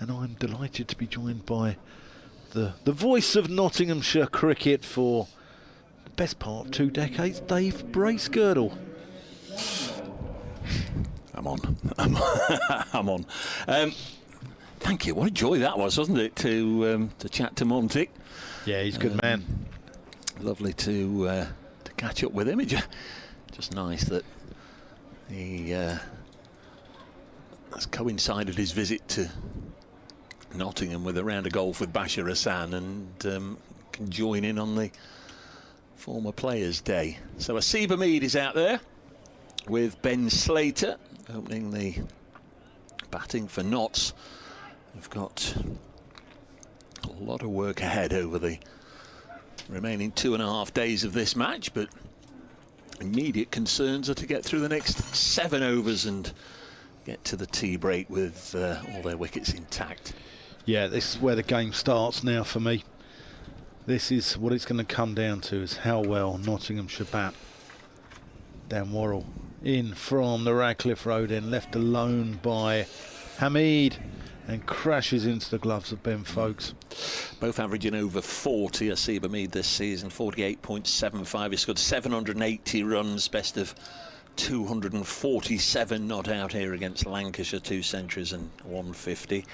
S3: and I'm delighted to be joined by the voice of Nottinghamshire cricket for the best part of 2 decades, Dave Bracegirdle.
S2: I'm on. I'm on. Thank you. What a joy that was, wasn't it, to chat to Monty?
S3: Yeah, he's a good man.
S2: Lovely to catch up with him. It's just nice that he has coincided his visit to Nottingham with a round of golf with Bashir Hassan, and can join in on the former Players' Day. So Asib Hamid is out there with Ben Slater opening the batting for Notts. We've got a lot of work ahead over the remaining 2.5 days of this match, but immediate concerns are to get through the next 7 overs and get to the tea break with all their wickets intact.
S3: Yeah, this is where the game starts now for me. This is what it's going to come down to, is how well Nottinghamshire bat. Dan Worrell in from the Radcliffe Road end, left alone by Hamid, and crashes into the gloves of Ben Folkes.
S2: Both averaging over 40. Asib Hamid this season, 48.75. He scored 780 runs, best of 247 not out here against Lancashire, 2 centuries and 150.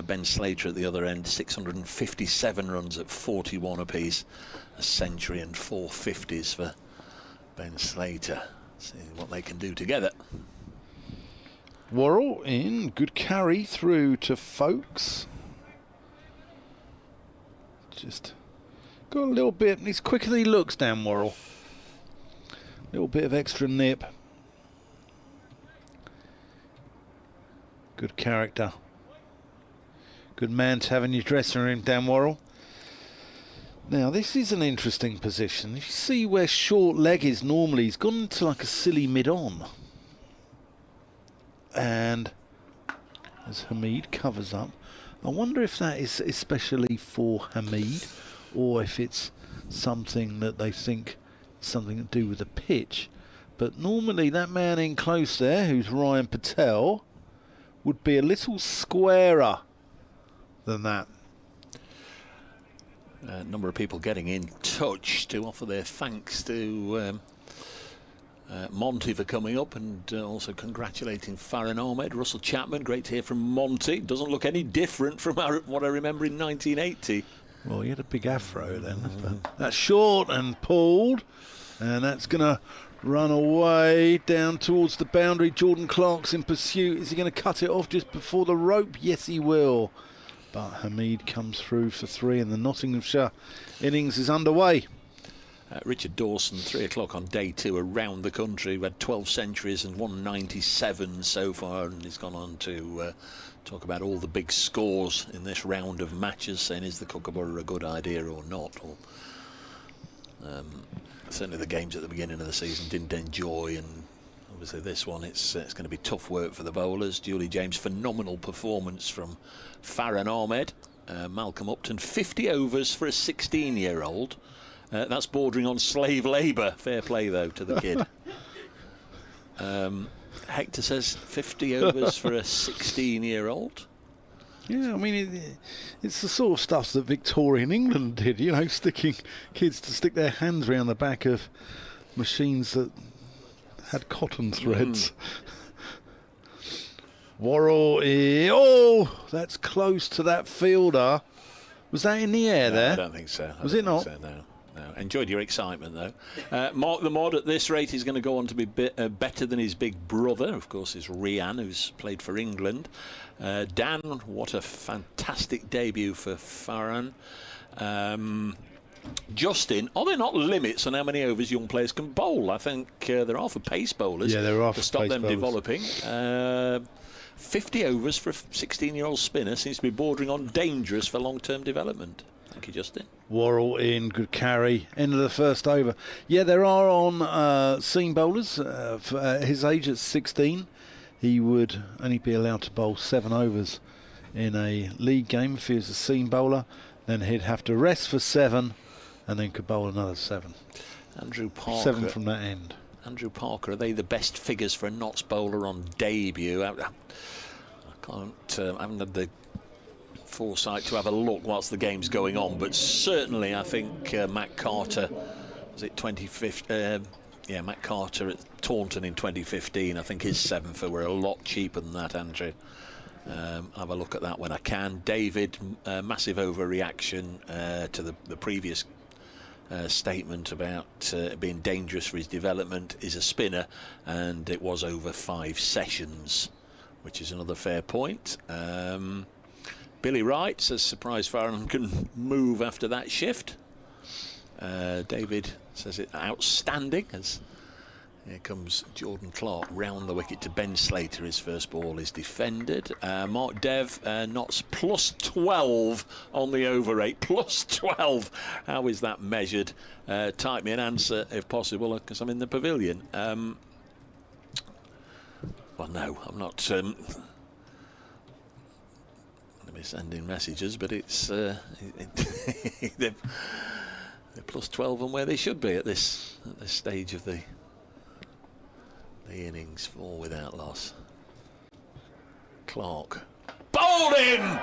S2: Ben Slater at the other end, 657 runs at 41 apiece, a century and 4 50s for Ben Slater. See what they can do together.
S3: Worrell in, good carry through to Folkes. Just got a little bit, he's quicker than he looks, Dan Worrell. Little bit of extra nip. Good character. Good man to have in your dressing room, Dan Worrell. Now this is an interesting position. If you see where short leg is normally, he's gone into like a silly mid-on. And as Hamid covers up, I wonder if that is especially for Hamid, or if it's something that they think is something to do with the pitch. But normally that man in close there, who's Ryan Patel, would be a little squarer than that.
S2: A number of people getting in touch to offer their thanks to Monty for coming up, and also congratulating Farhan Ahmed. Russell Chapman, great to hear from Monty. Doesn't look any different from what I remember in 1980.
S3: Well, he had a big afro then. But that's short and pulled, and that's going to run away down towards the boundary. Jordan Clark's in pursuit. Is he going to cut it off just before the rope? Yes, he will. But Hamid comes through for 3, and the Nottinghamshire innings is underway.
S2: Richard Dawson, 3 o'clock on day 2 around the country. We've had 12 centuries and 197 so far, and he's gone on to talk about all the big scores in this round of matches, saying is the Kookaburra a good idea or not. Or, certainly the games at the beginning of the season didn't enjoy, and obviously this one it's going to be tough work for the bowlers. Julie James, phenomenal performance from Farhan Ahmed. Malcolm Upton, 50 overs for a 16-year-old. That's bordering on slave labour. Fair play, though, to the kid. Hector says 50 overs for a 16-year-old.
S3: Yeah, I mean, it's the sort of stuff that Victorian England did, you know, sticking kids to stick their hands around the back of machines that had cotton threads. Worrell, oh, that's close to that fielder. Was that in the air there?
S2: I don't think so.
S3: Was it not?
S2: So, no. Enjoyed your excitement, though. Mark the Mod at this rate is going to go on to be better than his big brother. Of course, is Rian, who's played for England. Dan, what a fantastic debut for Farhan. Justin, are there not limits on how many overs young players can bowl? I think there are for pace bowlers.
S3: Yeah, there are
S2: to
S3: for
S2: stop
S3: pace
S2: them
S3: bowlers.
S2: Developing. 50 overs for a 16-year-old spinner seems to be bordering on dangerous for long-term development. Thank you, Justin.
S3: Worrell in, good carry, end of the first over. Yeah, there are on seam bowlers. For his age at 16, he would only be allowed to bowl 7 overs in a league game if he was a seam bowler. Then he'd have to rest for 7 and then could bowl another 7.
S2: Andrew Parker.
S3: 7 from that end.
S2: Andrew Parker, are they the best figures for a Notts bowler on debut? I I haven't had the foresight to have a look whilst the game's going on, but certainly I think Matt Carter, was it 2015? Yeah, Matt Carter at Taunton in 2015. I think his 7 were a lot cheaper than that, Andrew. I'll have a look at that when I can. David, massive overreaction to the previous statement about being dangerous for his development. Is a spinner, and it was over 5 sessions, which is another fair point. Billy Wright says surprised Farhan can move after that shift. David says it outstanding, as here comes Jordan Clark round the wicket to Ben Slater. His first ball is defended. Mark Dev, Notts plus 12 on the over 8. Plus 12. How is that measured? Type me an answer if possible, because I'm in the pavilion. Well, no, I'm not. Let me send in messages, but it's they're plus 12 on where they should be at this stage of the innings. 4 without loss. Clark bowled him.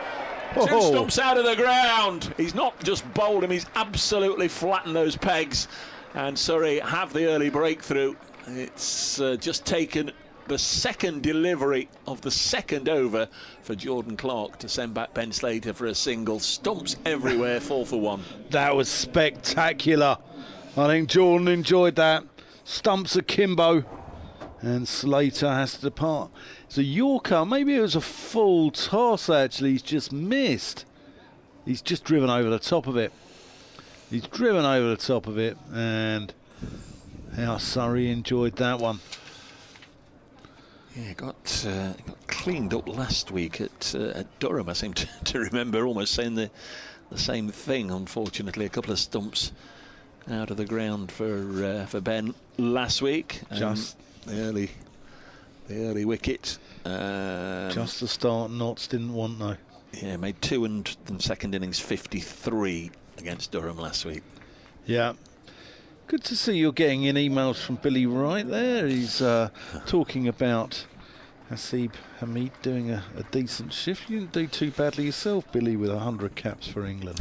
S2: 2 stumps out of the ground. He's not just bowled him, he's absolutely flattened those pegs, and Surrey have the early breakthrough. It's just taken the second delivery of the second over for Jordan Clark to send back Ben Slater for a single. Stumps everywhere. 4 for 1.
S3: That was spectacular. I think Jordan enjoyed that. Stumps akimbo, and Slater has to depart. It's a Yorker. Maybe it was a full toss, actually. He's just missed. He's just driven over the top of it. He's driven over the top of it, and how Surrey enjoyed that one.
S2: Yeah, got cleaned up last week at Durham. I seem to remember almost saying the same thing. Unfortunately, a couple of stumps out of the ground for Ben last week.
S3: Just
S2: the early wicket.
S3: Just the start. Notts didn't want though.
S2: Yeah, made 2 and second innings 53 against Durham last week.
S3: Yeah. Good to see you're getting in emails from Billy Wright there. He's talking about Hasib Hamid doing a decent shift. You didn't do too badly yourself, Billy, with 100 caps for England.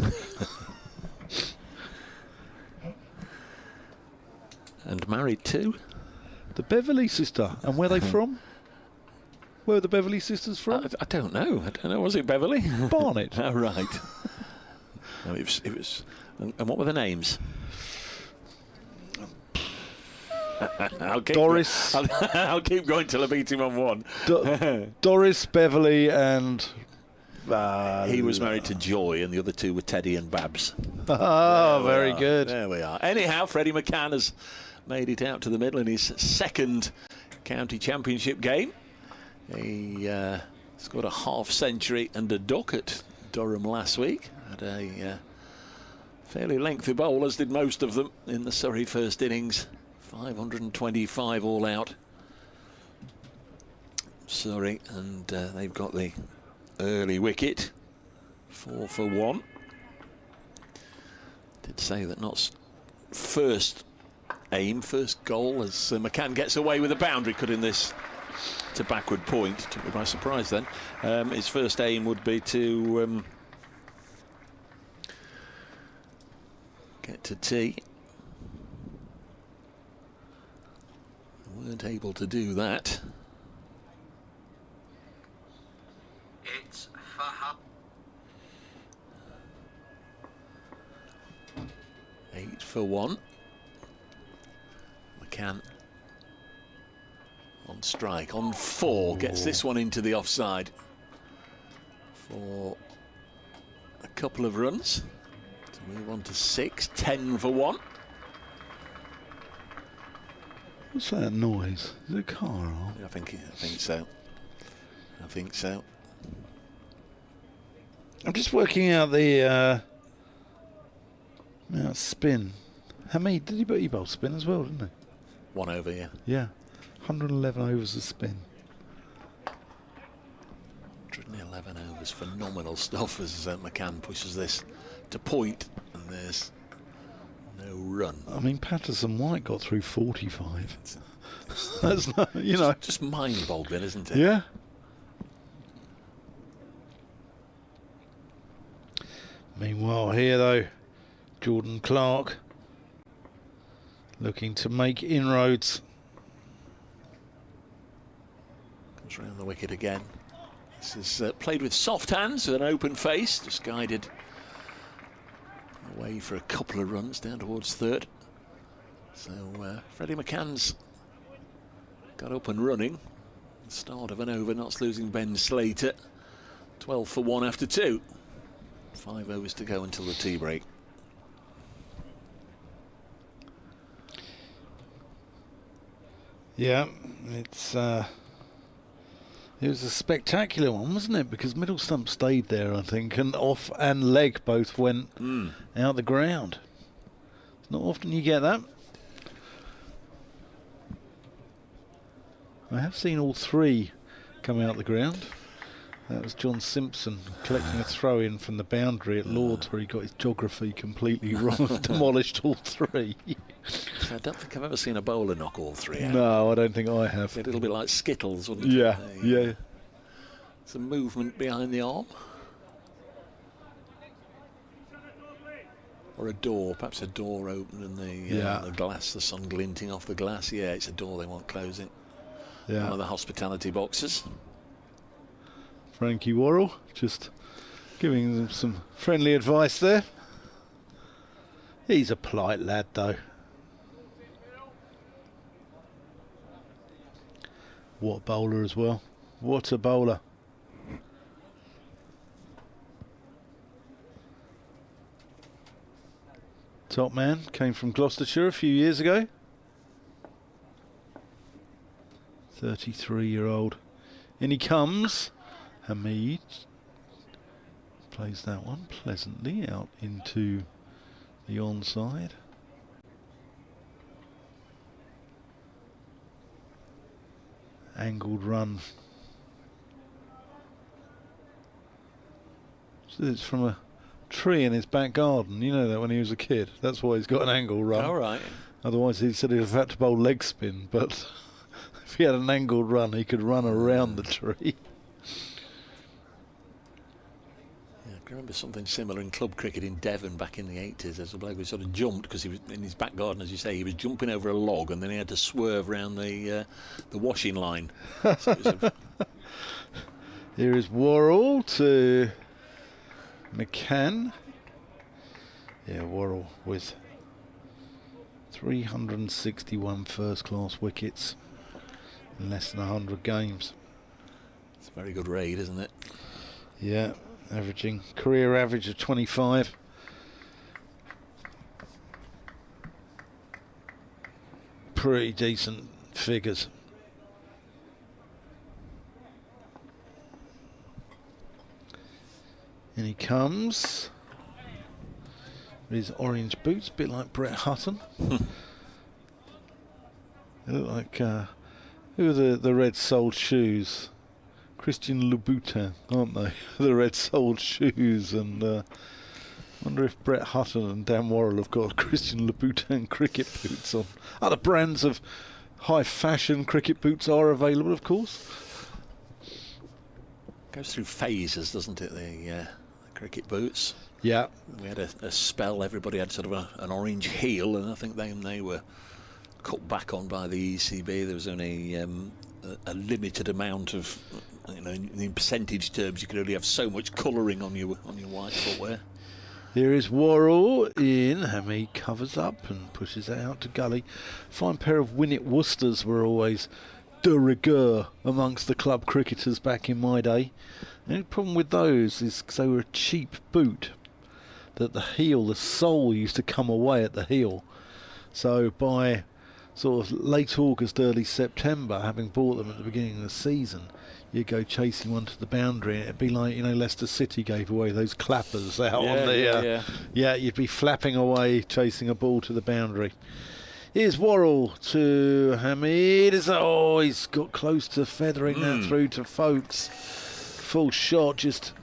S2: And married too?
S3: The Beverley sister. And where are they from? Where are the Beverley sisters from?
S2: I don't know. Was it Beverley?
S3: Barnet.
S2: Oh, right. No, it was. And what were the names?
S3: Doris.
S2: I'll keep going till I beat him on one.
S3: Doris, Beverley, and
S2: he was married to Joy, and the other 2 were Teddy and Babs.
S3: Oh, very good.
S2: There we are. Anyhow, Freddie McCann has made it out to the middle in his second county championship game. He scored a half-century and a duck at Durham last week. Had a fairly lengthy bowl, as did most of them in the Surrey first innings. 525 all out. Surrey, and they've got the early wicket. 4 for 1. Did say that Notts' first goal, as McCann gets away with a boundary, cutting this to backward point. Took me by surprise then. His first aim would be to get to tee. Weren't able to do that.
S12: It's Farhan.
S2: 8 for 1. McCann on strike, on 4, gets this one into the offside for a couple of runs to move on to 6. 10 for 1.
S3: What's that noise? Is it a car alarm?
S2: I think so. I think so.
S3: I'm just working out the spin. Hamid, did he bowl spin as well, didn't he?
S2: 1 over, yeah.
S3: Yeah. 111 overs of spin.
S2: 111 overs, phenomenal stuff as McCann pushes this to point, and there's no run.
S3: I mean, Patterson White got through 45. That's not, you know.
S2: Just mind-boggling, isn't it?
S3: Yeah. Meanwhile here though, Jordan Clark looking to make inroads.
S2: Comes round the wicket again. This is played with soft hands, with an open face, just guided away for a couple of runs down towards third. So Freddie McCann's got up and running. The start of an over, not losing Ben Slater. 12 for 1 after 2. 5 overs to go until the tea break.
S3: Yeah, it was a spectacular one, wasn't it? Because middle stump stayed there, I think, and off and leg both went out the ground. It's not often you get that. I have seen all three come out the ground. That was John Simpson collecting a throw-in from the boundary at Lords, where he got his geography completely wrong, demolished all three.
S2: I don't think I've ever seen a bowler knock all three out.
S3: No, I don't think I have.
S2: A little bit like Skittles, wouldn't it?
S3: Yeah, yeah.
S2: Some movement behind the arm. Or a door, perhaps a door open and the glass, the sun glinting off the glass. Yeah, it's a door, they won't close it.
S3: Yeah.
S2: One of the hospitality boxes.
S3: Frankie Worrell just giving them some friendly advice there. He's a polite lad though. What a bowler as well. What a bowler. Top man, came from Gloucestershire a few years ago. 33-year-old. In he comes. Hamid plays that one pleasantly out into the onside. Angled run. So it's from a tree in his back garden. You know that when he was a kid. That's why he's got an angle run.
S2: All right.
S3: Otherwise he said he'd have had to bowl leg spin, but if he had an angled run he could run around the tree.
S2: I remember something similar in club cricket in Devon back in the 80s. There's a bloke who sort of jumped because he was in his back garden, as you say. He was jumping over a log and then he had to swerve around the washing line. So
S3: Here is Worrell to McCann. Yeah, Worrell with 361 first-class wickets in less than 100 games.
S2: It's a very good raid, isn't it?
S3: Yeah. Averaging career average of 25. Pretty decent figures. And he comes with his orange boots, a bit like Brett Hutton. They look like who are the red-soled shoes? Christian Louboutin, aren't they? The red-soled shoes, and wonder if Brett Hutton and Dan Worrell have got Christian Louboutin cricket boots on. Other brands of high-fashion cricket boots are available, of course.
S2: Goes through phases, doesn't it? The cricket boots.
S3: Yeah.
S2: We had a spell. Everybody had sort of an orange heel, and I think they were cut back on by the ECB. There was only a limited amount of. In percentage terms, you could only have so much colouring on your white footwear.
S3: Here is Worrell in. Hamid covers up and pushes it out to gully. Fine pair of Winnet Worcesters were always de rigueur amongst the club cricketers back in my day. The only problem with those is they were a cheap boot. That the heel, the sole used to come away at the heel. So by sort of late August, early September, having bought them at the beginning of the season, you go chasing one to the boundary and it'd be like, Leicester City gave away those clappers out on the yeah, you'd be flapping away chasing a ball to the boundary. Here's Worrell to Hamid. He's got close to feathering that through to Folkes. Full shot, just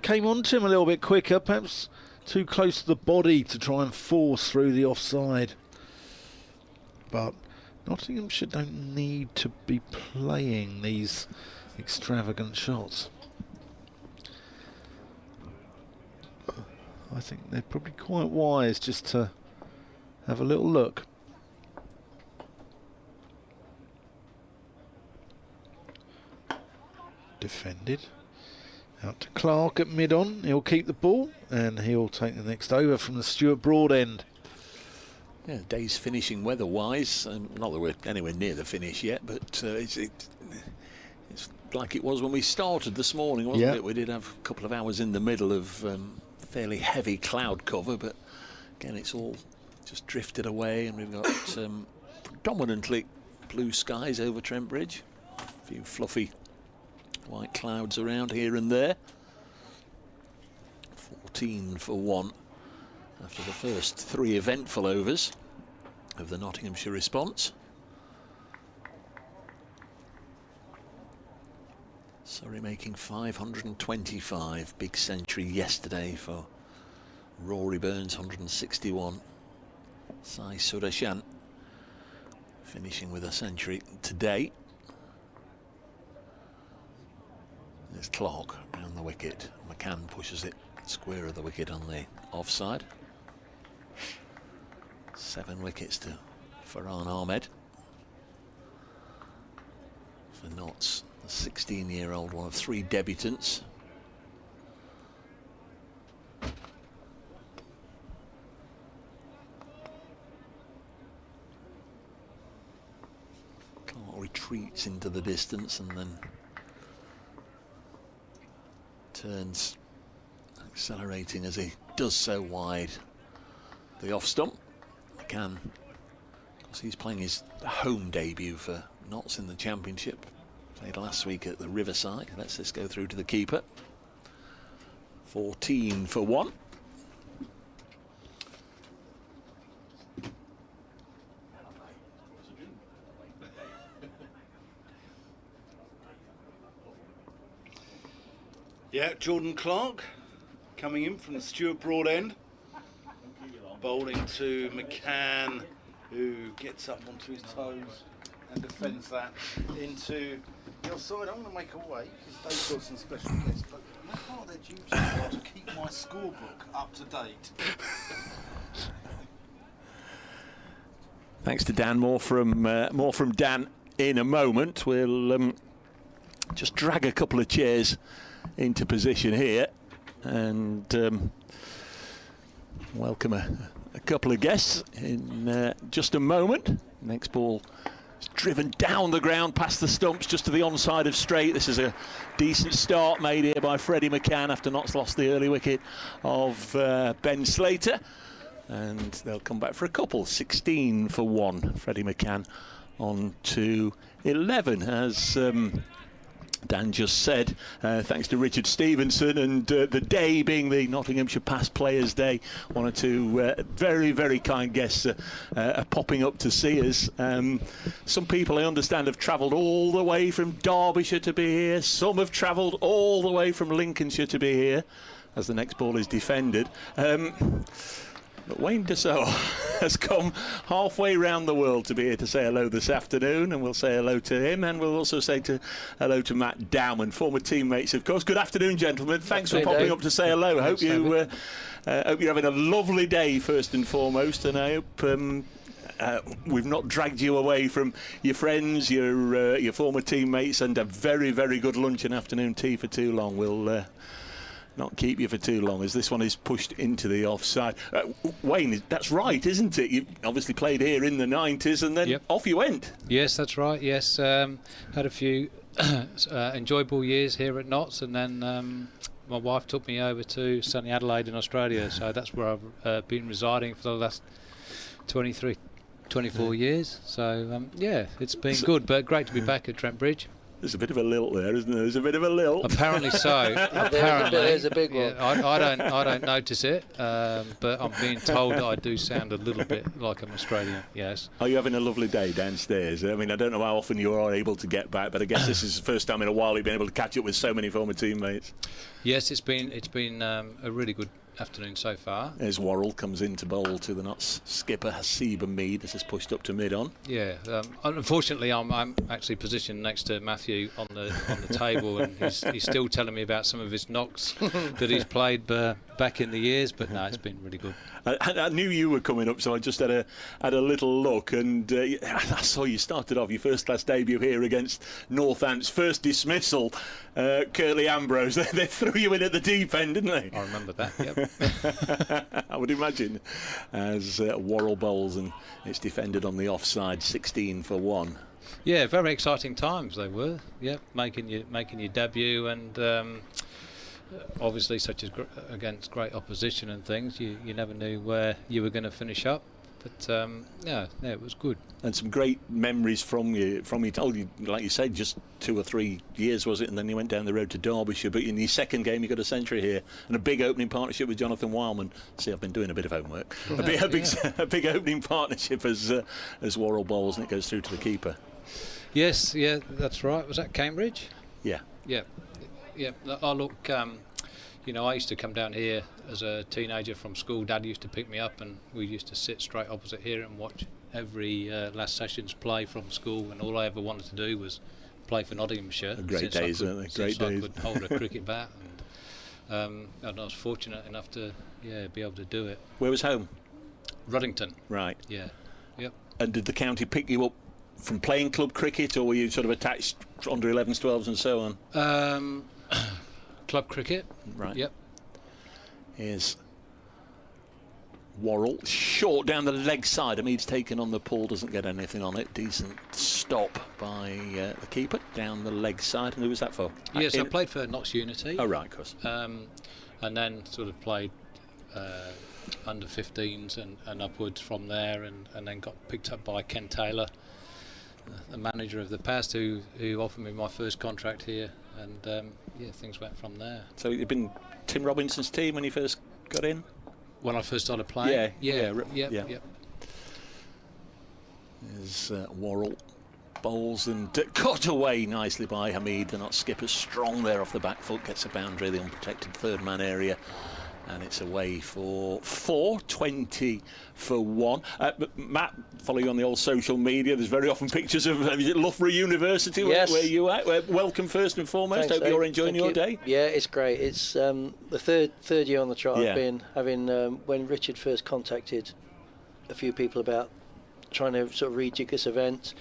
S3: came onto him a little bit quicker, perhaps too close to the body to try and force through the offside. But Nottinghamshire don't need to be playing these extravagant shots. I think they're probably quite wise just to have a little look. Defended. Out to Clark at mid-on. He'll keep the ball and he'll take the next over from the Stuart Broad end.
S2: Yeah, day's finishing weather-wise. Not that we're anywhere near the finish yet, but it's like it was when we started this morning, wasn't it? We did have a couple of hours in the middle of fairly heavy cloud cover, but again, it's all just drifted away, and we've got predominantly blue skies over Trent Bridge. A few fluffy white clouds around here and there. 14 for 1 after the first 3 eventful overs of the Nottinghamshire response. Surrey making 525. Big century yesterday for Rory Burns, 161. Sai Sudarshan finishing with a century today. There's Clark round the wicket. McCann pushes it square of the wicket on the offside. 7 wickets to Farhan Ahmed. For Notts, the 16-year-old, one of 3 debutants. Clark retreats into the distance and then turns, accelerating as he does so wide the off stump. McCann, because he's playing his home debut for Notts in the Championship. Played last week at the Riverside. Lets this go through to the keeper. 14 for 1.
S3: Yeah, Jordan Clark coming in from the Stuart Broad end. Bowling to McCann, who gets up onto his toes and defends that into your side. I'm going to make a way because they've got some special guests, but part of their duties are to keep my scorebook up to date.
S2: Thanks to Dan. More from Dan in a moment. We'll just drag a couple of chairs into position here and welcome a couple of guests in just a moment. Next ball is driven down the ground past the stumps just to the onside of straight. This is a decent start made here by Freddie McCann after Notts lost the early wicket of Ben Slater, and they'll come back for a couple. 16 for 1. Freddie McCann on to 11 as Dan just said, thanks to Richard Stevenson, and the day being the Nottinghamshire Past Players Day, one or two very, very kind guests are popping up to see us. Some people, I understand, have travelled all the way from Derbyshire to be here. Some have travelled all the way from Lincolnshire to be here, as the next ball is defended. But Wayne Dassault has come halfway round the world to be here to say hello this afternoon, and we'll say hello to him, and we'll also say hello to Matt Dowman, former teammates, of course. Good afternoon, gentlemen. Thanks for popping up to say hello. I hope you're having a lovely day, first and foremost, and I hope we've not dragged you away from your friends, your former teammates, and a very, very good lunch and afternoon tea for too long. We'll not keep you for too long, as this one is pushed into the offside. Wayne, that's right, isn't it? You obviously played here in the 90s, and then off you went.
S13: Yes, that's right. Yes, had a few enjoyable years here at Notts, and then my wife took me over to sunny Adelaide in Australia, so that's where I've been residing for the last 24 years. So yeah, it's been good, but great to be back at Trent Bridge.
S2: There's a bit of a lilt there, isn't there? There's a bit of a lilt.
S13: Apparently so. Apparently,
S14: there's a big one.
S13: Yeah, I don't notice it, but I'm being told that I do sound a little bit like I'm Australian. Yes.
S2: Are you having a lovely day downstairs? I mean, I don't know how often you are able to get back, but I guess this is the first time in a while you've been able to catch up with so many former teammates.
S13: Yes, it's been a really good afternoon so far.
S2: As Worrell comes into bowl to the Notts skipper Hasiba Mead, as is pushed up to mid-on.
S13: Yeah, unfortunately I'm actually positioned next to Matthew on the table, and he's still telling me about some of his knocks that he's played back in the years, but no, it's been really good.
S2: I knew you were coming up, so I just had a little look, and I saw you started off your first class debut here against Northampton's first dismissal. Curtly Ambrose, they threw you in at the deep end, didn't they?
S13: I remember that, yep.
S2: I would imagine, as Worrell bowls, and it's defended on the offside, 16 for 1.
S13: Yeah, very exciting times they were. Yep, making your debut, and obviously against great opposition and things, you never knew where you were going to finish up. But yeah, it was good. And
S2: some great memories from you. Told you, like you said, just 2 or 3 years was it, and then you went down the road to Derbyshire. But in your second game, you got a century here, and a big opening partnership with Jonathan Wildman. See, I've been doing a bit of homework. A big opening partnership as Worrell bowls, and it goes through to the keeper.
S13: Yes, yeah, that's right. Was that Cambridge?
S2: Yeah.
S13: Yeah. I look. I used to come down here as a teenager from school. Dad used to pick me up, and we used to sit straight opposite here and watch every last session's play from school. And all I ever wanted to do was play for Nottinghamshire.
S2: Great days, weren't they? Great days.
S13: I could hold a cricket bat, and I was fortunate enough to be able to do it.
S2: Where was home?
S13: Ruddington.
S2: Right.
S13: Yeah. Yep.
S2: And did the county pick you up from playing club cricket, or were you sort of attached under 11s, 12s, and so on?
S13: Club cricket.
S2: Right.
S13: Yep.
S2: Here's Worrell, short down the leg side. Hamid's taken on the pull, doesn't get anything on it. Decent stop by the keeper down the leg side. And who was that for?
S13: Yes, I played for Notts Unity.
S2: Oh, right, of course.
S13: And then sort of played under 15s and upwards from there, and then got picked up by Ken Taylor, the manager of the past, who offered me my first contract here, and things went from there.
S2: So you've been Tim Robinson's team when you first got in?
S13: When I first started playing? Yeah.
S2: There's Worrell bowls and cut away nicely by Hamid. The Notts skipper strong there off the back foot, gets a boundary, the unprotected third man area. And it's away for 4, 20 for 1. Matt, follow you on the old social media. There's very often pictures of Loughborough University,
S14: yes.
S2: where you at. Welcome first and foremost.
S14: Thanks,
S2: hope you're enjoying your day.
S14: Yeah, it's great. It's the third year on the trot.
S2: Yeah.
S14: I've been having when Richard first contacted a few people about trying to sort of rejig this event,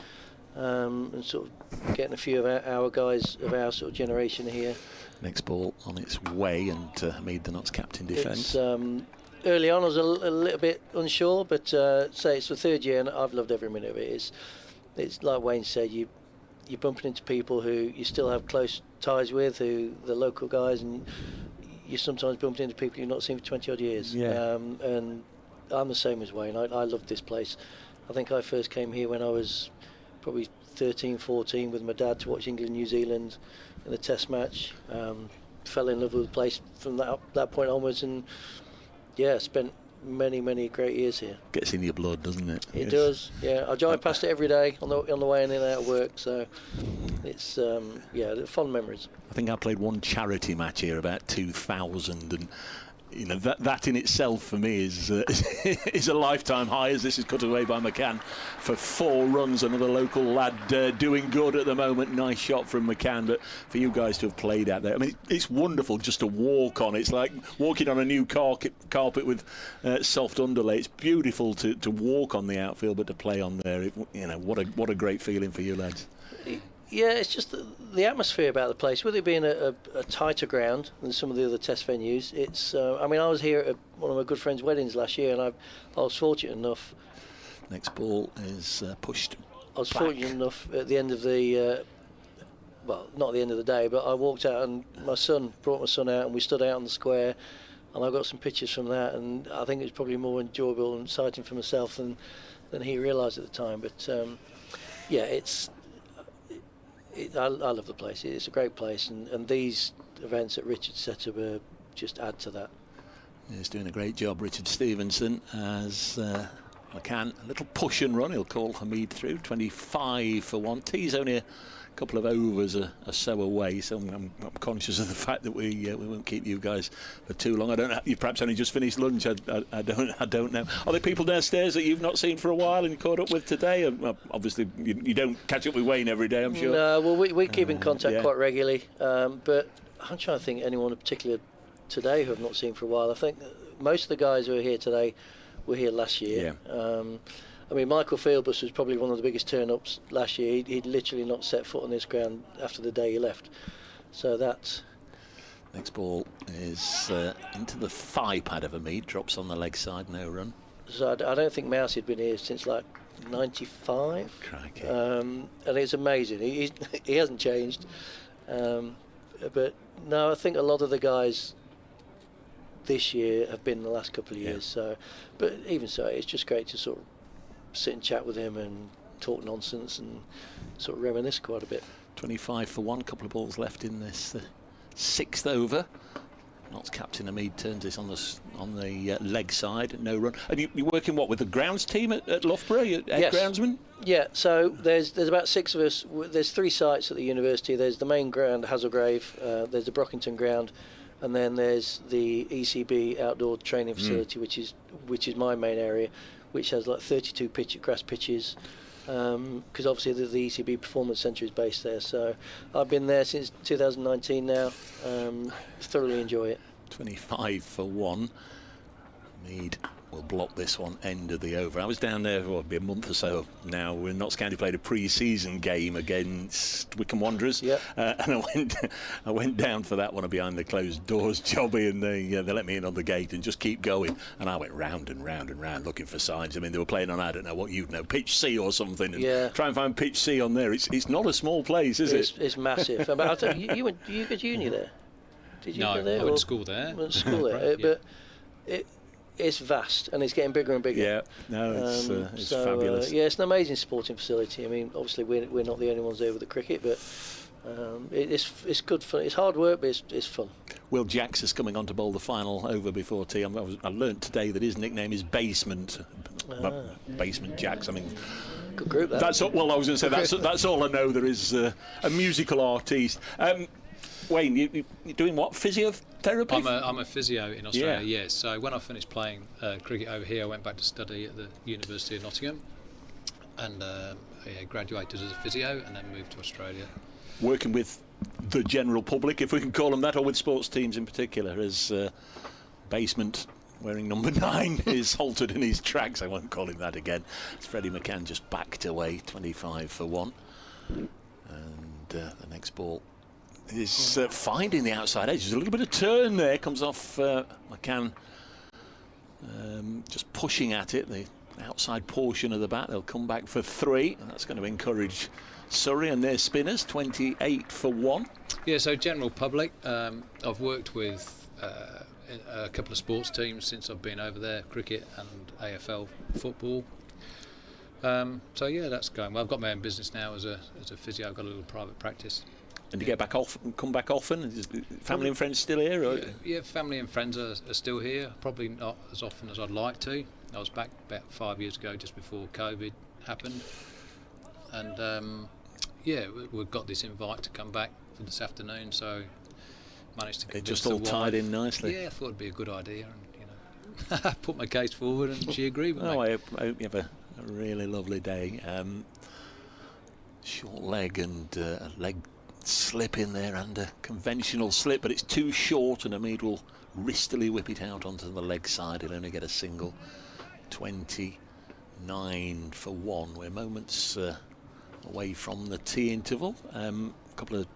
S14: and sort of getting a few of our guys of our sort of generation here.
S2: Next ball on its way, and Hamid, the Notts captain, defence.
S14: Early on I was a little bit unsure, but say it's the third year and I've loved every minute of it. It's like Wayne said, you're bumping into people who you still have close ties with, who the local guys, and you're sometimes bumping into people you've not seen for 20 odd years.
S2: Yeah.
S14: And I'm the same as Wayne. I love this place. I think I first came here when I was probably 13, 14 with my dad to watch England, New Zealand in the Test match. Fell in love with the place from that point onwards, and spent many great years here.
S2: Gets in your blood, doesn't it?
S14: It does. Yeah, I drive past it every day on the way in and out of work, so it's fond memories.
S2: I think I played one charity match here about 2000, and that in itself for me is is a lifetime high, as this is cut away by McCann for 4 runs. Another local lad doing good at the moment. Nice shot from McCann, but for you guys to have played out there, I mean, it's wonderful just to walk on. It's like walking on a new carpet with soft underlay. It's beautiful to walk on the outfield, but to play on there, what a great feeling for you lads.
S14: Yeah, it's just the atmosphere about the place. With it being a tighter ground than some of the other test venues, it's. I was here at one of my good friends' weddings last year, and I was fortunate enough.
S2: Next ball is pushed.
S14: I was fortunate enough at the end of the. Not at the end of the day, but I walked out and brought my son out, and we stood out on the square, and I got some pictures from that, and I think it was probably more enjoyable and exciting for myself than he realised at the time. But it's. I love the place. It's a great place, and these events that Richard set up just add to that.
S2: He's doing a great job, Richard Stevenson, as McCann, a little push and run. He'll call Hamid through. 25 for 1. Tee's only a couple of overs or so away, so I'm conscious of the fact that we won't keep you guys for too long. I don't know, you've perhaps only just finished lunch. I don't know. Are there people downstairs that you've not seen for a while and you caught up with today? Obviously you don't catch up with Wayne every day, I'm sure.
S14: No, well we keep in contact quite regularly, but I'm trying to think of anyone in particular today who I've not seen for a while. I think most of the guys who are here today were here last year. I mean, Michael Fieldbus was probably one of the biggest turn-ups last year. He'd literally not set foot on this ground after the day he left. So that's...
S2: Next ball is into the thigh pad of Hamid. Drops on the leg side, no run.
S14: So I don't think Mousy had been here since like 95.
S2: Crikey.
S14: And it's amazing. He hasn't changed. But no, I think a lot of the guys this year have been the last couple of years. So, but even so, it's just great to sort of sit and chat with him and talk nonsense and sort of reminisce quite a bit.
S2: 25 for 1, couple of balls left in this 6th over. Notts captain Hamid turns this on the leg side, no run. And you're working what with the grounds team at Loughborough, head groundsman?
S14: Yeah, so there's about 6 of us. There's 3 sites at the university. There's the main ground, Hazelgrave. There's the Brockington ground, and then there's the ECB outdoor training facility, which is my main area, which has like 32 grass pitches, because obviously the ECB Performance Centre is based there. So I've been there since 2019 now. Thoroughly enjoy it.
S2: 25 for 1. Hamid will block this one, end of the over. I was down there for a month or so now when Notts County played a pre-season game against Wycombe Wanderers, and I went down for that one, a behind the closed doors jobby, and they let me in on the gate and just keep going, and I went round and round and round looking for signs. I mean, they were playing on, I don't know what you'd know, pitch C or something, and try and find pitch C on there. It's not a small place, is it?
S14: It's massive. But I'll tell you, you go to uni there? Did you
S13: no,
S14: go there?
S13: I went to school there.
S14: Went to school there, but it's vast and it's getting bigger and bigger.
S2: Yeah, no, it's fabulous.
S14: Yeah, it's an amazing sporting facility. I mean, obviously we're not the only ones there with the cricket, but it's good fun. It's hard work, but it's fun.
S2: Will Jacks is coming on to bowl the final over before tea. I learnt today that his nickname is Basement. Basement Jacks. I mean,
S14: good group.
S2: That's all, well, I was going to say that's all I know. There is a musical artiste. Wayne, you're doing what? Physiotherapy?
S13: I'm a physio in Australia, yes. So when I finished playing cricket over here, I went back to study at the University of Nottingham and graduated as a physio and then moved to Australia.
S2: Working with the general public, if we can call them that, or with sports teams in particular, as Basement, wearing number 9, is halted in his tracks. I won't call him that again. It's Freddie McCann just backed away, 25 for 1. And the next ball is finding the outside edge. There's a little bit of turn there, comes off McCann, just pushing at it, the outside portion of the bat. They'll come back for 3, and that's going to encourage Surrey and their spinners. 28 for 1.
S13: Yeah, so general public, I've worked with a couple of sports teams since I've been over there, cricket and AFL football. So yeah, that's going well. I've got my own business now as a physio. I've got a little private practice.
S2: And you get back off and come back often? Is family and friends still here? Or?
S13: Yeah, family and friends are still here. Probably not as often as I'd like to. I was back about 5 years ago, just before COVID happened. And we've got this invite to come back for this afternoon, so managed to convince
S2: just all tied in nicely.
S13: Yeah, I thought it'd be a good idea, and put my case forward, and she agreed with me.
S2: I hope you have a really lovely day. Short leg and a leg slip in there, and a conventional slip, but it's too short, and Hamid will wristily whip it out onto the leg side. He'll only get a single. 29 for 1. We're moments away from the tea interval. A couple of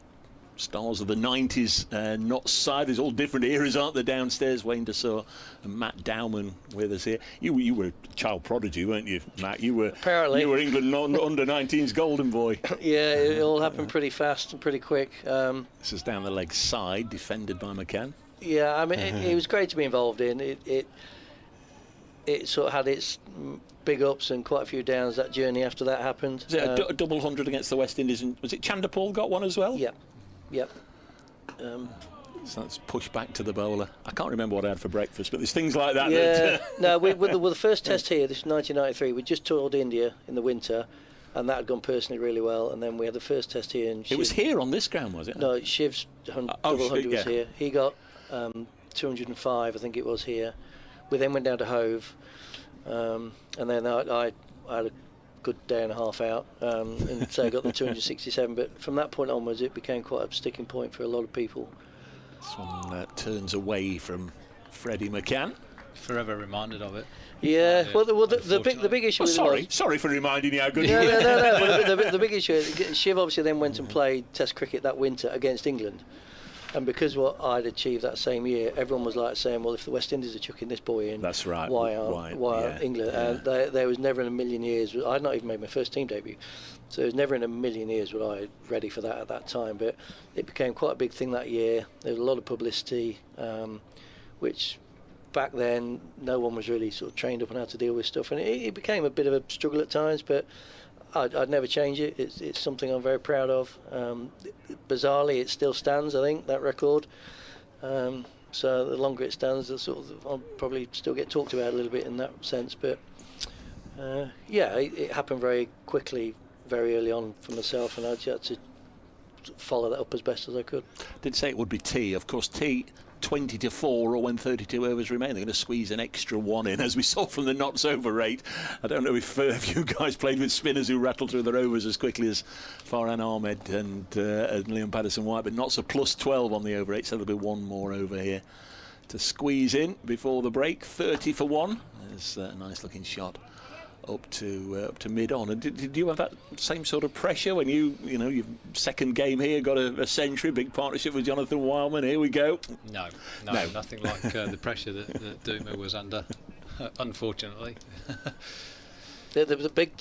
S2: stars of the 90s Notts side. There's all different eras, aren't there, downstairs? Wayne Dessau and Matt Dowman with us here. You were a child prodigy, weren't you, Matt? You were England under 19's golden boy.
S14: Yeah, it all happened pretty fast and pretty quick.
S2: This is down the leg side, defended by McCann.
S14: Yeah, I mean, it was great to be involved in. It sort of had its big ups and quite a few downs, that journey after that happened.
S2: Was it a double 100 against the West Indies? And was it Chanderpaul got one as well?
S14: Yep.
S2: So that's pushed back to the bowler. I can't remember what I had for breakfast, but there's things like that.
S14: Yeah, no, with the first test here, this is 1993, we just toured India in the winter, and that had gone personally really well. And then we had the first test here in Shiv.
S2: It was here on this ground, was it?
S14: No, Shiv's double 100 was here. He got 205, I think it was here. We then went down to Hove, and then I had a good day and a half out, and so I got the 267. But from that point onwards, it became quite a sticking point for a lot of people.
S2: This one turns away from Freddie McCann.
S13: Forever reminded of it.
S14: Yeah, well, the big issue.
S2: Sorry for reminding you how good.
S14: No. Well, the big issue is Shiv obviously then went and played Test cricket that winter against England, and because what I'd achieved that same year, everyone was like saying, "Well, if the West Indies are chucking this boy in,
S2: that's right.
S14: Why aren't England?"
S2: Yeah.
S14: And there was never in a million years. I'd not even made my first team debut, so it was never in a million years was I ready for that at that time. But it became quite a big thing that year. There was a lot of publicity, which back then no one was really sort of trained up on how to deal with stuff, and it became a bit of a struggle at times. But I'd never change it. It's something I'm very proud of. Bizarrely, it still stands. I think that record. So the longer it stands, the sort of I'll probably still get talked about a little bit in that sense. But it happened very quickly, very early on for myself, and I just had to follow that up as best as I could.
S2: Did say it would be tea. Of course, tea. 20-4, or when 32 overs remain, they're going to squeeze an extra one in, as we saw from the knots over rate. I don't know if you guys played with spinners who rattled through their overs as quickly as Farhan Ahmed and Liam Patterson-White, but knots are plus 12 on the over 8, so there'll be one more over here to squeeze in before the break. 30 for one. There's a nice looking shot up to mid on. And did you have that same sort of pressure when your second game here, got a century, big partnership with Jonathan Wildman? Here we go.
S13: No, nothing like the pressure that Duma was under, unfortunately.
S14: The big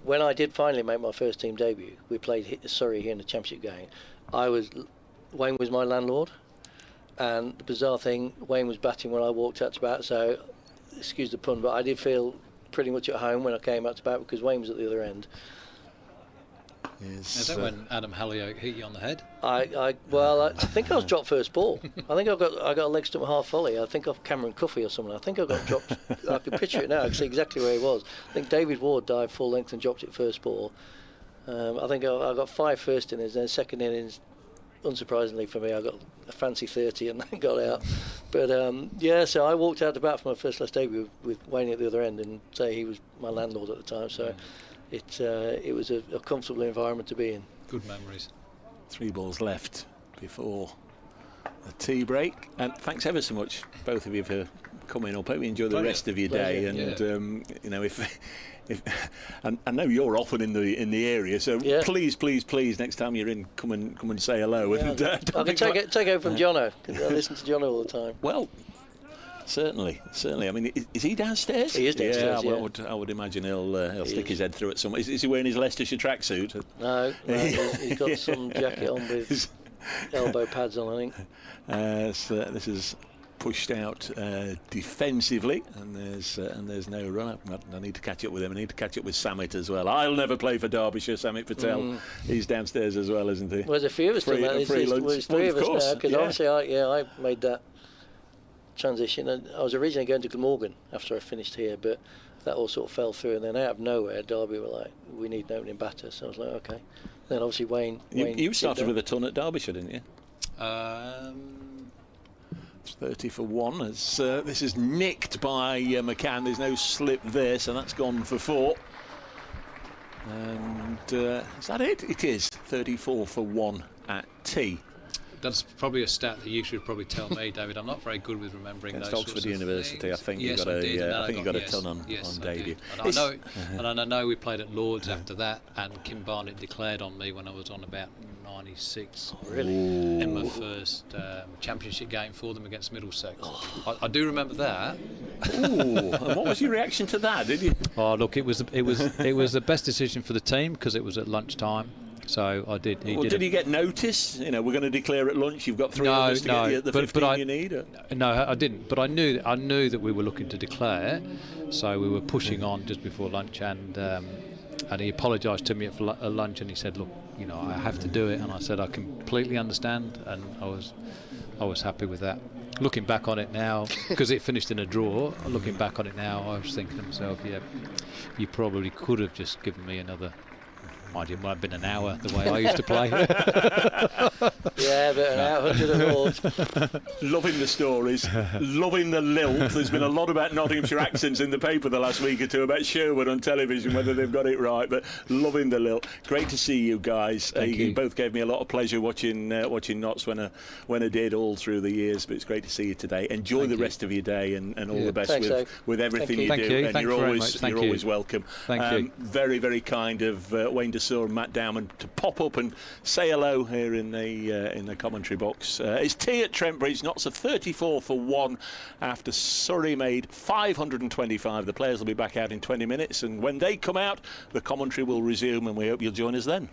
S14: when I did finally make my first team debut, we played Surrey here in the Championship game. Wayne was my landlord, and the bizarre thing, Wayne was batting when I walked out to bat, so excuse the pun, but I did feel pretty much at home when I came out to bat because Wayne was at the other end.
S13: Is that when Adam Hallioke hit you on the head?
S14: I think I was dropped first ball. I think I got a leg stump half volley. I think off Cameron Cuffey or something. I think I got dropped. I could picture it now. I can see exactly where he was. I think David Ward dived full length and dropped it first ball. I think I got 5 first innings, then second innings, unsurprisingly for me, I got a fancy 30 and then got out. But so I walked out to bat for my first last debut with Wayne at the other end, and say he was my landlord at the time. So it was a comfortable environment to be in.
S13: Good memories.
S2: 3 balls left before the tea break, and thanks ever so much, both of you, for coming up. Hope you enjoy the rest of your day. And if I know you're often in the area, so please next time you're in, come and say hello.
S14: Yeah,
S2: and
S14: I can take over from Jono, because I listen to Jono all the time.
S2: Well, certainly. I mean, is he downstairs?
S14: He is downstairs.
S2: Yeah, well, I would imagine he'll stick his head through it somewhere. Is he wearing his Leicestershire tracksuit?
S14: No, he's got some jacket on with elbow pads on, I think.
S2: So this is pushed out defensively, and there's no run up. I need to catch up with him. I need to catch up with Samit as well. I'll never play for Derbyshire. Samit Patel, he's downstairs as well, isn't he?
S14: Well, there's a few of us. There's 3 of us now, because obviously I made that transition, and I was originally going to Glamorgan after I finished here, but that all sort of fell through, and then out of nowhere Derby were like, we need an opening batter, so I was like, okay. Then obviously Wayne
S2: you started with a ton at Derbyshire, didn't you? 30 for 1 as this is nicked by McCann. There's no slip there, so that's gone for 4. And is that it? It is 34 for 1 at tea.
S13: That's probably a stat that you should probably tell me, David. I'm not very good with remembering those sorts of
S2: Oxford University,
S13: things.
S2: I think
S13: yes,
S2: you got
S13: I think
S2: you got a ton on debut.
S13: And I know we played at Lords after that, and Kim Barnett declared on me when I was on about 96.
S14: Really?
S13: In my first championship game for them against Middlesex. I do remember that.
S2: Ooh, and what was your reaction to that? Did you?
S13: Oh, look, it was the best decision for the team because it was at lunchtime. So I did.
S2: Did he get notice? We're going to declare at lunch. You've got 3 hours to get the 15 you need. Or?
S13: No, I didn't. But I knew that we were looking to declare, so we were pushing on just before lunch, and he apologised to me at lunch, and he said, "Look, I have to do it." And I said, "I completely understand," and I was I was happy with that. Looking back on it now, because it finished in a draw, looking back on it now, I was thinking to myself, yeah, you probably could have just given me another. Mind you, it might have been an hour the way I used to play.
S14: Yeah, but an hour 100 of Lords.
S2: Loving the stories, loving the lilt. There's been a lot about Nottinghamshire accents in the paper the last week or two about Sherwood on television, whether they've got it right, but loving the lilt. Great to see you guys.
S13: Thank you.
S2: You both gave me a lot of pleasure watching Notts when I did all through the years, but it's great to see you today. Enjoy the rest of your day and all the best with everything you do. And you're always welcome.
S13: Thank you.
S2: Very, very kind of Wayne Dessau and Matt Dowman to pop up and say hello here in the commentary box. It's tea at Trent Bridge. Notts are 34 for 1 after Surrey made 525. The players will be back out in 20 minutes, and when they come out, the commentary will resume, and we hope you'll join us then.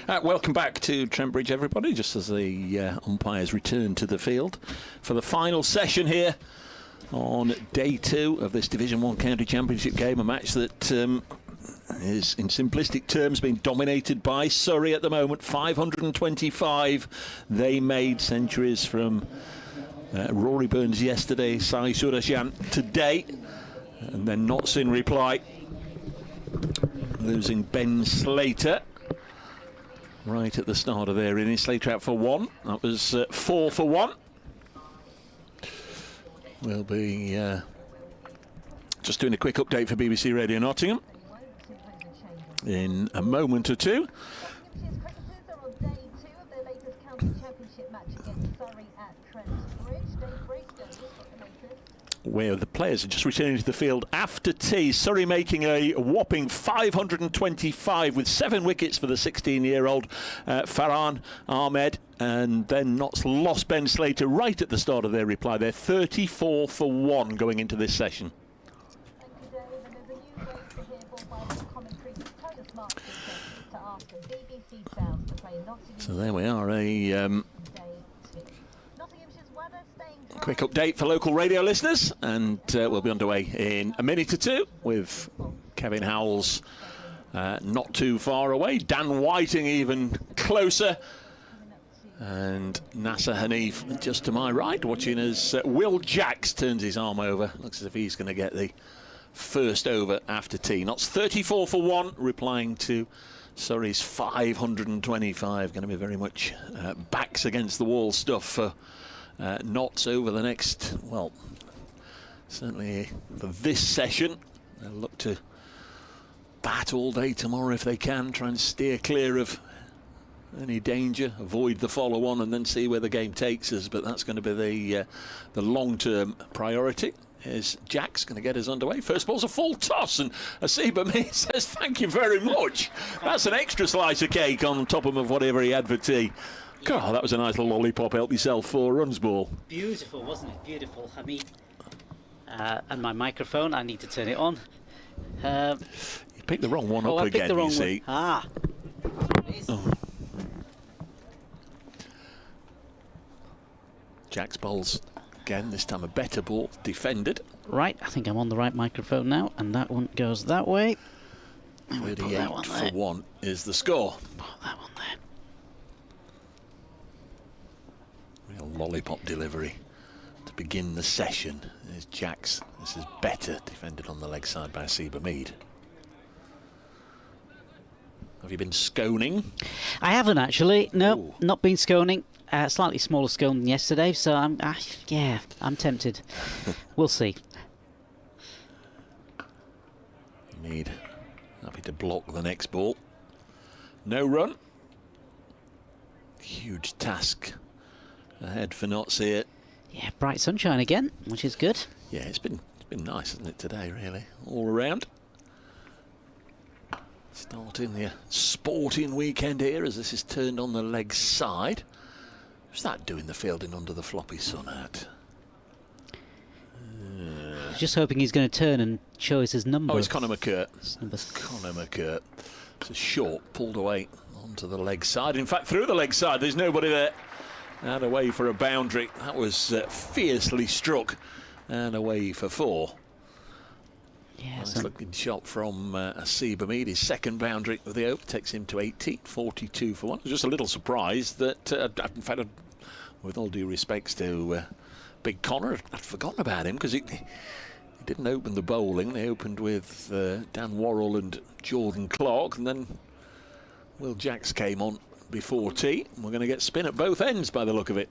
S2: Welcome back to Trent Bridge, everybody, just as the umpires return to the field for the final session here on day 2 of this Division 1 County Championship game, a match that is, in simplistic terms, being dominated by Surrey at the moment. 525 they made, centuries from Rory Burns yesterday, Sai Surasyan today, and then Notts in reply, losing Ben Slater right at the start of their innings. Slater out for 1. That was 4 for 1. We'll be just doing a quick update for BBC Radio Nottingham in a moment or two.
S10: Cricketers are on day 2 of their latest county championship match against Surrey at Trent Bridge. Dave Bracestone has got the latest.
S2: Where the players are just returning to the field after tea. Surrey making a whopping 525 with 7 wickets for the 16-year-old Farhan Ahmed. And then Notts lost Ben Slater right at the start of their reply. They're 34 for 1 going into this session.
S10: Thank you, Dave. And there's a new way to hear ball by commentary. Turn the smart speaker to ask the BBC sounds to play Nottingham.
S2: So there we are, a
S10: Nottinghamshire's weather staying dry.
S2: quick update for local radio listeners, and we'll be underway in a minute or two with Kevin Howells not too far away, Dan Whiting even closer, and Nasser Hanif just to my right, watching as Will Jacks turns his arm over. Looks as if he's going to get the first over after tea. Notts 34 for 1, replying to Surrey's 525. Going to be very much backs against the wall stuff for Notts over the next, well, certainly for this session. They'll look to bat all day tomorrow if they can, try and steer clear of any danger, avoid the follow-on, and then see where the game takes us. But that's going to be the long-term priority. Is Jack's going to get us underway. First ball's a full toss, and Asiba Me says thank you very much. That's an extra slice of cake on top of whatever he had for tea. God, that was a nice little lollipop. Help yourself 4 runs ball.
S4: Beautiful, wasn't it? Beautiful, Hamid. And my microphone, I need to turn it on.
S2: You picked the wrong one up
S4: I
S2: again,
S4: picked the wrong
S2: you see.
S4: one. Ah.
S2: Oh. Jack's bowls again, this time a better ball, defended.
S4: Right, I think I'm on the right microphone now, and that one goes that way.
S2: 38 for 1 is the score.
S4: Put that one there.
S2: Real lollipop delivery to begin the session. There's Jack's. This is better, defended on the leg side by Asiba Mead. Have you been sconing?
S4: I haven't actually. No, not been sconing. Slightly smaller scone than yesterday, so I'm tempted. We'll see.
S2: Mead happy to block the next ball. No run. Huge task ahead for Notts here.
S4: Yeah, bright sunshine again, which is good.
S2: Yeah, it's been nice, hasn't it, today, really, all around. Starting the sporting weekend here as this is turned on the leg side. Who's that doing the fielding under the floppy sun hat?
S4: Just hoping he's going to turn and show us his number.
S2: Oh, it's Conor McCurt. Conor McCurt. It's a short, pulled away onto the leg side. In fact, through the leg side, there's nobody there. And away for a boundary. That was fiercely struck. And away for 4.
S4: Yeah,
S2: nice looking shot from Asiba Mead. His second boundary of the over takes him to 80, 42 for 1. I was just a little surprised that, in fact, with all due respects to Big Connor, I'd forgotten about him because he didn't open the bowling. They opened with Dan Worrell and Jordan Clark, and then Will Jacks came on before tea. We're going to get spin at both ends by the look of it.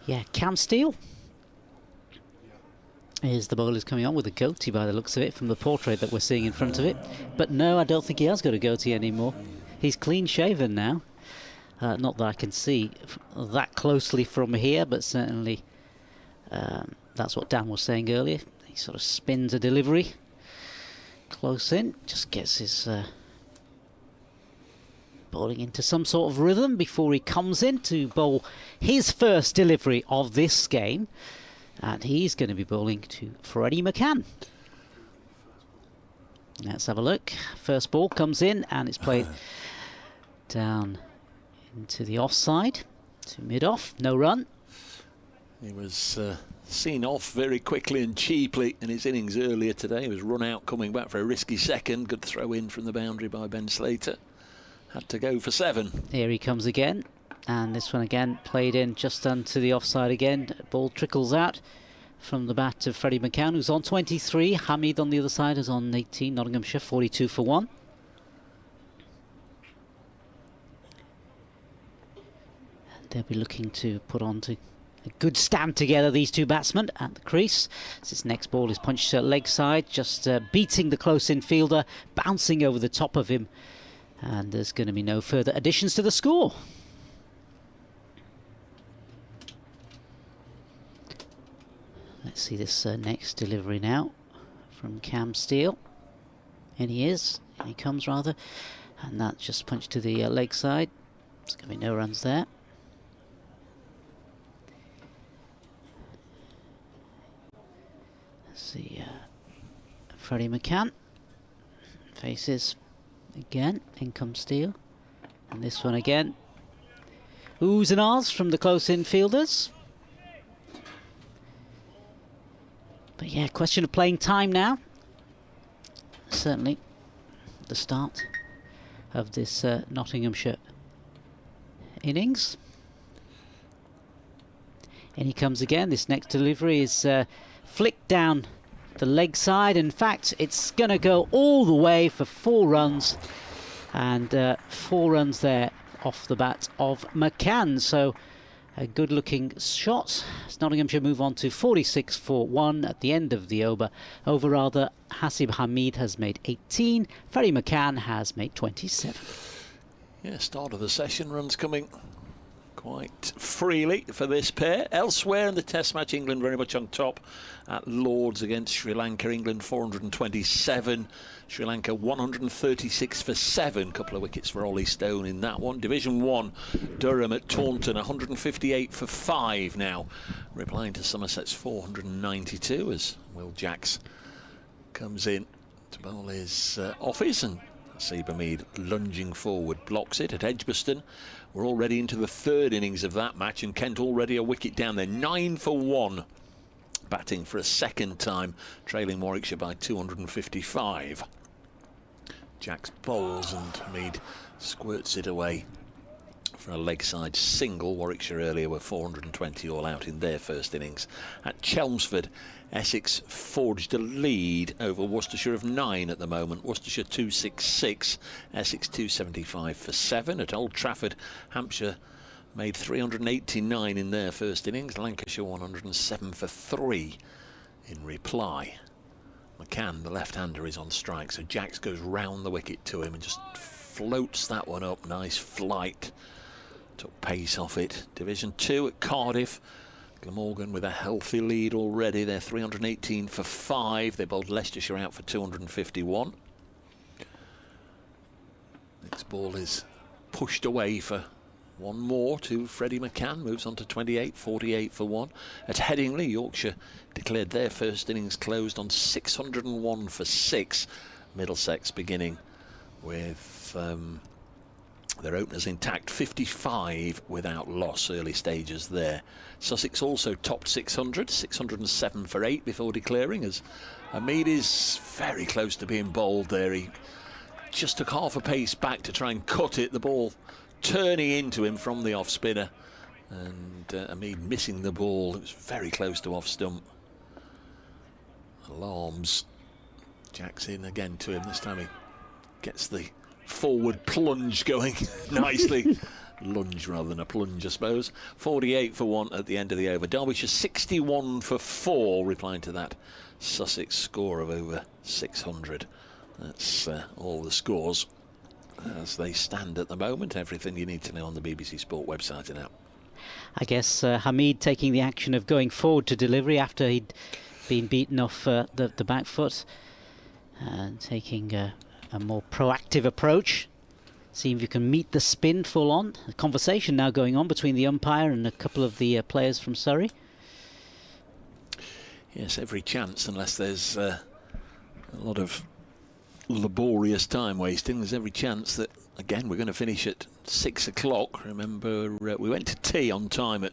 S4: Yeah, Cam Steele is the bowler's coming on with a goatee by the looks of it from the portrait that we're seeing in front of it. But no, I don't think he has got a goatee anymore. He's clean shaven now. Not that I can see that closely from here, but certainly that's what Dan was saying earlier. He sort of spins a delivery close in, just gets his bowling into some sort of rhythm before he comes in to bowl his first delivery of this game. And he's going to be bowling to Freddie McCann. Let's have a look. First ball comes in and it's played down into the offside to mid-off. No run.
S2: He was seen off very quickly and cheaply in his innings earlier today. He was run out coming back for a risky second. Good throw in from the boundary by Ben Slater. Had to go for 7.
S4: Here he comes again. And this one again played in just onto the offside again. Ball trickles out from the bat of Freddie McCann, who's on 23. Hamid on the other side is on 18. Nottinghamshire 42 for 1. And they'll be looking to put on to a good stand together, these two batsmen at the crease. This next ball is punched leg side, just beating the close-in fielder, bouncing over the top of him. And there's going to be no further additions to the score. Let's see this next delivery now from Cam Steele. And he comes rather. And that's just punched to the leg side. There's going to be no runs there. Let's see, Freddie McCann faces again. In comes Steele. And this one again. Oohs and ahs from the close-in fielders. But yeah, question of playing time now. Certainly the start of this Nottinghamshire innings. And he comes again. This next delivery is flicked down the leg side. In fact, it's going to go all the way for 4 runs. And 4 runs there off the bat of McCann. So a good looking shot. As Nottinghamshire move on to 46 for 1 at the end of the over. Hasib Hamid has made 18. Freddie McCann has made 27.
S2: Yeah, start of the session, runs coming quite freely for this pair. Elsewhere in the Test match, England very much on top at Lords against Sri Lanka. England 427, Sri Lanka 136 for 7. Couple of wickets for Ollie Stone in that one. Division 1, Durham at Taunton 158 for 5 now. Replying to Somerset's 492 as Will Jacks comes in to bowl his office, and Hasib Hamid lunging forward blocks it at Edgbaston. We're already into the 3rd innings of that match, and Kent already a wicket down there. 9 for 1. Batting for a second time, trailing Warwickshire by 255. Jacks bowls and Hamid squirts it away for a leg side single. Warwickshire earlier were 420 all out in their first innings. At Chelmsford, Essex forged a lead over Worcestershire of 9 at the moment. Worcestershire 266, Essex 275 for 7. At Old Trafford, Hampshire made 389 in their first innings. Lancashire 107 for 3 in reply. McCann, the left-hander, is on strike, so Jacks goes round the wicket to him and just floats that one up. Nice flight. Took pace off it. Division 2 at Cardiff. Glamorgan with a healthy lead already. They're 318 for 5. They bowled Leicestershire out for 251. Next ball is pushed away for 1 more to Freddie McCann. Moves on to 28, 48 for 1. At Headingley, Yorkshire declared their first innings closed on 601 for 6. Middlesex beginning with their openers intact, 55 without loss, early stages there. Sussex also topped 600, 607 for 8 before declaring, as Hamid is very close to being bowled there. He just took half a pace back to try and cut it, the ball turning into him from the off spinner, and Hamid missing the ball. It was very close to off stump. Alarms. Jack's in again to him. This time he gets the forward plunge going nicely. Lunge rather than a plunge, I suppose. 48 for 1 at the end of the over. Derbyshire 61 for 4, replying to that Sussex score of over 600. That's all the scores as they stand at the moment. Everything you need to know on the BBC Sport website and app.
S4: I guess Hamid taking the action of going forward to delivery after he'd been beaten off the back foot, and taking a more proactive approach. See if you can meet the spin full on. A conversation now going on between the umpire and a couple of the players from Surrey. Yes,
S2: every chance, unless there's a lot of laborious time wasting. There's every chance that, again, we're going to finish at 6 o'clock. Remember, we went to tea on time at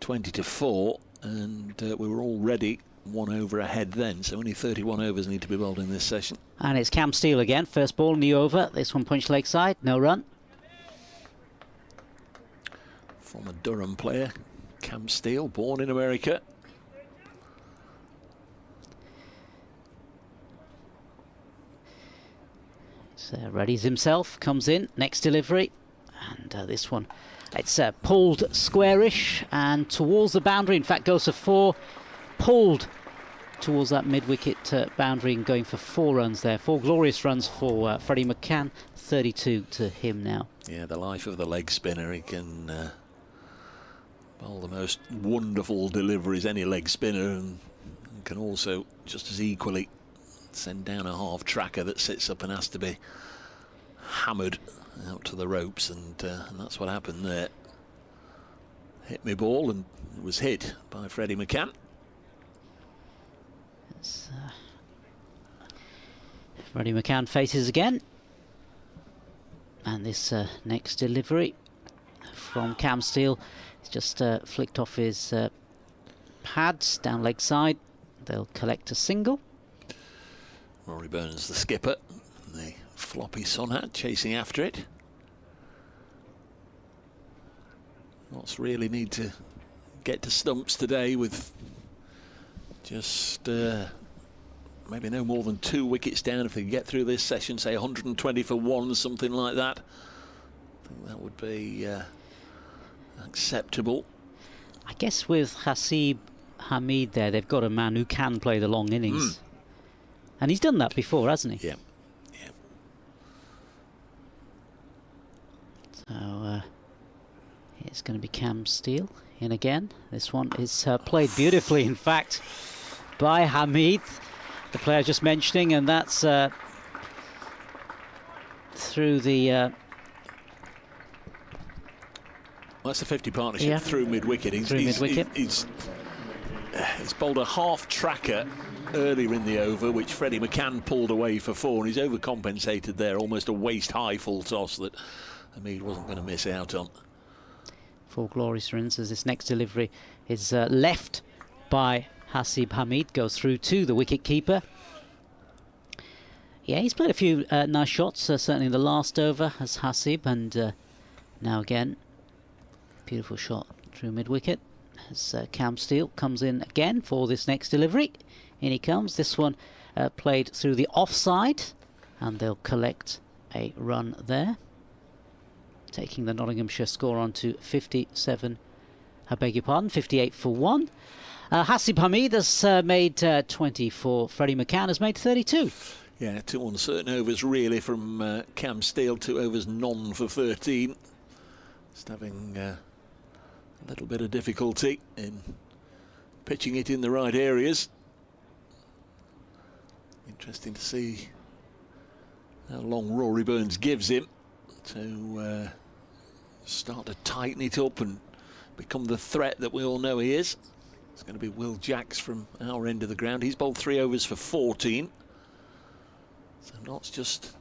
S2: 20 to 4, and we were already 1 over ahead then, so only 31 overs need to be bowled in this session.
S4: And it's Cam Steele again, first ball, new over. This one punched leg side, no run.
S2: Former Durham player, Cam Steele, born in America.
S4: So readies himself, comes in, next delivery, and this one, it's pulled squarish and towards the boundary. In fact, goes for 4, pulled towards that mid-wicket boundary and going for 4 runs there. 4 glorious runs for Freddie McCann, 32 to him now.
S2: Yeah, the life of the leg spinner. He can bowl the most wonderful deliveries, any leg spinner, and can also just as equally send down a half tracker that sits up and has to be hammered out to the ropes, and that's what happened there. Hit me ball, and it was hit by Freddie McCann.
S4: Freddie McCann faces again, and this next delivery from Cam Steele is just flicked off his pads down leg side. They'll collect a single.
S2: Rory Burns, the skipper, the floppy sun hat chasing after it. Notts really need to get to stumps today with just maybe no more than 2 wickets down. If they can get through this session, say 120 for 1, something like that, I think that would be acceptable.
S4: I guess with Hasib Hamid there, they've got a man who can play the long innings. And he's done that before, hasn't he?
S2: Yeah.
S4: So it's going to be Cam Steele in again. This one is played beautifully, in fact, by Hamid, the player just mentioning, and that's through the...
S2: Well, that's a 50 partnership through mid-wicket. He's bowled a half tracker earlier in the over, which Freddie McCann pulled away for 4, and he's overcompensated there, almost a waist-high full toss that Hamid wasn't going to miss out on.
S4: 4 glorious runs as this next delivery is left by Hasib Hamid, goes through to the wicket-keeper. Yeah, he's played a few nice shots, certainly in the last over as Hasib, and now again, beautiful shot through mid-wicket as Cam Steele comes in again for this next delivery. In he comes. This one played through the offside, and they'll collect a run there, taking the Nottinghamshire score on to 57. I beg your pardon, 58 for 1. Hasib Hamid has made 24. Freddie McCann has made 32.
S2: Yeah, 2 uncertain overs really from Cam Steele. 2 overs none for 13. Just having a little bit of difficulty in pitching it in the right areas. Interesting to see how long Rory Burns gives him to start to tighten it up and become the threat that we all know he is. It's going to be Will Jacks from our end of the ground. He's bowled 3 overs for 14. So Notts just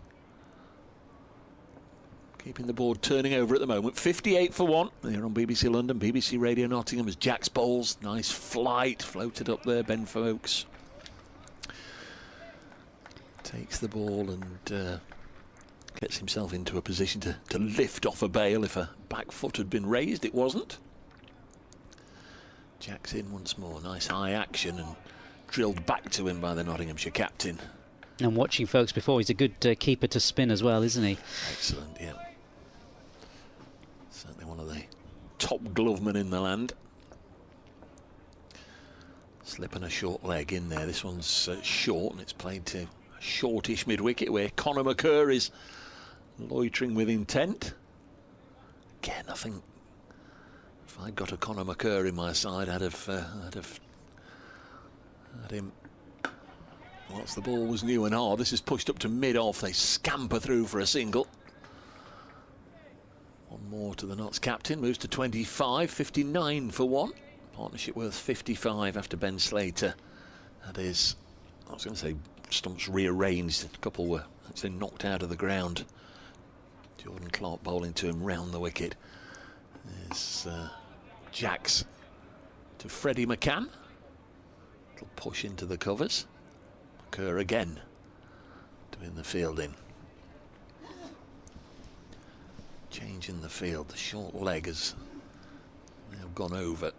S2: keeping the board turning over at the moment. 58 for 1. Here on BBC London, BBC Radio Nottingham as Jacks bowls. Nice flight, floated up there, Ben Folks. Takes the ball and gets himself into a position to lift off a bail. If a back foot had been raised, it wasn't. Jacks in once more. Nice high action and drilled back to him by the Nottinghamshire captain.
S4: And watching Folks before, he's a good keeper to spin as well, isn't he?
S2: Excellent, yeah. Certainly one of the top glovemen in the land. Slipping a short leg in there. This one's short, and it's played to shortish mid-wicket where Conor McCurr is loitering with intent. Again, I think if I'd got a Conor McCurr in my side, I'd have had him. Whilst the ball was new and hard, this is pushed up to mid-off. They scamper through for a single. One more to the Notts captain, moves to 25, 59 for 1. Partnership worth 55 after Ben Slater. That is, I was going to say stumps rearranged. A couple were actually knocked out of the ground. Jordan Clark bowling to him round the wicket. There's Jacks to Freddie McCann. Little push into the covers. Kerr again doing the fielding. Change in the field. The short leg has now gone over.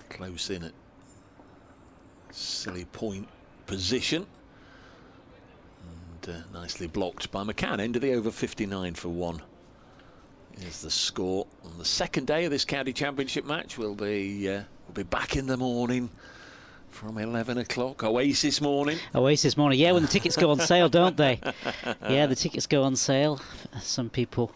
S2: Close in at silly point position. And nicely blocked by McCann. End of the over, 59 for 1. Here's the score on the second day of this county championship match. We'll be back in the morning from 11 o'clock. Oasis morning.
S4: Oasis morning, yeah, when the tickets go on sale, don't they? Yeah, the tickets go on sale. Some people,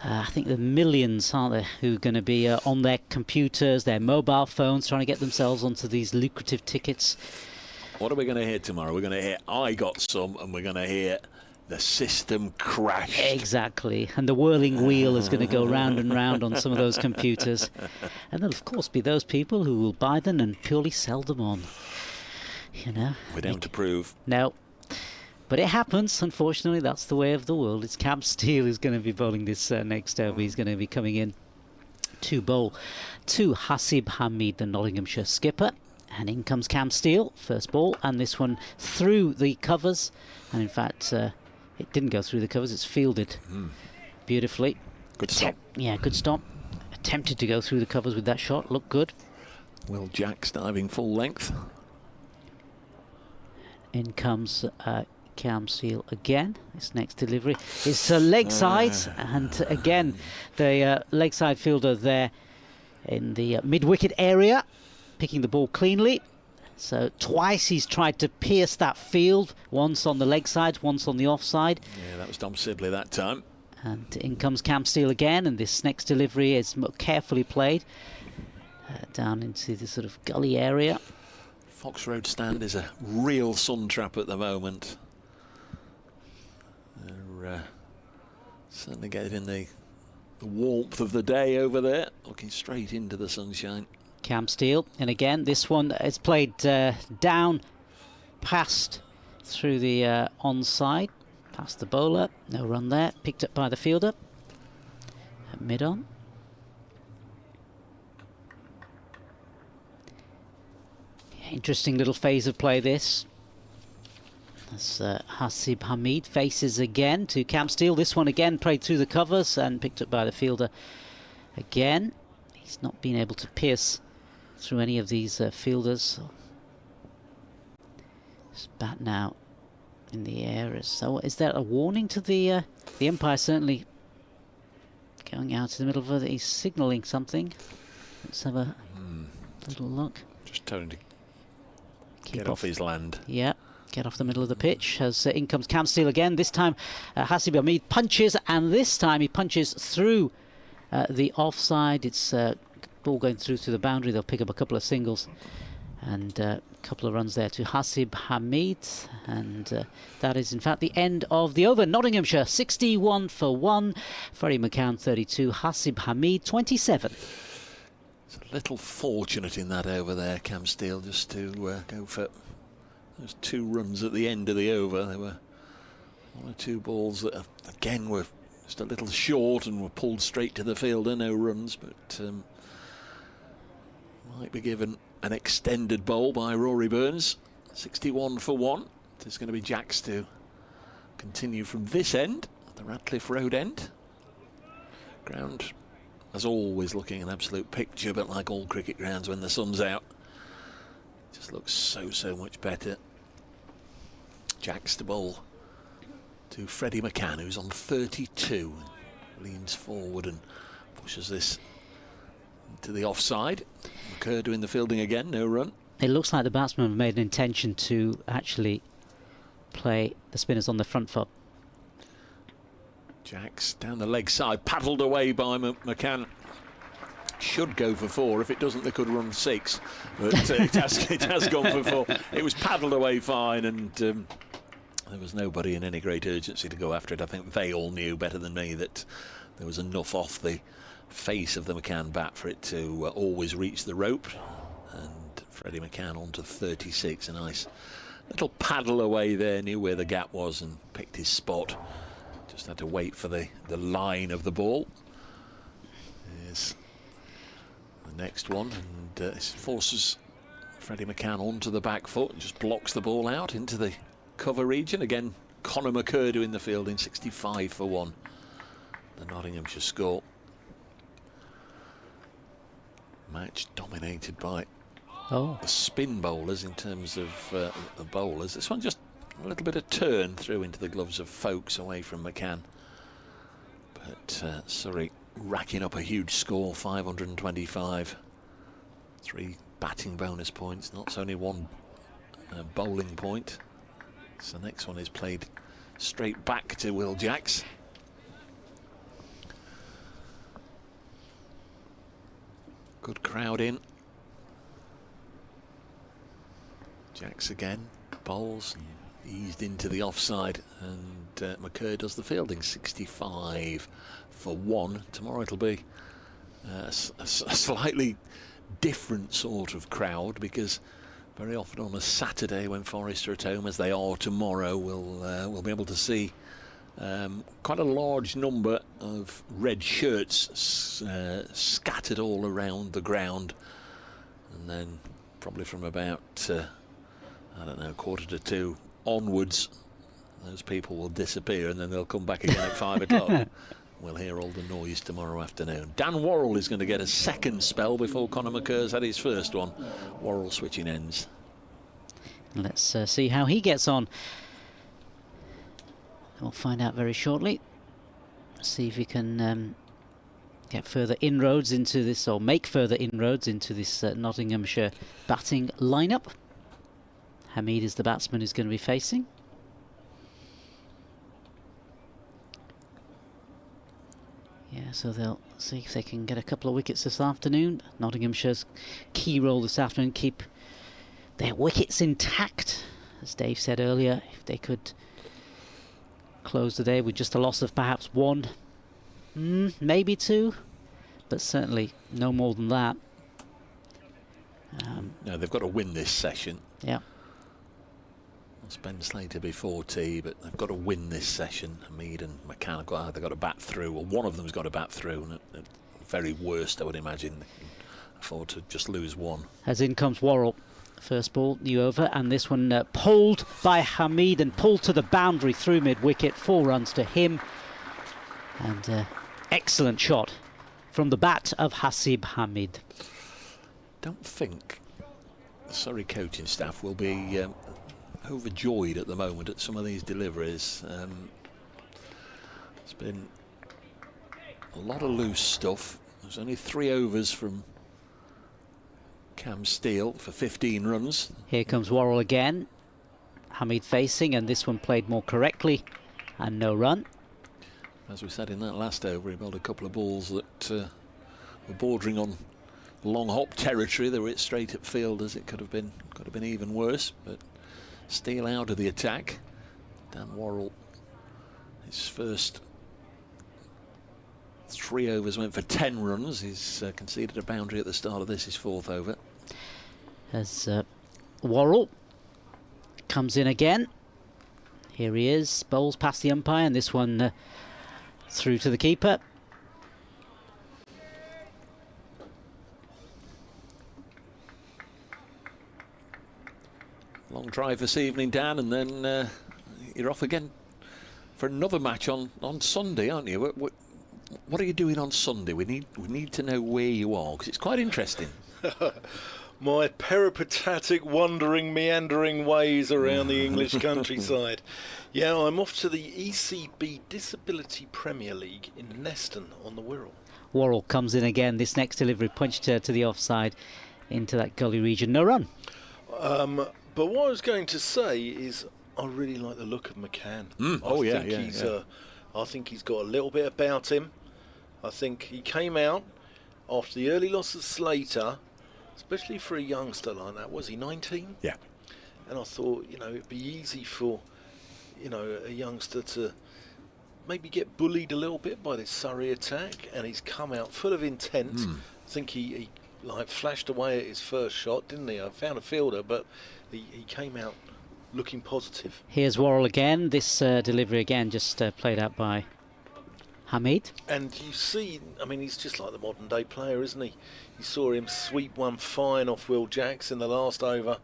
S4: I think the millions, aren't there, who are going to be on their computers, their mobile phones, trying to get themselves onto these lucrative tickets.
S2: What are we going to hear tomorrow? We're going to hear I got some, and we're going to hear the system crashed.
S4: Exactly, and the whirling wheel is going to go round and round on some of those computers. And there'll of course be those people who will buy them and purely sell them on. You know,
S2: we don't to prove.
S4: No, but it happens. Unfortunately, that's the way of the world. It's Cam Steele who's going to be bowling this next over. He's going to be coming in to bowl to Hasib Hamid, the Nottinghamshire skipper. And in comes Cam Steele, first ball, and this one through the covers. And in fact, it didn't go through the covers, it's fielded beautifully.
S2: Good stop.
S4: Yeah, good stop. Attempted to go through the covers with that shot, looked good.
S2: Will Jacks diving full length.
S4: In comes Cam Steele again. This next delivery is leg sides, and again, the leg side fielder there in the mid-wicket area, picking the ball cleanly. So twice he's tried to pierce that field, once on the leg side, once on the offside.
S2: Yeah, that was Dom Sibley that time.
S4: And in comes Cam Steele again, and this next delivery is carefully played down into the sort of gully area.
S2: Fox Road stand is a real sun trap at the moment. They're certainly getting the warmth of the day over there, looking straight into the sunshine.
S4: Cam Steele, and again this one is played down past through the onside, past the bowler, no run there, picked up by the fielder at mid-on. Interesting little phase of play this. As Hasib Hamid faces again to Cam Steele. This one again played through the covers and picked up by the fielder again. He's not been able to pierce through any of these fielders. This bat now in the air. So is there a warning to the umpire? Certainly going out to the middle of it. He's signalling something. Let's have a little look.
S2: Just telling to get off his land.
S4: Yeah, get off the middle of the pitch. As in comes Cam Steele again. This time Hasib Hamid punches, and this time he punches through the offside. It's ball going through to the boundary. They'll pick up a couple of singles and a couple of runs there to Hasib Hamid, and that is in fact the end of the over. Nottinghamshire 61 for 1, Freddie McCann 32, Hasib Hamid 27.
S2: It's a little fortunate in that over there, Cam Steele, just to go for those 2 runs at the end of the over. There were 1 or 2 balls that again were just a little short and were pulled straight to the fielder, no runs, but might be given an extended bowl by Rory Burns. 61 for 1. There's going to be Jacks to continue from this end, the Radcliffe Road end. Ground, as always, looking an absolute picture, but like all cricket grounds when the sun's out, just looks so much better. Jacks to bowl to Freddie McCann, who's on 32, leans forward and pushes this to the offside. Kerr doing the fielding again, no run.
S4: It looks like the batsman have made an intention to actually play the spinners on the front foot.
S2: Jacks down the leg side, paddled away by McCann. Should go for 4. If it doesn't, they could run 6. But it has gone for 4. It was paddled away fine, and there was nobody in any great urgency to go after it. I think they all knew better than me that there was enough off the face of the McCann bat for it to always reach the rope. And Freddie McCann on to 36, a nice little paddle away there, knew where the gap was and picked his spot. Just had to wait for the line of the ball. Here's the next one, and it forces Freddie McCann onto the back foot and just blocks the ball out into the cover region. Again, Conor McCurr doing the fielding, 65 for 1. The Nottinghamshire score. Match dominated by the spin bowlers in terms of the bowlers. This one just a little bit of turn through into the gloves of Folkes away from McCann. But Surrey racking up a huge score, 525. 3 batting bonus points, not only 1 bowling point. So the next one is played straight back to Will Jacks. Good crowd in. Jacks again, bowls and eased into the offside, and McCurr does the fielding, 65 for 1. Tomorrow it'll be a slightly different sort of crowd, because very often on a Saturday when Forest are at home, as they are tomorrow, we'll be able to see quite a large number of red shirts scattered all around the ground, and then probably from about I don't know, 1:45 onwards, those people will disappear, and then they'll come back again at 5 o'clock. We'll hear all the noise tomorrow afternoon. Dan Worrell is going to get a second spell before Conor McCurr's had his first one. Worrell switching ends.
S4: Let's see how he gets on. We'll find out very shortly. See if he can get further inroads into this, or make further inroads into this Nottinghamshire batting lineup. Hamid is the batsman who's going to be facing. Yeah, so they'll see if they can get a couple of wickets this afternoon. Nottinghamshire's key role this afternoon, keep their wickets intact. As Dave said earlier, if they could close the day with just a loss of perhaps 1, maybe 2, but certainly no more than that.
S2: No, they've got to win this session.
S4: Yeah.
S2: It's Ben Slater before tea, but they've got to win this session. Hamid and McCann they've got to bat through. Well, one of them's got to bat through, and at very worst, I would imagine, they can afford to just lose 1.
S4: As in comes Worrell. First ball, new over, and this one pulled by Hamid and pulled to the boundary through mid-wicket. 4 runs to him, and excellent shot from the bat of Hasib Hamid.
S2: Don't think the Surrey coaching staff will be overjoyed at the moment at some of these deliveries. It's been a lot of loose stuff. There's only 3 overs from Cam Steele for 15 runs.
S4: Here comes Worrell again. Hamid facing, and this one played more correctly, and no run.
S2: As we said in that last over, he bowled a couple of balls that were bordering on long hop territory. They were straight at fielders. It could have been even worse, but Steele out of the attack. Dan Worrell, his first 3 overs went for 10 runs. He's conceded a boundary at the start of this, his 4th over.
S4: As Worrell comes in again. Here he is, bowls past the umpire, and this one through to the keeper.
S2: Long drive this evening, Dan, and then you're off again for another match on Sunday, aren't you? What are you doing on Sunday? We need to know where you are, because it's quite interesting.
S3: My peripatetic, wandering, meandering ways around the English countryside. Yeah, I'm off to the ECB Disability Premier League in Neston on the Wirral.
S4: Worrell comes in again. This next delivery punched to the offside into that gully region. No run.
S3: But what I was going to say is I really like the look of McCann. I think he's got a little bit about him. I think he came out after the early loss of Slater, especially for a youngster like that. Was he 19?
S2: Yeah.
S3: And I thought, it'd be easy for, a youngster to maybe get bullied a little bit by this Surrey attack, and he's come out full of intent. I think he flashed away at his first shot, didn't he? I found a fielder, but he came out looking positive.
S4: Here's Worrell again. This delivery again just played out by Hamid.
S3: And you see, I mean, he's just like the modern day player, isn't he? You saw him sweep one fine off Will Jacks in the last over,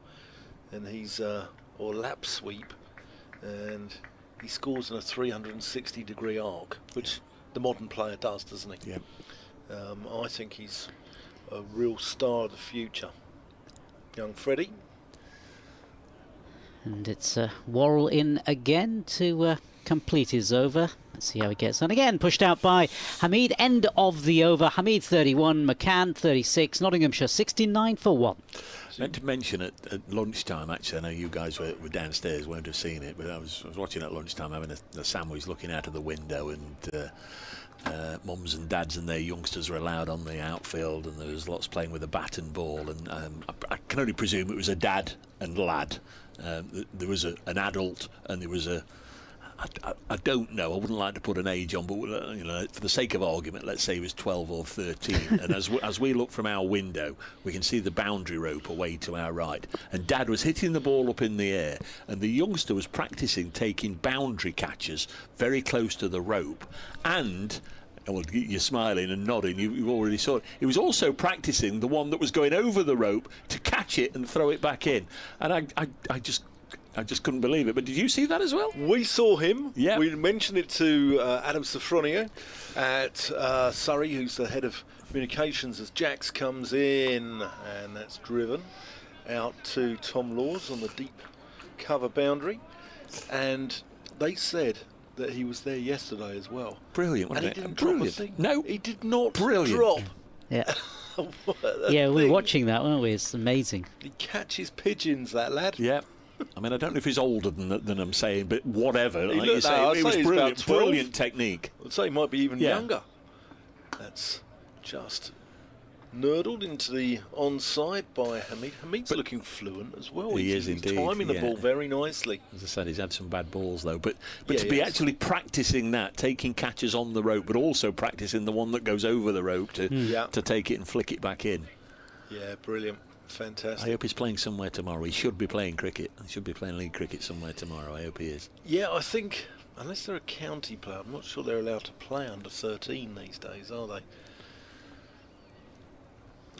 S3: and he's or lap sweep, and he scores in a 360-degree arc, which the modern player does, doesn't he?
S2: Yeah.
S3: I think he's a real star of the future. Young Freddie.
S4: And it's Worrell in again to complete his over. Let's see how he gets on. Again, pushed out by Hamid. End of the over. Hamid 31, McCann 36, Nottinghamshire 69 for 1.
S2: I meant to mention at lunchtime, actually, I know you guys were downstairs, won't have seen it, but I was watching at lunchtime, having a sandwich, looking out of the window, and mums and dads and their youngsters were allowed on the outfield, and there was lots playing with a bat and ball, and I can only presume it was a dad and lad. There was an adult, and there was I don't know, I wouldn't like to put an age on, but you know, for the sake of argument, let's say he was 12 or 13. And as we look from our window, we can see the boundary rope away to our right. And Dad was hitting the ball up in the air, and the youngster was practicing taking boundary catches very close to the rope. And well, you're smiling and nodding, you've already saw it. He was also practicing the one that was going over the rope to catch it and throw it back in. And I just couldn't believe it. But did you see that as well?
S3: We saw him.
S2: Yeah.
S3: We mentioned it to Adam Sofronia at Surrey, who's the head of communications, as Jax comes in, and that's driven out to Tom Laws on the deep cover boundary. And they said that he was there yesterday as well.
S2: Brilliant, wasn't
S3: and
S2: it?
S3: He didn't
S2: Brilliant.
S3: drop a thing.
S2: No.
S3: He did not
S2: Brilliant.
S3: drop.
S4: Yeah. Yeah, we were watching that, weren't we? It's amazing.
S3: He catches pigeons, that lad.
S2: Yeah. I mean, I don't know if he's older than I'm saying, but whatever.
S3: He
S2: like you say, it was
S3: he's
S2: brilliant,
S3: about 12.
S2: brilliant technique.
S3: I'd say he might be even younger. That's just nurdled into the onside by Hamid. Hamid's looking fluent as well.
S2: He is
S3: he's
S2: indeed.
S3: timing the ball very nicely.
S2: As I said, he's had some bad balls though. But
S3: Yeah,
S2: to be actually practicing that, taking catches on the rope, but also practicing the one that goes over the rope to take it and flick it back in.
S3: Yeah, brilliant. Fantastic.
S2: I hope he's playing somewhere tomorrow. He should be playing cricket. He should be playing league cricket somewhere tomorrow. I hope he is.
S3: Yeah, I think, unless they're a county player, I'm not sure they're allowed to play under 13 these days, are they?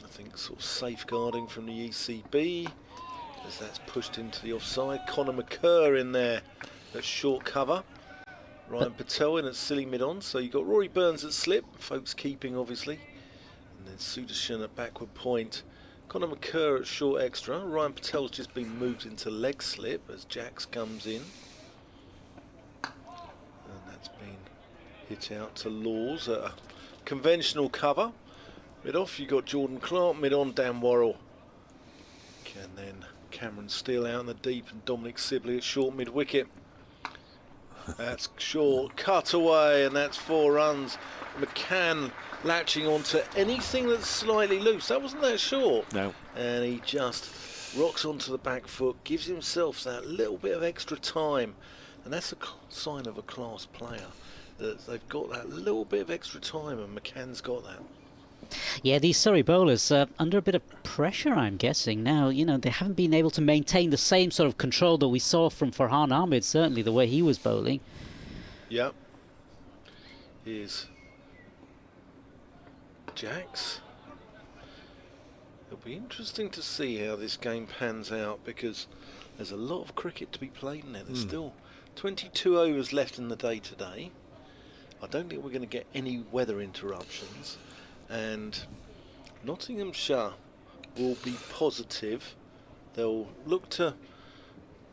S3: I think sort of safeguarding from the ECB, as that's pushed into the offside. Conor McCurr in there at short cover. Ryan Patel in at silly mid-on. So you've got Rory Burns at slip, folks keeping obviously. And then Sudarshan at backward point. Conor McCurr at short extra. Ryan Patel's just been moved into leg slip as Jax comes in. And that's been hit out to Laws at a conventional cover. Mid off, you got Jordan Clark, mid on, Dan Worrell. And then Cameron Steele out in the deep, and Dominic Sibley at short mid wicket. That's short, cut away, and that's 4 runs. McCann latching onto anything that's slightly loose. That wasn't that short.
S2: No.
S3: And he just rocks onto the back foot, gives himself that little bit of extra time. And that's a sign of a class player, that they've got that little bit of extra time, and McCann's got that.
S4: Yeah, these Surrey bowlers under a bit of pressure, I'm guessing. Now, you know, they haven't been able to maintain the same sort of control that we saw from Farhan Ahmed, certainly the way he was bowling.
S3: Yep. Here's Jax. It'll be interesting to see how this game pans out, because there's a lot of cricket to be played in there. There's still 22 overs left in the day today. I don't think we're going to get any weather interruptions. And Nottinghamshire will be positive. They'll look to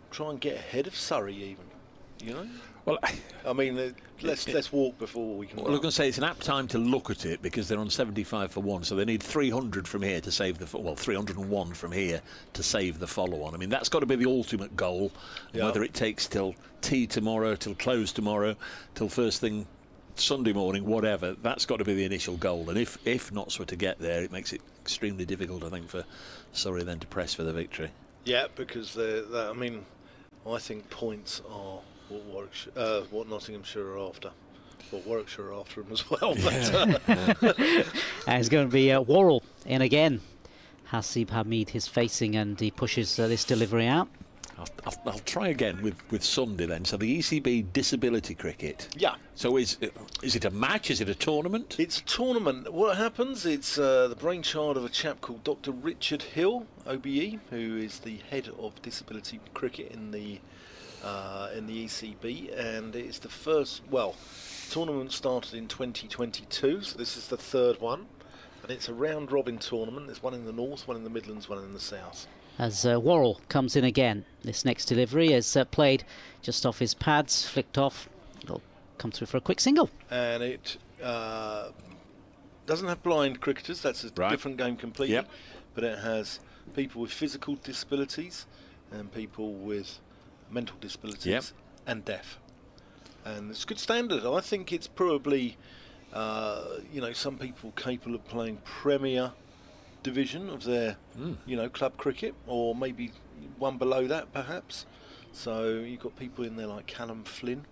S3: try and get ahead of Surrey even, you know?
S2: Well,
S3: I mean, let's walk before we can
S2: well,
S3: run.
S2: I was going to say, it's an apt time to look at it, because they're on 75 for 1, so they need 300 from here to save the... Well, 301 from here to save the follow-on. I mean, that's got to be the ultimate goal.
S3: Yeah.
S2: Whether it takes till tea tomorrow, till close tomorrow, till first thing Sunday morning, whatever, that's got to be the initial goal. And if Notts were to get there, it makes it extremely difficult, I think, for Surrey then to press for the victory.
S3: Yeah, because I mean, I think points are what Nottinghamshire are after. Well, Warwickshire are after them as well. But,
S4: And it's going to be Worrell in again. Hasib Hamid is facing, and he pushes this delivery out.
S2: I'll try again with Sunday then. So the ECB disability cricket.
S3: Yeah.
S2: So is it a match? Is it a tournament?
S3: It's a tournament. What happens? It's the brainchild of a chap called Dr. Richard Hill, OBE, who is the head of disability cricket in the ECB, and it's the first. Well, the tournament started in 2022, so this is the third one, and it's a round-robin tournament. There's one in the north, one in the Midlands, one in the south.
S4: As Worrell comes in again, this next delivery is played just off his pads, flicked off. It'll come through for a quick single.
S3: And it doesn't have blind cricketers, that's a different game completely.
S2: Yep.
S3: But it has people with physical disabilities and people with mental disabilities and deaf. And it's a good standard. I think it's probably, some people capable of playing Premier Division of their, club cricket, or maybe one below that perhaps. So you've got people in there like Callum Flynn.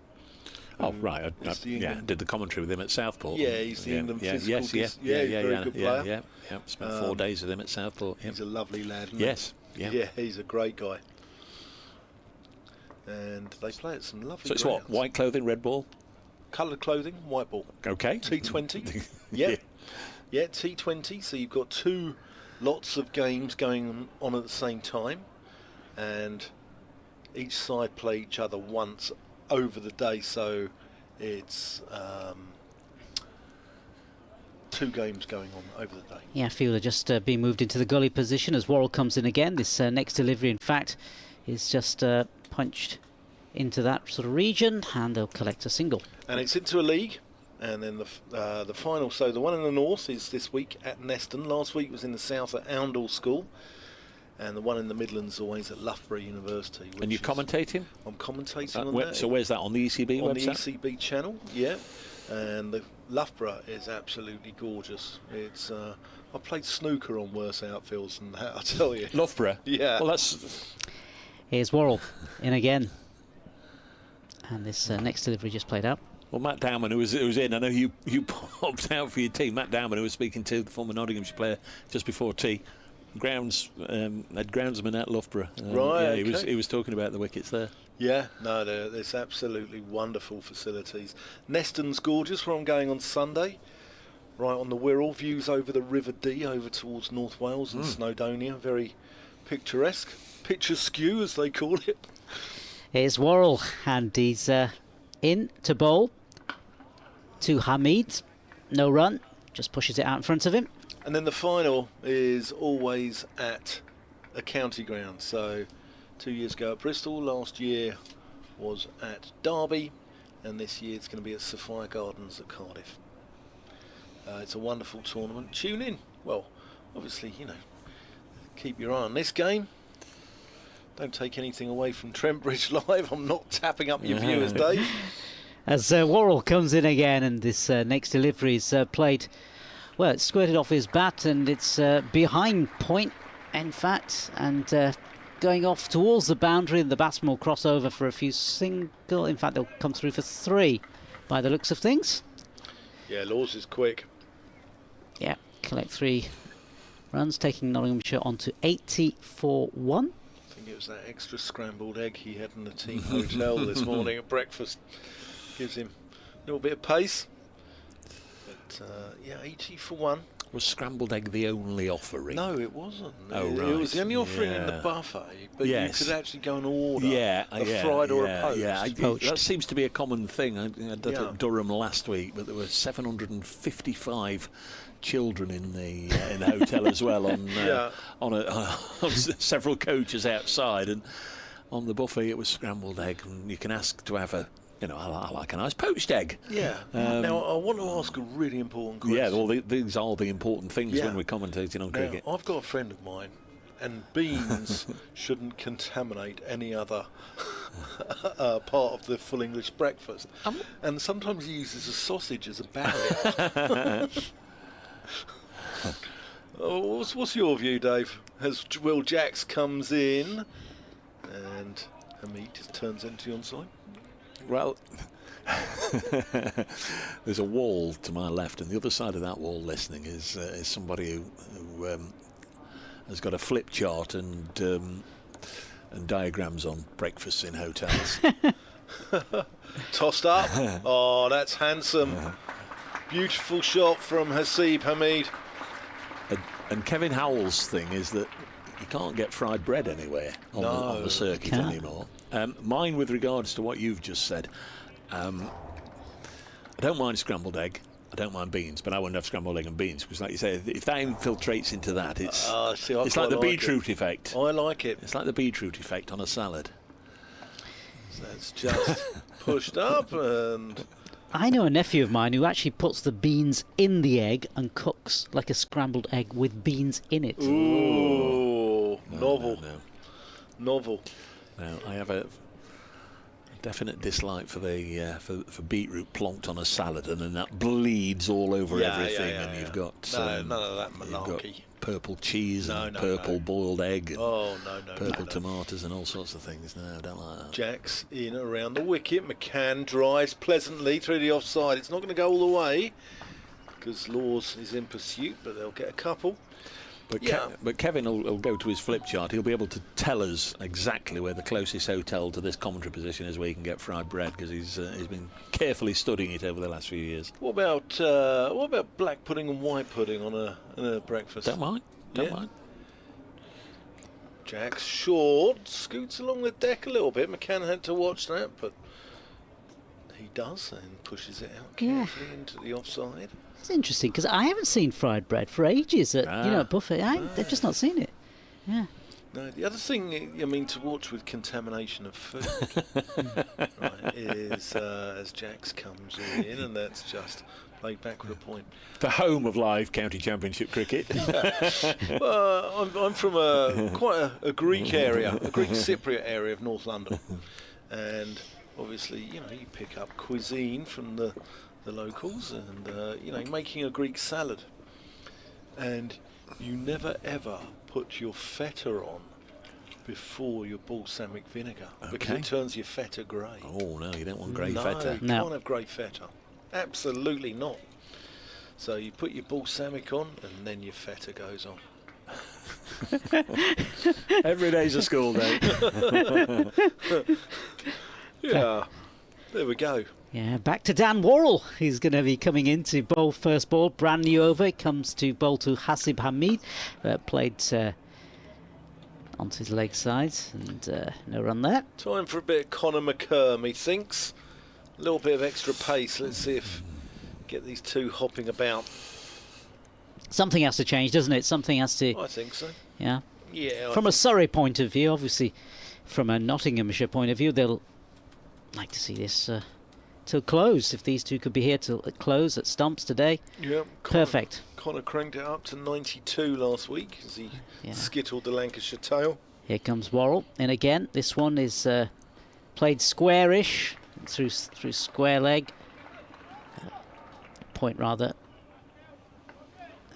S2: Oh right, did the commentary with him at Southport.
S3: Yeah, he's the England physical. He's a very good player.
S2: Yeah. Spent 4 days with him at Southport.
S3: He's a lovely lad.
S2: Yes.
S3: Yeah, he's a great guy. And they play at some lovely.
S2: So it's
S3: grounds.
S2: what? White clothing, red ball.
S3: Coloured clothing, white ball.
S2: Okay.
S3: T20. Yeah, T20. So you've got 2 lots of games going on at the same time, and each side play each other once over the day. So it's 2 games going on over the day.
S4: Yeah, Fielder just being moved into the gully position as Worrell comes in again. This next delivery, in fact, is just punched into that sort of region, and they'll collect a single.
S3: And it's into a league, and then the final. So the one in the north is this week at Neston. Last week was in the south at Oundle School, and the one in the Midlands always at Loughborough University.
S2: And you're commentating?
S3: I'm commentating on that.
S2: So where's that, on the ECB
S3: on
S2: website?
S3: On the ECB channel, yeah. And the Loughborough is absolutely gorgeous. It's I've played snooker on worse outfields than that, I tell you.
S2: Loughborough?
S3: Yeah.
S2: Well, that's...
S4: Here's Worrell in again. And this next delivery just played out.
S2: Well, Matt Dowman, who was in, I know you popped out for your team. Matt Dowman, who was speaking to the former Nottinghamshire player just before tea, had groundsman at Loughborough.
S3: Right,
S2: yeah, he was talking about the wickets there.
S3: Yeah, no, there's absolutely wonderful facilities. Neston's gorgeous, where I'm going on Sunday. Right on the Wirral, views over the River Dee, over towards North Wales and Snowdonia. Very picturesque. Picturesque, as they call it.
S4: Here's Worrell, and he's in to bowl to Hamid. No run, just pushes it out in front of him.
S3: And then the final is always at a county ground. So 2 years ago at Bristol, last year was at Derby, and this year it's going to be at Sophia Gardens at Cardiff. It's a wonderful tournament. Tune in. Well, obviously, keep your eye on this game. Don't take anything away from Trent Bridge Live. I'm not tapping up your viewers, Dave.
S4: As Worrell comes in again, and this next delivery is played, well, it's squirted off his bat, and it's behind point, in fact, and going off towards the boundary, and the batsman will cross over for a few single. In fact, they'll come through for 3 by the looks of things.
S3: Yeah, Laws is quick.
S4: Yeah, collect 3 runs, taking Nottinghamshire on to 80-1.
S3: I think it was that extra scrambled egg he had in the team hotel this morning at breakfast. Gives him a little bit of pace. But, 80-1.
S2: Was scrambled egg the only offering?
S3: No, it wasn't.
S2: Oh, right.
S3: It was the only offering in the buffet, but you could actually go and order a fried or a poached.
S2: That seems to be a common thing. I did it at Durham last week, but there were 755 children in the hotel as well on several coaches outside, and on the buffet it was scrambled egg, and you can ask to have a I like a nice poached egg.
S3: Yeah. Now, I want to ask a really important question.
S2: Yeah, well, these are the important things when we're commentating on cricket.
S3: I've got a friend of mine, and beans shouldn't contaminate any other part of the full English breakfast. And sometimes he uses a sausage as a barrier. What's your view, Dave? As Will Jacks comes in, and Hamid just turns empty on side?
S2: Well, there's a wall to my left, and the other side of that wall listening is somebody who has got a flip chart, and diagrams on breakfasts in hotels.
S3: Tossed up. Oh, that's handsome. Beautiful shot from Hasib Hamid.
S2: And Kevin Howell's thing is that you can't get fried bread anywhere on the circuit anymore. Mine, with regards to what you've just said, I don't mind scrambled egg. I don't mind beans, but I wouldn't have scrambled egg and beans because, like you say, if that infiltrates into that, it's like the beetroot effect.
S3: I like it.
S2: It's like the beetroot effect on a salad.
S3: So it's just pushed up and...
S4: I know a nephew of mine who actually puts the beans in the egg and cooks like a scrambled egg with beans in it.
S3: Ooh, novel. Novel.
S2: Now, I have a definite dislike for the for beetroot plonked on a salad, and then that bleeds all over everything, and you've got
S3: none of that malarkey.
S2: You've got purple cheese and purple boiled egg and purple tomatoes and all sorts of things. No, I don't like that.
S3: Jack's in around the wicket. McCann drives pleasantly through the offside. It's not going to go all the way because Laws is in pursuit, but they'll get a couple.
S2: But Kevin will go to his flip chart. He'll be able to tell us exactly where the closest hotel to this commentary position is where he can get fried bread, because he's been carefully studying it over the last few years.
S3: What about black pudding and white pudding on a breakfast?
S2: Don't mind. Don't mind.
S3: Jack's short, scoots along the deck a little bit. McCann had to watch that, but he does and pushes it out carefully into the offside.
S4: It's interesting because I haven't seen fried bread for ages at at buffet. I've just not seen it. Yeah.
S3: No, the other thing, I mean, to watch with contamination of food is as Jack's comes in, and that's just played back with a point.
S2: The home of live county championship cricket.
S3: Well, I'm from quite a Greek area, a Greek Cypriot area of North London, and obviously, you pick up cuisine from the locals, and making a Greek salad, and you never ever put your feta on before your balsamic vinegar, because it turns your feta grey.
S2: Oh no, you don't want grey feta.
S3: You can't have grey feta, absolutely not. So you put your balsamic on and then your feta goes on.
S2: Every day's a school day.
S3: Yeah, there we go.
S4: Yeah, back to Dan Worrell. He's going to be coming in to bowl first ball. Brand new over. It comes to bowl to Hasib Hamid. Played onto his leg side, and no run there.
S3: Time for a bit of Connor McCurm, he thinks. A little bit of extra pace. Let's see if get these two hopping about.
S4: Something has to change, doesn't it? Something has to...
S3: I think so.
S4: Yeah.
S3: Yeah.
S4: From a Surrey point of view, obviously, from a Nottinghamshire point of view, they'll like to see this till close. If these two could be here till close at stumps today, perfect.
S3: Connor cranked it up to 92 last week as he skittled the Lancashire tail.
S4: Here comes Worrell, and again, this one is played squarish through square leg, point rather,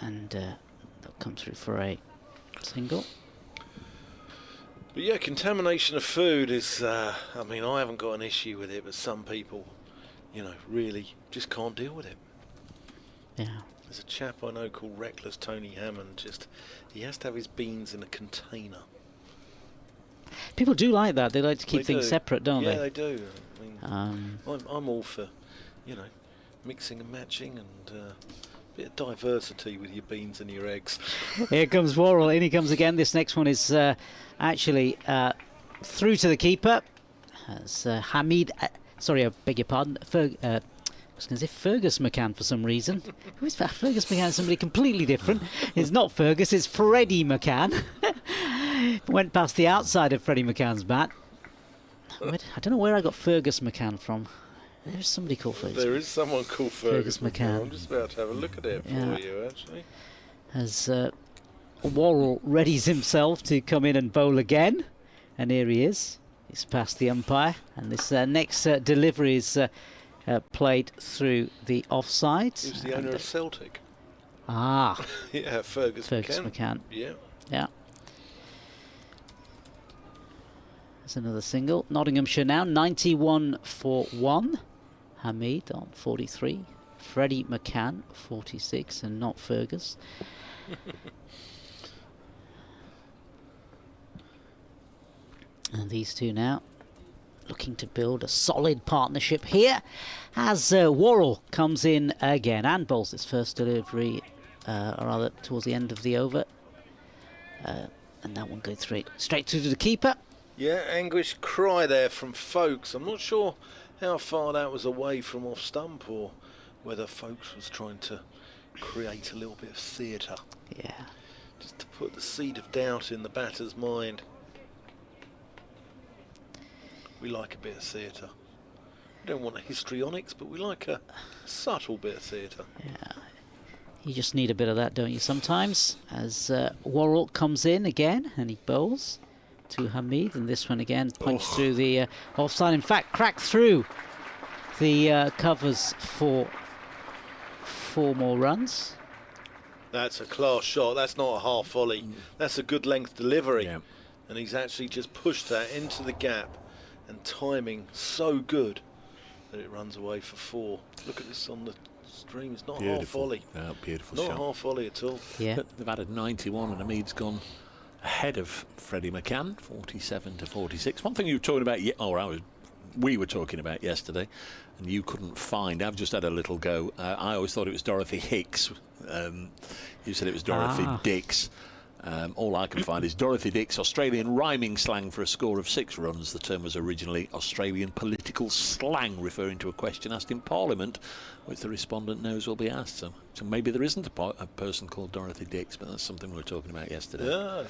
S4: and they'll come through for a single.
S3: But yeah, contamination of food is, I mean, I haven't got an issue with it, but some people, really just can't deal with it.
S4: Yeah.
S3: There's a chap I know called Reckless Tony Hammond, he has to have his beans in a container.
S4: People do like that. They like to keep things separate, don't they?
S3: Yeah, they do. I mean, I'm all for, mixing and matching and a bit of diversity with your beans and your eggs.
S4: Here comes Worrell. In he comes again. This next one is actually through to the keeper. As Hamid, sorry, I beg your pardon. I was going to say Fergus McCann for some reason. Who is that? Fergus McCann? Somebody completely different. It's not Fergus, it's Freddie McCann. Went past the outside of Freddie McCann's bat. I don't know where I got Fergus McCann from. There's somebody called Fergus.
S3: There is someone called Fergus McCann. I'm just about to have a look at it for you, actually.
S4: As Worrell readies himself to come in and bowl again. And here he is. He's past the umpire. And this next delivery is played through the offside.
S3: Who's the owner of Celtic?
S4: Ah.
S3: Yeah, Fergus
S4: McCann.
S3: Yeah.
S4: Yeah. There's another single. Nottinghamshire now 91 for 1. Hamid on 43. Freddie McCann 46, and not Fergus. And these two now looking to build a solid partnership here as Worrell comes in again and bowls his first delivery, or rather towards the end of the over. And that one goes straight through to the keeper.
S3: Yeah, anguished cry there from Folkes. I'm not sure how far that was away from off stump or whether Folkes was trying to create a little bit of theatre.
S4: Yeah.
S3: Just to put the seed of doubt in the batter's mind. We like a bit of theatre. We don't want a histrionics, but we like a subtle bit of theatre.
S4: Yeah. You just need a bit of that, don't you, sometimes? As Worrell comes in again, and he bowls to Hamid, and this one again punched through the offside. In fact, cracked through the covers for 4 more runs.
S3: That's a class shot. That's not a half volley. That's a good length delivery. Yeah. And he's actually just pushed that into the gap, and timing so good that it runs away for 4. Look at this on the stream. It's not a half volley.
S2: Oh, beautiful
S3: not
S2: shot.
S3: a half volley at all.
S4: Yeah.
S2: But they've added 91 and Hamid's gone ahead of Freddie McCann, 47 to 46. One thing you were talking about, we were talking about yesterday, and you couldn't find. I've just had a little go. I always thought it was Dorothy Hicks. You said it was Dorothy Dix. All I can find is Dorothy Dix, Australian rhyming slang for a score of 6 runs. The term was originally Australian political slang, referring to a question asked in Parliament, which the respondent knows will be asked. So maybe there isn't a person called Dorothy Dix, but that's something we were talking about yesterday.
S3: Yeah.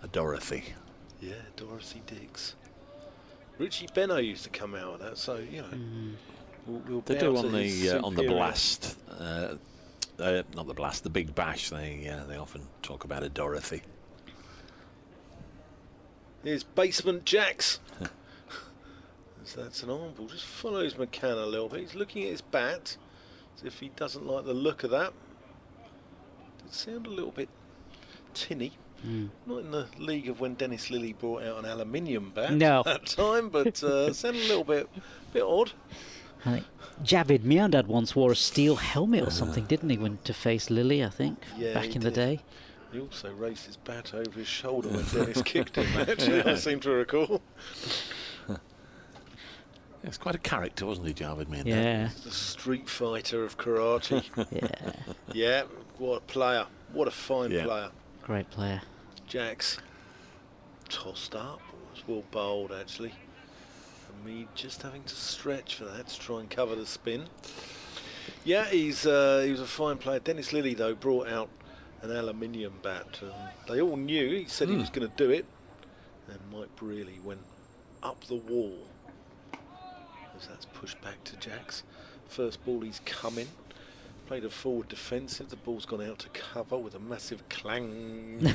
S2: A Dorothy.
S3: Yeah, Dorothy Dix. Richie Benno used to come out with that, so you know. We'll
S2: they do on the blast. Not the blast, the Big Bash. They often talk about a Dorothy.
S3: Here's Basement Jacks. So that's an arm ball. Just follows McCann a little bit. He's looking at his bat as if he doesn't like the look of that. It sound a little bit tinny. Not in the league of when Dennis Lilly brought out an aluminium bat at that time, but sound a little bit odd.
S4: I think Javid Miandad once wore a steel helmet or something, didn't he, when to face Lilly, I think, back in the day.
S3: He also raised his bat over his shoulder when Dennis kicked him, actually, I seem to recall.
S2: It's quite a character, wasn't he, Javid Miandad?
S4: Yeah.
S3: The street fighter of karate. Yeah, what a player. What a fine player.
S4: Great player.
S3: Jacks tossed up. It was well bowled, actually. Me just having to stretch for that to try and cover the spin. Yeah, he was a fine player. Dennis Lilly, though, brought out an aluminium bat. They all knew. He said he was going to do it. And Mike Brearley went up the wall. As that's pushed back to Jacks. First ball he's come in. Played a forward defensive. The ball's gone out to cover with a massive clang.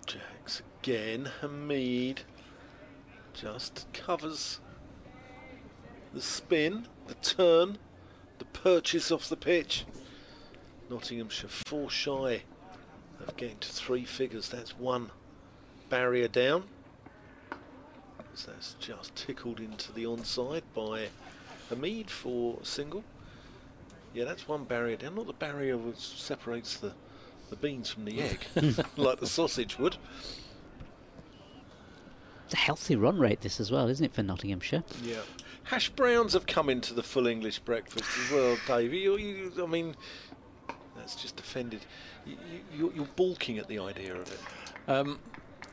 S3: Jacks again. Hamid just covers the spin, the turn, the purchase off the pitch. Nottinghamshire 4 shy of getting to 3 figures. That's 1 barrier down. So that's just tickled into the onside by Hamid for single. Yeah, that's 1 barrier down. Not the barrier which separates the beans from the egg, like the sausage would.
S4: It's a healthy run rate, this as well, isn't it, for Nottinghamshire?
S3: Yeah. Hash browns have come into the full English breakfast as well, Dave. I mean, that's just offended. You're balking at the idea of it.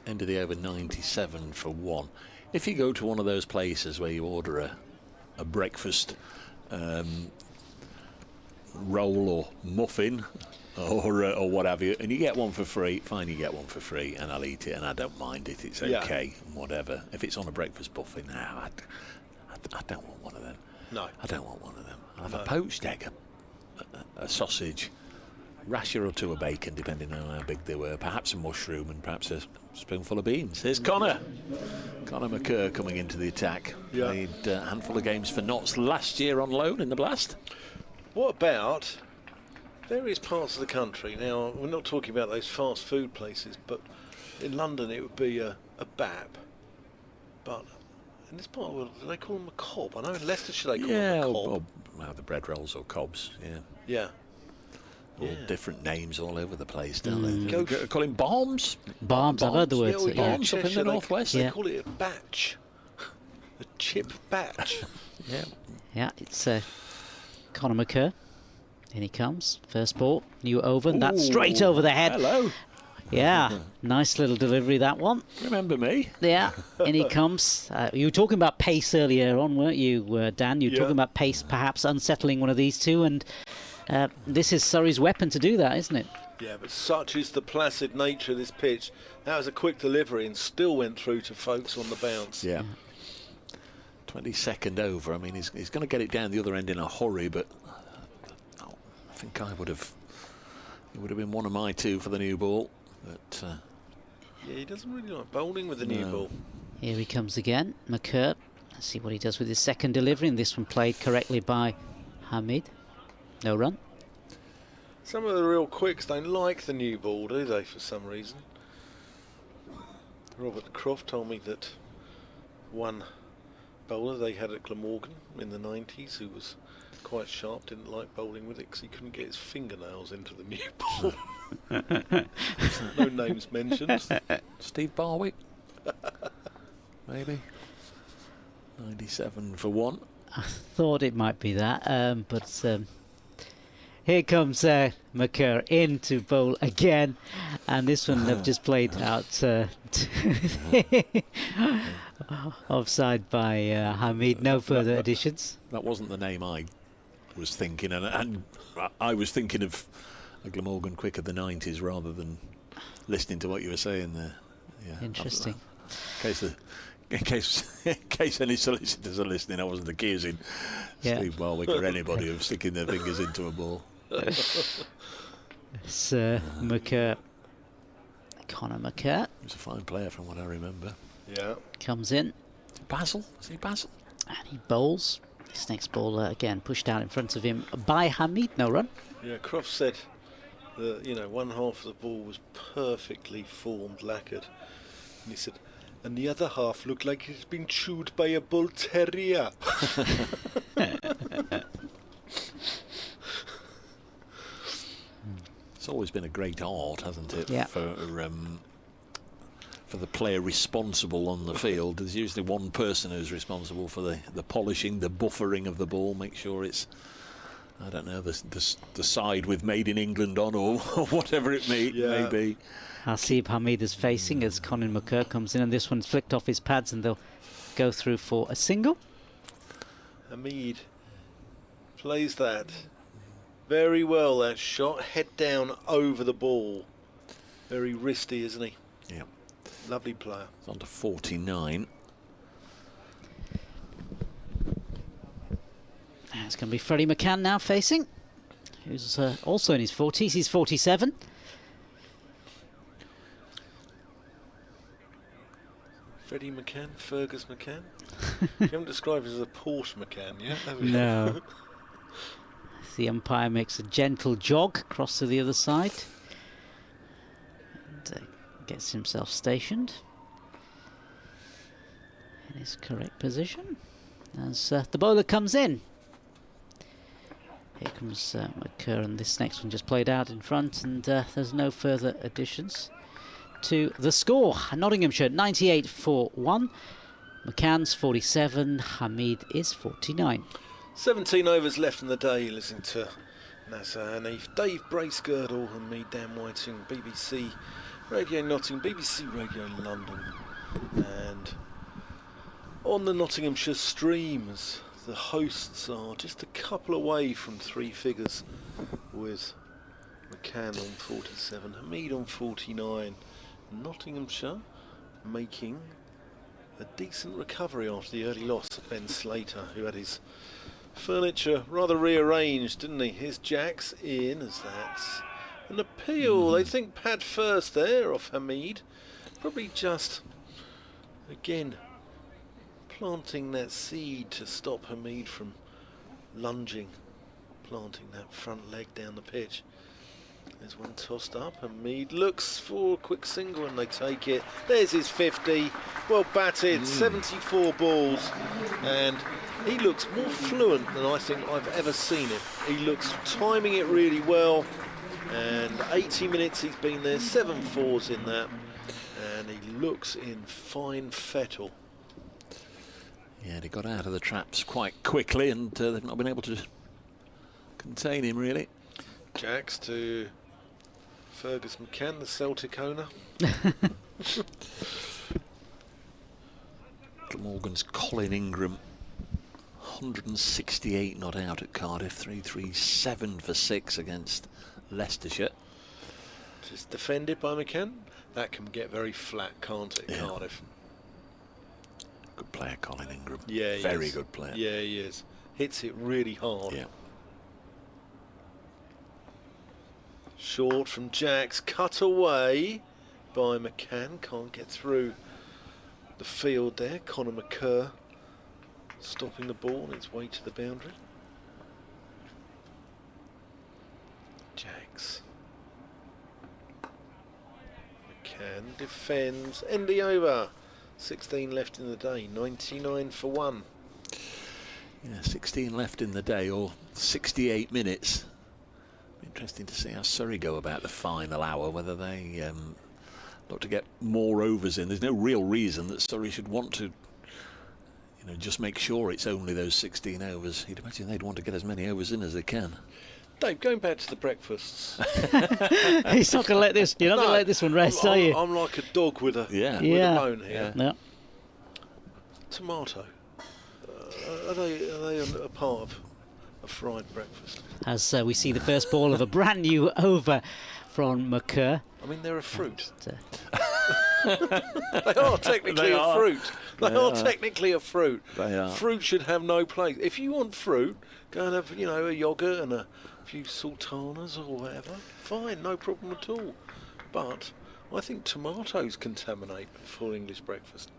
S2: End of the over 97 for 1. If you go to one of those places where you order a breakfast roll or muffin or what have you, and you get one for free, fine, you get one for free, and I'll eat it, and I don't mind it. It's okay, whatever. If it's on a breakfast buffet, no, I don't want one of them.
S3: No,
S2: I don't want one of them. I'll have a poached egg, a sausage, rasher or 2 of bacon, depending on how big they were, perhaps a mushroom, and perhaps a spoonful of beans. Here's Connor McCurr coming into the attack. Played a handful of games for Notts last year on loan in the Blast.
S3: What about various parts of the country? Now, we're not talking about those fast food places, but in London it would be a BAP. But in this part of the world, do they call them a cob? I know in Leicestershire they call them a cob.
S2: Well, the bread rolls or cobs,
S3: Yeah.
S2: All different names all over the place, don't they? Call him Bombs.
S4: Bombs, I've heard the word.
S2: Bombs up in the northwest.
S3: They call it a batch. A chip batch.
S4: Yeah, it's Conor McKerr. In he comes. First ball, new over, and that's straight over the head.
S2: Hello.
S4: Yeah, nice little delivery, that one.
S2: Remember me?
S4: Yeah, in he comes. You were talking about pace earlier on, weren't you, Dan? You were talking about pace, perhaps unsettling one of these two, and this is Surrey's weapon to do that, isn't it?
S3: Yeah, but such is the placid nature of this pitch. That was a quick delivery and still went through to folks on the bounce.
S2: Yeah. 22nd over. I mean, he's going to get it down the other end in a hurry, but I think it would have been one of my two for the new ball. But
S3: yeah, he doesn't really like bowling with the new ball.
S4: Here he comes again, McKerr. Let's see what he does with his second delivery, and this one played correctly by Hamid. No run.
S3: Some of the real quicks don't like the new ball, do they, for some reason? Robert Croft told me that one bowler they had at Glamorgan in the 90s who was quite sharp, didn't like bowling with it because he couldn't get his fingernails into the new ball. No names mentioned.
S2: Steve Barwick, maybe. 97 for one.
S4: I thought it might be that, but here comes McKerr in to bowl again, and this one they've just played out offside by Hamid. No further additions.
S2: That wasn't the name I was thinking, and I was thinking of a Glamorgan quick of the 90s rather than listening to what you were saying there. Yeah,
S4: interesting.
S2: In case any solicitors are listening, I wasn't accusing Steve Barwick or anybody of sticking their fingers into a ball.
S4: It's McKerr, Conor McKerr.
S2: He's a fine player from what I remember.
S3: Yeah.
S4: Comes in.
S2: Basil? Is he Basil?
S4: And he bowls. This next ball again pushed out in front of him by Hamid. No run.
S3: Yeah, Croft said that, one half of the ball was perfectly formed, lacquered. And he said, and the other half looked like it's been chewed by a bull terrier.
S2: It's always been a great art, hasn't it?
S4: Yeah.
S2: For the player responsible on the field. There's usually one person who's responsible for the polishing, the buffering of the ball, make sure it's, I don't know, the side with Made in England on or whatever it may be.
S4: Hasib Hamid is facing as Conor McKerr comes in, and this one's flicked off his pads, and they'll go through for a single.
S3: Hamid plays that very well, that shot, head down over the ball. Very wristy, isn't he?
S2: Yeah.
S3: Lovely player.
S2: It's on to 49.
S4: It's going to be Freddie McCann now facing, who's also in his 40s. He's 47.
S3: Freddie McCann, Fergus McCann. You haven't described it as a Porsche McCann yet, have you?
S4: No. The umpire makes a gentle jog across to the other side and gets himself stationed in his correct position as the bowler comes in. Here comes McKerr, and this next one just played out in front, and there's no further additions to the score. Nottinghamshire 98 for 1. McCann's 47, Hamid is 49.
S3: 17 overs left in the day. Listening to Nasser Hanif, Dave Bracegirdle and me, Dan Whiting, BBC Radio Nottingham, BBC Radio London, and on the Nottinghamshire streams, the hosts are just a couple away from three figures, with McCann on 47, Hamid on 49. Nottinghamshire making a decent recovery after the early loss of Ben Slater, who had his furniture rather rearranged, didn't he? His jacks in as that's an appeal. They think pad first there off Hamid. Probably just, again, planting that seed to stop Hamid from lunging, planting that front leg down the pitch. There's one tossed up. Hamid looks for a quick single and they take it. There's his 50. Well batted, 74 balls. And he looks more fluent than I think I've ever seen him. He looks timing it really well. And 80 minutes he's been there, 7 fours in that, and he looks in fine fettle.
S2: Yeah, he got out of the traps quite quickly, and they've not been able to contain him really.
S3: Jacks to Fergus McCann, the Celtic owner.
S2: Glamorgan's Colin Ingram, 168 not out at Cardiff, 337 for 6 against Leicestershire.
S3: Just defended by McCann. That can get very flat, can't it, Cardiff?
S2: Good player, Colin Ingram.
S3: Yeah,
S2: very good player.
S3: Yeah, he is. Hits it really hard.
S2: Yeah.
S3: Short from Jacks, cut away by McCann. Can't get through the field there. Conor McCurr stopping the ball on its way to the boundary. Jacks. McCann defends. End the over. 16 left in the day. 99 for 1.
S2: Yeah, 16 left in the day, or 68 minutes. Interesting to see how Surrey go about the final hour, whether they look to get more overs in. There's no real reason that Surrey should want to, just make sure it's only those 16 overs. You'd imagine they'd want to get as many overs in as they can.
S3: Dave, going back to the breakfasts.
S4: He's not going to let this. You're not going to let this one rest, are you?
S3: I'm like a dog with a bone here.
S4: Yeah.
S3: Tomato. Are they a part of a fried breakfast?
S4: As we see the first ball of a brand new over from McCurr.
S3: I mean, they're a fruit. They are technically a fruit. They are technically a fruit.
S2: They are.
S3: Fruit should have no place. If you want fruit, go and have, a yoghurt and a few sultanas or whatever. Fine, no problem at all. But I think tomatoes contaminate full English breakfast.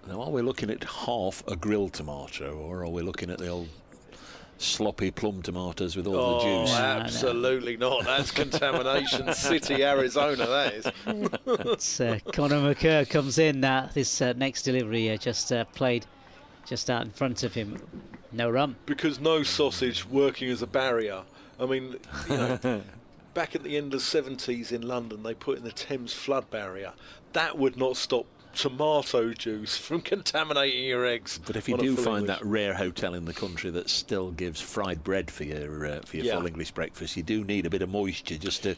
S2: Now, are we looking at half a grilled tomato, or are we looking at the old sloppy plum tomatoes with all the juice?
S3: Absolutely not. That's Contamination City, Arizona, that is.
S4: It's, Conor McCurr comes in. This next delivery just played just out in front of him. No run.
S3: Because no sausage working as a barrier. I mean, back at the end of the 70s in London, they put in the Thames flood barrier. That would not stop tomato juice from contaminating your eggs.
S2: But if you do find that rare hotel in the country that still gives fried bread for your full English breakfast, you do need a bit of moisture just to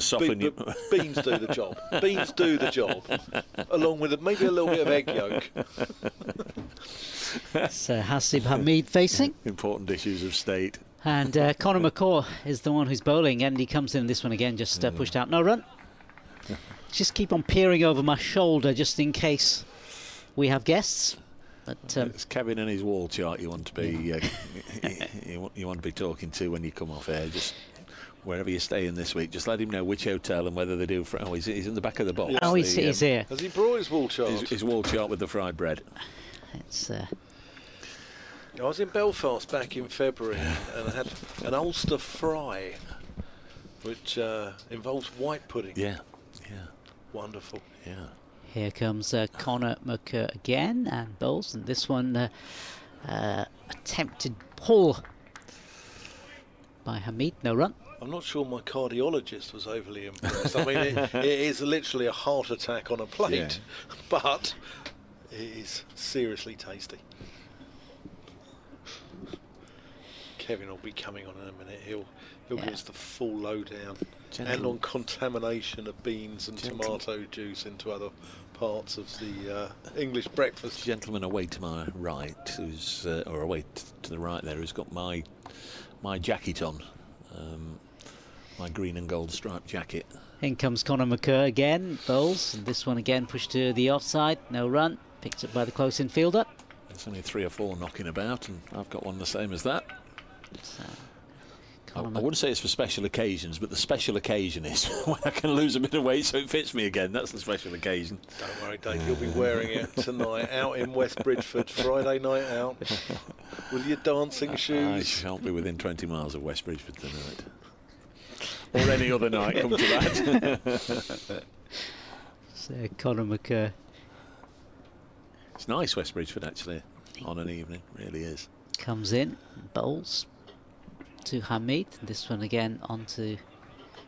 S2: soften you.
S3: Beans do the job. Beans do the job, along with maybe a little bit of egg yolk.
S4: So Hasib Hamid facing.
S2: Important issues of state.
S4: And Conor McCaw is the one who's bowling, and he comes in this one again, just pushed out. No run. Just keep on peering over my shoulder just in case we have guests. But
S2: it's Kevin and his wall chart you want to be you want to be talking to when you come off air. Just wherever you're staying this week, just let him know which hotel and whether they do. He's in the back of the box.
S4: Oh, he's here.
S3: Has he brought his wall chart?
S2: His wall chart with the fried bread.
S4: It's.
S3: I was in Belfast back in February and I had an Ulster fry, which involves white pudding.
S2: Yeah.
S3: Wonderful.
S2: Yeah.
S4: Here comes Conor McCurr again and bowls, and this one attempted pull by Hamid. No run.
S3: I'm not sure my cardiologist was overly impressed. I mean, it is literally a heart attack on a plate, but it is seriously tasty. Kevin will be coming on in a minute. He'll give us the full lowdown and on contamination of beans and tomato juice into other parts of the English breakfast.
S2: Gentleman away to my right, who's or away to the right there, who's got my jacket on, my green and gold striped jacket.
S4: In comes Conor McCurr again, bowls, and this one again pushed to the offside. No run, picked up by the close in fielder.
S2: There's only 3 or 4 knocking about, and I've got one the same as that.
S4: So,
S2: I wouldn't say it's for special occasions, but the special occasion is when I can lose a bit of weight so it fits me again. That's the special occasion.
S3: Don't worry, Dave, you'll be wearing it tonight out in West Bridgeford, Friday night out, with your dancing shoes.
S2: I shan't be within 20 miles of West Bridgeford tonight. Or any other night, come to that.
S4: So, Conor McCurr.
S2: It's nice, West Bridgeford, actually, on an evening. Really is.
S4: Comes in, bowls to Hamid. This one again onto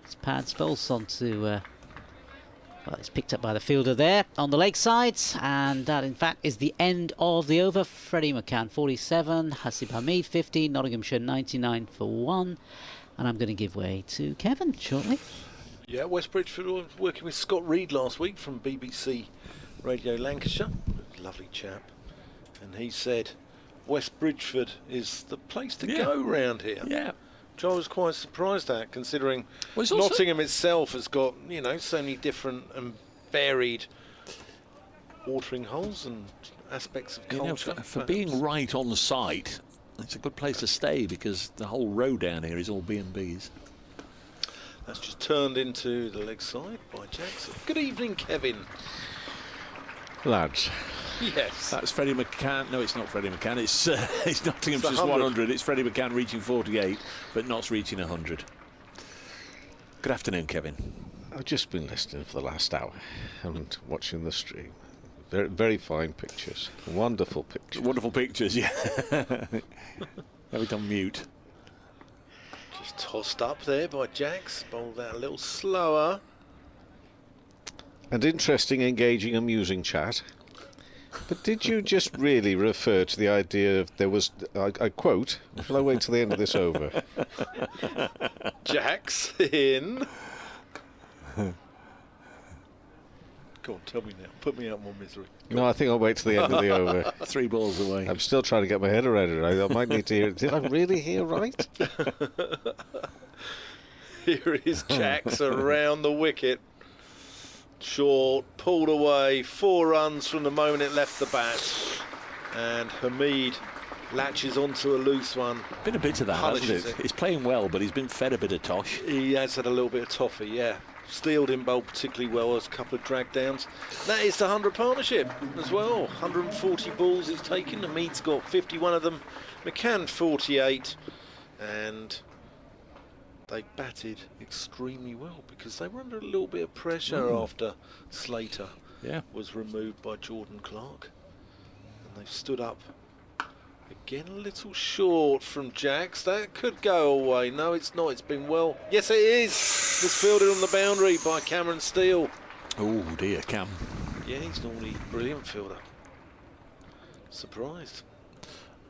S4: It's pads bowls onto. Well, it's picked up by the fielder there on the leg side, and that in fact is the end of the over. Freddie McCann 47, Hasib Hamid 50, Nottinghamshire 99 for 1, and I'm going to give way to Kevin shortly.
S15: Yeah, West Bridgeford was working with Scott Reed last week from BBC Radio Lancashire, lovely chap, and he said West Bridgeford is the place to go round here.
S2: Yeah.
S15: Which I was quite surprised at, considering
S2: also
S15: Nottingham itself has got, you know, so many different and varied watering holes and aspects of culture.
S2: You know, for being right on the site, it's a good place to stay because the whole road down here is all B&Bs.
S15: That's just turned into the leg side by Jackson. Good evening, Kevin.
S5: Lads.
S15: Yes.
S2: That's Freddie McCann. No, it's not Freddie McCann. It's Nottinghamshire's 100. It's Freddie McCann reaching 48, but Notts reaching 100. Good afternoon, Kevin.
S5: I've just been listening for the last hour and watching the stream. Very, very fine pictures. Wonderful pictures.
S2: Wonderful pictures, yeah. Have it on mute.
S15: Just tossed up there by Jax. Bowled out a little slower.
S5: And interesting, engaging, amusing chat. But did you just really refer to the idea of there was, I quote, shall I wait till the end of this over?
S15: Jax in. Go on, tell me now. Put me out more misery.
S5: No, I think I'll wait till the end of the over.
S2: 3 balls away.
S5: I'm still trying to get my head around it. I might need to hear it. Did I really hear right?
S15: Here is Jax around the wicket. Short, pulled away, 4 runs from the moment it left the bat, and Hamid latches onto a loose one.
S2: Been a bit of that, hasn't it? He's playing well, but he's been fed a bit of tosh.
S15: He has had a little bit of toffee, yeah. Steeled him bowled particularly well. There's a couple of drag downs. That is the 100 partnership as well. 140 balls he's taken. Hamid's got 51 of them. McCann 48, and they batted extremely well because they were under a little bit of pressure after Slater was removed by Jordan Clark, and they've stood up again. A little short from Jax. That could go away. No, it's not. It's been well. Yes, it is. It's fielded on the boundary by Cameron Steele.
S2: Oh dear, Cam.
S15: Yeah, he's normally a brilliant fielder. Surprised.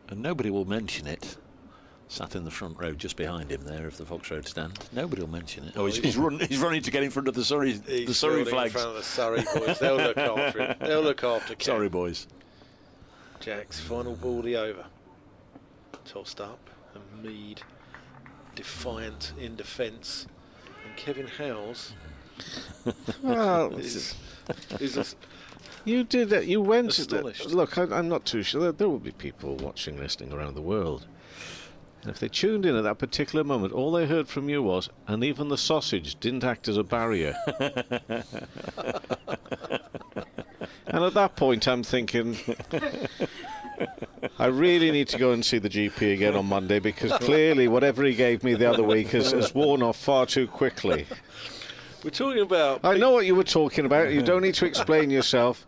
S2: And nobody will mention it. Sat in the front row just behind him there of the Fox Road stand. Nobody will mention it. Oh, he's running to get in front of the Surrey flags.
S15: In front of the Surrey boys. They'll look after him. They'll look after Kev.
S2: Sorry, boys.
S15: Jack's final ball the over. Tossed up, and Mead defiant in defence, and Kevin Howes.
S5: Well, you did that. You went. Look, I'm not too sure. There will be people watching, listening around the world. And if they tuned in at that particular moment, all they heard from you was, and even the sausage didn't act as a barrier. And at that point, I'm thinking, I really need to go and see the GP again on Monday, because clearly whatever he gave me the other week has worn off far too quickly.
S15: We're talking about...
S5: I know what you were talking about. You don't need to explain yourself.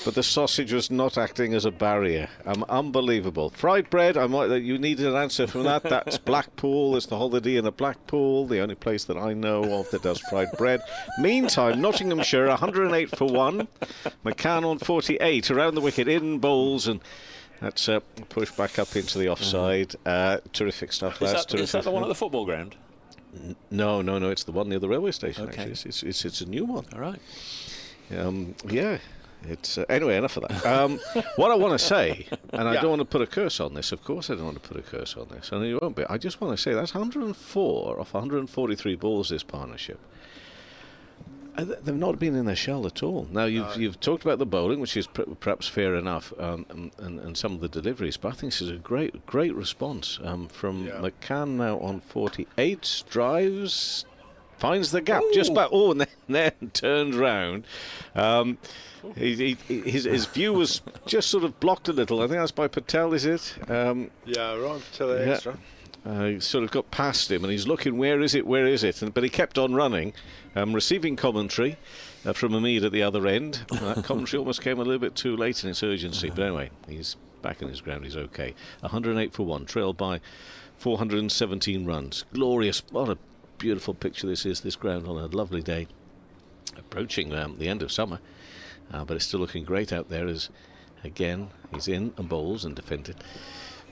S5: But the sausage was not acting as a barrier. Unbelievable. Fried bread, you needed an answer from that. That's Blackpool. It's the Holiday Inn at Blackpool, the only place that I know of that does fried bread. Meantime, Nottinghamshire 108 for 1. McCann on 48 around the wicket in bowls, and that's pushed back up into the offside. Terrific stuff, lads.
S2: Is that the one at the football ground?
S5: No. It's the one near the railway station. Okay. Actually, it's a new one.
S2: All right.
S5: Yeah. It's anyway, enough of that. What I want to say, and I don't want to put a curse on this, of course I don't want to put a curse on this, and you won't be. I just want to say that's 104 off 143 balls, this partnership. They've not been in their shell at all. Now, you've talked about the bowling, which is perhaps fair enough, and some of the deliveries, but I think this is a great response from McCann now on 48, drives, finds the gap just back, and then turns round. His view was just sort of blocked a little. I think that's by Patel, is it?
S15: Right, Patel extra.
S5: He sort of got past him, and he's looking, where is it? But he kept on running, receiving commentary from Hamid at the other end. That commentary almost came a little bit too late in its urgency. But anyway, he's back in his ground. He's okay. 108 for 1, trailed by 417 runs. Glorious. What a beautiful picture this is, this ground on a lovely day, approaching the end of summer, but it's still looking great out there as, again, he's in and bowls and defended.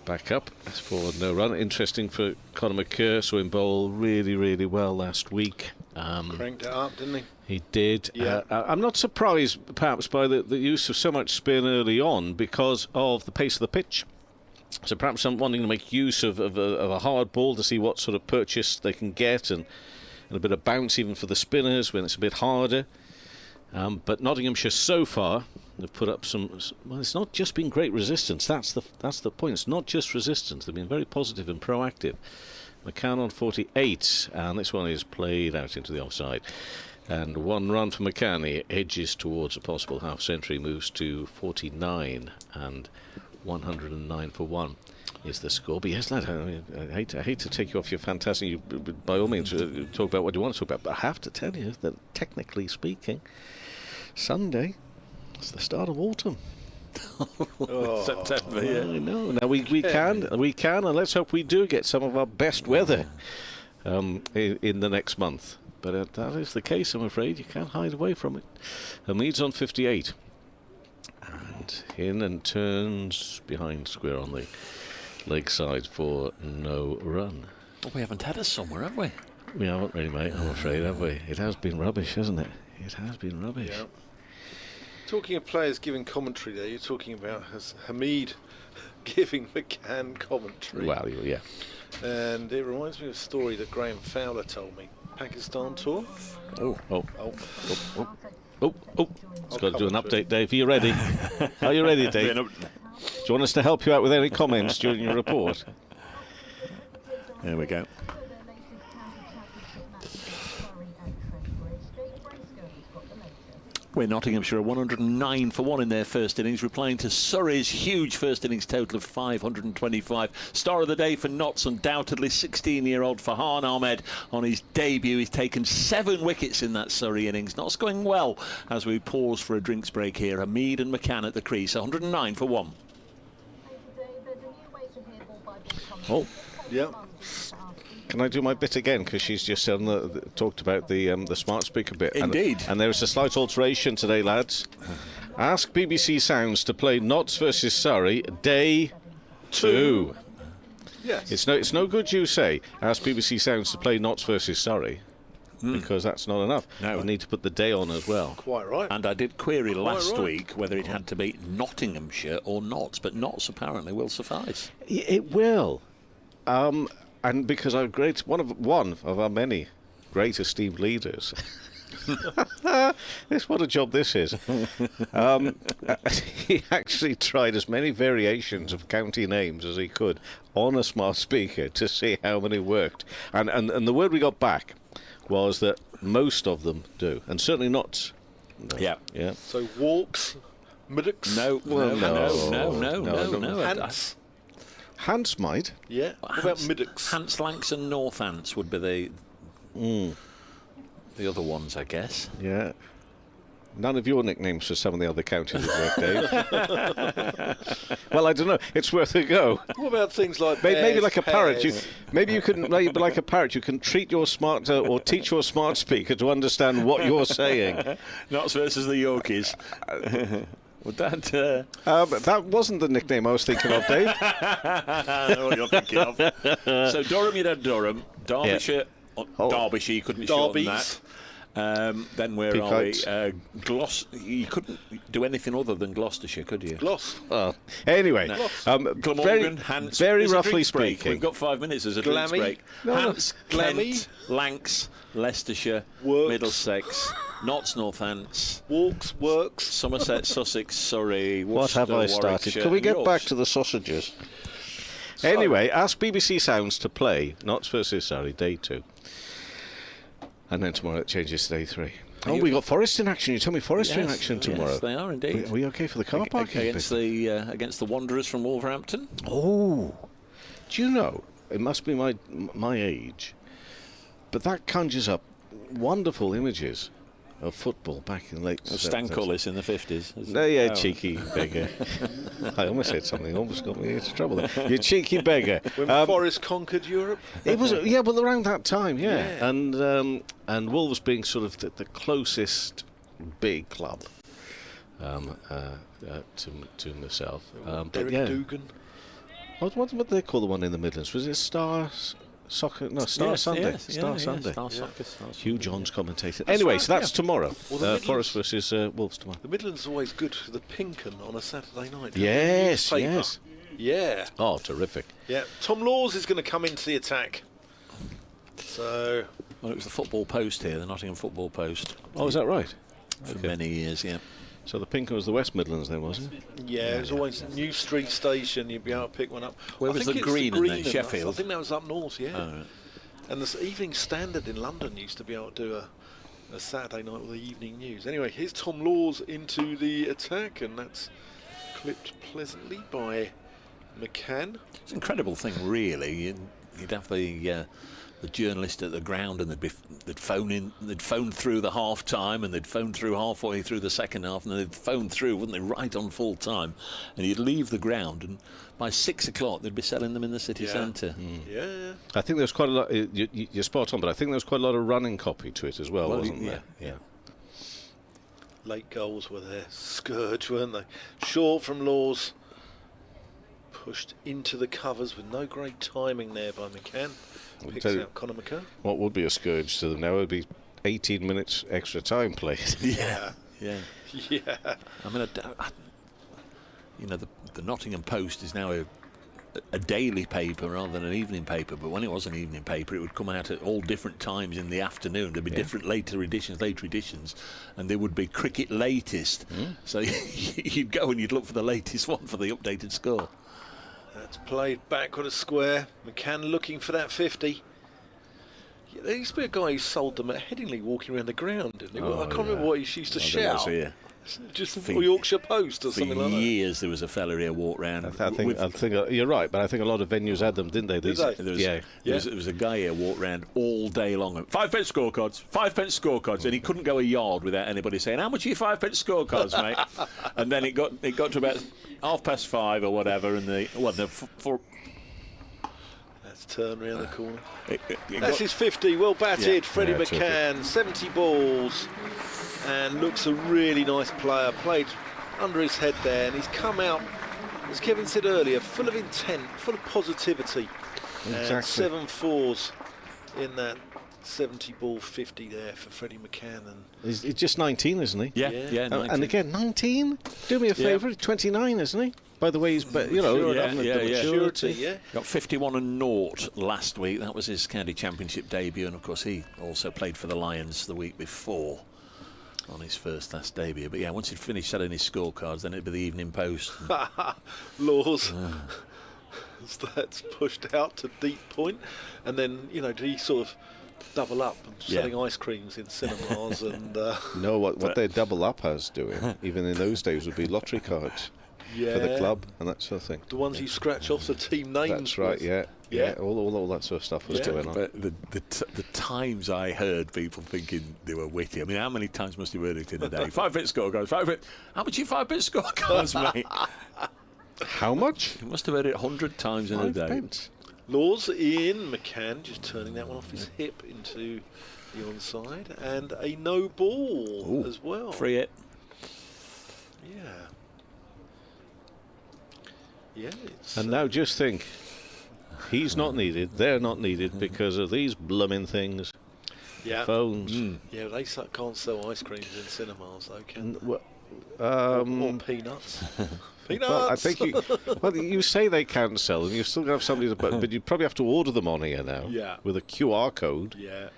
S5: Back up for no run. Interesting for Conor McKerr, saw him bowl really, really well last week.
S15: Cranked it up, didn't he?
S5: He did.
S15: Yeah.
S5: I'm not surprised, perhaps, by the use of so much spin early on because of the pace of the pitch. So perhaps I'm wanting to make use of a hard ball to see what sort of purchase they can get and a bit of bounce even for the spinners when it's a bit harder. But Nottinghamshire so far have put up some. Well, it's not just been great resistance. That's the point. It's not just resistance. They've been very positive and proactive. McCann on 48, and this one is played out into the offside. And 1 run for McCann. He edges towards a possible half century, moves to 49, and 109 for 1 is the score. But yes, lad, I hate to take you off your fantastic. You, by all means, talk about what you want to talk about. But I have to tell you that, technically speaking, Sunday is the start of autumn.
S2: September, yeah.
S5: I know. Now we can, and let's hope we do get some of our best weather in the next month. But that is the case, I'm afraid. You can't hide away from it. Hamid's on 58. And in and turns behind square on the leg side for no run.
S2: Oh, we haven't had a summer, have we?
S5: We haven't really, mate, I'm afraid, have we? It has been rubbish, hasn't it? It has been rubbish.
S15: Yeah. Talking of players giving commentary there, you're talking about Hamid giving McCann commentary.
S5: Well, yeah.
S15: And it reminds me of a story that Graham Fowler told me. Pakistan tour.
S5: It's got to do an update, Dave. Are you ready? Are you ready, Dave? Do you want us to help you out with any comments during your report?
S2: There we go. Where Nottinghamshire are 109 for 1 in their first innings, replying to Surrey's huge first innings total of 525. Star of the day for Notts, undoubtedly 16-year-old Farhan Ahmed. On his debut, he's taken 7 wickets in that Surrey innings. Notts going well as we pause for a drinks break here. Hamid and McCann at the crease, 109 for 1.
S5: Oh,
S15: yeah.
S5: Can I do my bit again? Because she's just talked about the smart speaker bit.
S2: Indeed.
S5: And there is a slight alteration today, lads. Ask BBC Sounds to play Notts versus Surrey, day 2.
S15: Yes.
S5: It's no good you say, ask BBC Sounds to play Notts versus Surrey, because that's not enough.
S2: No.
S5: I need to put the day on as well.
S15: Quite right.
S2: And I did query last week whether it had to be Nottinghamshire or Notts, but Notts apparently will suffice.
S5: It will. And because I'm one of our many great esteemed leaders. What a job this is. He actually tried as many variations of county names as he could on a smart speaker to see how many worked. And the word we got back was that most of them do, and certainly not. No. Yeah.
S15: So walks, middocks.
S5: No.
S15: Hants.
S5: Hants might.
S15: Yeah. What about middocks?
S2: Hants, Lancs and North Hants would be the other ones, I guess.
S5: Yeah. None of your nicknames for some of the other counties would work, Dave. Well, I don't know. It's worth a go.
S15: What about things like
S5: maybe like a parrot?
S15: pears?
S5: Maybe you can, like a parrot, you can treat your smart or teach your smart speaker to understand what you're saying.
S2: Notts versus the Yorkies. Would that?
S5: That wasn't the nickname I was thinking of, Dave.
S2: I know what you're thinking of. So Durham, you'd had Durham. Derbyshire, Derbyshire, you couldn't be short than that. Then where are we? You couldn't do anything other than Gloucestershire, could you?
S5: Anyway,
S2: Glamorgan, Hants.
S5: Very roughly speaking.
S2: We've got 5 minutes as a drinks break. Hants, Kent, Lancs, Leicestershire, Middlesex, Notts, North Hants,
S15: works,
S2: Somerset, Sussex, Surrey,
S5: What
S2: Worcester,
S5: have I started? Can we get back to the sausages? Anyway, ask BBC Sounds to play Notts versus Surrey, day 2. And then tomorrow it changes to day 3. We got Forest in action. You told me Forest are in action tomorrow.
S2: Yes, they are indeed.
S5: Are we okay for the car park?
S2: Against the Wanderers from Wolverhampton.
S5: Oh, do you know? It must be my age, but that conjures up wonderful images
S16: of football back in the late...
S2: Stankullis in the 50s.
S16: No, yeah, cheeky beggar. I almost said something, almost got me into trouble there. You cheeky beggar.
S15: When Forest conquered Europe?
S16: It was, yeah, well, around that time, yeah. And Wolves being sort of the closest big club to myself.
S15: Derek Dugan.
S16: What did they call the one in the Midlands? Was it Star Soccer? No, Star Sunday. Star Sunday.
S2: Star Soccer.
S16: Hugh Johns commentating. Anyway,
S15: right,
S16: so that's tomorrow.
S15: Well,
S16: Forest versus Wolves tomorrow.
S15: The Midlands is always good for the Pinken on a Saturday night.
S16: Yes, yes.
S15: Yeah.
S16: Oh, terrific.
S15: Yeah. Tom Laws is going to come into the attack. So.
S2: Well, it was the Football Post here, the Nottingham Football Post.
S16: Oh, is that right?
S2: For many years, yeah.
S16: So the Pinken was the West Midlands then, was it?
S15: Yeah, it was always New Street Station. You'd be able to pick one up.
S2: Where was the Green in Sheffield?
S15: I think that was up north, yeah.
S2: Oh, right.
S15: And the Evening Standard in London used to be able to do a Saturday night with the evening news. Anyway, here's Tom Laws into the attack, and that's clipped pleasantly by McCann.
S2: It's an incredible thing, really. You'd have the journalist at the ground, and they'd phone through the half time, and they'd phone through halfway through the second half, and they'd phone through, wouldn't they, right on full time, and you'd leave the ground, and by 6 o'clock they'd be selling them in the city centre.
S15: Yeah.
S16: I think there's quite a lot. You're spot on, but I think there's quite a lot of running copy to it as well, wasn't there?
S15: Yeah. Late goals were their scourge, weren't they? Short from Laws, pushed into the covers with no great timing there by McCann. Picks out Conor McCann.
S16: What would be a scourge to them now would be 18 minutes extra time played.
S15: Yeah.
S2: I mean, the Nottingham Post is now a daily paper rather than an evening paper, but when it was an evening paper, it would come out at all different times in the afternoon. There'd be different later editions, and there would be cricket latest. So you'd go and you'd look for the latest one for the updated score.
S15: That's played back with a square. McCann looking for that 50. Yeah, there used to be a guy who sold them at Headingley walking around the ground, didn't he? I can't remember what he used to shout. Just for Yorkshire Post or something like that.
S2: For years there was a fella here walk round.
S16: I think you're right, but I think a lot of venues had them, didn't they?
S2: There was a guy here walk round all day long. 5-pence scorecards, and he couldn't go a yard without anybody saying, "How much are your 5-pence scorecards, mate?" And then it got to about 5:30 or whatever, and
S15: Let's turn round the corner. That's his 50. Well batted, Freddie McCann. 70 balls. And looks a really nice player. Played under his head there, and he's come out, as Kevin said earlier, full of intent, full of positivity. Exactly. And 7 fours in that 70 ball 50 there for Freddie McCann. And
S16: he's just 19, isn't he?
S2: Yeah. 19.
S16: And again, 19. Do me a favour, 29, isn't he? By the way, he's maturity.
S2: Got 51 and 0 last week. That was his county championship debut, and of course he also played for the Lions the week before on his last debut. But once he'd finished selling his scorecards, then it'd be the Evening Post.
S15: Laws. That's pushed out to deep point, and then did he sort of double up and selling ice creams in cinemas and
S16: no, what they double up as doing even in those days would be lottery cards for the club and that sort of thing.
S15: The ones you scratch off the team names.
S16: That's right. Yeah. All that sort of stuff was going on.
S2: But the times I heard people thinking they were witty. I mean, how many times must you heard it in a day? 5-pence scorecards. How much are your 5-pence scorecards, mate?
S16: How much?
S2: You must have heard it 100 times in a day.
S16: 5 pence.
S15: Laws in. McCann just turning that one off his hip into the onside, and a no ball as well.
S2: Free it.
S15: Yeah.
S16: And now just think, he's not needed, they're not needed because of these blooming things. Phones.
S15: Yeah, they can't sell ice creams in cinemas, though, can they?
S16: Or
S15: peanuts.
S16: Well, I think you say they can sell them. You still have somebody but you probably have to order them on here now.
S15: Yeah.
S16: With a QR code.
S15: Yeah.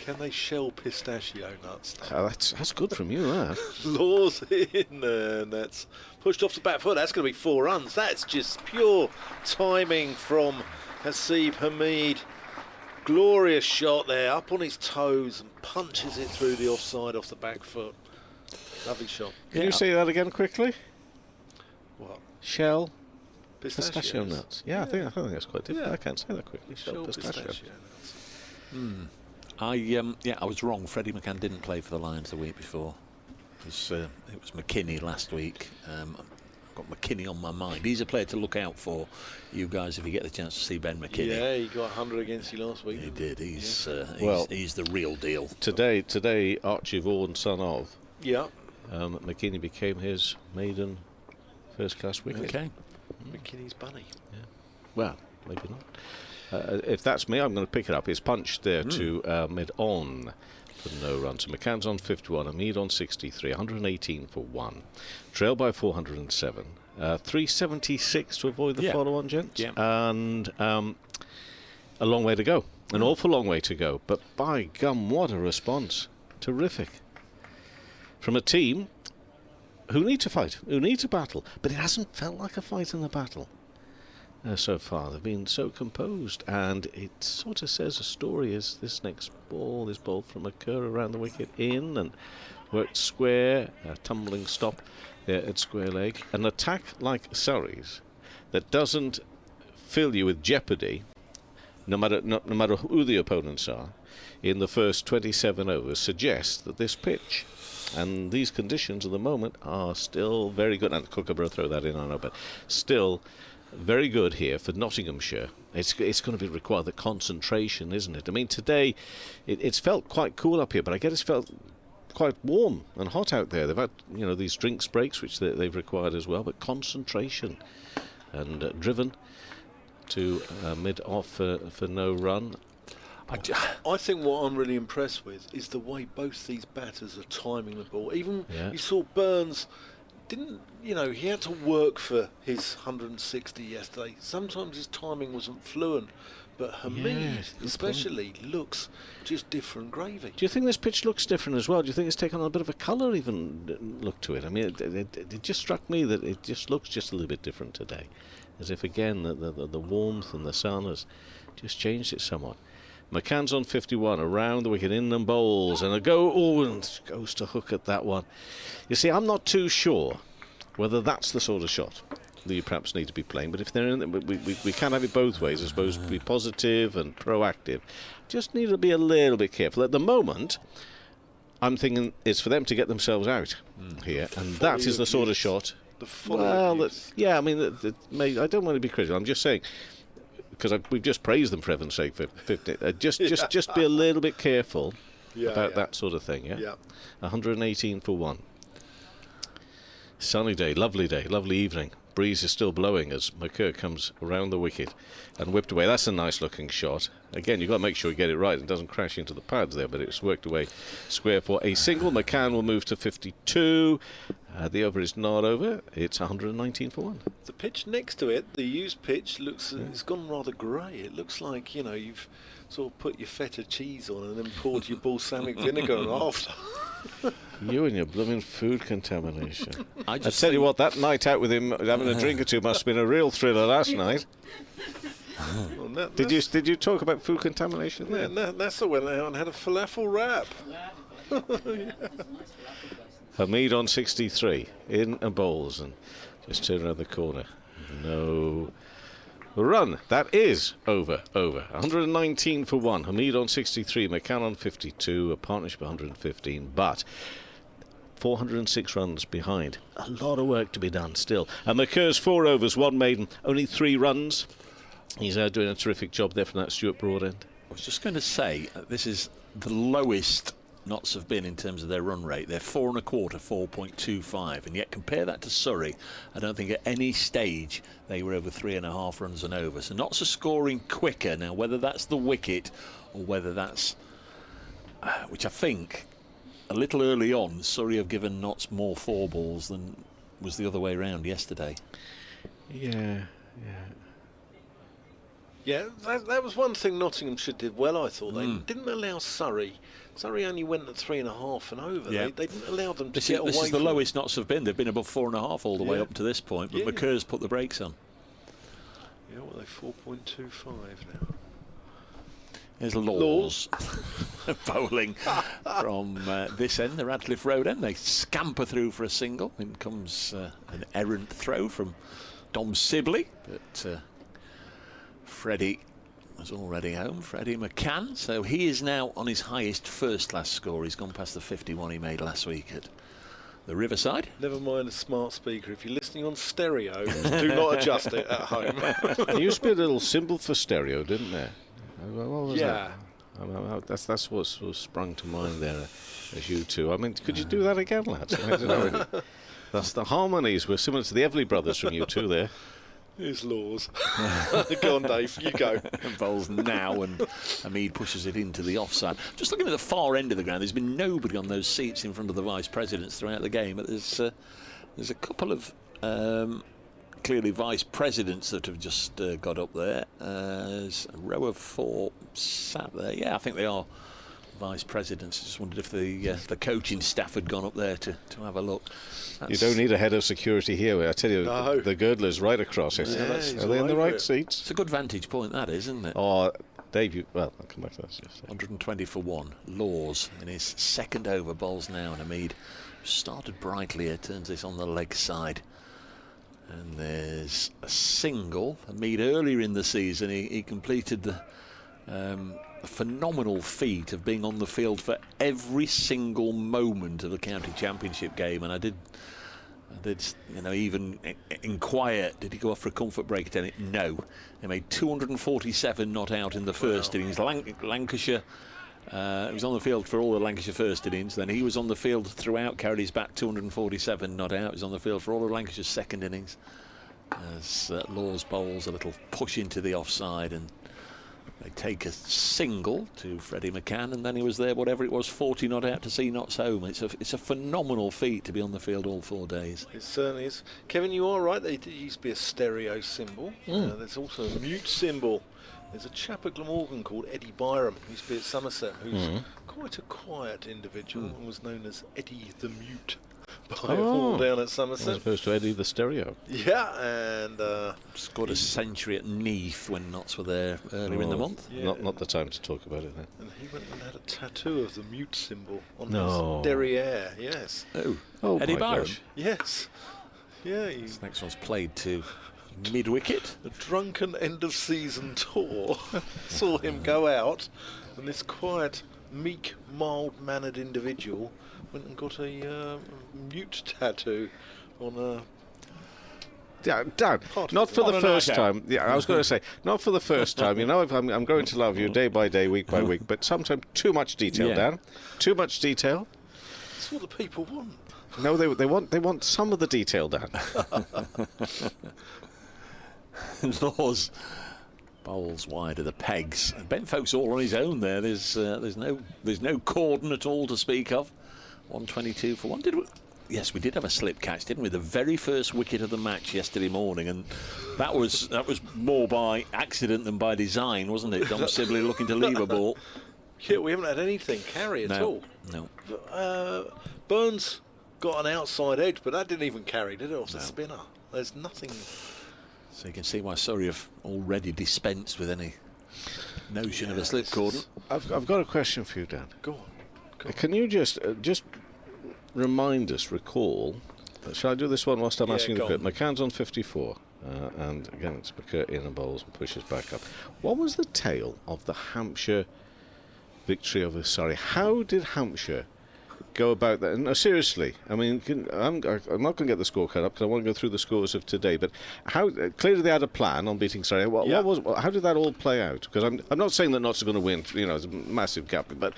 S15: Can they shell pistachio nuts?
S16: That's good from you, that.
S15: Laws in, and that's pushed off the back foot. That's going to be 4 runs. That's just pure timing from Hasib Hamid. Glorious shot there, up on his toes and punches it through the offside off the back foot. Lovely shot.
S16: Can you say that again quickly?
S15: What?
S16: Shell pistachio nuts. I think that's quite different.
S15: Yeah.
S16: I can't say that quickly. Shell pistachio nuts.
S2: I was wrong. Freddie McCann didn't play for the Lions the week before. It was McKinney last week. I've got McKinney on my mind. He's a player to look out for, you guys, if you get the chance to see Ben McKinney.
S15: Yeah, he got 100 against you last week.
S2: He did. He's the real deal.
S16: Today, Archie Vaughan, son of.
S15: Yeah.
S16: McKinney became his maiden first-class wicket.
S2: Okay.
S15: McKinney's bunny.
S16: Yeah. Well, maybe not. If that's me, I'm going to pick it up. It's punched there to mid-on for no run. So McCann's on 51, Ahmed on 63, 118 for 1. Trail by 407. 376 to avoid the follow-on, gents.
S2: Yeah.
S16: And a long way to go. An awful long way to go. But by gum, what a response. Terrific. From a team who need to fight, who need to battle. But it hasn't felt like a fight in the battle so far. They've been so composed. And it sort of says a story as this ball from McCurr around the wicket in and worked square, a tumbling stop there at square leg. An attack like Surrey's that doesn't fill you with jeopardy, no matter who the opponents are, in the first 27 overs, suggests that this pitch and these conditions at the moment are still very good. And Kookaburra throw that in, I know, but still very good here for Nottinghamshire. It's going to be required the concentration, isn't it? I mean, today it's felt quite cool up here, but I guess it's felt quite warm and hot out there. They've had these drinks breaks, which they've required as well, but concentration and driven to mid-off for no run.
S15: I think what I'm really impressed with is the way both these batters are timing the ball. Even you saw Burns didn't, he had to work for his 160 yesterday. Sometimes his timing wasn't fluent, but Hamid especially looks just different gravy.
S16: Do you think this pitch looks different as well? Do you think it's taken on a bit of a colour even look to it? I mean, it just struck me that it just looks just a little bit different today, as if again the warmth and the sun has just changed it somewhat. McCann's on 51, around the wicket, in and bowls, and and goes to hook at that one. You see, I'm not too sure whether that's the sort of shot that you perhaps need to be playing, but if they're in, we can have it both ways, I suppose, to be positive and proactive. Just need to be a little bit careful. At the moment, I'm thinking it's for them to get themselves out here, and that is the sort of shot. I mean, I don't want to be critical. I'm just saying, because we've just praised them for heaven's sake for 50. Just be a little bit careful about that sort of thing. Yeah. 118 for 1. Sunny day, lovely evening. Breeze is still blowing as McCurr comes around the wicket and whipped away. That's a nice looking shot. Again, you've got to make sure you get it right and doesn't crash into the pads there, but it's worked away square for a single. McCann will move to 52. The over is not over. It's 119 for 1.
S15: The pitch next to it, the used pitch, it's gone rather grey. It looks like, you've sort of put your feta cheese on and then poured your balsamic vinegar on after.
S16: You and your blooming food contamination. I tell you what, that night out with him having a drink or two must have been a real thriller last night.
S15: Well,
S16: did you talk about food contamination there?
S15: Nessa went out and had a falafel wrap.
S16: Hamid on 63, in and bowls, and just turn around the corner. No run. That is over. 119 for 1. Hamid on 63, McCann on 52, a partnership 115, but 406 runs behind. A lot of work to be done still. And McCurr's 4 overs, 1 maiden, only 3 runs. He's doing a terrific job there from that Stuart Broad end.
S2: I was just going to say, this is the lowest Notts have been in terms of their run rate. They're 4 1/4, 4.25, and yet compare that to Surrey. I don't think at any stage they were over 3.5 runs and over. So Notts are scoring quicker now. Whether that's the wicket or whether that's, which I think a little early on, Surrey have given Notts more 4 balls than was the other way around yesterday.
S15: Yeah, that was one thing Nottinghamshire did well, I thought. They didn't allow Surrey. Surrey only went at 3.5 and over.
S2: Yeah.
S15: They didn't allow them to get away.
S2: This is the lowest Notts have been. They've been above 4.5 all the way up to this point, but McCurr's put the brakes on.
S15: Yeah, well, they're 4.25 now.
S2: There's Laws bowling from this end, the Radcliffe Road end. They scamper through for a single. In comes an errant throw from Dom Sibley, but Freddie was already home, Freddie McCann. So he is now on his highest first-class score. He's gone past the 51 he made last week at the Riverside.
S15: Never mind a smart speaker. If you're listening on stereo, do not adjust it at home.
S16: There used to be a little symbol for stereo, didn't there? What was
S15: Yeah.
S16: that? That's what sprung to mind there as you two. I mean, could you do that again, lads? I don't know. That's the harmonies were similar to the Everly Brothers from you two there.
S15: Here's Laws. Go on, Dave, you go.
S2: Bowls now, and Ahmed pushes it into the offside. Just looking at the far end of the ground, there's been nobody on those seats in front of the vice presidents throughout the game, but there's a couple of clearly vice presidents that have just got up there. There's a row of 4 sat there. Yeah, I think they are vice presidents. I just wondered if the coaching staff had gone up there to have a look.
S16: You don't need a head of security here. I tell you,
S15: No.
S16: the girdler's right across it.
S15: Yeah,
S16: Are they in the right seats?
S2: It's a good vantage point, that is, isn't it?
S16: Oh, Dave, I'll come back to that.
S2: 120 for 1. Laws in his second over, bowls now, and Ahmed started brightly here, turns this on the leg side. And there's a single. Ahmed earlier in the season, he completed the phenomenal feat of being on the field for every single moment of the county championship game, and I did even inquire, did he go off for a comfort break at any? No. He made 247 not out in the first innings. Lancashire, he was on the field for all the Lancashire first innings, then he was on the field throughout, carried his bat, 247 not out. He was on the field for all of Lancashire's second innings. As Laws bowls a little push into the offside, and they take a single to Freddie McCann, and then he was there, whatever it was, 40 not out to see Notts home. It's a phenomenal feat to be on the field all 4 days.
S15: It certainly is. Kevin, you are right. There used to be a stereo symbol. There's also a mute symbol. There's a chap at Glamorgan called Eddie Byram, who used to be at Somerset, who's quite a quiet individual and was known as Eddie the Mute by all down at Somerset.
S16: As opposed to Eddie the Stereo.
S15: Yeah, and
S2: scored a century at Neath when Notts were there earlier in the month.
S15: Yeah.
S16: Not the time to talk about it then.
S15: And he went and had a tattoo of the mute symbol on his derriere. Yes.
S2: Oh, Eddie Byram.
S15: Yes. Yeah.
S2: This next one's played to mid-wicket.
S15: The drunken end of season tour saw him go out, and this quiet, meek, mild-mannered individual went and got a mute tattoo on a...
S16: Dan, not for the first time. Yeah, I was going to say, not for the first time. You know, I'm going to love you day by day, week by week, but sometimes too much detail, Dan. Too much detail.
S15: That's what the people want.
S16: No, they want some of the detail, Dan.
S2: Laws bowls wide of the pegs. Ben Folkes all on his own there. There's no cordon at all to speak of. 122 for 1. Yes, we did have a slip catch, didn't we? The very first wicket of the match yesterday morning, and that was more by accident than by design, wasn't it? Dom Sibley looking to leave a ball.
S15: Yeah, we haven't had anything carry at all.
S2: No.
S15: Burns got an outside edge, but that didn't even carry, did it, off the spinner? There's nothing.
S2: So you can see why Surrey have already dispensed with any notion of a slip cordon.
S16: I've got a question for you, Dan.
S15: Go on.
S16: Can you just recall, shall I do this one whilst I'm asking the question? McCann's on 54, and again it's McCurt in and bowls and pushes back up. What was the tale of the Hampshire victory over Surrey? How did Hampshire go about that? No, seriously, I mean, I'm not going to get the scorecard up because I want to go through the scores of today, but how clearly they had a plan on beating Surrey. How did that all play out? Because I'm not saying that Notts are going to win, there's a massive gap, but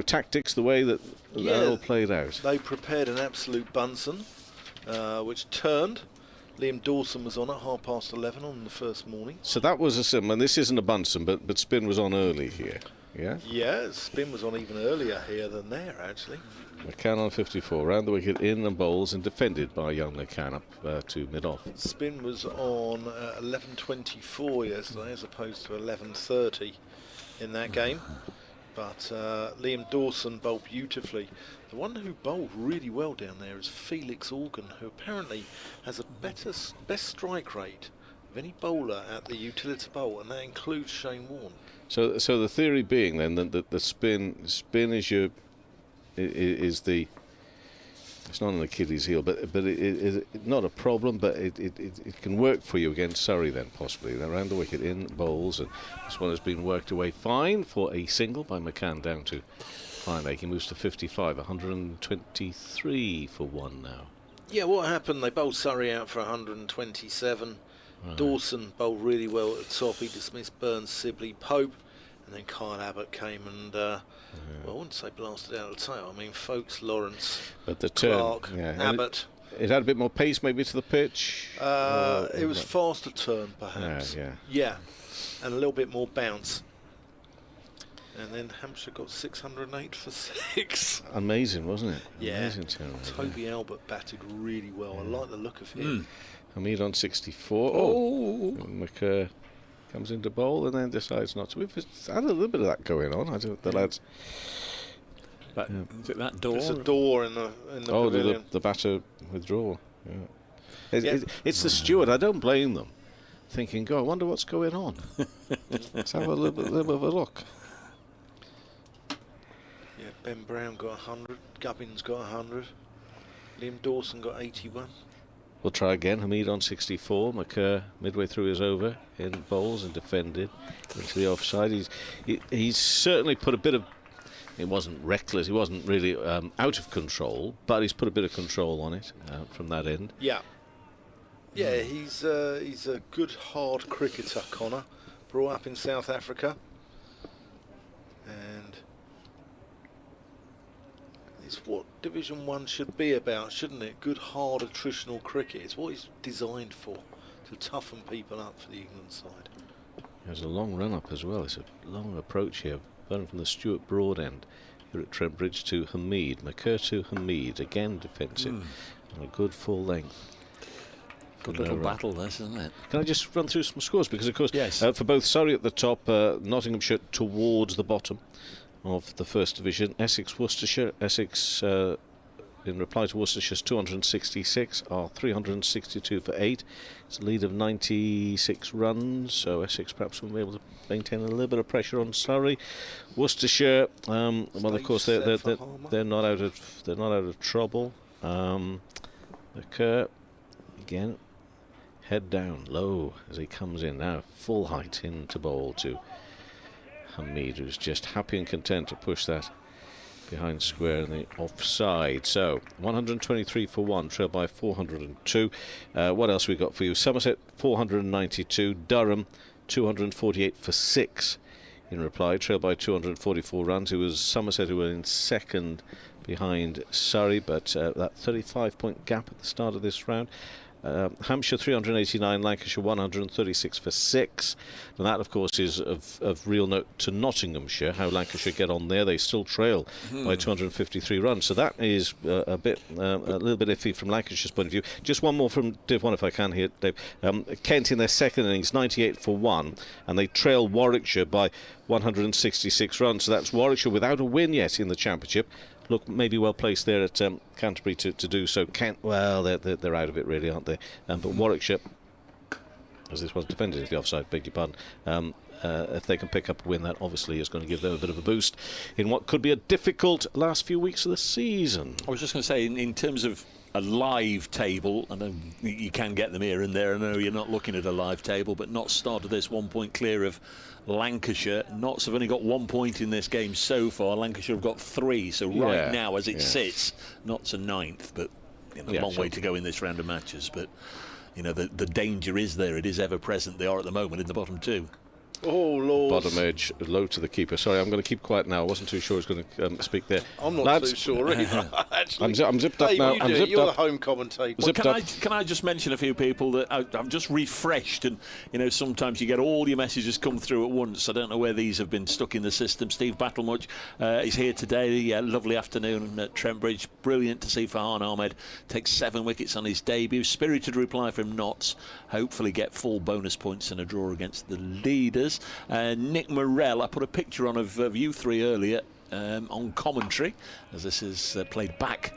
S16: tactics, the way that all played out.
S15: They prepared an absolute Bunsen, which turned. Liam Dawson was on at 11:30 on the first morning.
S16: So that was a sim, and this isn't a Bunsen, but spin was on early here. Yeah?
S15: Yeah, spin was on even earlier here than there, actually.
S16: McCann on 54, round the wicket, in and bowls, and defended by young McCann up to mid-off.
S15: Spin was on 11:24 yesterday, as opposed to 11:30 in that game. But Liam Dawson bowled beautifully. The one who bowled really well down there is Felix Organ, who apparently has a best strike rate of any bowler at the utility bowl, and that includes Shane Warne.
S16: So the theory being then that the spin is the It's not an Achilles heel, but it not a problem, but it can work for you against Surrey then, possibly. They're around the wicket in bowls, and this one has been worked away fine for a single by McCann down to 5. He moves to 55, 123 for 1 now.
S15: Yeah, what happened? They bowled Surrey out for 127.
S16: Right.
S15: Dawson bowled really well at the top. He dismissed Burns, Sibley, Pope, and then Kyle Abbott came and, well, I wouldn't say blasted out of the tail. I mean, Folkes, Lawrence,
S16: But the turn,
S15: Clark, Abbott.
S16: It had a bit more pace maybe to the pitch.
S15: It was faster turn, perhaps. Yeah, and a little bit more bounce. And then Hampshire got 608 for 6.
S16: Amazing, wasn't it?
S15: Yeah.
S16: Amazing turn.
S15: Toby Albert batted really well. I like the look of him.
S16: Hamid on 64. Oh, McCurr comes into bowl and then decides not to. We've had a little bit of that going on. I don't. The lads.
S2: Is it that door?
S15: There's a door in the pavilion.
S16: The batter withdrawal. Yeah. It's the steward. I don't blame them. Thinking, God, I wonder what's going on. Let's have a little bit of a look.
S15: Yeah, Ben Brown got 100. Gubbins got 100. Liam Dawson got 81.
S16: We'll try again. Hamid on 64. McCurr midway through his over in bowls and defended into the offside. He's certainly put a bit of. It wasn't reckless. He wasn't really out of control, but he's put a bit of control on it from that end.
S15: Yeah. Yeah, he's a good hard cricketer, Connor. Brought up in South Africa, and it's what Division 1 should be about, shouldn't it? Good hard attritional cricket. It's what it's designed for, to toughen people up for the England side.
S16: There's a long run up as well. It's a long approach here. Running from the Stuart Broad end here at Trent Bridge to Hamid. McCurr to Hamid. Again defensive. And a good full length.
S2: Good little battle, this, isn't it?
S16: Can I just run through some scores? Because, of course, for both Surrey at the top, Nottinghamshire towards the bottom of the First Division. Essex, Worcestershire. Essex, in reply to Worcestershire's 266, are 362 for 8. It's a lead of 96 runs, so Essex perhaps will be able to maintain a little bit of pressure on Surrey. Worcestershire, well, of course, they're not out of trouble. McCurr, again, head down, low as he comes in now, full height into bowl to Hamid, who's just happy and content to push that behind square in the offside. So 123 for 1, trailed by 402. What else we got for you? Somerset 492, Durham 248 for 6 in reply, trailed by 244 runs. It was Somerset who were in second behind Surrey, but that 35-point gap at the start of this round. Hampshire 389, Lancashire 136 for 6, and that of course is of real note to Nottinghamshire, how Lancashire get on there. They still trail by 253 runs, so that is a little bit iffy from Lancashire's point of view. Just one more from Div 1 if I can here, Dave. Kent in their second innings 98 for 1, and they trail Warwickshire by 166 runs, so that's Warwickshire without a win yet in the Championship. Look, maybe well placed there at Canterbury to do so. Well, they're out of it really, aren't they? But Warwickshire, as this was defended into the offside, beg your pardon, if they can pick up a win, that obviously is going to give them a bit of a boost in what could be a difficult last few weeks of the season.
S2: I was just going to say, in terms of a live table, I know you can get them here and there. I know you're not looking at a live table, but Notts started this 1 point clear of Lancashire. Notts have only got 1 point in this game so far. Lancashire have got 3. So right now, as it sits, Notts are 9th, but a long way to go in this round of matches. But the danger is there. It is ever present. They are at the moment in the bottom 2.
S15: Oh, Lord.
S16: Bottom edge, low to the keeper. Sorry, I'm going to keep quiet now. I wasn't too sure I was going to speak there.
S15: I'm not
S16: Lads,
S15: too sure either, actually.
S16: I'm zipped up now.
S15: You're the home commentator.
S2: Well, can I just mention a few people that I've just refreshed, and sometimes you get all your messages come through at once. I don't know where these have been stuck in the system. Steve Battlemuch is here today. Lovely afternoon at Trent Bridge. Brilliant to see Farhan Ahmed take 7 wickets on his debut. Spirited reply from Notts. Hopefully get full bonus points and a draw against the leaders. Nick Morell, I put a picture on of you three earlier on commentary, as this is played back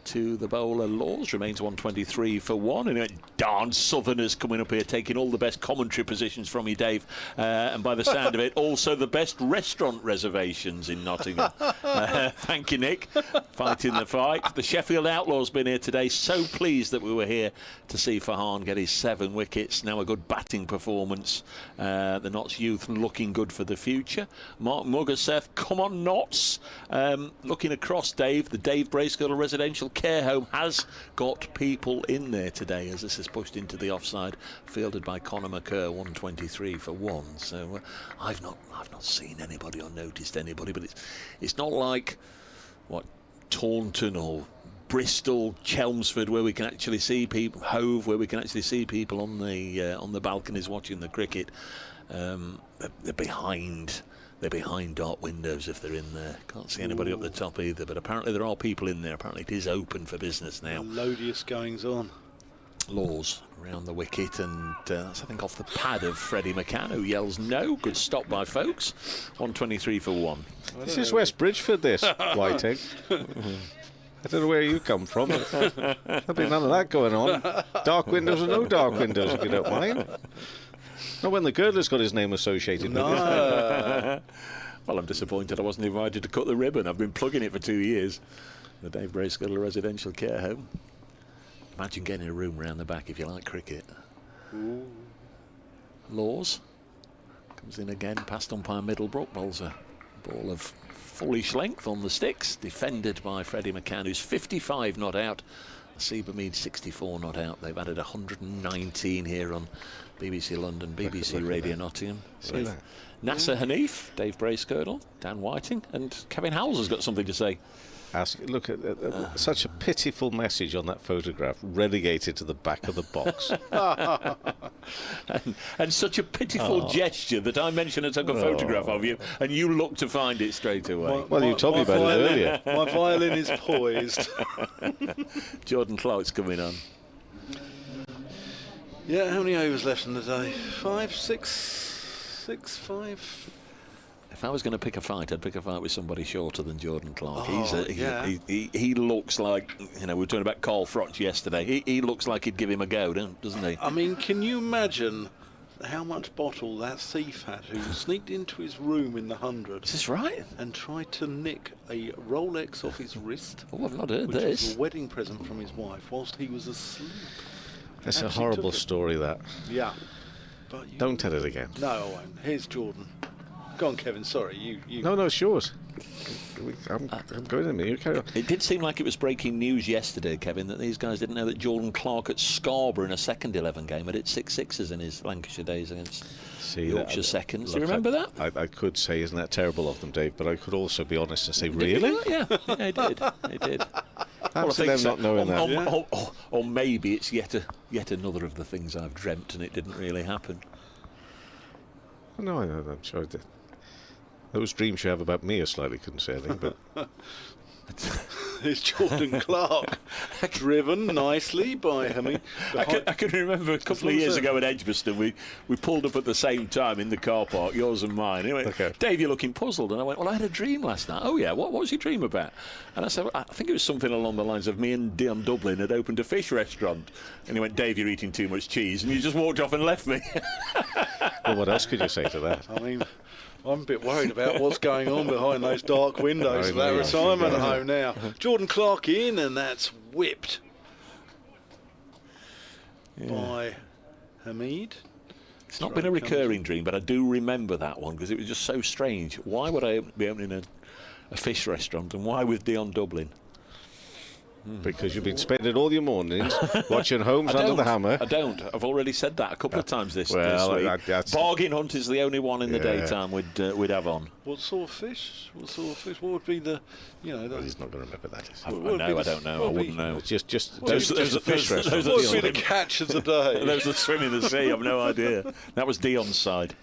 S2: to the bowler. Laws remains 123 for 1. And darn Southerners coming up here, taking all the best commentary positions from you, Dave. And by the sound of it, also the best restaurant reservations in Nottingham. Thank you, Nick. Fighting the fight. The Sheffield Outlaws been here today. So pleased that we were here to see Farhan get his 7 wickets. Now a good batting performance. The Notts youth looking good for the future. Mark Mugaseth, come on Notts. Looking across, Dave, the Dave Bracegirdle Residential Care Home has got people in there today as this is pushed into the offside, fielded by Conor McCurr, 123 for 1. So I've not seen anybody or noticed anybody, but it's not like what Taunton or Bristol, Chelmsford, where we can actually see people, Hove, where we can actually see people on the balconies watching the cricket. They're behind dark windows if they're in there. Can't see anybody up the top either, but apparently there are people in there. Apparently it is open for business now.
S3: Melodious goings on.
S2: Laws around the wicket, and that's I think off the pad of Freddie McCann, who yells no. Good stop by folks. 123 for 1.
S16: This is West Bridgeford, this, Whiteegg. I don't know where you come from. There'll be none of that going on. Dark windows or no dark windows, if you don't mind. Not when the girdler's got his name associated with it.
S2: Well, I'm disappointed I wasn't invited to cut the ribbon. I've been plugging it for 2 years. The Dave Bracegirdle Residential Care Home. Imagine getting a room round the back if you like cricket.
S3: Ooh.
S2: Laws comes in again, past umpire Middlebrook, bowls a ball of fullish length on the sticks, defended by Freddie McCann, who's 55 not out. Seba Mead 64 not out. They've added 119 here on BBC London, BBC Radio Nottingham.
S16: See that?
S2: Nasser Hanif, Dave Bracegirdle, Dan Whiting, and Kevin Howells has got something to say.
S16: Look at such a pitiful message on that photograph, relegated to the back of the box.
S2: and such a pitiful gesture that I mentioned I took a photograph of you, and you looked to find it straight away.
S16: Well, you told me about it earlier.
S3: My violin is poised.
S2: Jordan Clark's coming on.
S3: Yeah, how many overs left in the day? 5, 6, 5.
S2: If I was going to pick a fight, I'd pick a fight with somebody shorter than Jordan Clark. He looks like, we were talking about Carl Froch yesterday. He looks like he'd give him a go, doesn't he?
S3: I mean, can you imagine how much bottle that thief had who sneaked into his room in the 100?
S2: Is this right?
S3: And tried to nick a Rolex off his wrist.
S2: Oh, I've not heard
S3: which
S2: this.
S3: Was a wedding present from his wife whilst he was asleep.
S16: That's a horrible story, that.
S3: Yeah.
S16: But don't tell it again.
S3: No, I won't. Here's Jordan. Go on, Kevin. Sorry, you.
S16: No, it's yours. I'm going to me. You carry on.
S2: It did seem like it was breaking news yesterday, Kevin, that these guys didn't know that Jordan Clark at Scarborough in a second 11 game had hit 6 sixes in his Lancashire days against Yorkshire seconds. Do you remember that?
S16: I could say, isn't that terrible of them, Dave? But I could also be honest and say, really?
S2: Yeah, it did. It did.
S16: Well, I think them not knowing that.
S2: Or maybe it's yet another of the things I've dreamt and it didn't really happen.
S16: No, I'm sure it did. Those dreams you have about me are slightly concerning, but
S3: It's Jordan Clark, driven nicely by him.
S2: I can remember a couple of years ago at Edgbaston, we pulled up at the same time in the car park, yours and mine. And he went,
S16: okay.
S2: Dave, you're looking puzzled. And I went, well, I had a dream last night. Oh, yeah, what was your dream about? And I said, well, I think it was something along the lines of me and Dion Dublin had opened a fish restaurant. And he went, Dave, you're eating too much cheese. And you just walked off and left me.
S16: Well, what else could you say to that?
S3: I mean, I'm a bit worried about what's going on behind those dark windows of that retirement home now. Jordan Clark in, and that's whipped by Hamid.
S2: It's not been a recurring dream, but I do remember that one because it was just so strange. Why would I be opening a fish restaurant, and why with Dion Dublin?
S16: Because you've been spending all your mornings watching Homes Under the Hammer.
S2: I don't. I've already said that a couple of times this week.
S16: Bargain
S2: Hunt is the only one in the daytime we'd have on.
S3: What sort of fish? What would be the,
S16: Well, he's not going to remember that.
S2: I don't know. I wouldn't know.
S16: Just those are fish restaurants.
S3: What would be the catch of the day?
S2: Those that swim in the sea, I've no idea. That was Dion's side.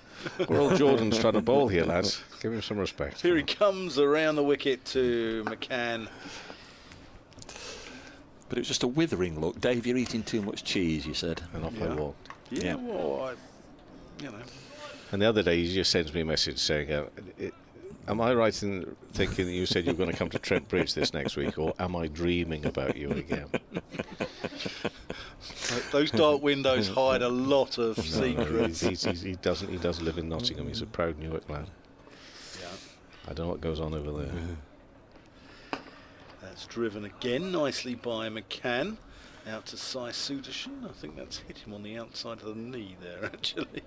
S16: We're all Jordan's trying to bowl here, lads. Give him some respect.
S3: Here he comes around the wicket to McCann.
S2: But it was just a withering look. Dave, you're eating too much cheese, you said.
S16: And off I walked.
S3: Yeah, well,
S16: And the other day, he just sends me a message saying, Am I right in thinking that you said you were going to come to Trent Bridge this next week, or am I dreaming about you again?
S3: Those dark windows hide a lot of secrets.
S16: He does live in Nottingham. He's a proud Newark lad.
S3: Yeah.
S16: I don't know what goes on over there.
S3: That's driven again nicely by McCann. Out to Sai Sudarshan. I think that's hit him on the outside of the knee there, actually.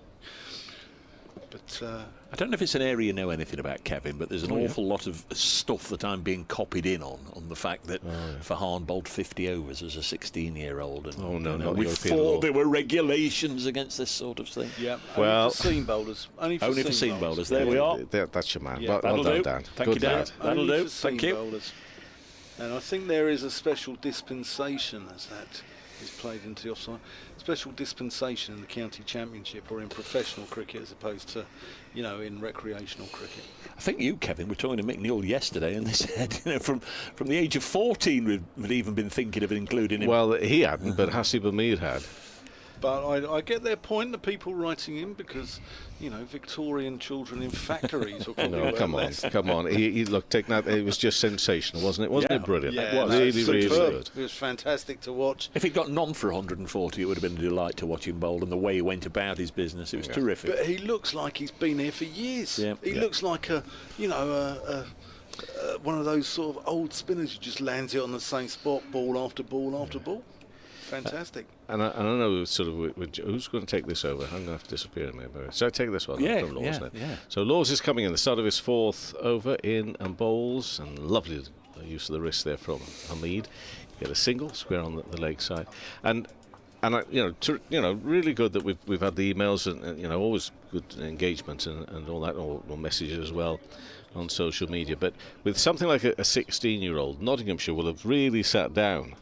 S3: But
S2: I don't know if it's an area you know anything about, Kevin, but there's an awful lot of stuff that I'm being copied in on the fact that Farhan bowled 50 overs as a 16-year-old. And we thought there were regulations against this sort of thing.
S3: Yeah,
S16: well,
S3: only for seam bowlers. Only for seam bowlers.
S2: There we are.
S16: That's your man.
S3: Yeah.
S16: Well done, Dan.
S2: Thank you, Dan. That'll do.
S3: Thank you. Bowlers. And I think there is a special dispensation as that is played into the offside. Special dispensation in the county championship or in professional cricket as opposed to, in recreational cricket.
S2: I think you, Kevin, were talking to Mick Newell yesterday, and they said, from the age of 14, we'd even been thinking of including him.
S16: Well, he hadn't, but Hasib Hamid had.
S3: But I get their point, the people writing in, because, Victorian children in factories.
S16: No, come on. He look, take that. It was just sensational, wasn't it? Wasn't it brilliant?
S3: Yeah,
S16: it was really good.
S3: It was fantastic to watch.
S2: If he'd got none for 140, it would have been a delight to watch him bowl, and the way he went about his business, it was terrific.
S3: But he looks like he's been here for years.
S2: Yeah.
S3: He looks like one of those sort of old spinners who just lands it on the same spot, ball after ball after ball. Fantastic.
S16: And I don't know sort of who's going to take this over. I'm going to have to disappear in a minute. So I take this one.
S2: Yeah.
S16: So Laws is coming in the start of his fourth over in and bowls, and lovely use of the wrist there from Hamid. Get a single square on the leg side, and really good that we've had the emails and always good engagement and all that, or messages as well on social media. But with something like a 16-year-old, Nottinghamshire will have really sat down.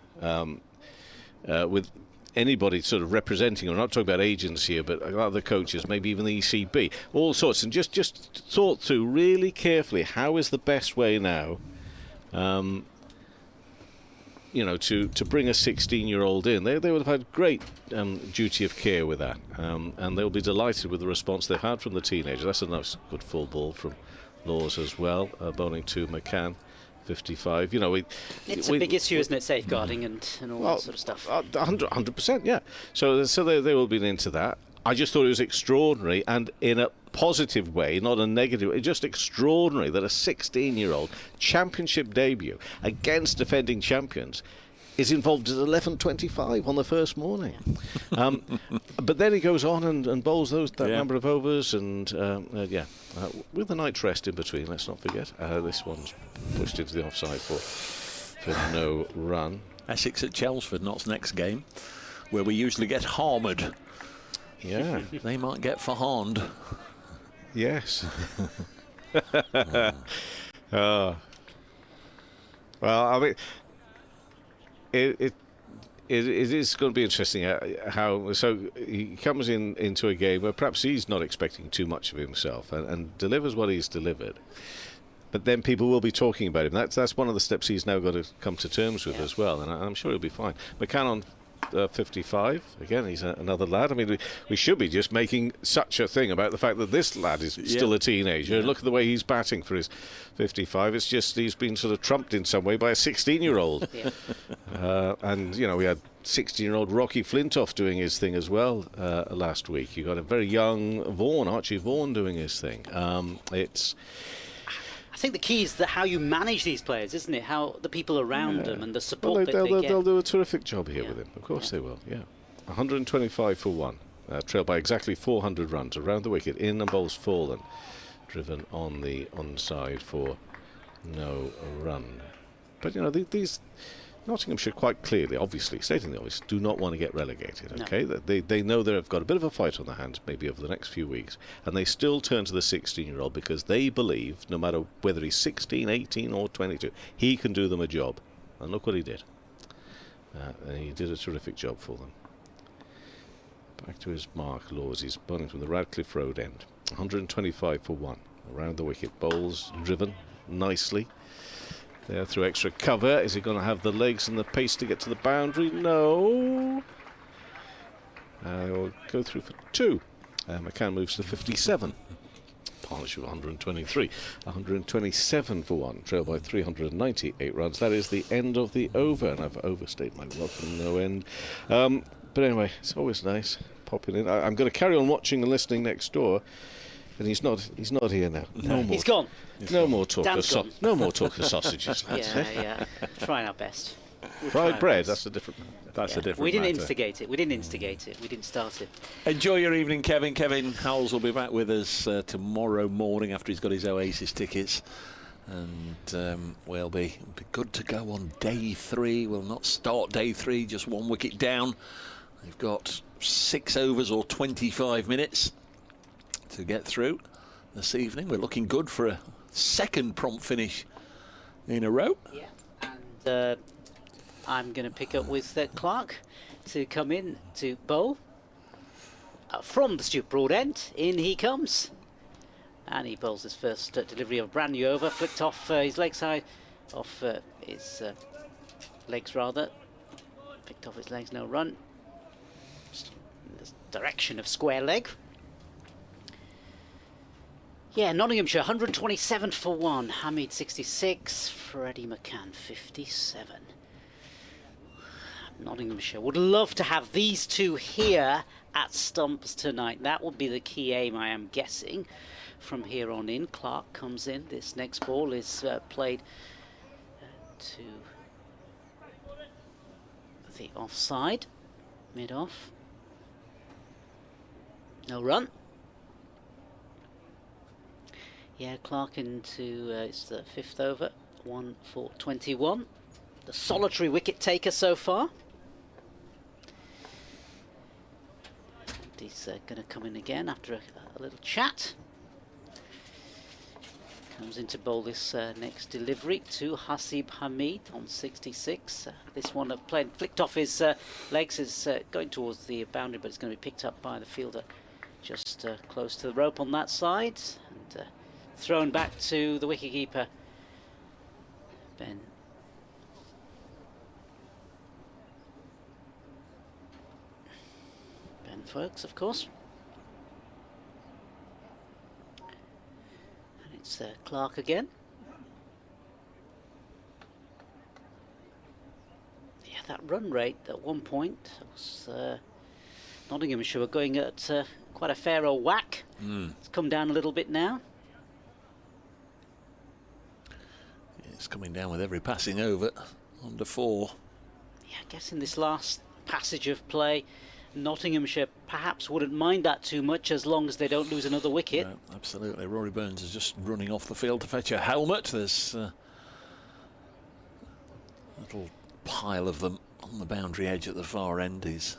S16: With anybody sort of representing, I'm not talking about agents here, but other coaches, maybe even the ECB, all sorts, and just thought through really carefully how is the best way now, to bring a 16-year-old in. They would have had great duty of care with that, and they'll be delighted with the response they've had from the teenagers. That's a nice, good full ball from Laws as well, bowling to McCann. 55.
S4: It's a big issue, isn't it? Safeguarding and all that sort of stuff.
S16: 100%, yeah. So they will be into that. I just thought it was extraordinary, and in a positive way, not a negative way. Just extraordinary that a 16-year-old championship debut against defending champions is involved at 11:25 on the first morning. But then he goes on and bowls that number of overs, and with the night rest in between, let's not forget. This one's pushed into the offside for no run.
S2: Essex at Chelmsford, Not's next game, where we usually get hammered.
S16: Yeah.
S2: They might get Farhan.
S16: Yes. Well, I mean, it is going to be interesting how so he comes into a game where perhaps he's not expecting too much of himself and delivers what he's delivered, but then people will be talking about him. That's one of the steps he's now got to come to terms with as well, and I'm sure he'll be fine. McCann on 55 again. He's another lad. I mean, we should be just making such a thing about the fact that this lad is still a teenager. Look at the way he's batting for his 55. It's just he's been sort of trumped in some way by a 16-year-old. And we had 16-year-old Rocky Flintoff doing his thing as well last week. You got a very young Archie Vaughan doing his thing.
S4: I think the key is how you manage these players, isn't it? How the people around them and the support that they get.
S16: They'll do a terrific job here with him. Of course they will, 125 for one. Trailed by exactly 400 runs around the wicket. In and bowls fallen. Driven on the onside for no run. But, these Nottinghamshire quite clearly, obviously, stating the obvious, do not want to get relegated, okay? No. They know they've got a bit of a fight on their hands maybe over the next few weeks, and they still turn to the 16-year-old because they believe, no matter whether he's 16, 18 or 22, he can do them a job. And look what he did. And he did a terrific job for them. Back to his mark, Laws. He's bowling from the Radcliffe Road end. 125 for one. Around the wicket, bowls driven nicely. There through extra cover. Is he going to have the legs and the pace to get to the boundary? No. He'll go through for two. McCann moves to 57. partnership of 123. 127 for 1, trailed by 398 runs. That is the end of the over, and I've overstayed my welcome no end. But anyway, it's always nice popping in. I'm going to carry on watching and listening next door. And he's not here now. No more.
S4: He's gone.
S16: No more talk of
S4: no
S16: more talk of sausages.
S4: Yeah. Trying our best.
S16: Fried bread. That's a different.
S2: That's a different.
S4: We didn't
S2: matter.
S4: instigate it. We didn't instigate it. We didn't start it.
S2: Enjoy your evening, Kevin. Kevin Howells will be back with us tomorrow morning after he's got his Oasis tickets. And we'll be good to go on day 3. We'll not start day 3, just 1 wicket down. They've got 6 overs or 25 minutes to get through this evening. We're looking good for a second prompt finish in a row.
S4: Yeah, and I'm going to pick up with Clark to come in to bowl from the Stoop Broad end. In he comes, and he bowls his first delivery of a brand new over, flicked off his leg side, off his legs rather, picked off his legs, no run. Just in the direction of square leg. Yeah, Nottinghamshire 127 for 1, Hamid 66, Freddie McCann 57. Nottinghamshire would love to have these two here at stumps tonight. That would be the key aim, I am guessing, from here on in. Clark comes in. This next ball is played to the offside, mid-off. No run. Yeah, Clark into it's the 5th over, 1 for 21. The solitary wicket taker so far. And he's going to come in again after a little chat. Comes in to bowl this next delivery to Hasib Hamid on 66. This one flicked off his legs, is going towards the boundary, but it's going to be picked up by the fielder just close to the rope on that side. And thrown back to the wicketkeeper, Ben Folks, of course. And it's Clark again. Yeah, that run rate at one point was Nottinghamshire were going at quite a fair old whack. It's come down a little bit now.
S2: It's coming down with every passing over, under 4.
S4: Yeah, I guess in this last passage of play, Nottinghamshire perhaps wouldn't mind that too much as long as they don't lose another wicket.
S2: No, absolutely. Rory Burns is just running off the field to fetch a helmet. There's a little pile of them on the boundary edge at the far end. He's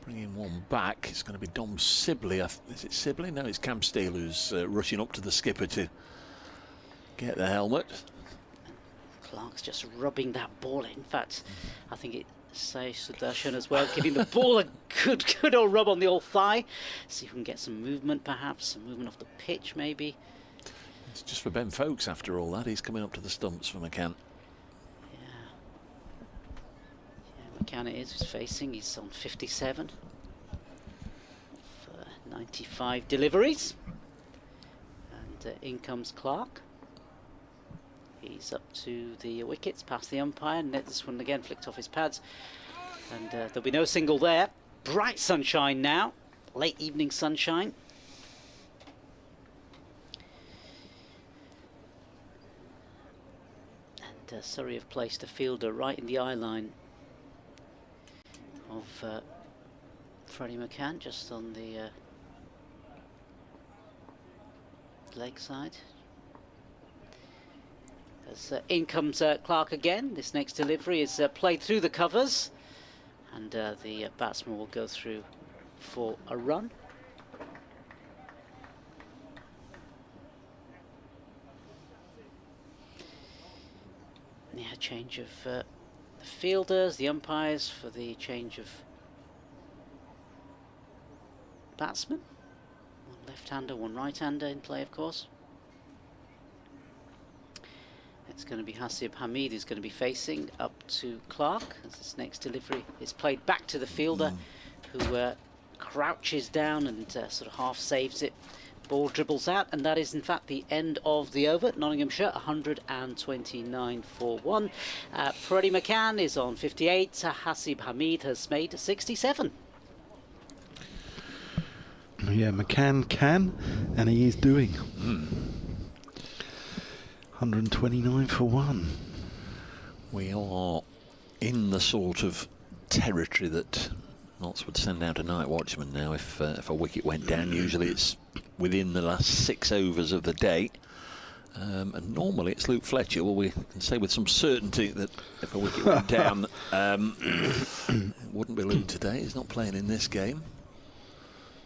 S2: bringing one back. It's going to be Dom Sibley. Is it Sibley? No, it's Cam Steele who's rushing up to the skipper to get the helmet.
S4: Clark's just rubbing that ball in. In fact, I think it says Sudarshan as well, giving the ball a good old rub on the old thigh. See if we can get some movement, perhaps some movement off the pitch, maybe.
S2: It's just for Ben Folks after all that. He's coming up to the stumps for McCann.
S4: Yeah, McCann it is. He's facing. He's on 57 for 95 deliveries, and in comes Clark. He's up to the wickets, past the umpire, and this one again flicked off his pads. And there'll be no single there. Bright sunshine now, late evening sunshine. And Surrey have placed a fielder right in the eye line of Freddie McCann, just on the leg side. As in comes Clark again. This next delivery is played through the covers, and the batsman will go through for a run. Yeah, change of the fielders, the umpires for the change of batsmen. One left-hander, one right-hander in play, of course. It's going to be Hasib Hamid who's going to be facing up to Clark as this next delivery is played back to the fielder who crouches down and sort of half saves it. Ball dribbles out, and that is in fact the end of the over. Nottinghamshire 129 for 1. Freddie McCann is on 58. Hasib Hamid has made 67.
S3: Yeah, McCann can, and he is doing. 129 for 1.
S2: We are in the sort of territory that Notts would send out a night watchman now if a wicket went down. Usually it's within the last 6 overs of the day, and normally it's Luke Fletcher. Well, we can say with some certainty that if a wicket went down, it wouldn't be Luke today. He's not playing in this game,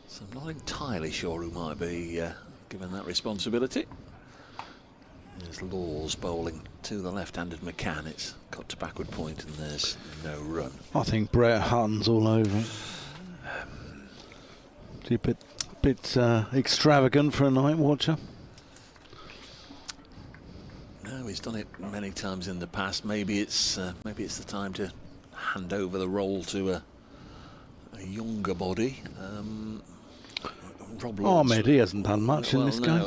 S2: so I'm not entirely sure who might be given that responsibility. There's Laws bowling to the left-handed McCann. It's cut to backward point and there's no run.
S3: I think Brett Hutton's all over it. It's a bit extravagant for a night watcher.
S2: No, he's done it many times in the past. Maybe it's the time to hand over the role to a younger body. Rob Lawrence.
S3: Ahmed, he hasn't done much in this game.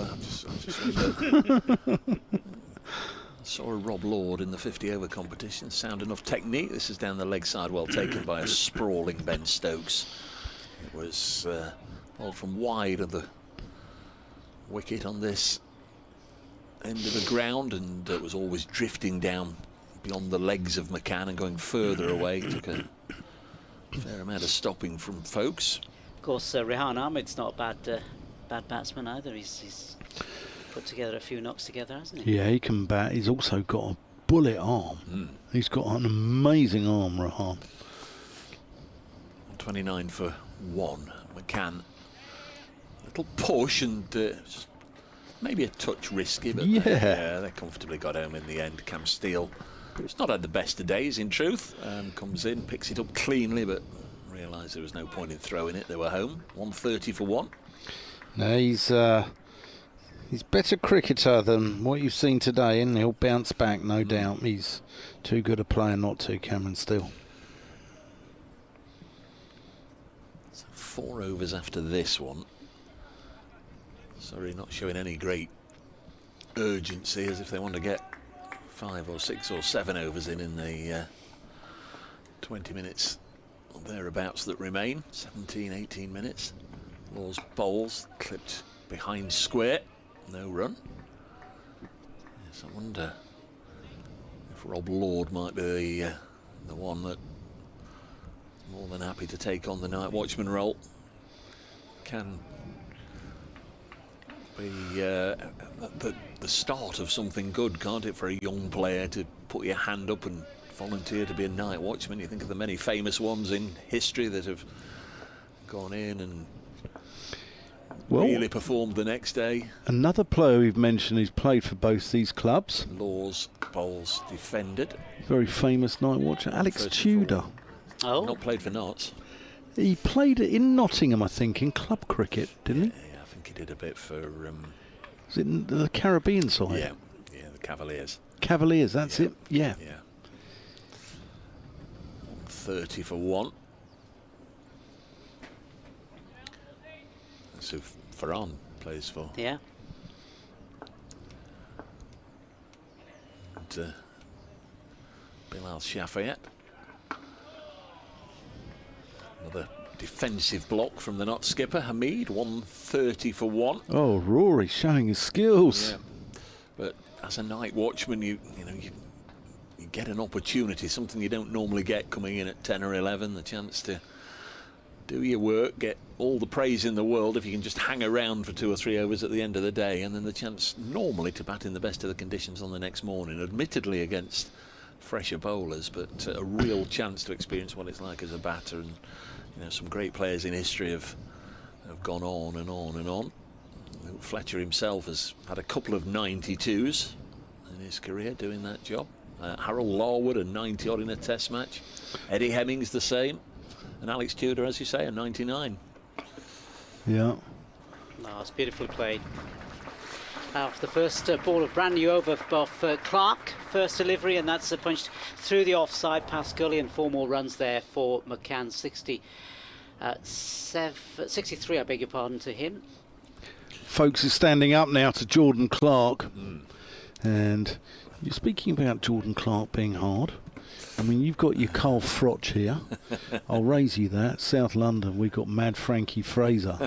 S2: I saw a Rob Lord in the 50-over competition. Sound enough technique. This is down the leg side, well taken by a sprawling Ben Stokes. It was bowled from wide of the wicket on this end of the ground, and it was always drifting down beyond the legs of McCann and going further away. Took a fair amount of stopping from folks.
S4: Of course, Farhan Ahmed's not a bad batsman either. He's put together a few knocks together, hasn't he?
S3: Yeah, he can bat. He's also got a bullet arm. He's got an amazing arm, Farhan.
S2: 29 for 1. McCann, little push and maybe a touch risky, but they comfortably got home in the end. Cam Steele, it's not had the best of days in truth. Comes in, picks it up cleanly, but realised there was no point in throwing it. They were home. 130 for 1.
S3: No, he's better cricketer than what you've seen today, and he'll bounce back, no doubt. He's too good a player not to, Cameron Steele.
S2: So 4 overs after this one. Surrey not showing any great urgency, as if they want to get 5 or 6 or 7 overs in the 20 minutes or thereabouts that remain. 17, 18 minutes. Laws bowls, clipped behind square, no run. Yes, I wonder if Rob Lord might be the one that more than happy to take on the night watchman role. Can be the start of something good, can't it, for a young player to put your hand up and volunteer to be a night watchman? You think of the many famous ones in history that have gone in and really performed the next day.
S3: Another player we've mentioned who's played for both these clubs.
S2: Laws bowls defended.
S3: Very famous night watcher, Alex Tudor.
S4: Oh.
S2: Not played for Notts.
S3: He played in Nottingham, I think, in club cricket, didn't he?
S2: Yeah, I think he did a bit for...
S3: was it in the Caribbean side?
S2: Yeah, the Cavaliers.
S3: Cavaliers, that's it, yeah.
S2: 30 for 1. So Farhan plays for.
S4: Yeah.
S2: And Bilal Shafayette. Another defensive block from the Notts skipper, Hamid. 130 for 1.
S3: Oh, Rory showing his skills.
S2: Yeah. But as a night watchman, you get an opportunity, something you don't normally get coming in at 10 or 11, the chance to do your work, get all the praise in the world if you can just hang around for 2 or 3 overs at the end of the day, and then the chance normally to bat in the best of the conditions on the next morning, admittedly against fresher bowlers, but a real chance to experience what it's like as a batter. And some great players in history have gone on and on and on. Fletcher himself has had a couple of 92s in his career doing that job. Harold Larwood, a 90-odd in a test match. Eddie Hemmings the same. And Alex Tudor, as you say, a 99.
S3: Yeah.
S4: Oh, it's beautifully played. The first ball of brand new over off Clark. First delivery, and that's punched through the offside past Gully, and 4 more runs there for McCann. 60 63, I beg your pardon, to him.
S3: Folks is standing up now to Jordan Clark. And you're speaking about Jordan Clark being hard. I mean, you've got your Carl Froch here. I'll raise you that. South London, we've got Mad Frankie Fraser.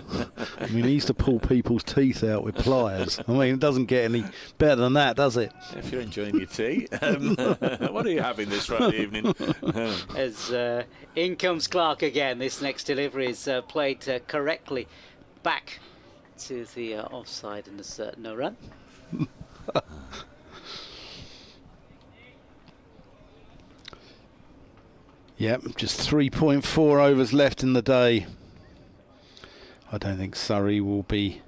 S3: I mean, he used to pull people's teeth out with pliers. I mean, it doesn't get any better than that, does it?
S2: If you're enjoying your tea. What are you having this Friday evening?
S4: As in comes Clark again. This next delivery is played correctly back to the offside, and there's no run.
S3: Yep, just 3.4 overs left in the day. I don't think Surrey will be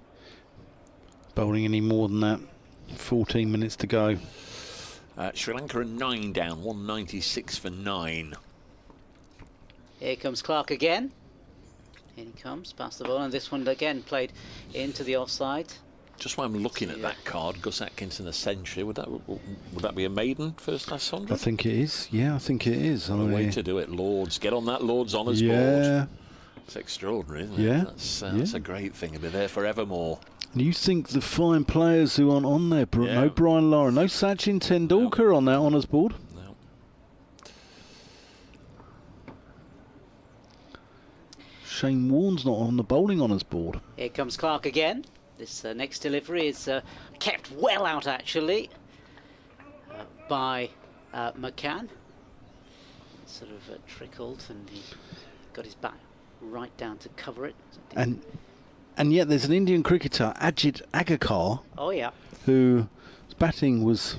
S3: bowling any more than that. 14 minutes to go.
S2: Sri Lanka are 9 down, 196 for 9.
S4: Here comes Clark again. In he comes, past the ball, and this one again played into the offside.
S2: Just while I'm looking at that card, Gus Atkinson a century, would that be a maiden first class 100?
S3: I think it is. Yeah, I think it is.
S2: What a way to do it, Lords. Get on that Lords Honours board. It's extraordinary, isn't it?
S3: Yeah.
S2: That's a great thing. It'll be there forevermore.
S3: And you think the fine players who aren't on there, no Brian Lara, no Sachin Tendulkar on that honours board.
S2: No.
S3: Shane Warne's not on the bowling honours board.
S4: Here comes Clark again. This next delivery is kept well out, actually, by McCann. Sort of trickled, and he got his back right down to cover it.
S3: And yet there's an Indian cricketer, Ajit Agarkar.
S4: Oh, yeah.
S3: Whose batting was,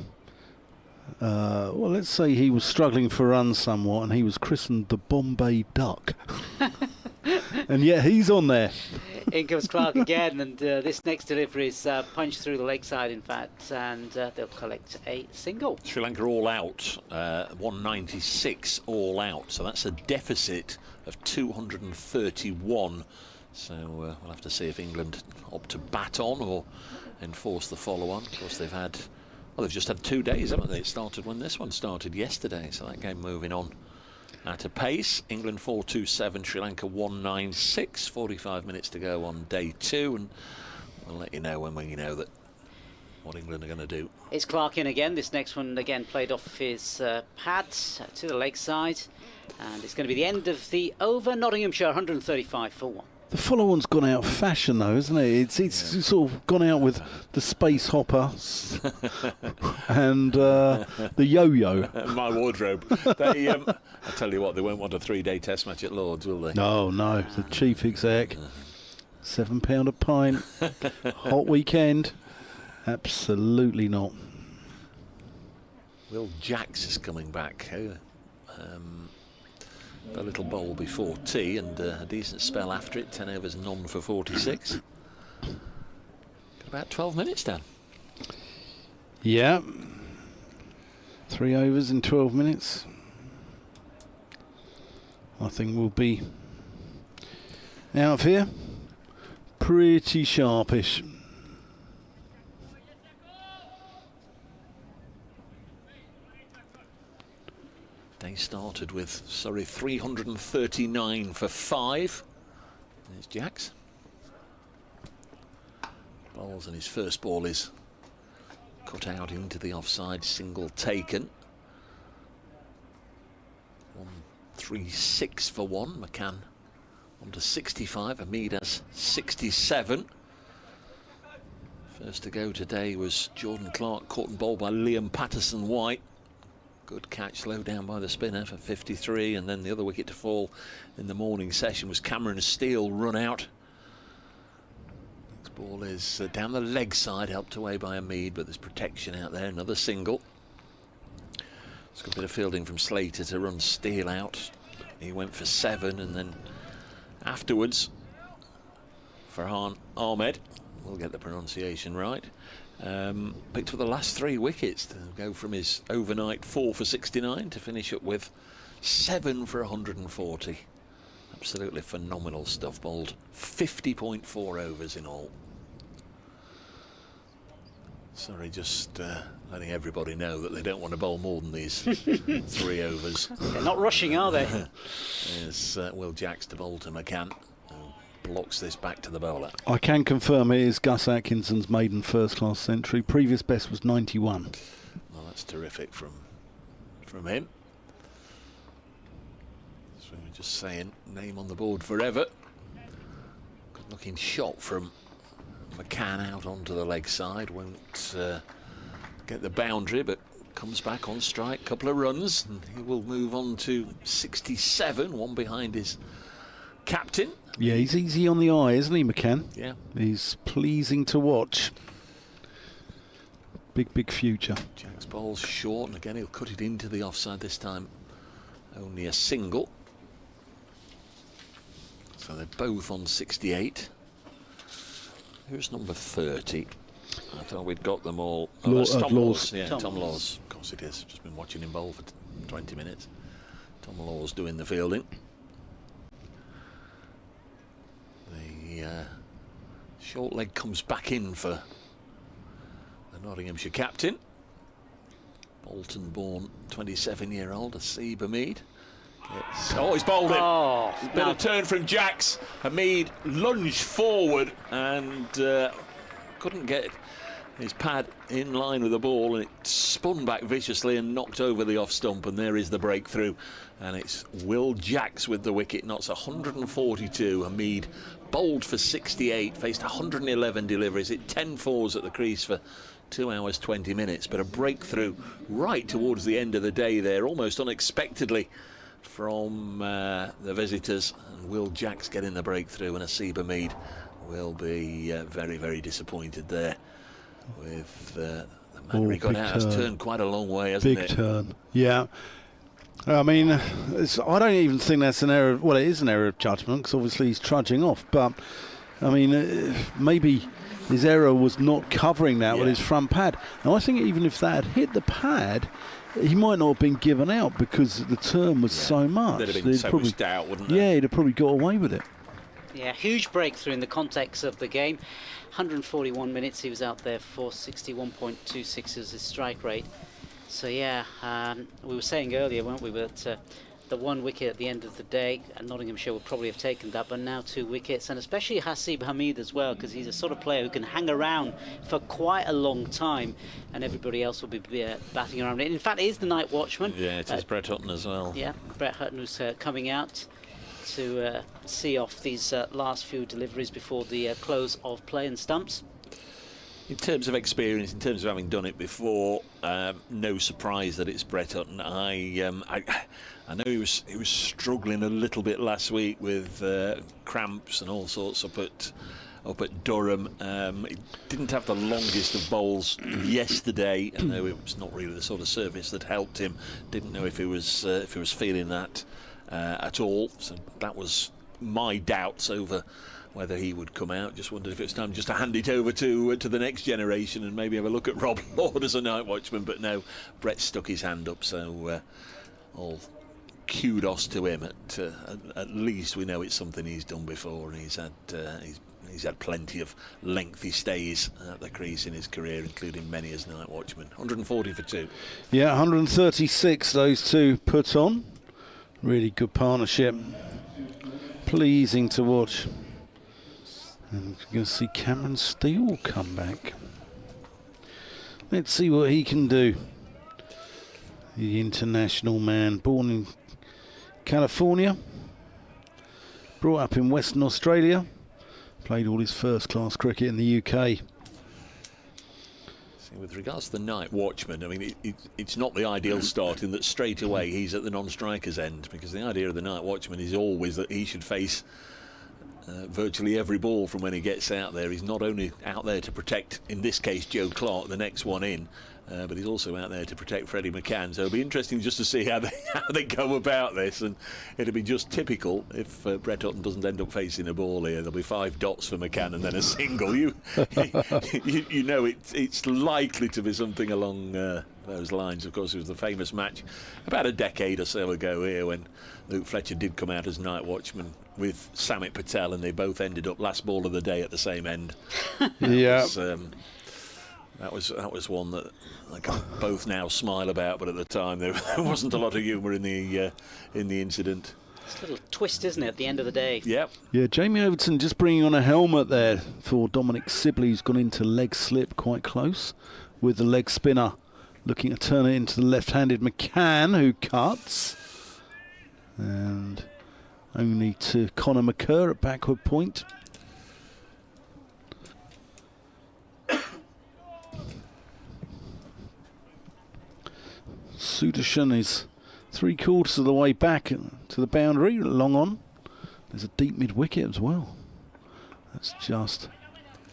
S3: well, let's say he was struggling for runs somewhat, and he was christened the Bombay Duck. And yet he's on there.
S4: In comes Clark again, and this next delivery is punched through the leg side, in fact, and they'll collect a single.
S2: Sri Lanka all out, 196 all out, so that's a deficit of 231. So we'll have to see if England opt to bat on or enforce the follow-on. Of course, they've just had 2 days, haven't they? It started when this one started yesterday, so that game moving on at a pace. England 427, Sri Lanka 196. 45 minutes to go on day 2, and we'll let you know when we know what England are going to do.
S4: It's Clark in again. This next one again played off his pads to the leg side, and it's going to be the end of the over. Nottinghamshire 135 for 1.
S3: The follow-on's gone out of fashion, though, isn't it? It's sort of gone out with the space hopper and the yo-yo.
S2: My wardrobe. They, I tell you what, they won't want a 3-day test match at Lords, will they?
S3: No, the chief exec. £7 a pint. Hot weekend. Absolutely not.
S2: Will Jacks is coming back. A little bowl before tea and a decent spell after it. 10 overs, none for 46. Got about 12 minutes down.
S3: Yeah. 3 overs in 12 minutes. I think we'll be out of here pretty sharpish.
S2: They started with Surrey 339 for 5. There's Jacks. Bowls, and his first ball is cut out into the offside, single taken. 136 for 1. McCann on to 65. Ahmed has 67. First to go today was Jordan Clark, caught and bowled by Liam Patterson-White. Good catch, low down by the spinner for 53, and then the other wicket to fall in the morning session was Cameron Steele, run out. This ball is down the leg side, helped away by Ahmed, but there's protection out there, another single. It's got a bit of fielding from Slater to run Steele out. He went for 7, and then afterwards, Farhan Ahmed, we'll get the pronunciation right, picked up the last 3 wickets to go from his overnight 4 for 69 to finish up with 7 for 140. Absolutely phenomenal stuff. Bowled 50.4 overs in all. Sorry, just letting everybody know that they don't want to bowl more than these 3 overs.
S4: They're not rushing, are they?
S2: There's Will Jacks to bowl to McCann, who blocks this back to the bowler.
S3: I can confirm it is Gus Atkinson's maiden first-class century. Previous best was 91.
S2: Well, that's terrific from him. So we're just saying, name on the board forever. Good-looking shot from McCann out onto the leg side. Won't get the boundary, but comes back on strike. Couple of runs, and he will move on to 67, one behind his captain.
S3: Yeah, he's easy on the eye, isn't he, McCann?
S2: Yeah.
S3: He's pleasing to watch. Big future.
S2: Jack's bowl's short, and again he'll cut it into the offside this time. Only a single. So they're both on 68. Who's number 30? I thought we'd got them all. Oh, that's Tom Laws. Yeah, Tom Laws. Of course it is. Just been watching him bowl for 20 minutes. Tom Laws doing the fielding. The short leg comes back in for the Nottinghamshire captain. Bolton-born 27-year-old Asib Hamid. Oh, he's bowled it.
S4: Oh,
S2: Bit of turn from Jacks. Hamid lunged forward and couldn't get his pad in line with the ball, and it spun back viciously and knocked over the off stump, and there is the breakthrough. And it's Will Jacks with the wicket, knots 142. Hamid bowled for 68, faced 111 deliveries, hit 10 fours at the crease for 2 hours 20 minutes, but a breakthrough right towards the end of the day there, almost unexpectedly from the visitors, and Will Jacks getting the breakthrough, and Asib Hamid will be very, very disappointed there with the manner he got out. Has turned quite a long way, hasn't it?
S3: Big turn, yeah. I mean, I don't even think that's an error. Well, it is an error of judgment, because obviously he's trudging off, but I mean, maybe his error was not covering that with his front pad. And I think even if that had hit the pad, he might not have been given out, because the turn was so much.
S2: There'd have been so much doubt, wouldn't there?
S3: Yeah, he'd have probably got away with it.
S4: Yeah, huge breakthrough in the context of the game. 141 minutes he was out there for 61.26 as his strike rate. So yeah, we were saying earlier, weren't we, that the 1 wicket at the end of the day, and Nottinghamshire would probably have taken that, but now 2 wickets, and especially Asib Hamid as well, because he's a sort of player who can hang around for quite a long time, and everybody else will be batting around it. In fact, it is the night watchman.
S2: Yeah, it is Brett Hutton as well.
S4: Yeah, Brett Hutton, who's coming out to see off these last few deliveries before the close of play and stumps.
S2: In terms of experience, in terms of having done it before, no surprise that it's Brett Hutton. I know he was struggling a little bit last week with cramps and all sorts up at Durham. He didn't have the longest of bowls yesterday. I know it was not really the sort of surface that helped him. Didn't know if he was feeling that at all. So that was my doubts over whether he would come out. Just wondered if it's time just to hand it over to the next generation and maybe have a look at Rob Lord as a night watchman. But no, Brett stuck his hand up, so all kudos to him. At least we know it's something he's done before, and he's had plenty of lengthy stays at the crease in his career, including many as night watchman. 140 for 2.
S3: Yeah, 136 those two put on. Really good partnership. Pleasing to watch. And you're going to see Cameron Steele come back. Let's see what he can do. The international man, born in California, brought up in Western Australia, played all his first-class cricket in the UK.
S2: With regards to the night watchman, I mean, it's not the ideal start in that straight away he's at the non-striker's end, because the idea of the night watchman is always that he should face virtually every ball from when he gets out there. He's not only out there to protect, in this case, Joe Clark, the next one in, but he's also out there to protect Freddie McCann. So it'll be interesting just to see how they go about this, and it'll be just typical if Brett Hutton doesn't end up facing a ball here. There'll be 5 dots for McCann and then a single. You know it's likely to be something along those lines. Of course, it was the famous match about a decade or so ago here when Luke Fletcher did come out as night watchman with Samit Patel, and they both ended up last ball of the day at the same end.
S3: Yeah.
S2: That was one that I can both now smile about, but at the time there wasn't a lot of humour in the incident.
S4: It's a little twist, isn't it, at the end of the day?
S2: Yep.
S3: Yeah, Jamie Overton just bringing on a helmet there for Dominic Sibley, who's gone into leg slip quite close with the leg spinner, looking to turn it into the left-handed McCann, who cuts. And only to Conor McCurr at backward point. Sudarshan is 3/4 of the way back to the boundary, long on. There's a deep mid-wicket as well. That's just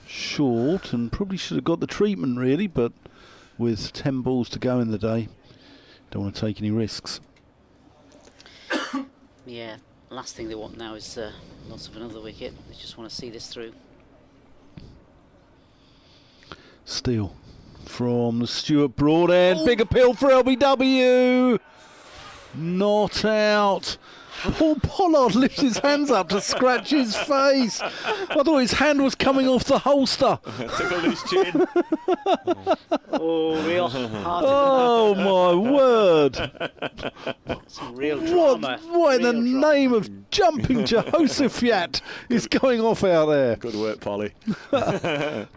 S3: short and probably should have got the treatment really, but with 10 balls to go in the day, don't want to take any risks.
S4: Yeah, last thing they want now is loss of another wicket. They just want to see this through.
S3: Steele from the Stuart Broad end. Big appeal for LBW. Not out. Paul Pollard lifts his hands up to scratch his face. I thought his hand was coming off the holster.
S2: Tickled his chin.
S4: Oh, real hard.
S3: Oh my word.
S4: Some real drama.
S3: What in the name of jumping Jehoshaphat is going off out there?
S2: Good work, Polly.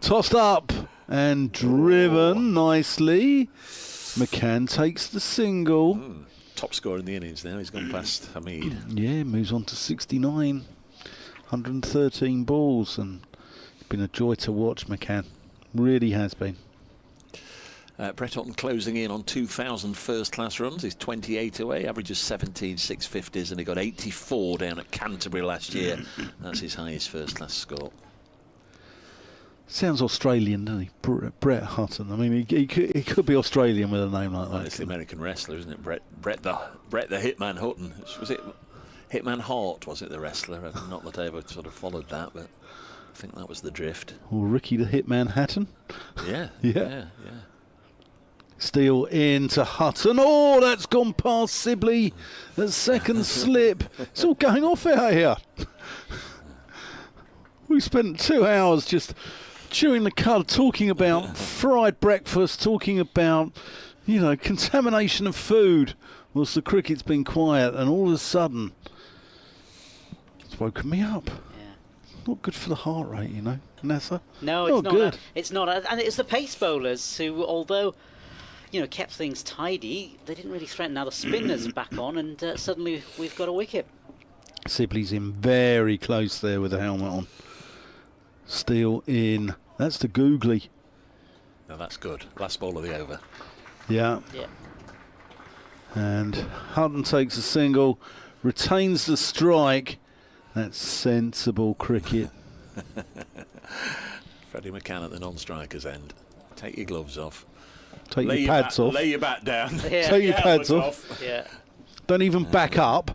S3: Tossed up and driven nicely. McCann takes the single.
S2: Top scorer in the innings now. He's gone past Hamid.
S3: Yeah, moves on to 69. 113 balls, and it's been a joy to watch McCann. Really has been.
S2: Brett Hutton closing in on 2,000 first-class runs. He's 28 away, averages 17 650s, and he got 84 down at Canterbury last year. That's his highest first-class score.
S3: Sounds Australian, doesn't he? Brett Hutton. I mean, he could be Australian with a name like that.
S2: It's the American wrestler, isn't it? Brett the Hitman Hutton. Was it Hitman Hart? Was it the wrestler? Not that I ever sort of followed that, but I think that was the drift.
S3: Or Ricky the Hitman Hatton.
S2: Yeah.
S3: Yeah. Steele into Hutton. Oh, that's gone past Sibley. The second slip. It's all going off out here. We spent 2 hours just chewing the cud, talking about fried breakfast, talking about, contamination of food, whilst the cricket's been quiet, and all of a sudden, it's woken me up.
S4: Yeah.
S3: Not good for the heart rate, Nessa.
S4: No, it's not good. It's not. And it's the pace bowlers who, although, kept things tidy, they didn't really threaten. Now the spinners are back on, and suddenly we've got a wicket.
S3: Sibley's in very close there with the helmet on. Steele in. That's the googly.
S2: No, that's good. Last ball of the over.
S3: Yeah. And Hutton takes a single, retains the strike. That's sensible cricket.
S2: Freddie McCann at the non-striker's end. Take your gloves off.
S3: Take your pads off.
S2: Lay your bat down.
S3: Yeah. Take your pads off.
S4: Yeah.
S3: Don't even back up.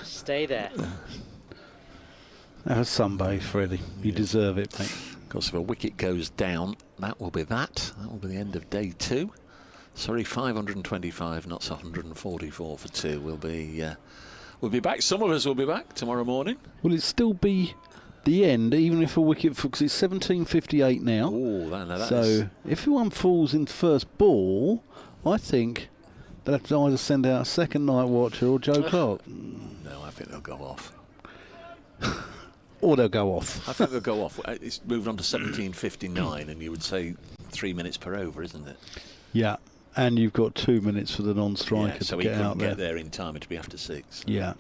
S4: Stay there.
S3: Have a sunbathe, Freddie. You deserve it, mate.
S2: Of course, if a wicket goes down, that will be that. That will be the end of day 2. Surrey 525, Notts 144 for 2. We'll be back. Some of us will be back tomorrow morning.
S3: Will it still be the end, even if a wicket, because it's 17:58 now.
S2: Oh,
S3: if one falls in first ball, I think they'll have to either send out a second night watcher or Joe Clark.
S2: No, I think they'll go off.
S3: Or they'll go off.
S2: I think they'll go off. It's moved on to 17:59, and you would say 3 minutes per over, isn't it?
S3: Yeah, and you've got 2 minutes for the non-striker
S2: so
S3: to
S2: he
S3: get out
S2: couldn't
S3: there.
S2: get there in time. It'd be after 6.
S3: Yeah.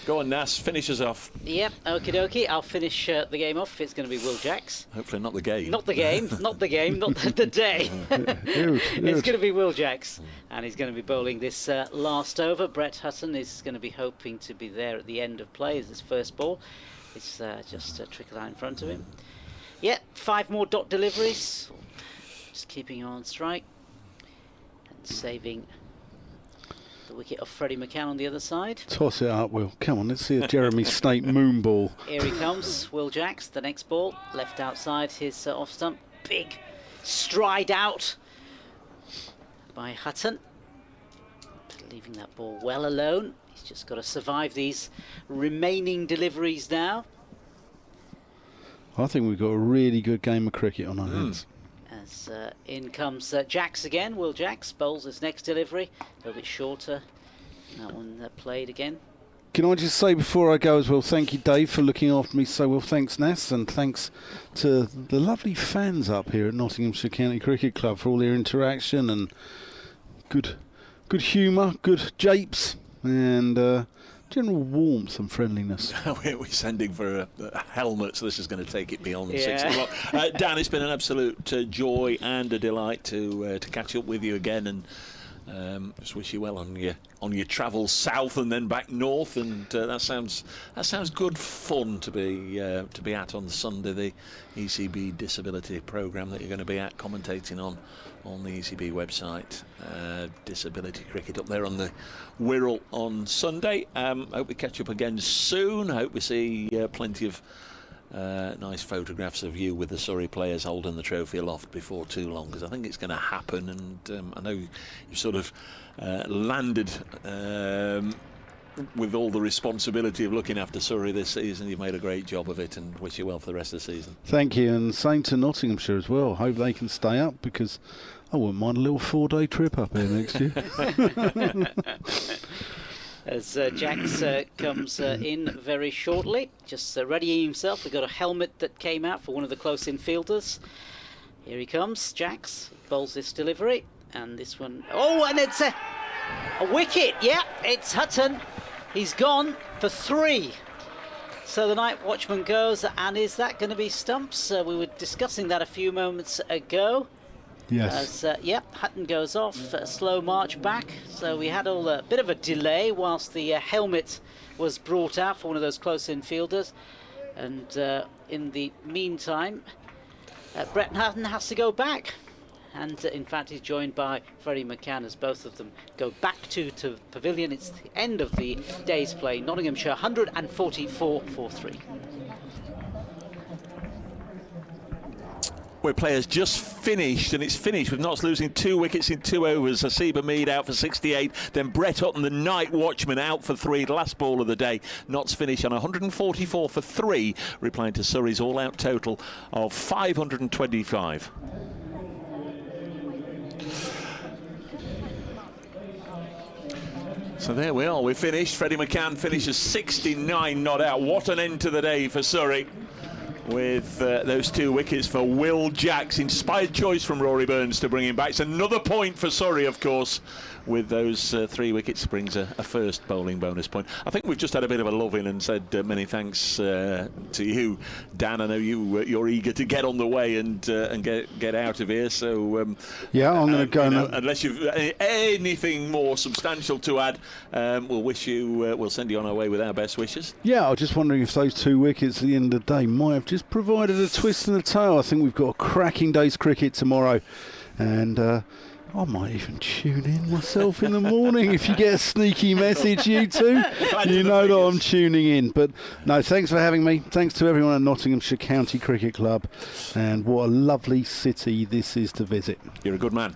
S2: Go on, Nas. Finish us off.
S4: Yep, okie dokie. I'll finish the game off. It's going to be Will Jacks.
S2: Hopefully not the game.
S4: Not the game, not the game, not the day. It's going to be Will Jacks, and he's going to be bowling this last over. Brett Hutton is going to be hoping to be there at the end of play as his first ball. It's just trickle out in front of him. Yeah, 5 more dot deliveries. Just keeping on strike and saving the wicket of Freddie McCann on the other side.
S3: Toss it up, Will. Come on, let's see a Jeremy Snake moon ball.
S4: Here he comes, Will Jacks, the next ball. Left outside his off stump. Big stride out by Hutton. Leaving that ball well alone. He's just got to survive these remaining deliveries now.
S3: I think we've got a really good game of cricket on our hands.
S4: As in comes Jacks again. Will Jacks bowls his next delivery. A little bit shorter. That one played again.
S3: Can I just say before I go as well, thank you, Dave, for looking after me so well. Thanks, Nas, and thanks to the lovely fans up here at Nottinghamshire County Cricket Club for all their interaction and good humour, good japes, and general warmth and friendliness.
S2: We're sending for helmets. This is going to take it beyond 6 o'clock. Dan, it's been an absolute joy and a delight to catch up with you again, and just wish you well on your travels south and then back north. And that sounds good fun to be at on Sunday, the ECB disability programme that you're going to be at commentating on the ECB website. Disability cricket up there on the Wirral on Sunday. Hope we catch up again soon. Hope we see plenty of nice photographs of you with the Surrey players holding the trophy aloft before too long, because I think it's going to happen. And I know you've sort of landed with all the responsibility of looking after Surrey this season. You've made a great job of it, and wish you well for the rest of the season.
S3: Thank you, and same to Nottinghamshire as well. Hope they can stay up, because I wouldn't mind a little 4-day trip up here next year.
S4: As Jacks comes in very shortly, just readying himself. We've got a helmet that came out for one of the close-in fielders. Here he comes, Jacks bowls this delivery, and this one, and it's a wicket. Yeah, it's Hutton. He's gone for 3. So the night watchman goes, and is that going to be stumps? We were discussing that a few moments ago.
S3: Yes.
S4: Hutton goes off, a slow march back. So we had a bit of a delay whilst the helmet was brought out for one of those close-in fielders. And in the meantime, Brett Hutton has to go back. And in fact, he's joined by Freddie McCann as both of them go back to pavilion. It's the end of the day's play. Nottinghamshire 144 for 3.
S2: Where players just finished, and it's finished with Notts losing 2 wickets in 2 overs. Hasiba Mead out for 68, then Brett Hutton, the night watchman, out for 3, last ball of the day. Notts finish on 144 for 3, replying to Surrey's all-out total of 525. So there we are, we're finished. Freddie McCann finishes 69 not out. What an end to the day for Surrey, with those 2 wickets for Will Jacks. Inspired choice from Rory Burns to bring him back. It's another point for Surrey, of course, with those 3 wickets. Brings a first bowling bonus point. I think we've just had a bit of a love-in and said many thanks to you, Dan. I know you're eager to get on the way and get out of here. So I'm
S3: going to go.
S2: Unless you've anything more substantial to add, we'll send you on our way with our best wishes.
S3: Yeah, I was just wondering if those 2 wickets at the end of the day might have just provided a twist in the tail. I think we've got a cracking day's cricket tomorrow, and I might even tune in myself in the morning if you get a sneaky message, you two. You know that I'm tuning in. But no, thanks for having me. Thanks to everyone at Nottinghamshire County Cricket Club. And what a lovely city this is to visit.
S2: You're a good man.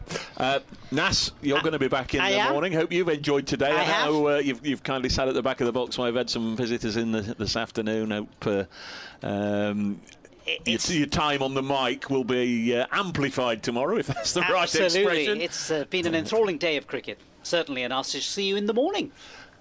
S2: Nas, you're going to be back in the morning. Hope you've enjoyed today. I know you've kindly sat at the back of the box while I've had some visitors in this afternoon. Hope your time on the mic will be amplified tomorrow, if that's the right expression.
S4: It's been an enthralling day of cricket, certainly, and I'll see you in the morning.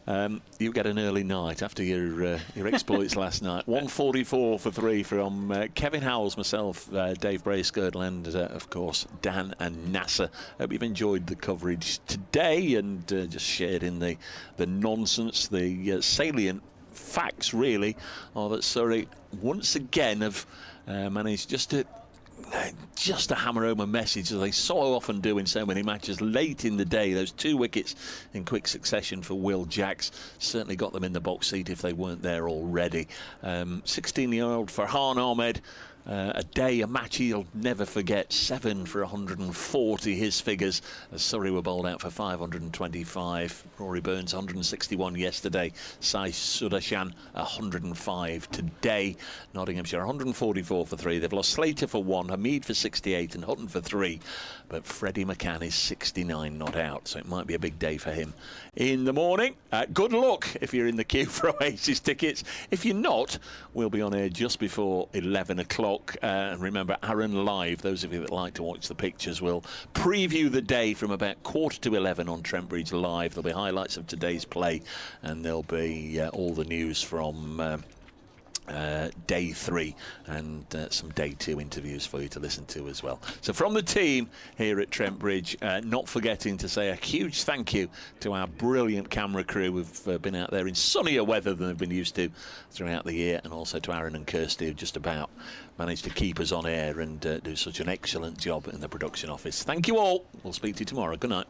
S2: You get an early night after your exploits last night. 144 for 3 from Kevin Howells, myself, Dave Bracegirdle, and of course Dan and Nasser. Hope you've enjoyed the coverage today and just shared in the nonsense, the salient facts really are that Surrey once again have managed just to hammer home a message, as they so often do in so many matches late in the day. Those 2 wickets in quick succession for Will Jacks certainly got them in the box seat if they weren't there already. 16-year-old Farhan Ahmed a day, a match he'll never forget. 7 for 140, his figures, as Surrey were bowled out for 525. Rory Burns 161 yesterday. Sai Sudarshan 105 today. Nottinghamshire 144 for 3. They've lost Slater for 1, Hamid for 68 and Hutton for 3. But Freddie McCann is 69 not out, so it might be a big day for him in the morning. Good luck if you're in the queue for Oasis tickets. If you're not, we'll be on air just before 11 o'clock. And remember, Aaron Live, those of you that like to watch the pictures, will preview the day from about 11:15 on Trent Bridge Live. There'll be highlights of today's play, and there'll be all the news from day 3 and some day 2 interviews for you to listen to as well. So from the team here at Trent Bridge, not forgetting to say a huge thank you to our brilliant camera crew who've been out there in sunnier weather than they've been used to throughout the year, and also to Aaron and Kirsty, who just about managed to keep us on air and do such an excellent job in the production office. Thank you all. We'll speak to you tomorrow. Good night.